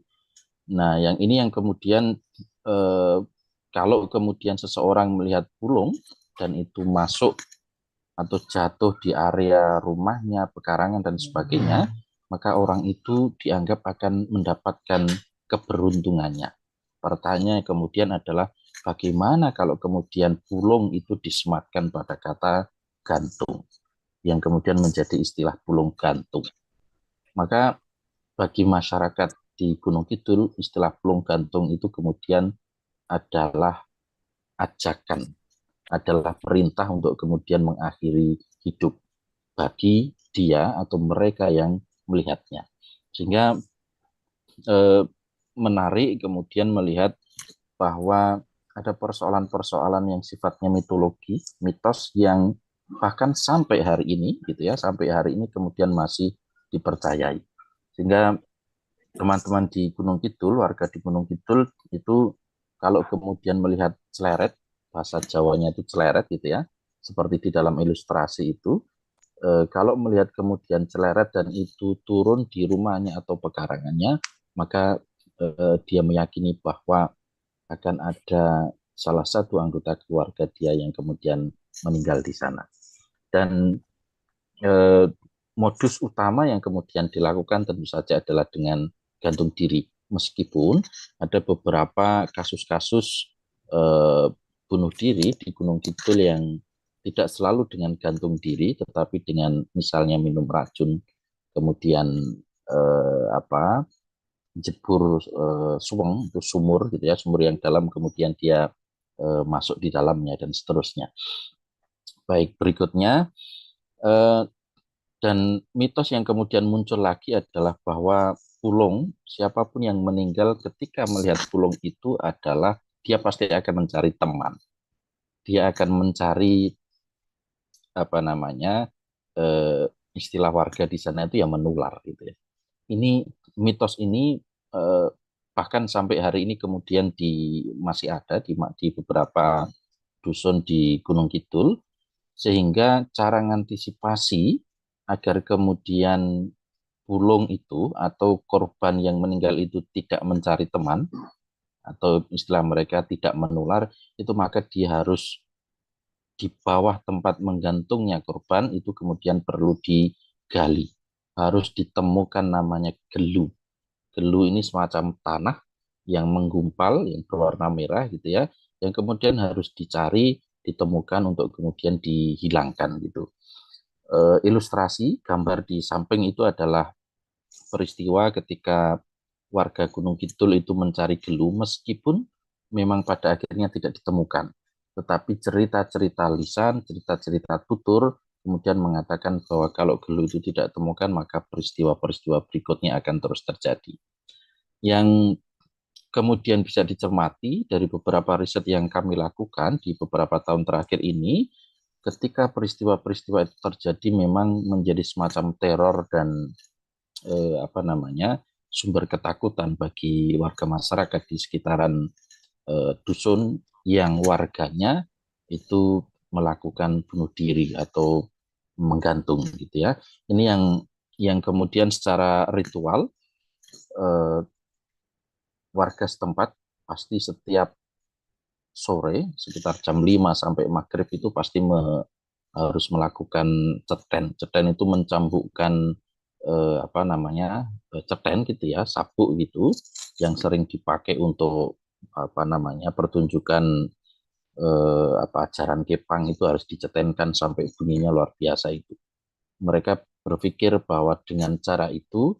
Nah, yang ini yang kemudian kalau kemudian seseorang melihat pulung dan itu masuk atau jatuh di area rumahnya, pekarangan dan sebagainya, maka orang itu dianggap akan mendapatkan keberuntungannya. Pertanyaan kemudian adalah bagaimana kalau kemudian pulung itu disematkan pada kata gantung, yang kemudian menjadi istilah pulung gantung. Maka bagi masyarakat di Gunung Kidul, istilah pulung gantung itu kemudian adalah ajakan, adalah perintah untuk kemudian mengakhiri hidup bagi dia atau mereka yang melihatnya. Sehingga menarik kemudian melihat bahwa ada persoalan-persoalan yang sifatnya mitologi, mitos yang bahkan sampai hari ini gitu ya, sampai hari ini kemudian masih dipercayai. Sehingga teman-teman di Gunung Kidul, warga di Gunung Kidul itu kalau kemudian melihat celeret, bahasa Jawanya itu celeret gitu ya, seperti di dalam ilustrasi itu, kalau melihat kemudian celeret dan itu turun di rumahnya atau pekarangannya, maka dia meyakini bahwa akan ada salah satu anggota keluarga dia yang kemudian meninggal di sana. Dan modus utama yang kemudian dilakukan tentu saja adalah dengan gantung diri. Meskipun ada beberapa kasus-kasus bunuh diri di Gunung Kidul yang tidak selalu dengan gantung diri, tetapi dengan misalnya minum racun, kemudian jebur suweng itu sumur gitu ya, sumur yang dalam kemudian dia masuk di dalamnya dan seterusnya. Baik, berikutnya dan mitos yang kemudian muncul lagi adalah bahwa pulung, siapapun yang meninggal ketika melihat pulung itu adalah dia pasti akan mencari teman. Dia akan mencari istilah warga di sana itu yang menular gitu ya. Ini mitos ini bahkan sampai hari ini kemudian masih ada di beberapa dusun di Gunung Kidul, sehingga cara mengantisipasi agar kemudian pulung itu atau korban yang meninggal itu tidak mencari teman atau istilah mereka tidak menular, itu maka dia harus di bawah tempat menggantungnya korban itu kemudian perlu digali, harus ditemukan namanya gelu. Gelu ini semacam tanah yang menggumpal, yang berwarna merah gitu ya, yang kemudian harus dicari, ditemukan untuk kemudian dihilangkan gitu. Ilustrasi gambar di samping itu adalah peristiwa ketika warga Gunung Kidul itu mencari gelu, meskipun memang pada akhirnya tidak ditemukan. Tetapi cerita-cerita lisan, cerita-cerita tutur kemudian mengatakan bahwa kalau gelu itu tidak temukan, maka peristiwa-peristiwa berikutnya akan terus terjadi. Yang kemudian bisa dicermati dari beberapa riset yang kami lakukan di beberapa tahun terakhir ini, ketika peristiwa-peristiwa itu terjadi memang menjadi semacam teror dan sumber ketakutan bagi warga masyarakat di sekitaran dusun yang warganya itu melakukan bunuh diri atau menggantung gitu ya. Ini yang kemudian secara ritual warga setempat pasti setiap sore sekitar jam 5 sampai maghrib itu pasti harus melakukan ceten. Ceten itu mencambukkan ceten gitu ya, sabuk gitu yang sering dipakai untuk pertunjukan ajaran kepang itu harus dicetenkan sampai bunyinya luar biasa itu. Mereka berpikir bahwa dengan cara itu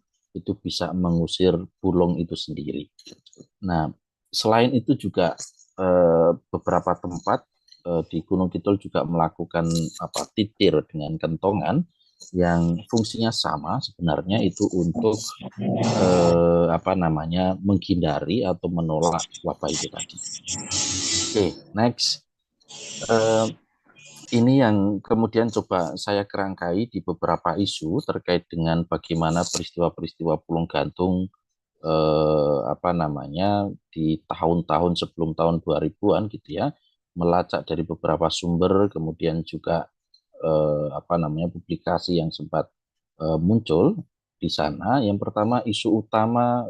bisa mengusir bulung itu sendiri. Nah, selain itu juga beberapa tempat di Gunung Kidul juga melakukan titir dengan kentongan yang fungsinya sama sebenarnya, itu untuk menghindari atau menolak wabah itu tadi. Oke, next. Ini yang kemudian coba saya kerangkai di beberapa isu terkait dengan bagaimana peristiwa-peristiwa pulung gantung di tahun-tahun sebelum tahun 2000-an gitu ya, melacak dari beberapa sumber, kemudian juga publikasi yang sempat muncul di sana. Yang pertama, isu utama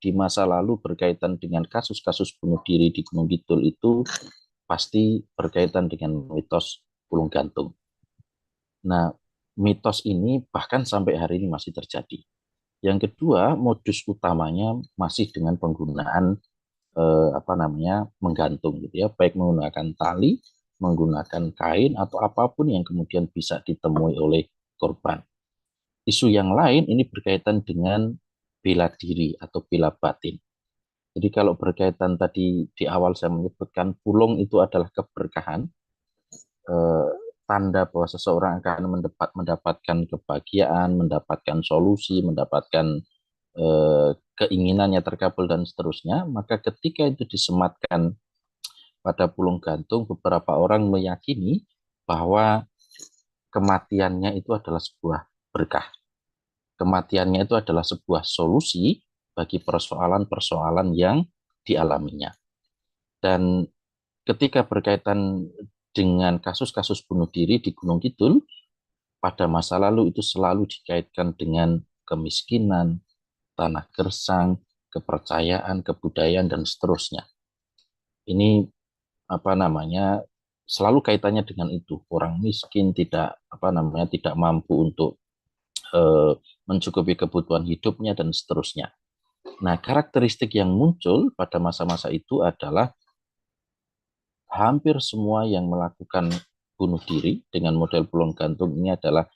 di masa lalu berkaitan dengan kasus-kasus bunuh diri di Gunung Kidul itu pasti berkaitan dengan mitos pulung gantung. Nah, mitos ini bahkan sampai hari ini masih terjadi. Yang kedua, modus utamanya masih dengan penggunaan menggantung gitu ya, baik menggunakan tali, menggunakan kain atau apapun yang kemudian bisa ditemui oleh korban. Isu yang lain ini berkaitan dengan bela diri atau bela batin. Jadi kalau berkaitan tadi di awal saya menyebutkan pulung itu adalah keberkahan, tanda bahwa seseorang akan mendapatkan kebahagiaan, mendapatkan solusi, mendapatkan keinginannya terkabul dan seterusnya, maka ketika itu disematkan pada pulung gantung, beberapa orang meyakini bahwa kematiannya itu adalah sebuah berkah. Kematiannya itu adalah sebuah solusi bagi persoalan-persoalan yang dialaminya. Dan ketika berkaitan dengan kasus-kasus bunuh diri di Gunung Kidul, pada masa lalu itu selalu dikaitkan dengan kemiskinan, tanah gersang, kepercayaan, kebudayaan, dan seterusnya. Ini selalu kaitannya dengan itu. Orang miskin tidak mampu untuk mencukupi kebutuhan hidupnya dan seterusnya. Nah, karakteristik yang muncul pada masa-masa itu adalah hampir semua yang melakukan bunuh diri dengan model pulung gantung ini adalah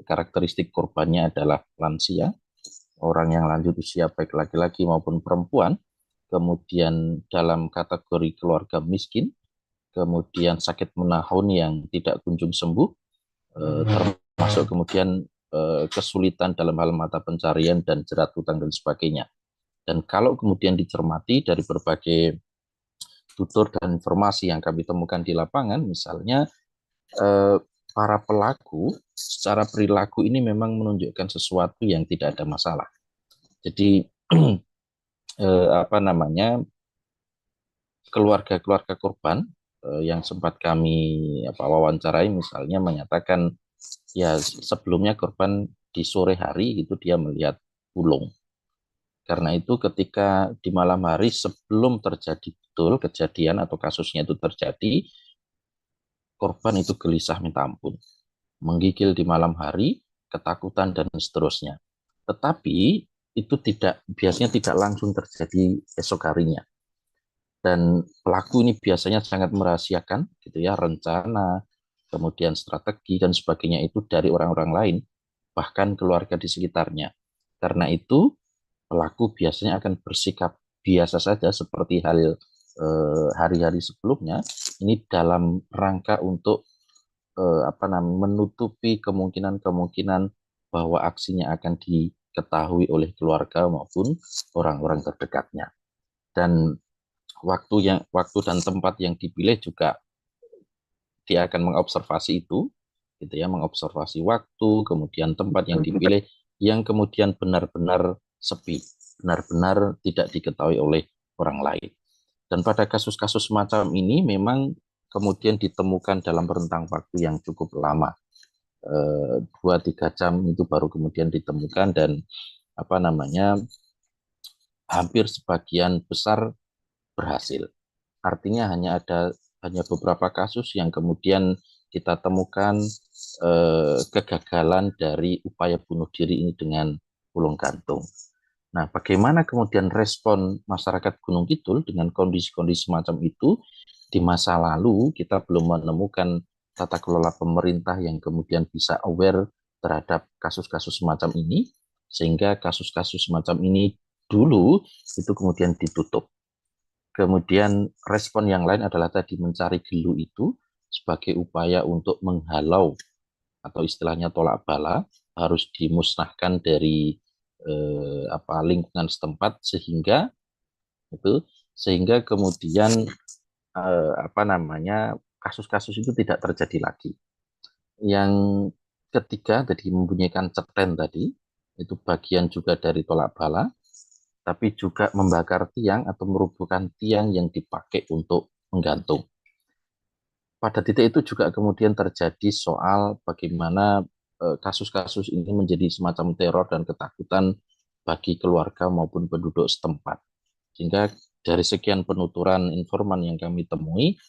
karakteristik korbannya adalah lansia, orang yang lanjut usia baik laki-laki maupun perempuan, kemudian dalam kategori keluarga miskin, kemudian sakit menahun yang tidak kunjung sembuh, termasuk kemudian kesulitan dalam hal mata pencarian dan jerat hutang dan sebagainya. Dan kalau kemudian dicermati dari berbagai tutur dan informasi yang kami temukan di lapangan, misalnya para pelaku secara perilaku ini memang menunjukkan sesuatu yang tidak ada masalah. Jadi keluarga-keluarga korban yang sempat kami wawancarai misalnya menyatakan ya sebelumnya korban di sore hari itu dia melihat pulung. Karena itu ketika di malam hari sebelum terjadi betul kejadian atau kasusnya itu terjadi, korban itu gelisah minta ampun, menggigil di malam hari, ketakutan dan seterusnya. Tetapi itu biasanya tidak langsung terjadi esok harinya. Dan pelaku ini biasanya sangat merahasiakan gitu ya, rencana, kemudian strategi dan sebagainya itu dari orang-orang lain, bahkan keluarga di sekitarnya. Karena itu pelaku biasanya akan bersikap biasa saja seperti hari-hari sebelumnya, ini dalam rangka untuk menutupi kemungkinan-kemungkinan bahwa aksinya akan diketahui oleh keluarga maupun orang-orang terdekatnya. Dan waktu dan tempat yang dipilih juga dia akan mengobservasi itu, gitu ya, mengobservasi waktu, kemudian tempat yang dipilih, yang kemudian benar-benar sepi, benar-benar tidak diketahui oleh orang lain. Dan pada kasus-kasus semacam ini memang kemudian ditemukan dalam rentang waktu yang cukup lama, 2-3 jam itu baru kemudian ditemukan, dan hampir sebagian besar berhasil. Artinya hanya beberapa kasus yang kemudian kita temukan kegagalan dari upaya bunuh diri ini dengan pulung gantung. Nah, bagaimana kemudian respon masyarakat Gunung Kidul dengan kondisi-kondisi semacam itu? Di masa lalu kita belum menemukan tata kelola pemerintah yang kemudian bisa aware terhadap kasus-kasus semacam ini, sehingga kasus-kasus semacam ini dulu itu kemudian ditutup. Kemudian respon yang lain adalah tadi mencari gelu itu sebagai upaya untuk menghalau atau istilahnya tolak bala, harus dimusnahkan dari lingkungan setempat, sehingga kemudian kasus-kasus itu tidak terjadi lagi. Yang ketiga tadi membunyikan ceten tadi, itu bagian juga dari tolak bala, tapi juga membakar tiang atau merubuhkan tiang yang dipakai untuk menggantung. Pada titik itu juga kemudian terjadi soal bagaimana kasus-kasus ini menjadi semacam teror dan ketakutan bagi keluarga maupun penduduk setempat. Sehingga dari sekian penuturan informan yang kami temui,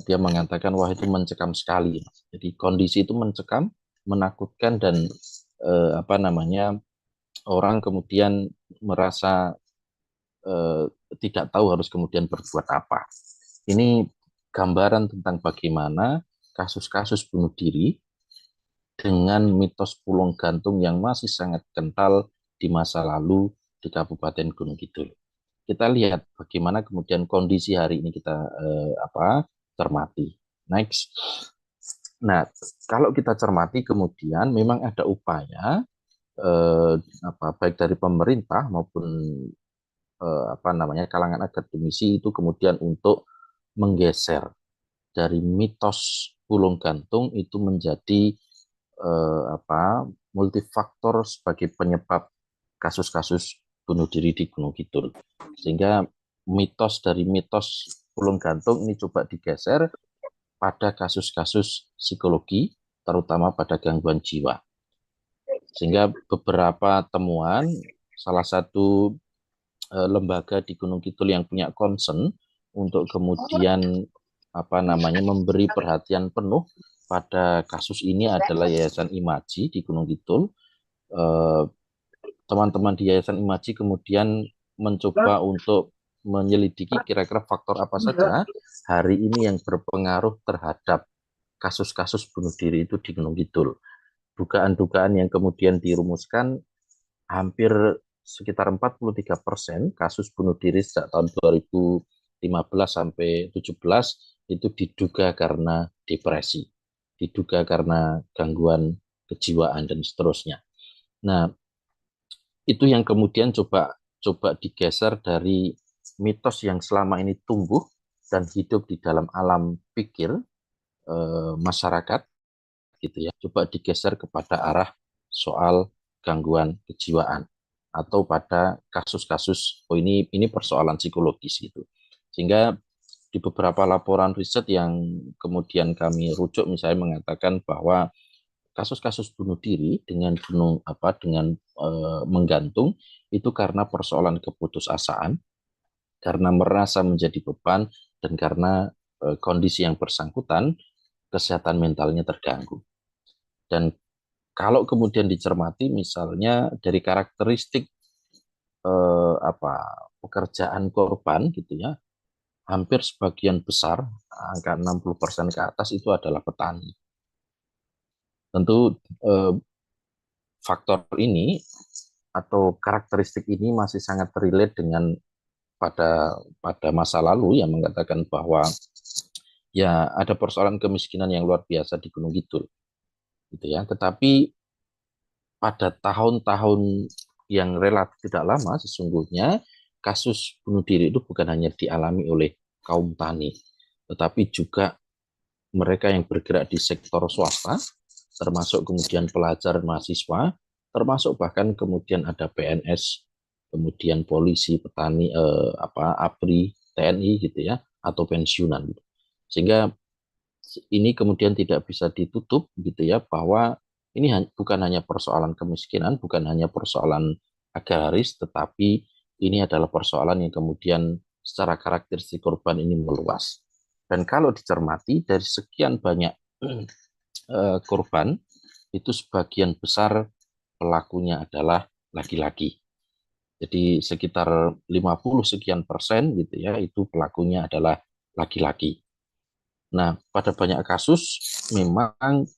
dia mengatakan wah itu mencekam sekali. Jadi kondisi itu mencekam, menakutkan, dan orang kemudian merasa tidak tahu harus kemudian berbuat apa. Ini gambaran tentang bagaimana kasus-kasus bunuh diri dengan mitos pulung gantung yang masih sangat kental di masa lalu di Kabupaten Gunung Kidul. Kita lihat bagaimana kemudian kondisi hari ini kita cermati. Next. Nah, kalau kita cermati kemudian memang ada upaya baik dari pemerintah maupun kalangan akademisi itu kemudian untuk menggeser dari mitos pulung gantung itu menjadi multifaktor sebagai penyebab kasus-kasus bunuh diri di Gunung Kidul. Sehingga mitos pulung gantung ini coba digeser pada kasus-kasus psikologi, terutama pada gangguan jiwa. Sehingga beberapa temuan, salah satu lembaga di Gunung Kidul yang punya concern untuk kemudian memberi perhatian penuh pada kasus ini adalah Yayasan Imaji di Gunung Kidul. Teman-teman di Yayasan Imaji kemudian mencoba untuk menyelidiki kira-kira faktor apa saja hari ini yang berpengaruh terhadap kasus-kasus bunuh diri itu di Gunung Kidul. Dugaan-dugaan yang kemudian dirumuskan, hampir sekitar 43% kasus bunuh diri sejak tahun 2015 sampai 2017 itu diduga karena depresi, diduga karena gangguan kejiwaan dan seterusnya. Nah, itu yang kemudian coba digeser dari mitos yang selama ini tumbuh dan hidup di dalam alam pikir masyarakat, gitu ya. Coba digeser kepada arah soal gangguan kejiwaan atau pada kasus-kasus ini persoalan psikologis gitu. Sehingga di beberapa laporan riset yang kemudian kami rujuk misalnya mengatakan bahwa kasus-kasus bunuh diri dengan menggantung itu karena persoalan keputusasaan, karena merasa menjadi beban, dan karena kondisi yang bersangkutan kesehatan mentalnya terganggu. Dan kalau kemudian dicermati misalnya dari karakteristik pekerjaan korban gitu ya, hampir sebagian besar, angka 60% ke atas itu adalah petani. Tentu faktor ini atau karakteristik ini masih sangat relate dengan pada masa lalu yang mengatakan bahwa ya ada persoalan kemiskinan yang luar biasa di Gunung Kidul, gitu ya. Tetapi pada tahun-tahun yang relatif tidak lama sesungguhnya kasus bunuh diri itu bukan hanya dialami oleh kaum tani, tetapi juga mereka yang bergerak di sektor swasta, termasuk kemudian pelajar mahasiswa, termasuk bahkan kemudian ada PNS, kemudian polisi, petani, ABRI, TNI gitu ya, atau pensiunan. Sehingga ini kemudian tidak bisa ditutup gitu ya, bahwa ini bukan hanya persoalan kemiskinan, bukan hanya persoalan agraris, tetapi ini adalah persoalan yang kemudian secara karakteristik korban ini meluas. Dan kalau dicermati dari sekian banyak korban, itu sebagian besar pelakunya adalah laki-laki. Jadi sekitar 50 sekian persen gitu ya, itu pelakunya adalah laki-laki. Nah, pada banyak kasus memang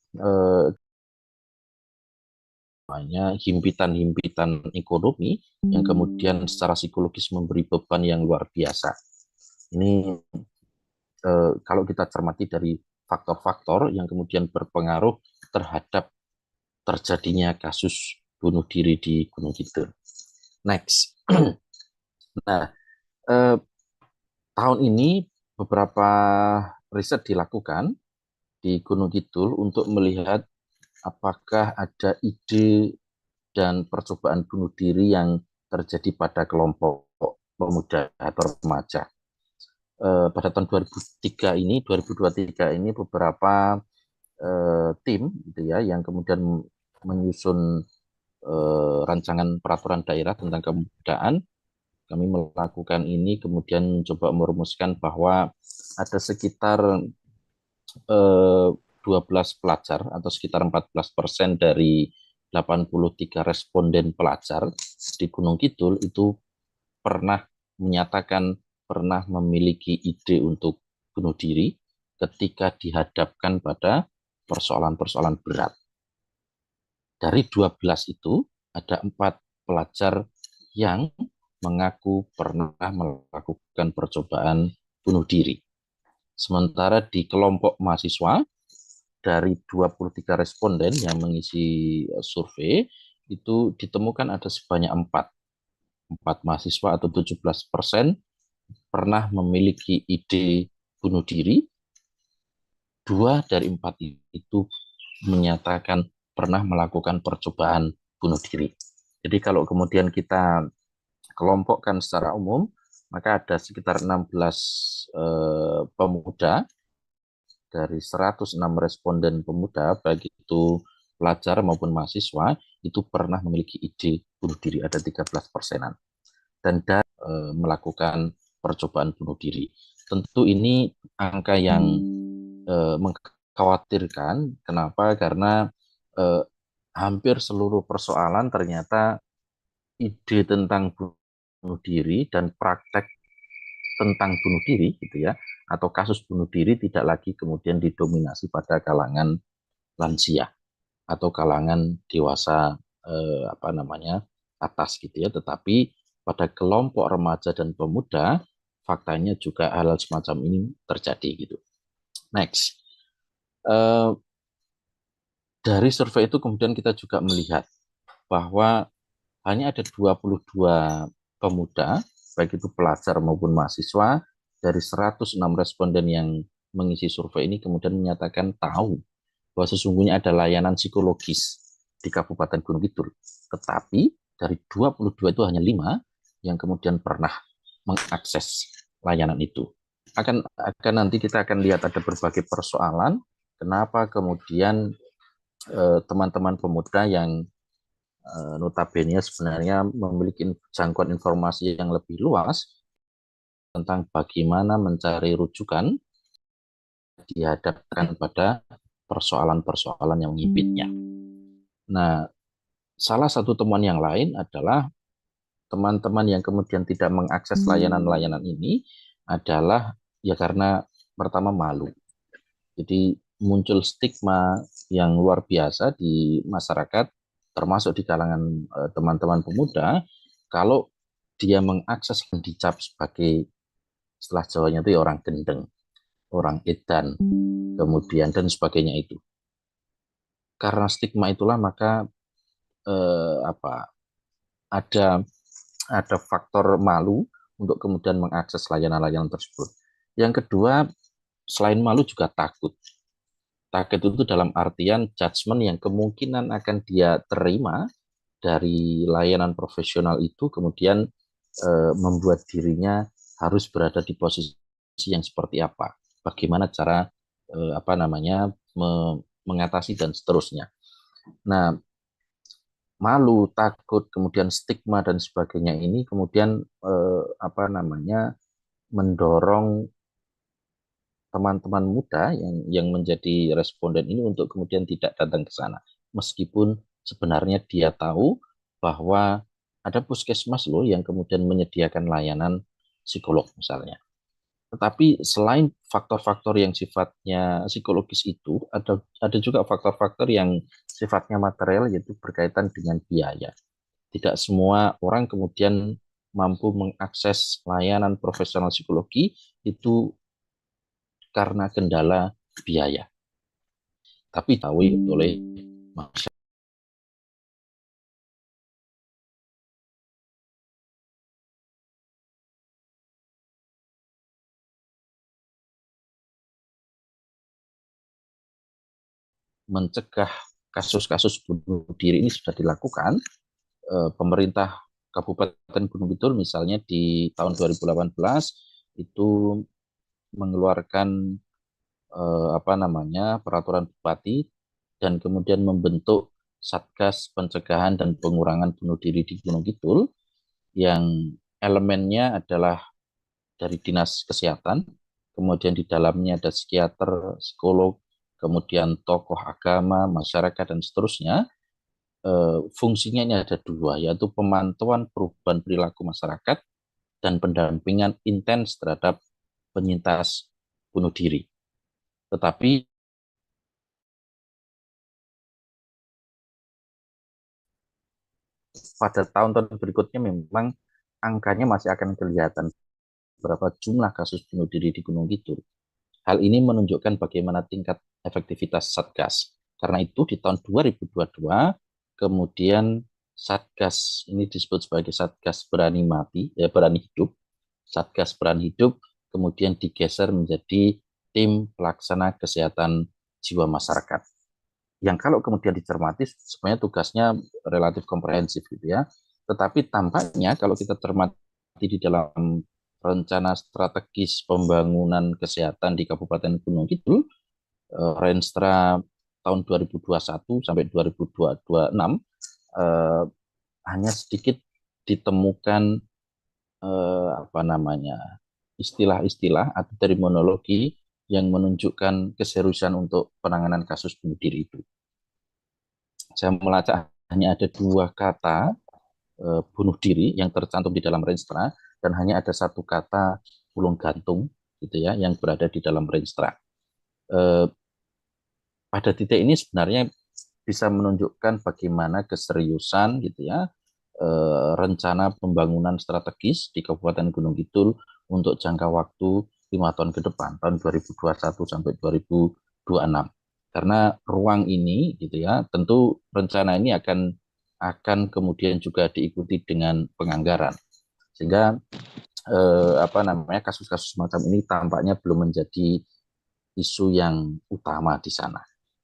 himpitan-himpitan ekonomi yang kemudian secara psikologis memberi beban yang luar biasa. Ini kalau kita cermati dari faktor-faktor yang kemudian berpengaruh terhadap terjadinya kasus bunuh diri di Gunung Kidul. Next. Nah, tahun ini beberapa riset dilakukan di Gunung Kidul untuk melihat apakah ada ide dan percobaan bunuh diri yang terjadi pada kelompok pemuda atau remaja. Pada tahun 2023 ini beberapa tim gitu ya yang kemudian menyusun rancangan peraturan daerah tentang kemudaan. Kami melakukan ini kemudian coba merumuskan bahwa ada sekitar 12 pelajar atau sekitar 14% dari 83 responden pelajar di Gunung Kidul itu pernah menyatakan pernah memiliki ide untuk bunuh diri ketika dihadapkan pada persoalan-persoalan berat. Dari 12 itu ada 4 pelajar yang mengaku pernah melakukan percobaan bunuh diri. Sementara di kelompok mahasiswa, dari 23 responden yang mengisi survei, itu ditemukan ada sebanyak 4 mahasiswa atau 17% pernah memiliki ide bunuh diri. 2 dari 4 itu menyatakan pernah melakukan percobaan bunuh diri. Jadi kalau kemudian kita kelompokkan secara umum, maka ada sekitar 16 pemuda dari 106 responden pemuda, baik itu pelajar maupun mahasiswa, itu pernah memiliki ide bunuh diri, ada 13%-an. Dan melakukan percobaan bunuh diri. Tentu ini angka yang mengkhawatirkan. Kenapa? Karena hampir seluruh persoalan ternyata ide tentang bunuh diri dan praktek tentang bunuh diri gitu ya, atau kasus bunuh diri tidak lagi kemudian didominasi pada kalangan lansia atau kalangan dewasa atas gitu ya, tetapi pada kelompok remaja dan pemuda faktanya juga hal semacam ini terjadi gitu. Next. Dari survei itu kemudian kita juga melihat bahwa hanya ada 22 pemuda, baik itu pelajar maupun mahasiswa, dari 106 responden yang mengisi survei ini kemudian menyatakan tahu bahwa sesungguhnya ada layanan psikologis di Kabupaten Gunung Kidul. Tetapi dari 22 itu hanya 5 yang kemudian pernah mengakses layanan itu. Akan nanti kita akan lihat ada berbagai persoalan kenapa kemudian teman-teman pemuda yang notabene sebenarnya memiliki jangkauan informasi yang lebih luas tentang bagaimana mencari rujukan dihadapkan pada persoalan-persoalan yang menghibitnya. Nah, salah satu temuan yang lain adalah teman-teman yang kemudian tidak mengakses layanan-layanan ini adalah ya karena pertama malu. Jadi muncul stigma yang luar biasa di masyarakat, termasuk di kalangan teman-teman pemuda, kalau dia mengakses dan dicap sebagai, istilah Jawanya itu ya orang gendeng. orang edan, kemudian dan sebagainya itu. Karena stigma itulah maka ada faktor malu untuk kemudian mengakses layanan-layanan tersebut. Yang kedua, selain malu juga takut. Takut itu dalam artian judgement yang kemungkinan akan dia terima dari layanan profesional itu kemudian membuat dirinya harus berada di posisi yang seperti apa, bagaimana cara mengatasi dan seterusnya. Nah, malu, takut, kemudian stigma dan sebagainya ini kemudian mendorong teman-teman muda yang menjadi responden ini untuk kemudian tidak datang ke sana, meskipun sebenarnya dia tahu bahwa ada puskesmas loh yang kemudian menyediakan layanan psikolog misalnya. Tetapi selain faktor-faktor yang sifatnya psikologis itu, ada juga faktor-faktor yang sifatnya material, yaitu berkaitan dengan biaya. Tidak semua orang kemudian mampu mengakses layanan profesional psikologi itu karena kendala biaya. Tapi tahu oleh masyarakat. Mencegah kasus-kasus bunuh diri ini sudah dilakukan. Pemerintah Kabupaten Gunung Kidul misalnya di tahun 2018 itu mengeluarkan peraturan bupati dan kemudian membentuk Satgas Pencegahan dan Pengurangan Bunuh Diri di Gunung Kidul yang elemennya adalah dari Dinas Kesehatan, kemudian di dalamnya ada psikiater, psikolog, kemudian tokoh agama, masyarakat, dan seterusnya. Fungsinya ini ada dua, yaitu pemantauan perubahan perilaku masyarakat dan pendampingan intens terhadap penyintas bunuh diri. Tetapi pada tahun-tahun berikutnya memang angkanya masih akan kelihatan berapa jumlah kasus bunuh diri di Gunung Kidul. Hal ini menunjukkan bagaimana tingkat efektivitas Satgas. Karena itu di tahun 2022 kemudian Satgas ini disebut sebagai Satgas Berani Mati, Berani Hidup. Satgas Berani Hidup kemudian digeser menjadi tim pelaksana kesehatan jiwa masyarakat. Yang kalau kemudian dicermati sebenarnya tugasnya relatif komprehensif gitu ya. Tetapi tampaknya kalau kita cermati di dalam rencana strategis pembangunan kesehatan di Kabupaten Gunung Kidul, Renstra tahun 2021 sampai 2026 hanya sedikit ditemukan istilah-istilah atau terminologi yang menunjukkan keseriusan untuk penanganan kasus bunuh diri itu. Saya melacak hanya ada 2 kata bunuh diri yang tercantum di dalam Renstra dan hanya ada 1 kata ulung gantung gitu ya yang berada di dalam Renstra. Pada titik ini sebenarnya bisa menunjukkan bagaimana keseriusan gitu ya rencana pembangunan strategis di Kabupaten Gunung Kidul untuk jangka waktu 5 tahun ke depan, tahun 2021 sampai 2026. Karena ruang ini gitu ya, tentu rencana ini akan kemudian juga diikuti dengan penganggaran. Sehingga kasus-kasus semacam ini tampaknya belum menjadi isu yang utama di sana.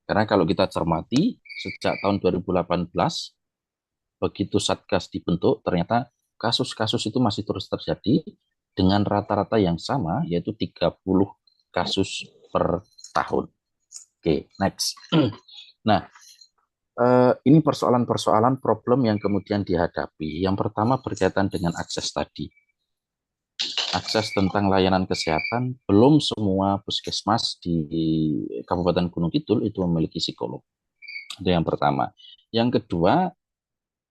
Karena kalau kita cermati sejak tahun 2018 begitu Satgas dibentuk, ternyata kasus-kasus itu masih terus terjadi dengan rata-rata yang sama, yaitu 30 kasus per tahun. Oke, next. Nah, ini persoalan-persoalan problem yang kemudian dihadapi. Yang pertama berkaitan dengan akses tadi. Akses tentang layanan kesehatan, belum semua puskesmas di Kabupaten Gunung Kidul itu memiliki psikolog. Itu yang pertama. Yang kedua,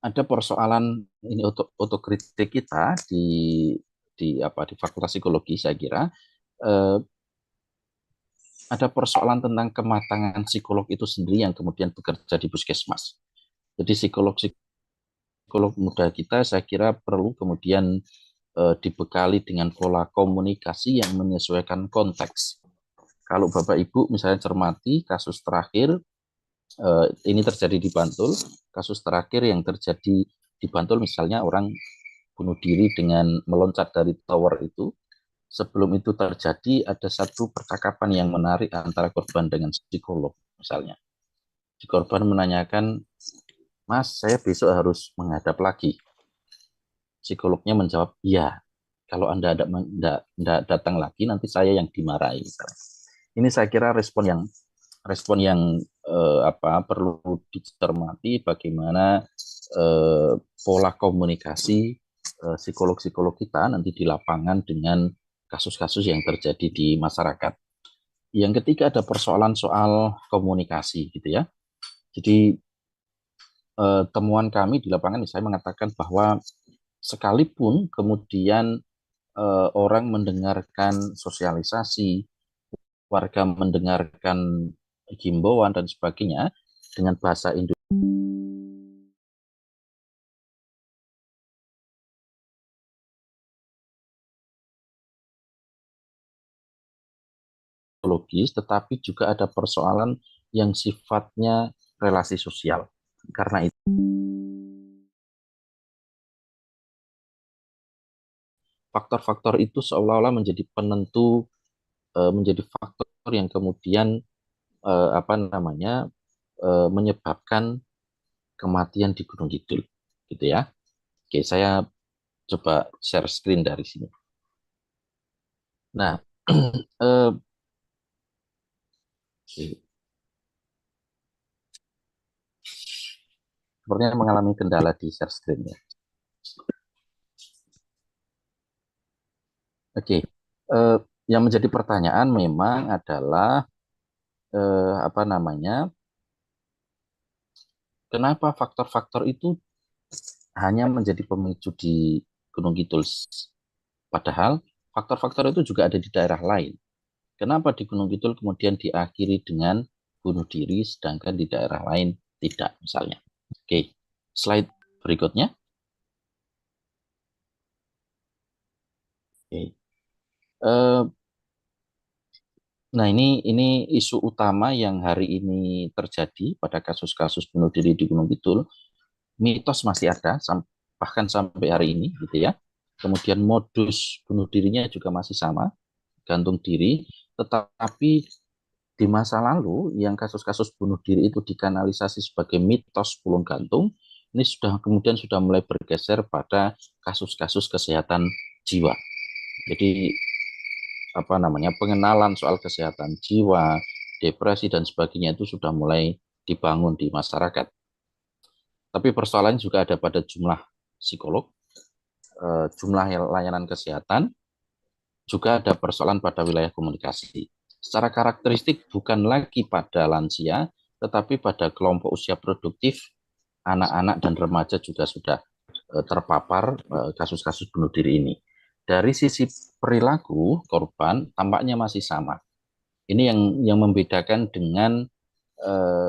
ada persoalan ini otokritik kita di Fakultas Psikologi, saya kira ada persoalan tentang kematangan psikolog itu sendiri yang kemudian bekerja di puskesmas. Jadi psikolog muda kita saya kira perlu kemudian dibekali dengan pola komunikasi yang menyesuaikan konteks. Kalau Bapak Ibu misalnya cermati kasus terakhir, ini terjadi di Bantul, kasus terakhir yang terjadi di Bantul misalnya orang bunuh diri dengan meloncat dari tower itu. Sebelum itu terjadi ada satu percakapan yang menarik antara korban dengan psikolog misalnya. Si korban menanyakan, Mas, saya besok harus menghadap lagi. Psikolognya menjawab, iya. Kalau Anda tidak datang lagi, nanti saya yang dimarahi. Misalnya. Ini saya kira respon yang perlu dicermati bagaimana pola komunikasi psikolog-psikolog kita nanti di lapangan dengan kasus-kasus yang terjadi di masyarakat. Yang ketiga ada persoalan soal komunikasi gitu ya. Jadi temuan kami di lapangan saya mengatakan bahwa sekalipun kemudian orang mendengarkan sosialisasi, warga mendengarkan himbauan dan sebagainya dengan bahasa Indonesia, tetapi juga ada persoalan yang sifatnya relasi sosial. Karena itu faktor-faktor itu seolah-olah menjadi penentu, menjadi faktor yang kemudian menyebabkan kematian di Gunung Kidul, gitu ya. Oke, saya coba share screen dari sini. Nah, sepertinya mengalami kendala di share screen ya. Oke, yang menjadi pertanyaan memang adalah kenapa faktor-faktor itu hanya menjadi pemicu di Gunung Kidul, padahal faktor-faktor itu juga ada di daerah lain. Kenapa di Gunung Kidul kemudian diakhiri dengan bunuh diri, sedangkan di daerah lain tidak, misalnya. Oke, slide berikutnya. Oke. Nah, ini isu utama yang hari ini terjadi pada kasus-kasus bunuh diri di Gunung Kidul. Mitos masih ada, bahkan sampai hari ini, gitu ya. Kemudian modus bunuh dirinya juga masih sama, gantung diri. Tetapi di masa lalu, yang kasus-kasus bunuh diri itu dikanalisasi sebagai mitos pulung gantung, ini kemudian sudah mulai bergeser pada kasus-kasus kesehatan jiwa. Jadi pengenalan soal kesehatan jiwa, depresi dan sebagainya itu sudah mulai dibangun di masyarakat. Tapi persoalannya juga ada pada jumlah psikolog, jumlah layanan kesehatan, juga ada persoalan pada wilayah komunikasi. Secara karakteristik bukan lagi pada lansia, tetapi pada kelompok usia produktif, anak-anak dan remaja juga sudah terpapar kasus-kasus bunuh diri ini. Dari sisi perilaku korban tampaknya masih sama. Ini yang membedakan dengan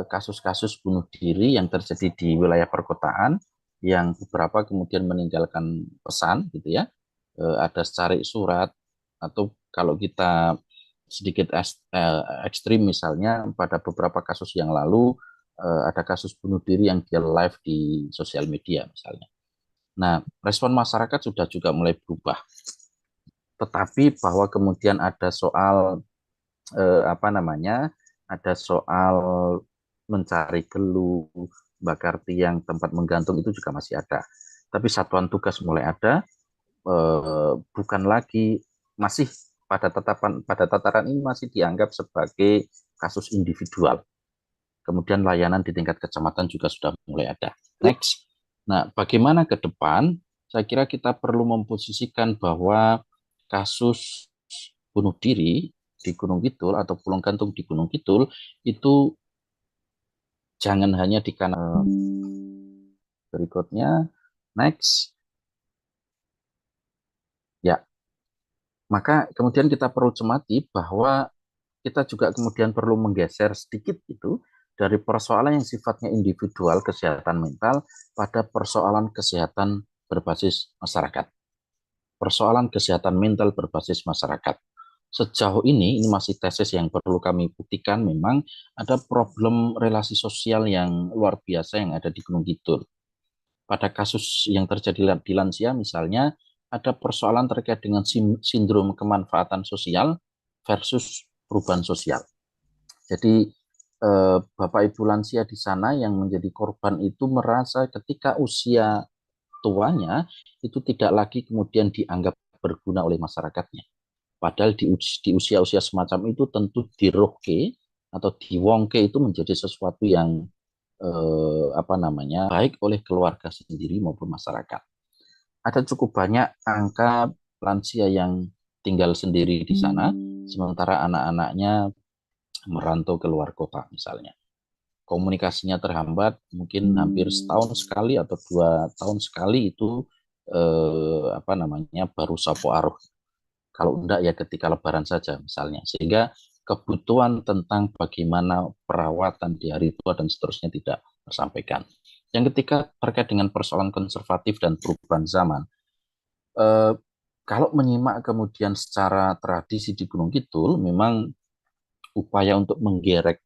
kasus-kasus bunuh diri yang terjadi di wilayah perkotaan, yang beberapa kemudian meninggalkan pesan, gitu ya. Ada secari surat, atau kalau kita sedikit ekstrim misalnya pada beberapa kasus yang lalu ada kasus bunuh diri yang dia live di sosial media misalnya. Nah, respon masyarakat sudah juga mulai berubah. Tetapi bahwa kemudian ada soal ada soal mencari gelu, bakar tiang, tempat menggantung itu juga masih ada. Tapi satuan tugas mulai ada, bukan lagi masih pada tataran ini masih dianggap sebagai kasus individual. Kemudian layanan di tingkat kecamatan juga sudah mulai ada. Next. Nah, bagaimana ke depan? Saya kira kita perlu memposisikan bahwa kasus bunuh diri di Gunung Kidul atau pulung gantung di Gunung Kidul itu jangan hanya di kanal berikutnya. Next. Ya. Maka kemudian kita perlu cermati bahwa kita juga kemudian perlu menggeser sedikit itu dari persoalan yang sifatnya individual kesehatan mental pada persoalan kesehatan berbasis masyarakat. Persoalan kesehatan mental berbasis masyarakat. sejauh ini masih tesis yang perlu kami buktikan, memang ada problem relasi sosial yang luar biasa yang ada di Gunung Kidul. Pada kasus yang terjadi di lansia misalnya, ada persoalan terkait dengan sindrom kemanfaatan sosial versus perubahan sosial. Jadi Bapak Ibu lansia di sana yang menjadi korban itu merasa ketika usia tuanya itu tidak lagi kemudian dianggap berguna oleh masyarakatnya. Padahal di usia-usia semacam itu tentu dirohke atau diwongke itu menjadi sesuatu yang baik oleh keluarga sendiri maupun masyarakat. Ada cukup banyak angka lansia yang tinggal sendiri di sana, sementara anak-anaknya merantau ke luar kota misalnya. Komunikasinya terhambat, mungkin hampir setahun sekali atau 2 tahun sekali itu baru sapo aruh. Kalau enggak ya ketika lebaran saja misalnya, sehingga kebutuhan tentang bagaimana perawatan di hari tua dan seterusnya tidak tersampaikan. Yang ketiga terkait dengan persoalan konservatif dan perubahan zaman. Kalau menyimak kemudian secara tradisi di Gunung Kidul, memang upaya untuk menggerek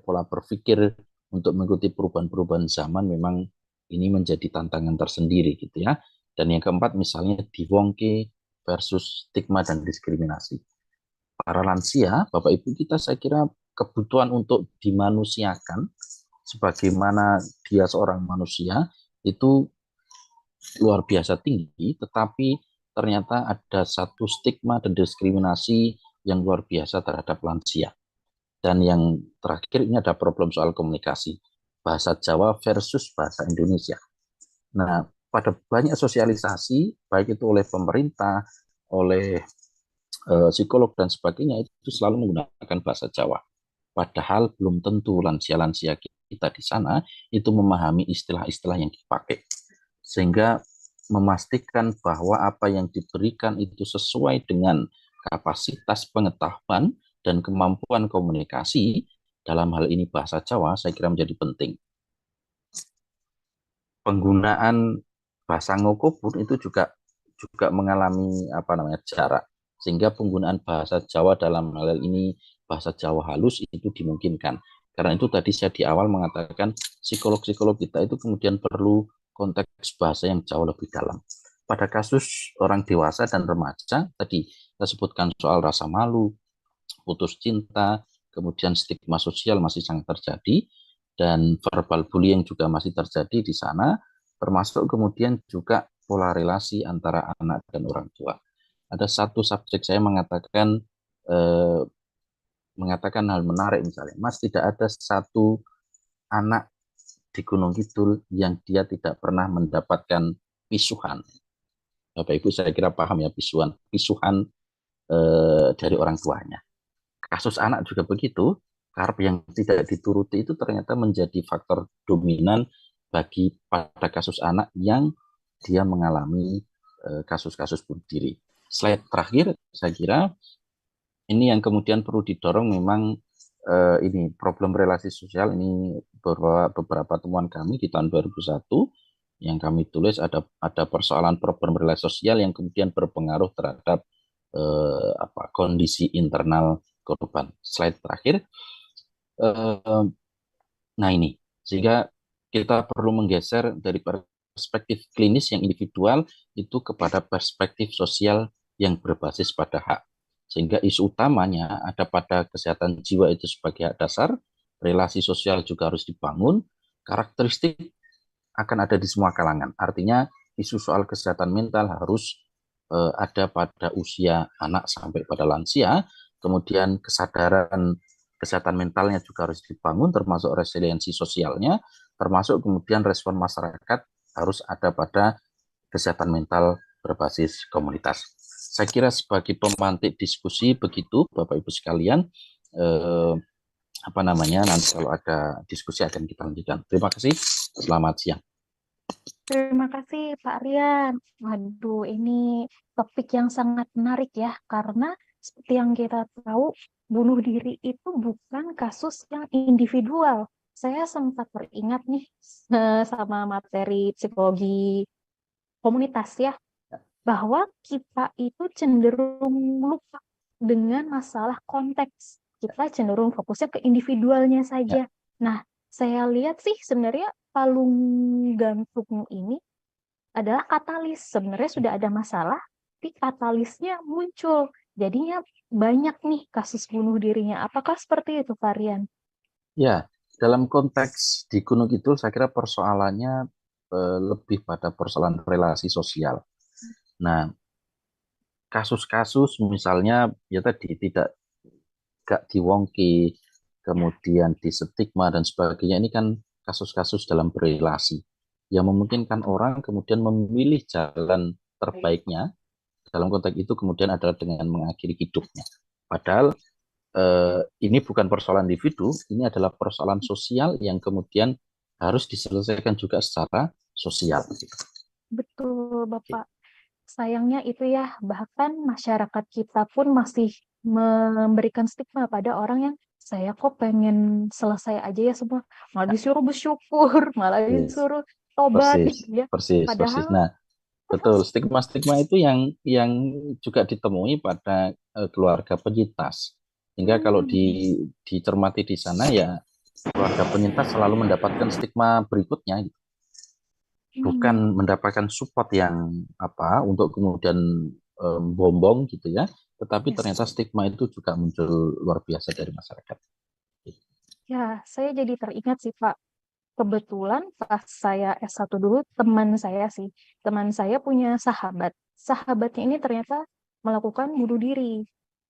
pola berpikir untuk mengikuti perubahan-perubahan zaman memang ini menjadi tantangan tersendiri gitu ya. Dan yang keempat misalnya diwongke versus stigma dan diskriminasi. Para lansia, Bapak Ibu kita saya kira kebutuhan untuk dimanusiakan sebagaimana dia seorang manusia itu luar biasa tinggi, tetapi ternyata ada satu stigma dan diskriminasi yang luar biasa terhadap lansia. Dan yang terakhir ini ada problem soal komunikasi, bahasa Jawa versus bahasa Indonesia. Nah, pada banyak sosialisasi, baik itu oleh pemerintah, oleh psikolog dan sebagainya, itu selalu menggunakan bahasa Jawa. Padahal belum tentu lansia-lansia kita di sana itu memahami istilah-istilah yang dipakai. Sehingga memastikan bahwa apa yang diberikan itu sesuai dengan kapasitas pengetahuan dan kemampuan komunikasi, dalam hal ini bahasa Jawa, saya kira menjadi penting. Penggunaan bahasa ngoko pun itu juga mengalami jarak, sehingga penggunaan bahasa Jawa dalam hal ini bahasa Jawa halus itu dimungkinkan. Karena itu tadi saya di awal mengatakan psikolog-psikolog kita itu kemudian perlu konteks bahasa yang jauh lebih dalam. Pada kasus orang dewasa dan remaja, tadi kita sebutkan soal rasa malu, putus cinta, kemudian stigma sosial masih sangat terjadi, dan verbal bullying juga masih terjadi di sana, termasuk kemudian juga pola relasi antara anak dan orang tua. Ada satu subjek saya mengatakan hal menarik misalnya, Mas, tidak ada satu anak di Gunung Kidul yang dia tidak pernah mendapatkan pisuhan. Bapak Ibu saya kira paham ya, pisuhan dari orang tuanya. Kasus anak juga begitu, karena yang tidak dituruti itu ternyata menjadi faktor dominan bagi pada kasus anak yang dia mengalami kasus-kasus bunuh diri. Slide terakhir, saya kira ini yang kemudian perlu didorong memang ini problem relasi sosial ini beberapa temuan kami di tahun 2001 yang kami tulis ada persoalan problem relasi sosial yang kemudian berpengaruh terhadap kondisi internal korban. Slide terakhir. Nah ini, sehingga kita perlu menggeser dari perspektif klinis yang individual itu kepada perspektif sosial yang berbasis pada hak. Sehingga isu utamanya ada pada kesehatan jiwa itu sebagai hak dasar, relasi sosial juga harus dibangun, karakteristik akan ada di semua kalangan. Artinya isu soal kesehatan mental harus ada pada usia anak sampai pada lansia, kemudian kesadaran kesehatan mentalnya juga harus dibangun, termasuk resiliensi sosialnya, termasuk kemudian respon masyarakat harus ada pada kesehatan mental berbasis komunitas. Saya kira sebagai pemantik diskusi begitu, Bapak Ibu sekalian, nanti kalau ada diskusi akan kita lanjutkan. Terima kasih, selamat siang. Terima kasih Pak Rian. Waduh, ini topik yang sangat menarik ya, karena seperti yang kita tahu, bunuh diri itu bukan kasus yang individual. Saya sempat teringat nih sama materi psikologi komunitas ya, bahwa kita itu cenderung lupa dengan masalah konteks. Kita cenderung fokusnya ke individualnya saja. Nah, saya lihat sih sebenarnya palung gantung ini adalah katalis. Sebenarnya sudah ada masalah, tapi katalisnya muncul. Jadinya banyak nih kasus bunuh dirinya. Apakah seperti itu, Varian? Ya, dalam konteks di Gunung Kidul saya kira persoalannya lebih pada persoalan relasi sosial. Nah, kasus-kasus misalnya ya tadi tidak gak diwongki, kemudian distigma dan sebagainya, ini kan kasus-kasus dalam berelasi yang memungkinkan orang kemudian memilih jalan terbaiknya dalam konteks itu kemudian adalah dengan mengakhiri hidupnya. Padahal ini bukan persoalan individu, ini adalah persoalan sosial yang kemudian harus diselesaikan juga secara sosial. Betul, Bapak. Sayangnya itu ya, bahkan masyarakat kita pun masih memberikan stigma pada orang yang saya kok pengen selesai aja ya semua, malah disuruh bersyukur, malah disuruh tobat ya. Persis. Padahal Nah, betul, stigma-stigma itu yang juga ditemui pada keluarga penyintas. Hingga kalau dicermati di sana ya keluarga penyintas selalu mendapatkan stigma berikutnya, bukan mendapatkan support yang apa untuk kemudian bombong gitu ya, tetapi ternyata stigma itu juga muncul luar biasa dari masyarakat. ya, saya jadi teringat sih Pak. Kebetulan pas saya S1 dulu, teman saya punya sahabat. Sahabatnya ini ternyata melakukan bunuh diri.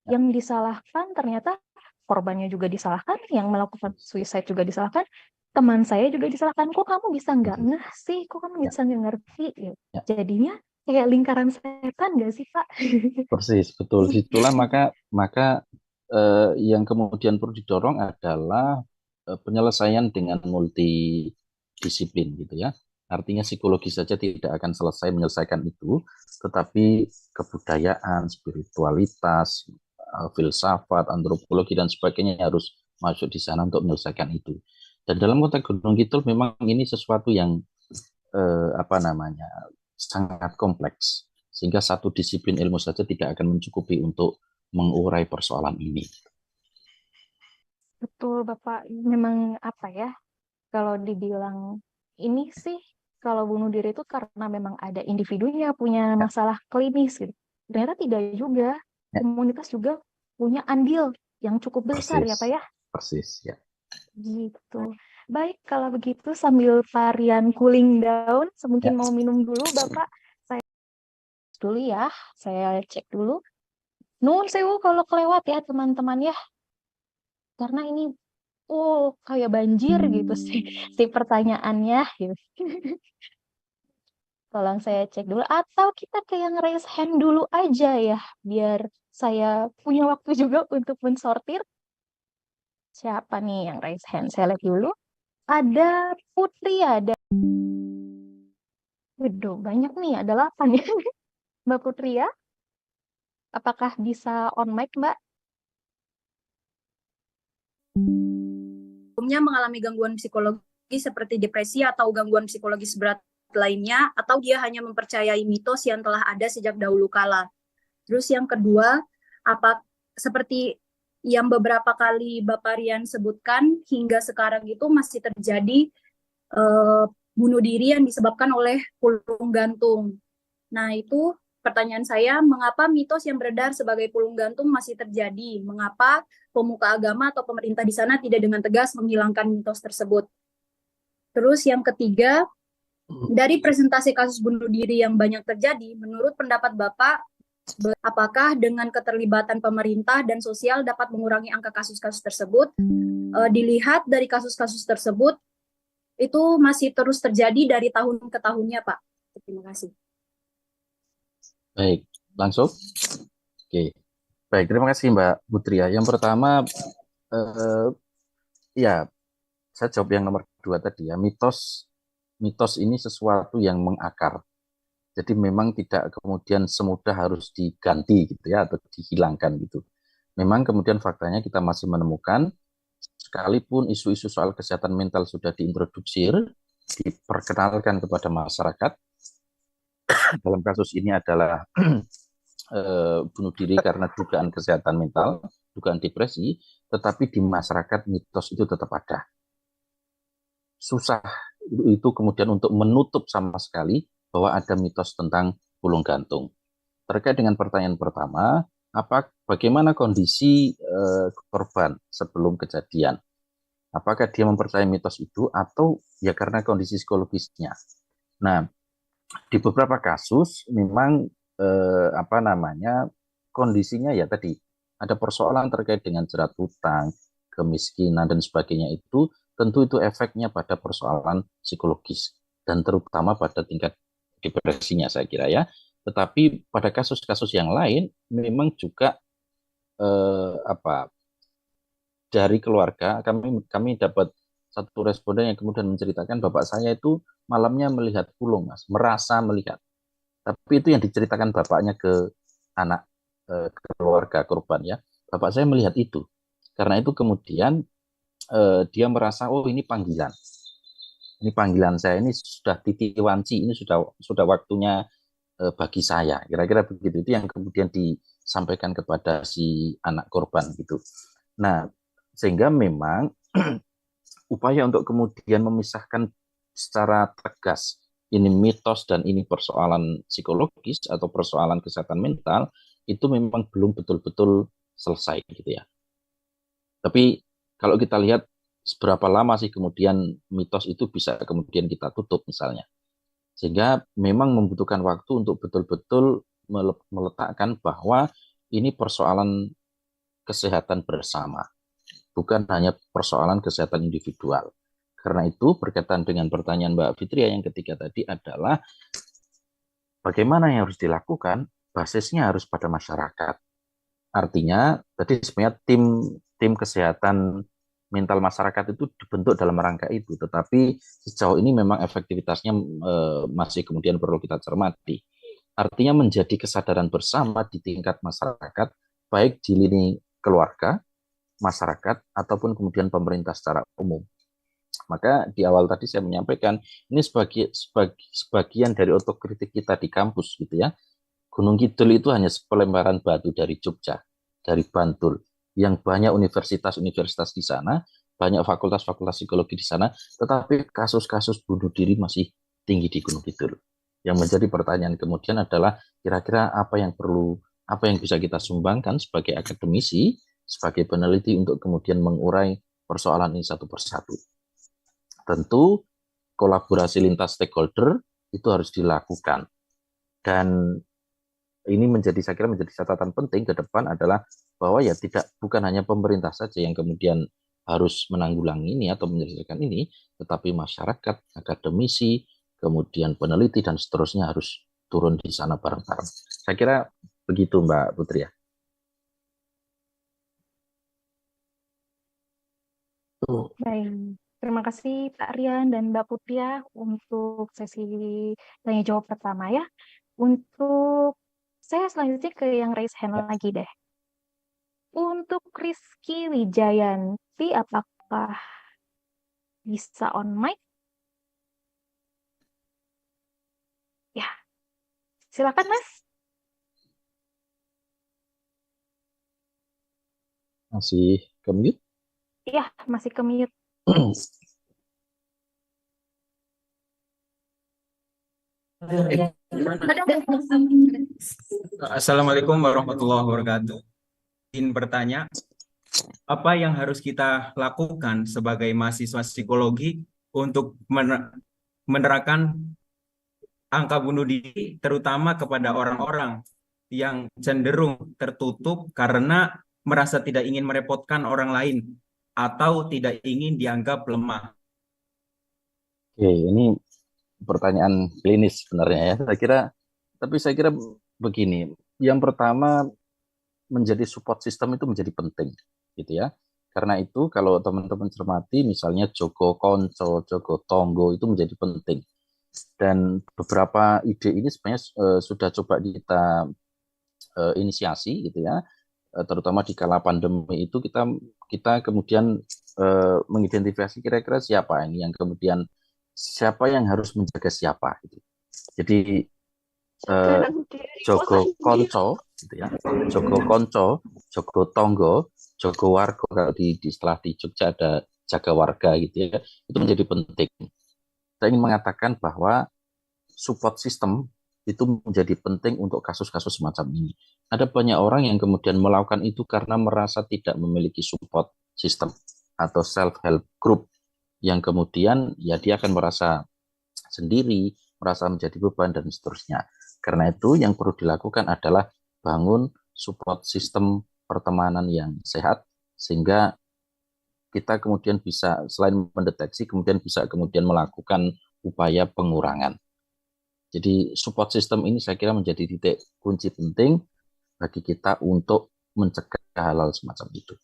Yang disalahkan ternyata korbannya juga disalahkan, yang melakukan suicide juga disalahkan, teman saya juga disalahkan. Kok kamu bisa nggak ngeh sih? Kok kamu bisa nggak ngerti? Jadinya kayak lingkaran setan nggak sih Pak? Persis, betul. Situlah maka yang kemudian perlu didorong adalah penyelesaian dengan multidisiplin gitu ya. Artinya psikologi saja tidak akan selesai menyelesaikan itu, tetapi kebudayaan, spiritualitas, filsafat, antropologi dan sebagainya harus masuk di sana untuk menyelesaikan itu. Dan dalam konteks Gunung Kidul memang ini sesuatu yang sangat kompleks, sehingga satu disiplin ilmu saja tidak akan mencukupi untuk mengurai persoalan ini. Betul, Bapak. Memang apa ya, kalau dibilang ini sih, kalau bunuh diri itu karena memang ada individunya punya masalah klinis gitu. Ternyata tidak juga. Komunitas juga punya andil yang cukup besar ya, Pak ya? Persis, ya. Gitu. Baik, kalau begitu sambil Varian cooling down, mungkin mau minum dulu, Bapak. Saya dulu ya, saya cek dulu. Nuhun sewu kalau kelewat ya, teman-teman ya. Karena ini kayak banjir gitu sih si pertanyaannya gitu. Tolong saya cek dulu atau kita kayak nge-raise hand dulu aja ya biar saya punya waktu juga untuk mensortir. Siapa nih yang raise hand? Saya lihat dulu. Ada Putri, ada. Waduh, banyak nih, ada 8 ya. Mbak Putri ya. Apakah bisa on mic, Mbak? Sebelumnya mengalami gangguan psikologi seperti depresi atau gangguan psikologis berat lainnya, atau dia hanya mempercayai mitos yang telah ada sejak dahulu kala. Terus yang kedua, seperti yang beberapa kali Bapak Rian sebutkan, hingga sekarang itu masih terjadi bunuh diri yang disebabkan oleh pulung gantung. Nah itu pertanyaan saya, mengapa mitos yang beredar sebagai pulung gantung masih terjadi? Mengapa pemuka agama atau pemerintah di sana tidak dengan tegas menghilangkan mitos tersebut? Terus yang ketiga, dari presentasi kasus bunuh diri yang banyak terjadi, menurut pendapat Bapak, apakah dengan keterlibatan pemerintah dan sosial dapat mengurangi angka kasus-kasus tersebut? Dilihat dari kasus-kasus tersebut, itu masih terus terjadi dari tahun ke tahunnya, Pak. Terima kasih. Baik, langsung. Oke. Baik, terima kasih Mbak Putri ya. Yang pertama, ya saya jawab yang nomor 2 tadi ya. Mitos ini sesuatu yang mengakar. Jadi memang tidak kemudian semudah harus diganti gitu ya atau dihilangkan gitu. Memang kemudian faktanya kita masih menemukan sekalipun isu-isu soal kesehatan mental sudah diintroduksi, diperkenalkan kepada masyarakat. Dalam kasus ini adalah bunuh diri karena dugaan kesehatan mental, dugaan depresi, tetapi di masyarakat mitos itu tetap ada. Susah itu kemudian untuk menutup sama sekali bahwa ada mitos tentang pulung gantung. Terkait dengan pertanyaan pertama, bagaimana kondisi korban sebelum kejadian? Apakah dia mempercayai mitos itu atau ya karena kondisi psikologisnya? Nah, di beberapa kasus memang kondisinya ya tadi ada persoalan terkait dengan jerat hutang, kemiskinan dan sebagainya itu tentu itu efeknya pada persoalan psikologis dan terutama pada tingkat depresinya saya kira ya. Tetapi pada kasus-kasus yang lain memang juga dari keluarga kami dapat satu responden yang kemudian menceritakan bapak saya itu malamnya melihat pulung, Mas, merasa melihat. Tapi itu yang diceritakan bapaknya ke anak keluarga korban ya. Bapak saya melihat itu. Karena itu kemudian dia merasa oh ini panggilan. Ini panggilan saya, ini sudah titi wanci, ini sudah waktunya bagi saya. Kira-kira begitu. Itu yang kemudian disampaikan kepada si anak korban gitu. Nah, sehingga memang upaya untuk kemudian memisahkan secara tegas ini mitos dan ini persoalan psikologis atau persoalan kesehatan mental itu memang belum betul-betul selesai gitu ya. Tapi kalau kita lihat seberapa lama sih kemudian mitos itu bisa kemudian kita tutup misalnya. Sehingga memang membutuhkan waktu untuk betul-betul meletakkan bahwa ini persoalan kesehatan bersama, bukan hanya persoalan kesehatan individual. Karena itu berkaitan dengan pertanyaan Mbak Fitria yang ketiga tadi adalah bagaimana yang harus dilakukan, basisnya harus pada masyarakat. Artinya tadi sebenarnya tim kesehatan mental masyarakat itu dibentuk dalam rangka itu, tetapi sejauh ini memang efektivitasnya masih kemudian perlu kita cermati. Artinya menjadi kesadaran bersama di tingkat masyarakat, baik di lini keluarga, masyarakat, ataupun kemudian pemerintah secara umum. Maka di awal tadi saya menyampaikan, ini sebagian dari otokritik kita di kampus gitu ya. Gunung Kidul itu hanya sepelemparan batu dari Jogja, dari Bantul, yang banyak universitas-universitas di sana, banyak fakultas-fakultas psikologi di sana, tetapi kasus-kasus bunuh diri masih tinggi di Gunung Kidul. Yang menjadi pertanyaan kemudian adalah kira-kira apa yang bisa kita sumbangkan sebagai akademisi, sebagai peneliti untuk kemudian mengurai persoalan ini satu persatu. Tentu kolaborasi lintas stakeholder itu harus dilakukan. Dan ini saya kira menjadi catatan penting ke depan adalah bahwa ya bukan hanya pemerintah saja yang kemudian harus menanggulangi ini atau menyelesaikan ini, tetapi masyarakat, akademisi, kemudian peneliti dan seterusnya harus turun di sana bareng-bareng. Saya kira begitu Mbak Putri ya. Baik, terima kasih Pak Rian dan Mbak Putri ya untuk sesi tanya jawab pertama ya. Untuk saya selanjutnya ke yang raise hand lagi deh. Untuk Rizky Wijayanti, apakah bisa on mic? Ya, silakan Mas. Masih ke mute? Iya, masih ke mute. Assalamualaikum warahmatullahi wabarakatuh. Izin bertanya, apa yang harus kita lakukan sebagai mahasiswa psikologi untuk menerapkan angka bunuh diri, terutama kepada orang-orang yang cenderung tertutup karena merasa tidak ingin merepotkan orang lain atau tidak ingin dianggap lemah? Oke, ini pertanyaan klinis sebenarnya ya. Saya kira begini. Yang pertama, menjadi support system itu menjadi penting gitu ya. Karena itu kalau teman-teman cermati misalnya Jogo Konco, Jogo Tonggo itu menjadi penting. Dan beberapa ide ini sebenarnya sudah coba kita inisiasi gitu ya. Terutama di kala pandemi itu kita kemudian mengidentifikasi kira-kira siapa yang harus menjaga siapa gitu. Jadi Jogo Konco gitu ya. Jogo konco, jogo tonggo, jogo warga, kalau di istilah di Jogja ada jaga warga gitu ya, itu menjadi penting. Saya ingin mengatakan bahwa support system itu menjadi penting untuk kasus-kasus semacam ini. Ada banyak orang yang kemudian melakukan itu karena merasa tidak memiliki support system atau self-help group, yang kemudian ya dia akan merasa sendiri, merasa menjadi beban, dan seterusnya. Karena itu yang perlu dilakukan adalah bangun support sistem pertemanan yang sehat, sehingga kita kemudian bisa selain mendeteksi, kemudian bisa kemudian melakukan upaya pengurangan. Jadi support system ini saya kira menjadi titik kunci penting bagi kita untuk mencegah hal-hal semacam itu.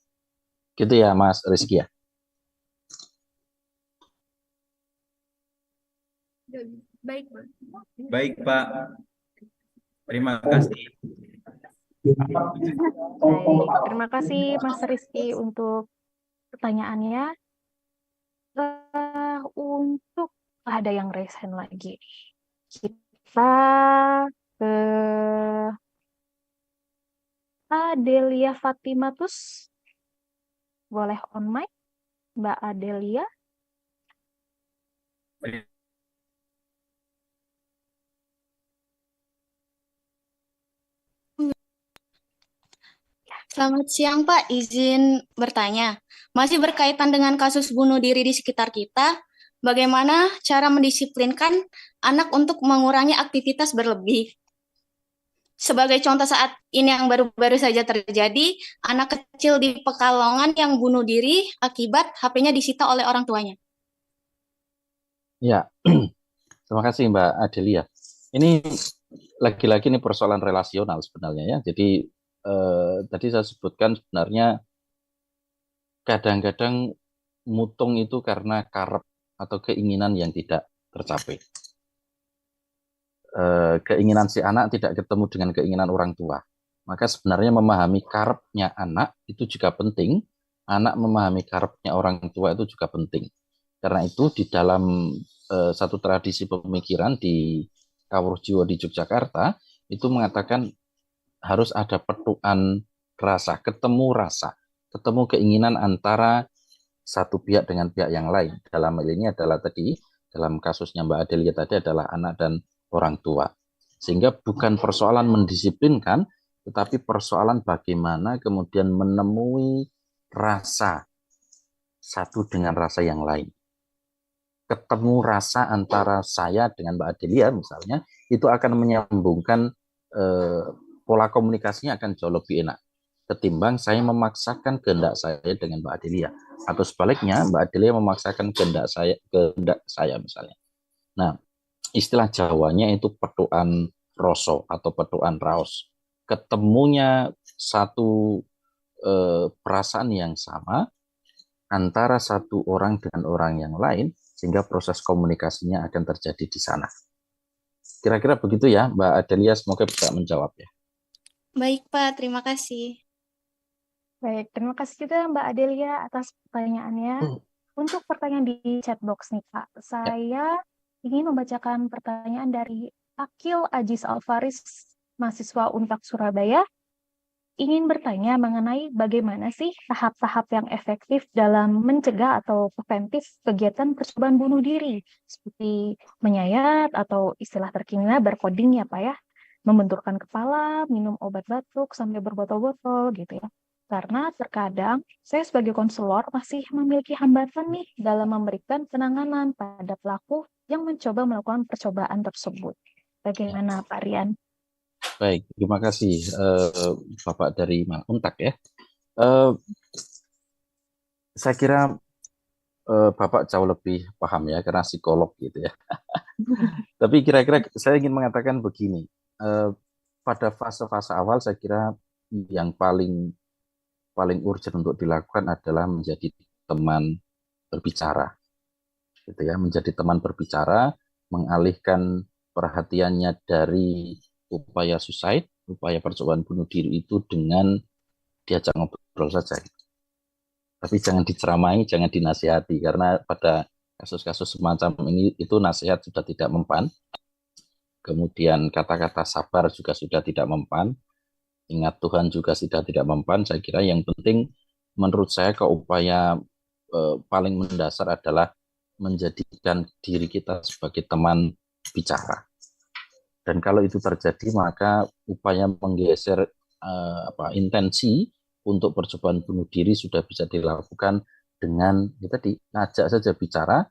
Gitu ya Mas Rizky ya. Baik, Pak. Baik, Pak. Terima kasih. Baik, terima kasih Mas Rizky untuk pertanyaannya. Untuk ada yang raise hand lagi. Kita ke Adelia Fatimatus. Boleh on mic, Mbak Adelia? Selamat siang Pak, izin bertanya. Masih berkaitan dengan kasus bunuh diri di sekitar kita, bagaimana cara mendisiplinkan anak untuk mengurangi aktivitas berlebih? Sebagai contoh saat ini yang baru-baru saja terjadi, anak kecil di Pekalongan yang bunuh diri akibat HP-nya disita oleh orang tuanya. Ya, terima kasih Mbak Adelia. Ini lagi-lagi ini persoalan relasional sebenarnya ya. Jadi tadi saya sebutkan sebenarnya kadang-kadang mutung itu karena karep atau keinginan yang tidak tercapai. Keinginan si anak tidak ketemu dengan keinginan orang tua. Maka sebenarnya memahami karepnya anak itu juga penting. Anak memahami karepnya orang tua itu juga penting. Karena itu di dalam satu tradisi pemikiran di Kawruh Jiwa di Yogyakarta itu mengatakan harus ada petukan rasa, ketemu keinginan antara satu pihak dengan pihak yang lain. Dalam hal ini adalah tadi, dalam kasusnya Mbak Adelia tadi adalah anak dan orang tua. Sehingga bukan persoalan mendisiplinkan, tetapi persoalan bagaimana kemudian menemui rasa satu dengan rasa yang lain. Ketemu rasa antara saya dengan Mbak Adelia misalnya, itu akan menyambungkan pola komunikasinya akan jauh lebih enak ketimbang saya memaksakan kehendak saya dengan Mbak Adelia, atau sebaliknya Mbak Adelia memaksakan kehendak saya misalnya. Nah, istilah Jawanya itu petukan roso atau petukan raos. Ketemunya satu perasaan yang sama antara satu orang dengan orang yang lain, sehingga proses komunikasinya akan terjadi di sana. Kira-kira begitu ya Mbak Adelia, semoga bisa menjawab ya. Baik Pak, terima kasih. Baik, terima kasih juga Mbak Adelia atas pertanyaannya. Untuk pertanyaan di chat box nih Pak, saya ingin membacakan pertanyaan dari Akil Ajis Alfaris, mahasiswa Unpak Surabaya. Ingin bertanya mengenai bagaimana sih tahap-tahap yang efektif dalam mencegah atau preventif kegiatan percobaan bunuh diri, seperti menyayat atau istilah terkininya berkoding ya Pak ya, membenturkan kepala, minum obat batuk sampai berbotol-botol gitu ya. Karena terkadang saya sebagai konselor masih memiliki hambatan nih dalam memberikan penanganan pada pelaku yang mencoba melakukan percobaan tersebut. Bagaimana Pak Rian? Baik, terima kasih Bapak dari Untak ya. Saya kira Bapak jauh lebih paham ya, karena psikolog gitu ya. Tapi kira-kira saya ingin mengatakan begini, pada fase-fase awal saya kira yang paling urgent untuk dilakukan adalah menjadi teman berbicara, gitu ya, menjadi teman berbicara, mengalihkan perhatiannya dari upaya suicide, upaya percobaan bunuh diri itu dengan diajak ngobrol saja. Tapi jangan diceramai, jangan dinasihati, karena pada kasus-kasus semacam ini itu nasihat sudah tidak mempan. Kemudian kata-kata sabar juga sudah tidak mempan. Ingat Tuhan juga sudah tidak mempan. Saya kira yang penting menurut saya upaya paling mendasar adalah menjadikan diri kita sebagai teman bicara. Dan kalau itu terjadi maka upaya menggeser intensi untuk percobaan bunuh diri sudah bisa dilakukan dengan tadi ngajak saja bicara,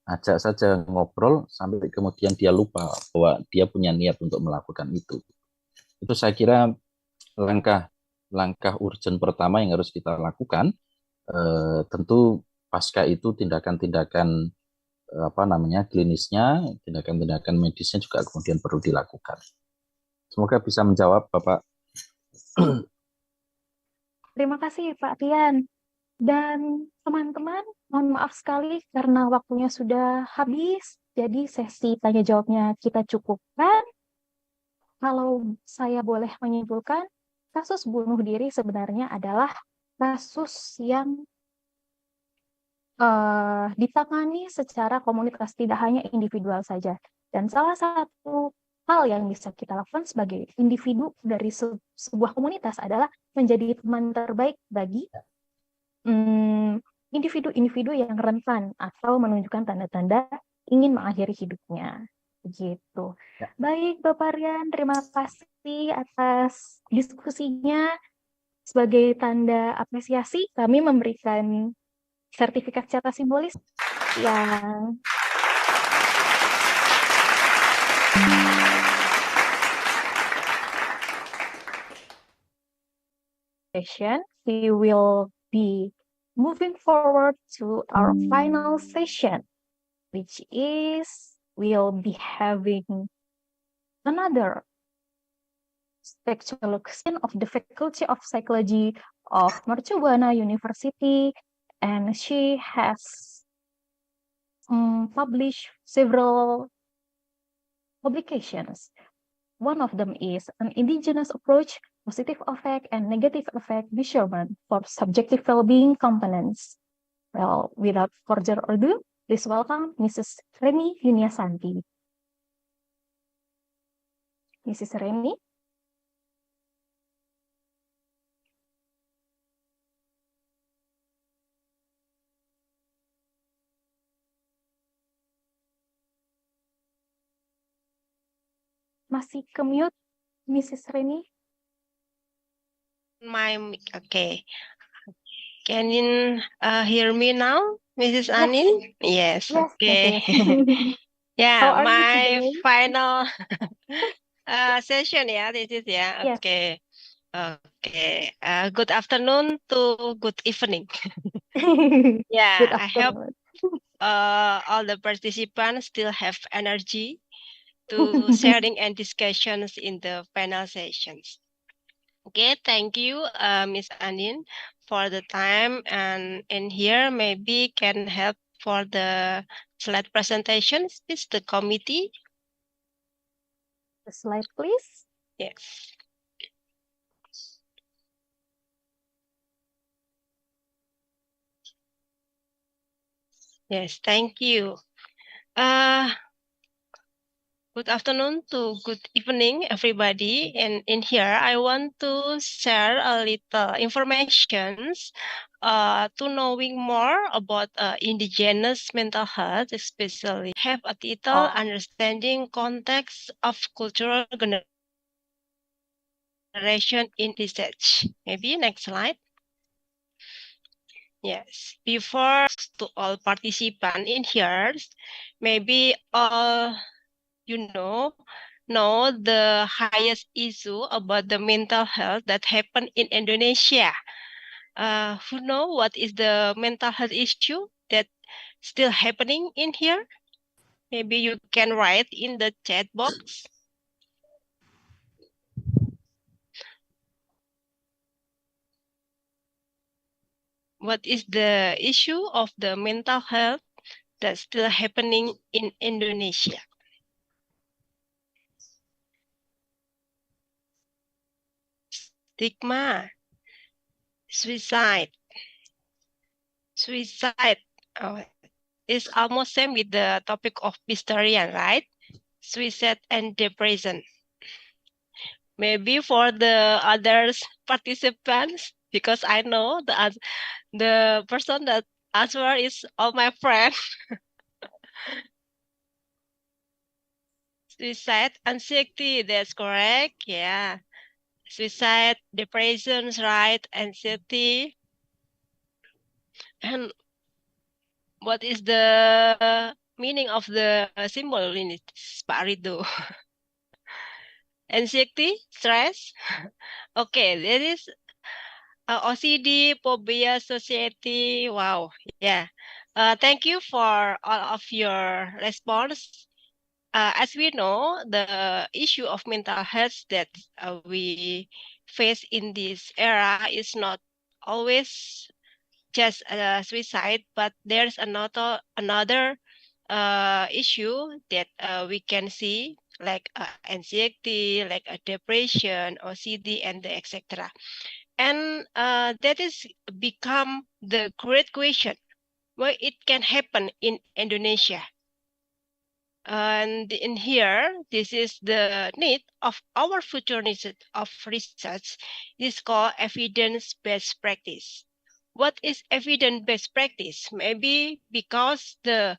ajak saja ngobrol sampai kemudian dia lupa bahwa dia punya niat untuk melakukan itu. Itu saya kira langkah urgent pertama yang harus kita lakukan. Tentu pasca itu tindakan-tindakan klinisnya, tindakan-tindakan medisnya juga kemudian perlu dilakukan. Semoga bisa menjawab Bapak. Terima kasih Pak Tian. Dan teman-teman, mohon maaf sekali karena waktunya sudah habis, jadi sesi tanya jawabnya kita cukupkan. Kalau saya boleh menyimpulkan, kasus bunuh diri sebenarnya adalah kasus yang ditangani secara komunitas, tidak hanya individual saja. Dan salah satu hal yang bisa kita lakukan sebagai individu dari sebuah komunitas adalah menjadi teman terbaik bagi individu-individu yang rentan atau menunjukkan tanda-tanda ingin mengakhiri hidupnya. Begitu. Ya. Baik, Bapak Rian, terima kasih atas diskusinya. Sebagai tanda apresiasi, kami memberikan sertifikat cetak simbolis yang session. We will be moving forward to our final session, which is we'll be having another speculation of the Faculty of Psychology of Mercubuana University, and she has published several publications. One of them is an indigenous approach, positive effect and negative effect measurement for subjective well-being components. Well, without further ado, please welcome Mrs. Reni Yuniasanti. Mrs. Reni. Masih ke-mute, Mrs. Reni? Okay. Can you hear me now, Mrs. Yes. Anin? Yes. Yes, Okay. Mrs. Yeah, How are you my today? final session. Yeah, this is Yes. Okay. Okay. Good afternoon to good evening. Yeah, Good I hope afternoon. all the participants still have energy to sharing and discussions in the panel sessions. Okay, thank you, Miss Anin, for the time, and in here maybe can help for the slide presentations. Is the committee? The slide, please. Yes. Yes, thank you. Good afternoon to good evening, everybody. And in here, I want to share a little informations to knowing more about indigenous mental health, especially have a title understanding context of cultural generation in research. Maybe next slide. Yes, before to all participants in here, maybe all know the highest issue about the mental health that happened in Indonesia. Who know what is the mental health issue that still happening in here? Maybe you can write in the chat box. What is the issue of the mental health that's still happening in Indonesia? Stigma, suicide. Oh, it's almost same with the topic of Pistorian, right? Suicide and depression. Maybe for the others participants, because I know the person that answer is all my friend. Suicide, anxiety, that's correct. Yeah. Suicide, depression, right? Anxiety. And what is the meaning of the symbol in it, Pak Rido? Anxiety, stress. Okay, there is OCD, phobia, society. Wow, yeah. Thank you for all of your response. As we know, the issue of mental health that we face in this era is not always just suicide, but there's another issue that we can see, like anxiety, like a depression, OCD, and etc. And that is become the great question, why it can happen in Indonesia. And in here, this is the need of our future needs of research. This is called evidence-based practice. What is evidence-based practice? Maybe because the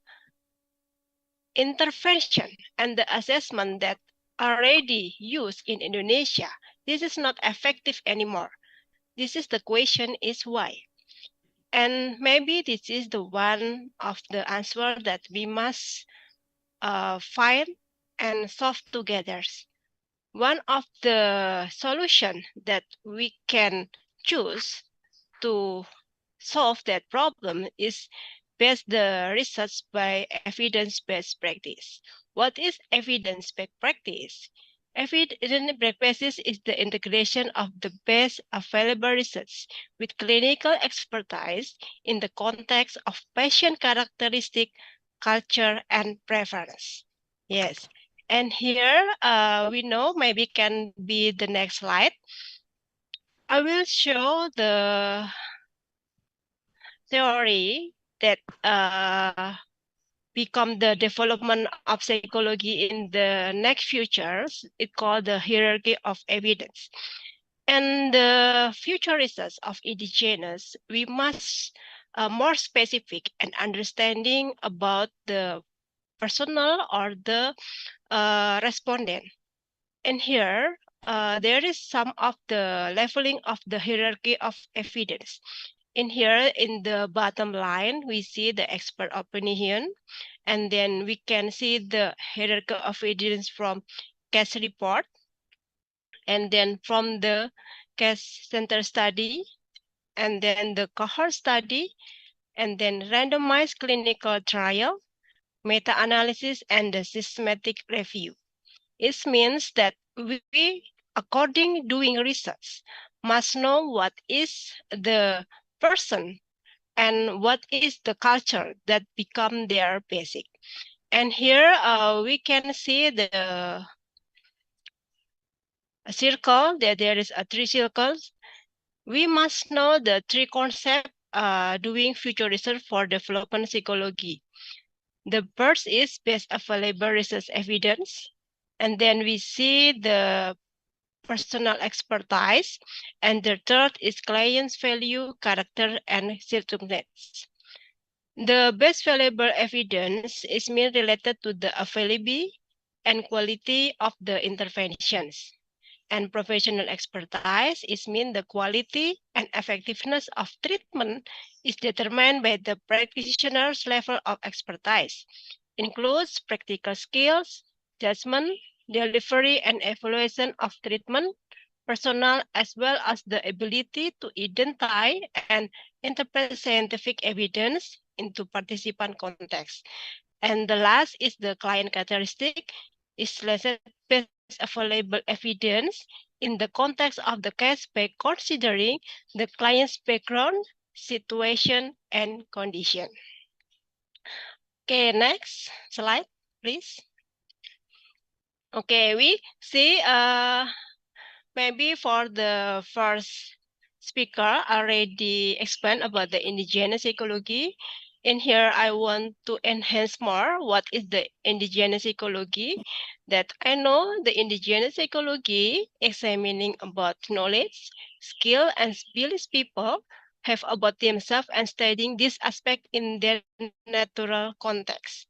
intervention and the assessment that already used in Indonesia, this is not effective anymore. This is the question is why. And maybe this is the one of the answer that we must find and solve together. One of the solution that we can choose to solve that problem is based the research by evidence-based practice. What is evidence-based practice? Evidence-based practice is the integration of the best available research with clinical expertise in the context of patient characteristic, culture, and preference. Yes, and here we know maybe can be the next slide. I will show the theory that become the development of psychology in the next futures. It's called the hierarchy of evidence. And the future research of Indigenous, we must more specific and understanding about the personal or the respondent. And here, there is some of the leveling of the hierarchy of evidence. In here, in the bottom line, we see the expert opinion, and then we can see the hierarchy of evidence from case report, and then from the case center study, and then the cohort study, and then randomized clinical trial, meta-analysis, and the systematic review. It means that we, according doing research, must know what is the person and what is the culture that become their basic. And here we can see the circle, that there is a 3 circles. We must know the 3 concepts doing future research for development psychology. The first is best available research evidence. And then we see the personal expertise. And the third is client's value, character, and circumstance. The best valuable evidence is mere related to the availability and quality of the interventions. And professional expertise is mean the quality and effectiveness of treatment is determined by the practitioner's level of expertise. Includes practical skills, judgment, delivery, and evaluation of treatment, personal, as well as the ability to identify and interpret scientific evidence into participant context. And the last is the client characteristic, is best available evidence in the context of the case by considering the client's background, situation, and condition. Okay, next slide, please. Okay, we see maybe for the first speaker already explained about the indigenous psychology. in here, I want to enhance more what is the indigenous ecology. That I know the indigenous ecology examining about knowledge, skill, and beliefs people have about themselves and studying this aspect in their natural context.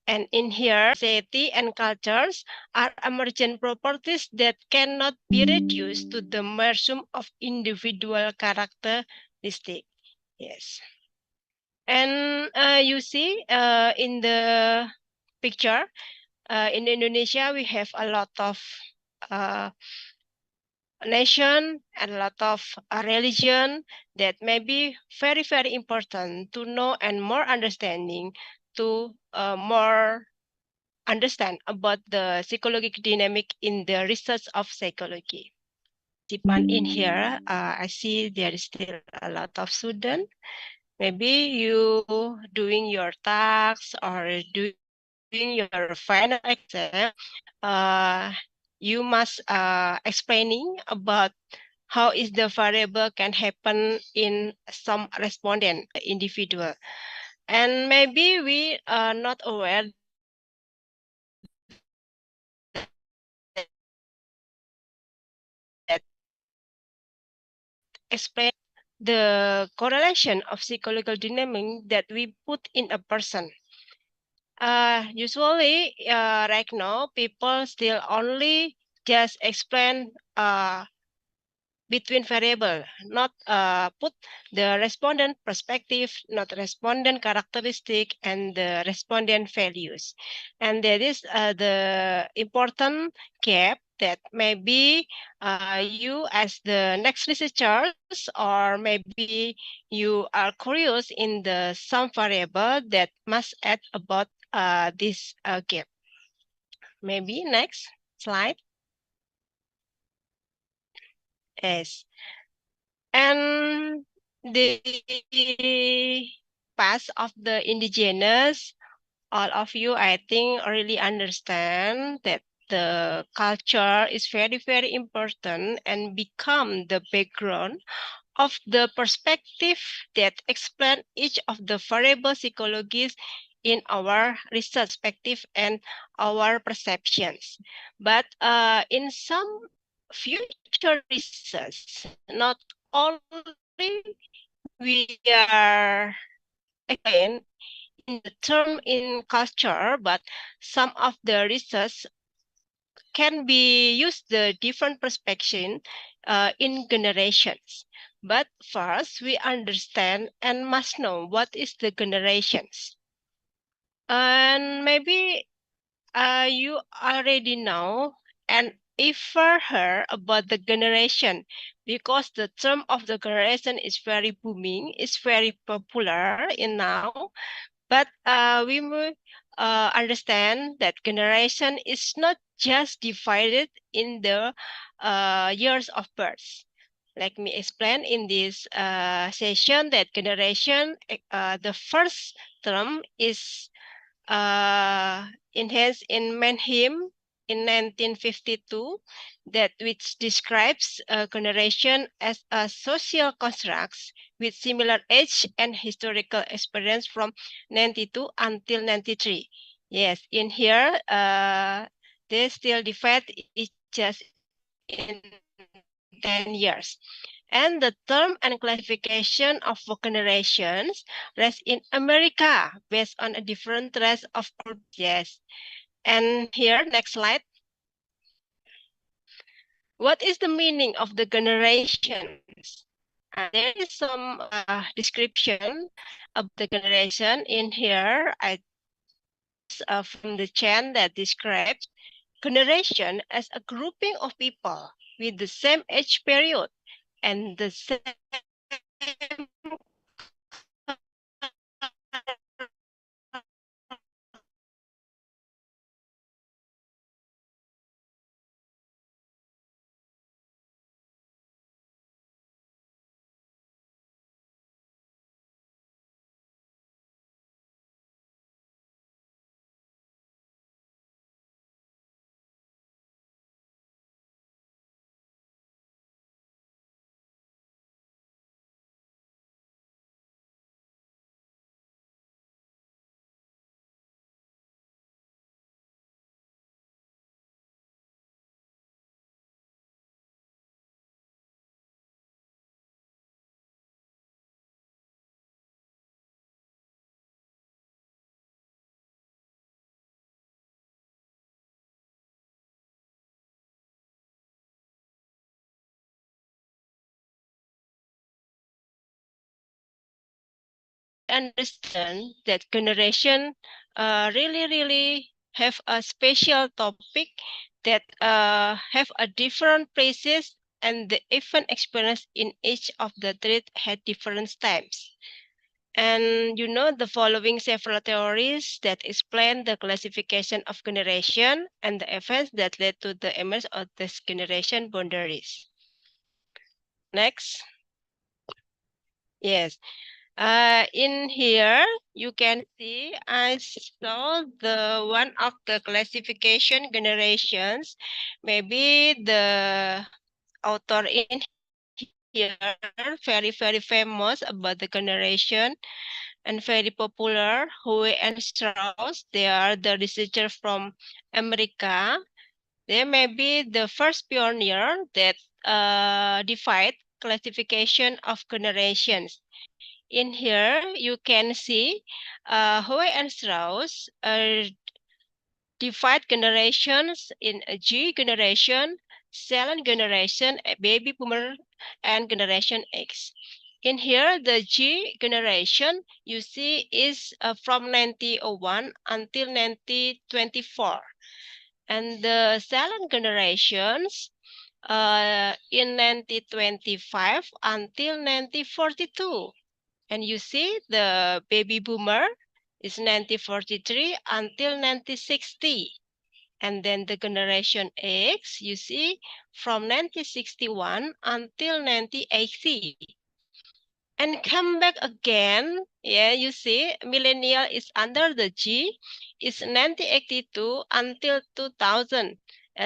And in here, society and cultures are emergent properties that cannot be reduced to the mersum of individual characteristics. Yes. And you see in the picture, in Indonesia, we have a lot of uh, nation and a lot of religion that may be very, very important to know and more understanding to more understand about the psychological dynamic in the research of psychology. In here, I see there is still a lot of students. Maybe you doing your tasks or doing your final exam, you must explaining about how is the variable can happen in some respondent individual. And maybe we are not aware that explain the correlation of psychological dynamic that we put in a person. Usually, right now, people still only just explain between variable, not put the respondent perspective, not respondent characteristic, and the respondent values. And that is the important gap that maybe you as the next researchers, or maybe you are curious in the some variable that must add about this gap. Maybe next slide. Yes. And the past of the indigenous, all of you, I think, really understand that the culture is very, very important and become the background of the perspective that explain each of the variable psychologies in our research perspective and our perceptions. But in some future research, not only we are again in the term in culture, but some of the research can be used the different perspective in generations. But first, we understand and must know what is the generations. And maybe you already know and ever heard about the generation, because the term of the generation is very booming, is very popular in now. But we will understand that generation is not just divided in the years of birth. Let me explain in this session that generation, the first term is enhanced in Mannheim in 1952, that which describes a generation as a social construct with similar age and historical experience from 92 until 93. Yes, in here, they still divide it just in 10 years. And the term and classification of generations rests in America based on a different race of yes. And here, next slide. What is the meaning of the generations? There is some description of the generation in here. I from the chain that describes generation as a grouping of people with the same age period and the same understand that generation really have a special topic that have a different places, and the event experience in each of the three had different steps. And you know the following several theories that explain the classification of generation and the events that led to the emergence of this generation boundaries. Next. Yes. In here, you can see I saw the one of the classification generations. Maybe the author in here very famous about the generation and very popular, Howe and Strauss. They are the researcher from America. They may be the first pioneer that divide classification of generations. In here, you can see Howe and Strauss divide generations in a G generation, silent generation, a baby boomer, and generation X. In here, the G generation you see is from 1901 until 1924. And the silent generations in 1925 until 1942. And you see the baby boomer is 1943 until 1960. And then the generation X, you see, from 1961 until 1980. And come back again, yeah, you see, millennial is under the G, is 1982 until 2000.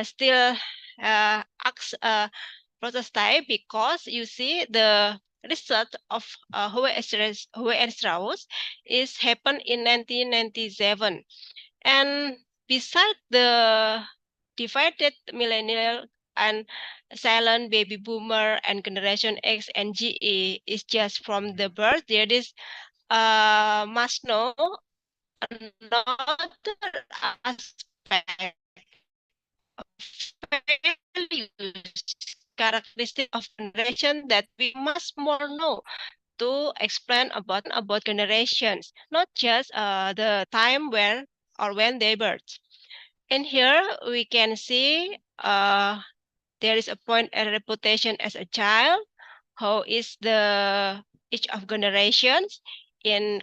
Still prototype because you see the research of Howe and Strauss is happened in 1997. And beside the divided millennial and silent baby boomer and generation X and GE is just from the birth, there is must know another aspect of values, characteristic of generation that we must more know to explain about generations, not just the time where or when they birth. In here, we can see there is a point and reputation as a child. How is the each of generations? In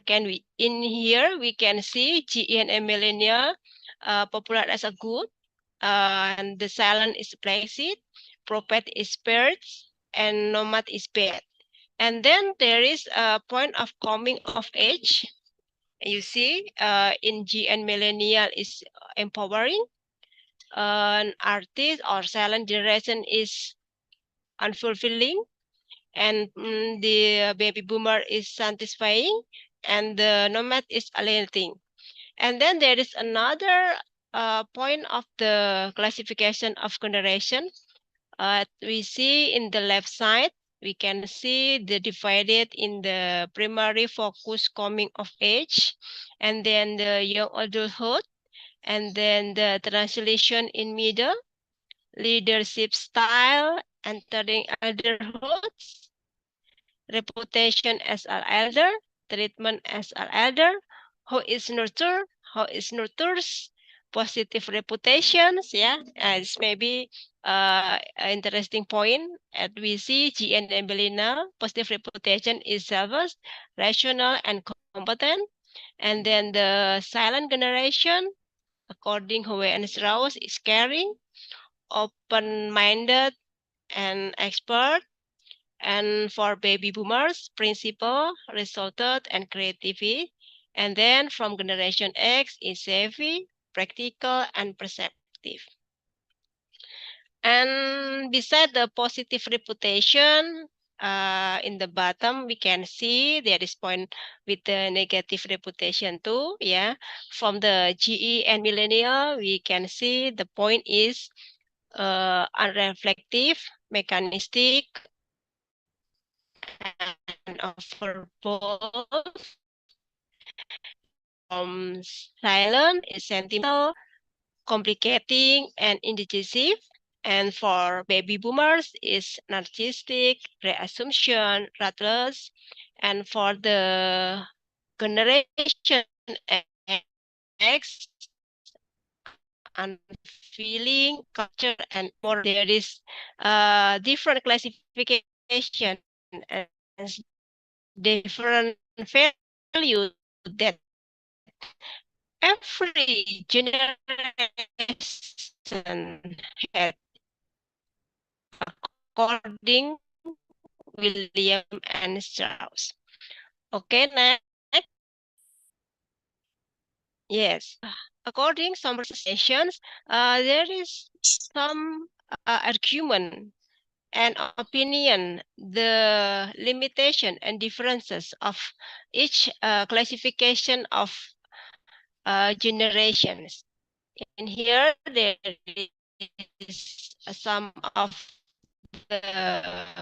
here we can see GE and millennial popular as a good, and the silent is placid, prophet is birds, and nomad is bad. And then there is a point of coming of age. You see, in G and millennial is empowering. An artist or silent generation is unfulfilling, and the baby boomer is satisfying, and the nomad is alienating. And then there is another point of the classification of generation. We see in the left side, we can see the divided in the primary focus coming of age, and then the young adulthood, and then the translation in middle, leadership style, entering elderhood, reputation as an elder, treatment as an elder, how is nurtured, how is nurtures, positive reputations, yeah, it's maybe an interesting point. As we see, G and Embelina, positive reputation is self, rational and competent. And then the silent generation, according Howe and Strauss, is caring, open-minded, and expert. And for baby boomers, principle, resulted, and creativity. And then from generation X is savvy, practical, and perceptive. And beside the positive reputation, in the bottom, we can see there is point with the negative reputation too. Yeah, from the GE and millennial, we can see the point is unreflective, mechanistic, and overboard. Silent is sentimental, complicating, and indecisive. And for baby boomers is narcissistic, reassumption, ruthless. And for the generation X, feeling, culture, and more. There is different classification and different value that every generation had according William and Strauss. Okay, next. Yes, according some sessions, there is some argument and opinion, the limitation and differences of each classification of generations. In here, there is some of the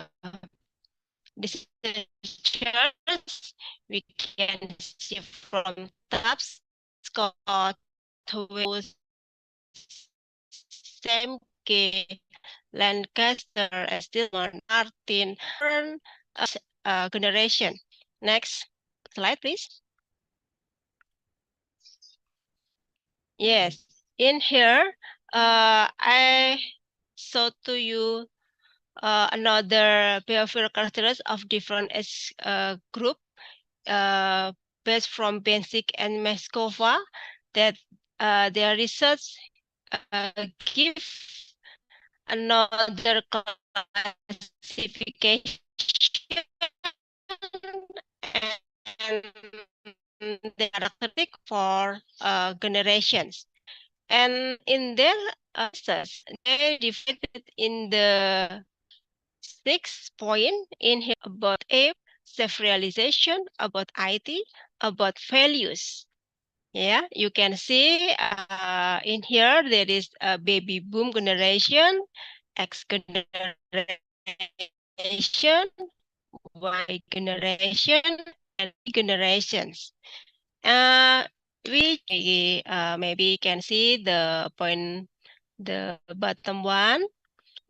researchers we can see from TAPS, Scott, Semke, Lancaster, and Stillman, Martin, generation. Next slide, please. Yes, in here, I show to you another behavioral characteristics of different group based from Benzik and Meskova that their research give another classification and the characteristic for generations. And in their research, they divided in the 6 point in here about aim, self-realization, about IT, about values. Yeah, you can see in here there is a baby boom generation, X generation, Y generation, and Z generations. We maybe can see the point, the bottom one.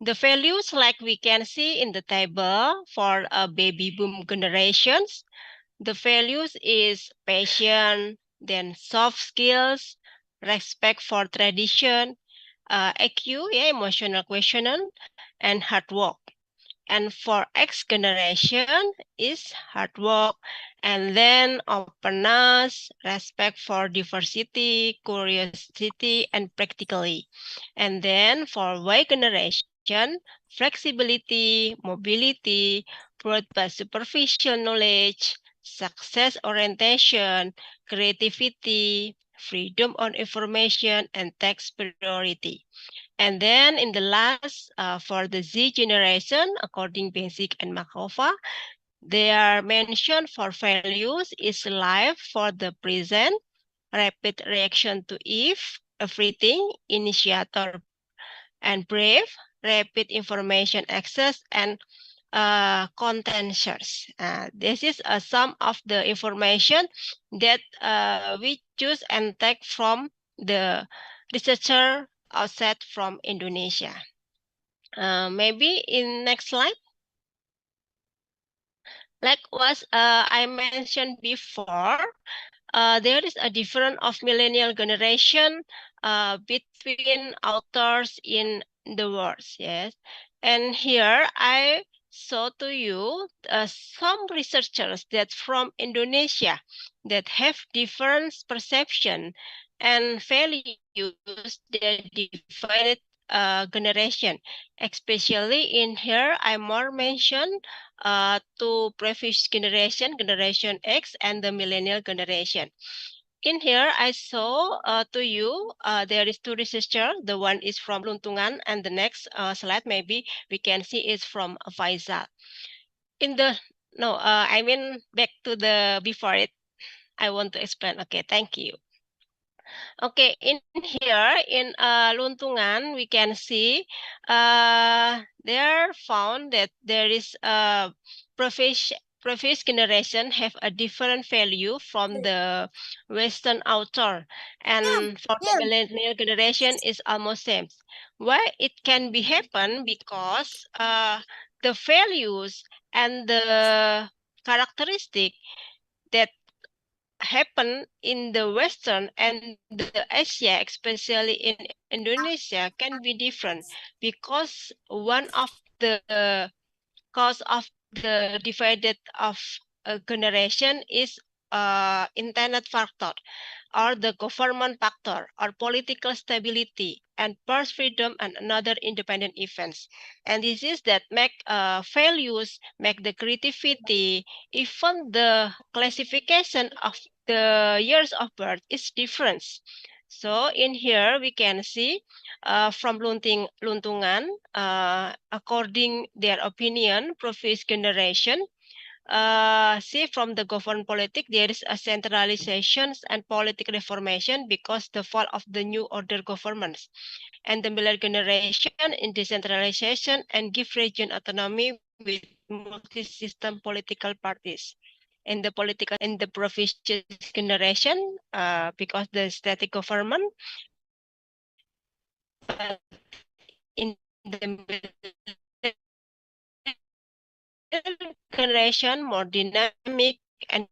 The values like we can see in the table for baby boom generations. The values is passion, then soft skills, respect for tradition, EQ, yeah, emotional quotient, and hard work. And for X generation is hard work, and then openness, respect for diversity, curiosity, and practically. And then for Y generation, flexibility, mobility, broad by superficial knowledge, success orientation, creativity, freedom on information, and text priority. And then in the last, for the Z generation, according Benzik and Markova, they are mentioned for values is life for the present, rapid reaction to everything, initiator and brave, rapid information access, and contentious. This is some of the information that we choose and take from the researcher outside from Indonesia. Maybe in next slide. Like what I mentioned before, there is a difference of millennial generation between authors in the words, yes. And here I show to you some researchers that from Indonesia that have different perception and values that divided generation. Especially in here, I more mention to previous generation, generation X, and the millennial generation. In here, I saw to you, there is two researchers. The one is from Luntungan, and the next slide maybe we can see is from Faisal. In the, no, I mean back to the before it, I want to explain. Okay, thank you. Okay, in here in Luntungan, we can see there found that there is a previous generation have a different value from the Western author, and for the millennial generation is almost same. Why it can be happen? Because the values and the characteristic that happen in the Western and the Asia, especially in Indonesia, can be different because one of the cause of the divided of a generation is internet factor or the government factor or political stability and purse freedom and another independent events. And this is that make values, make the creativity, even the classification of the years of birth is different. So in here we can see from Luntungan, according their opinion, previous generation, see from the government politic, there is a centralization and political reformation because the fall of the new order governments. And the middle generation in decentralization and give region autonomy with multi-system political parties. In the provincial generation, because the static government, in the generation more dynamic and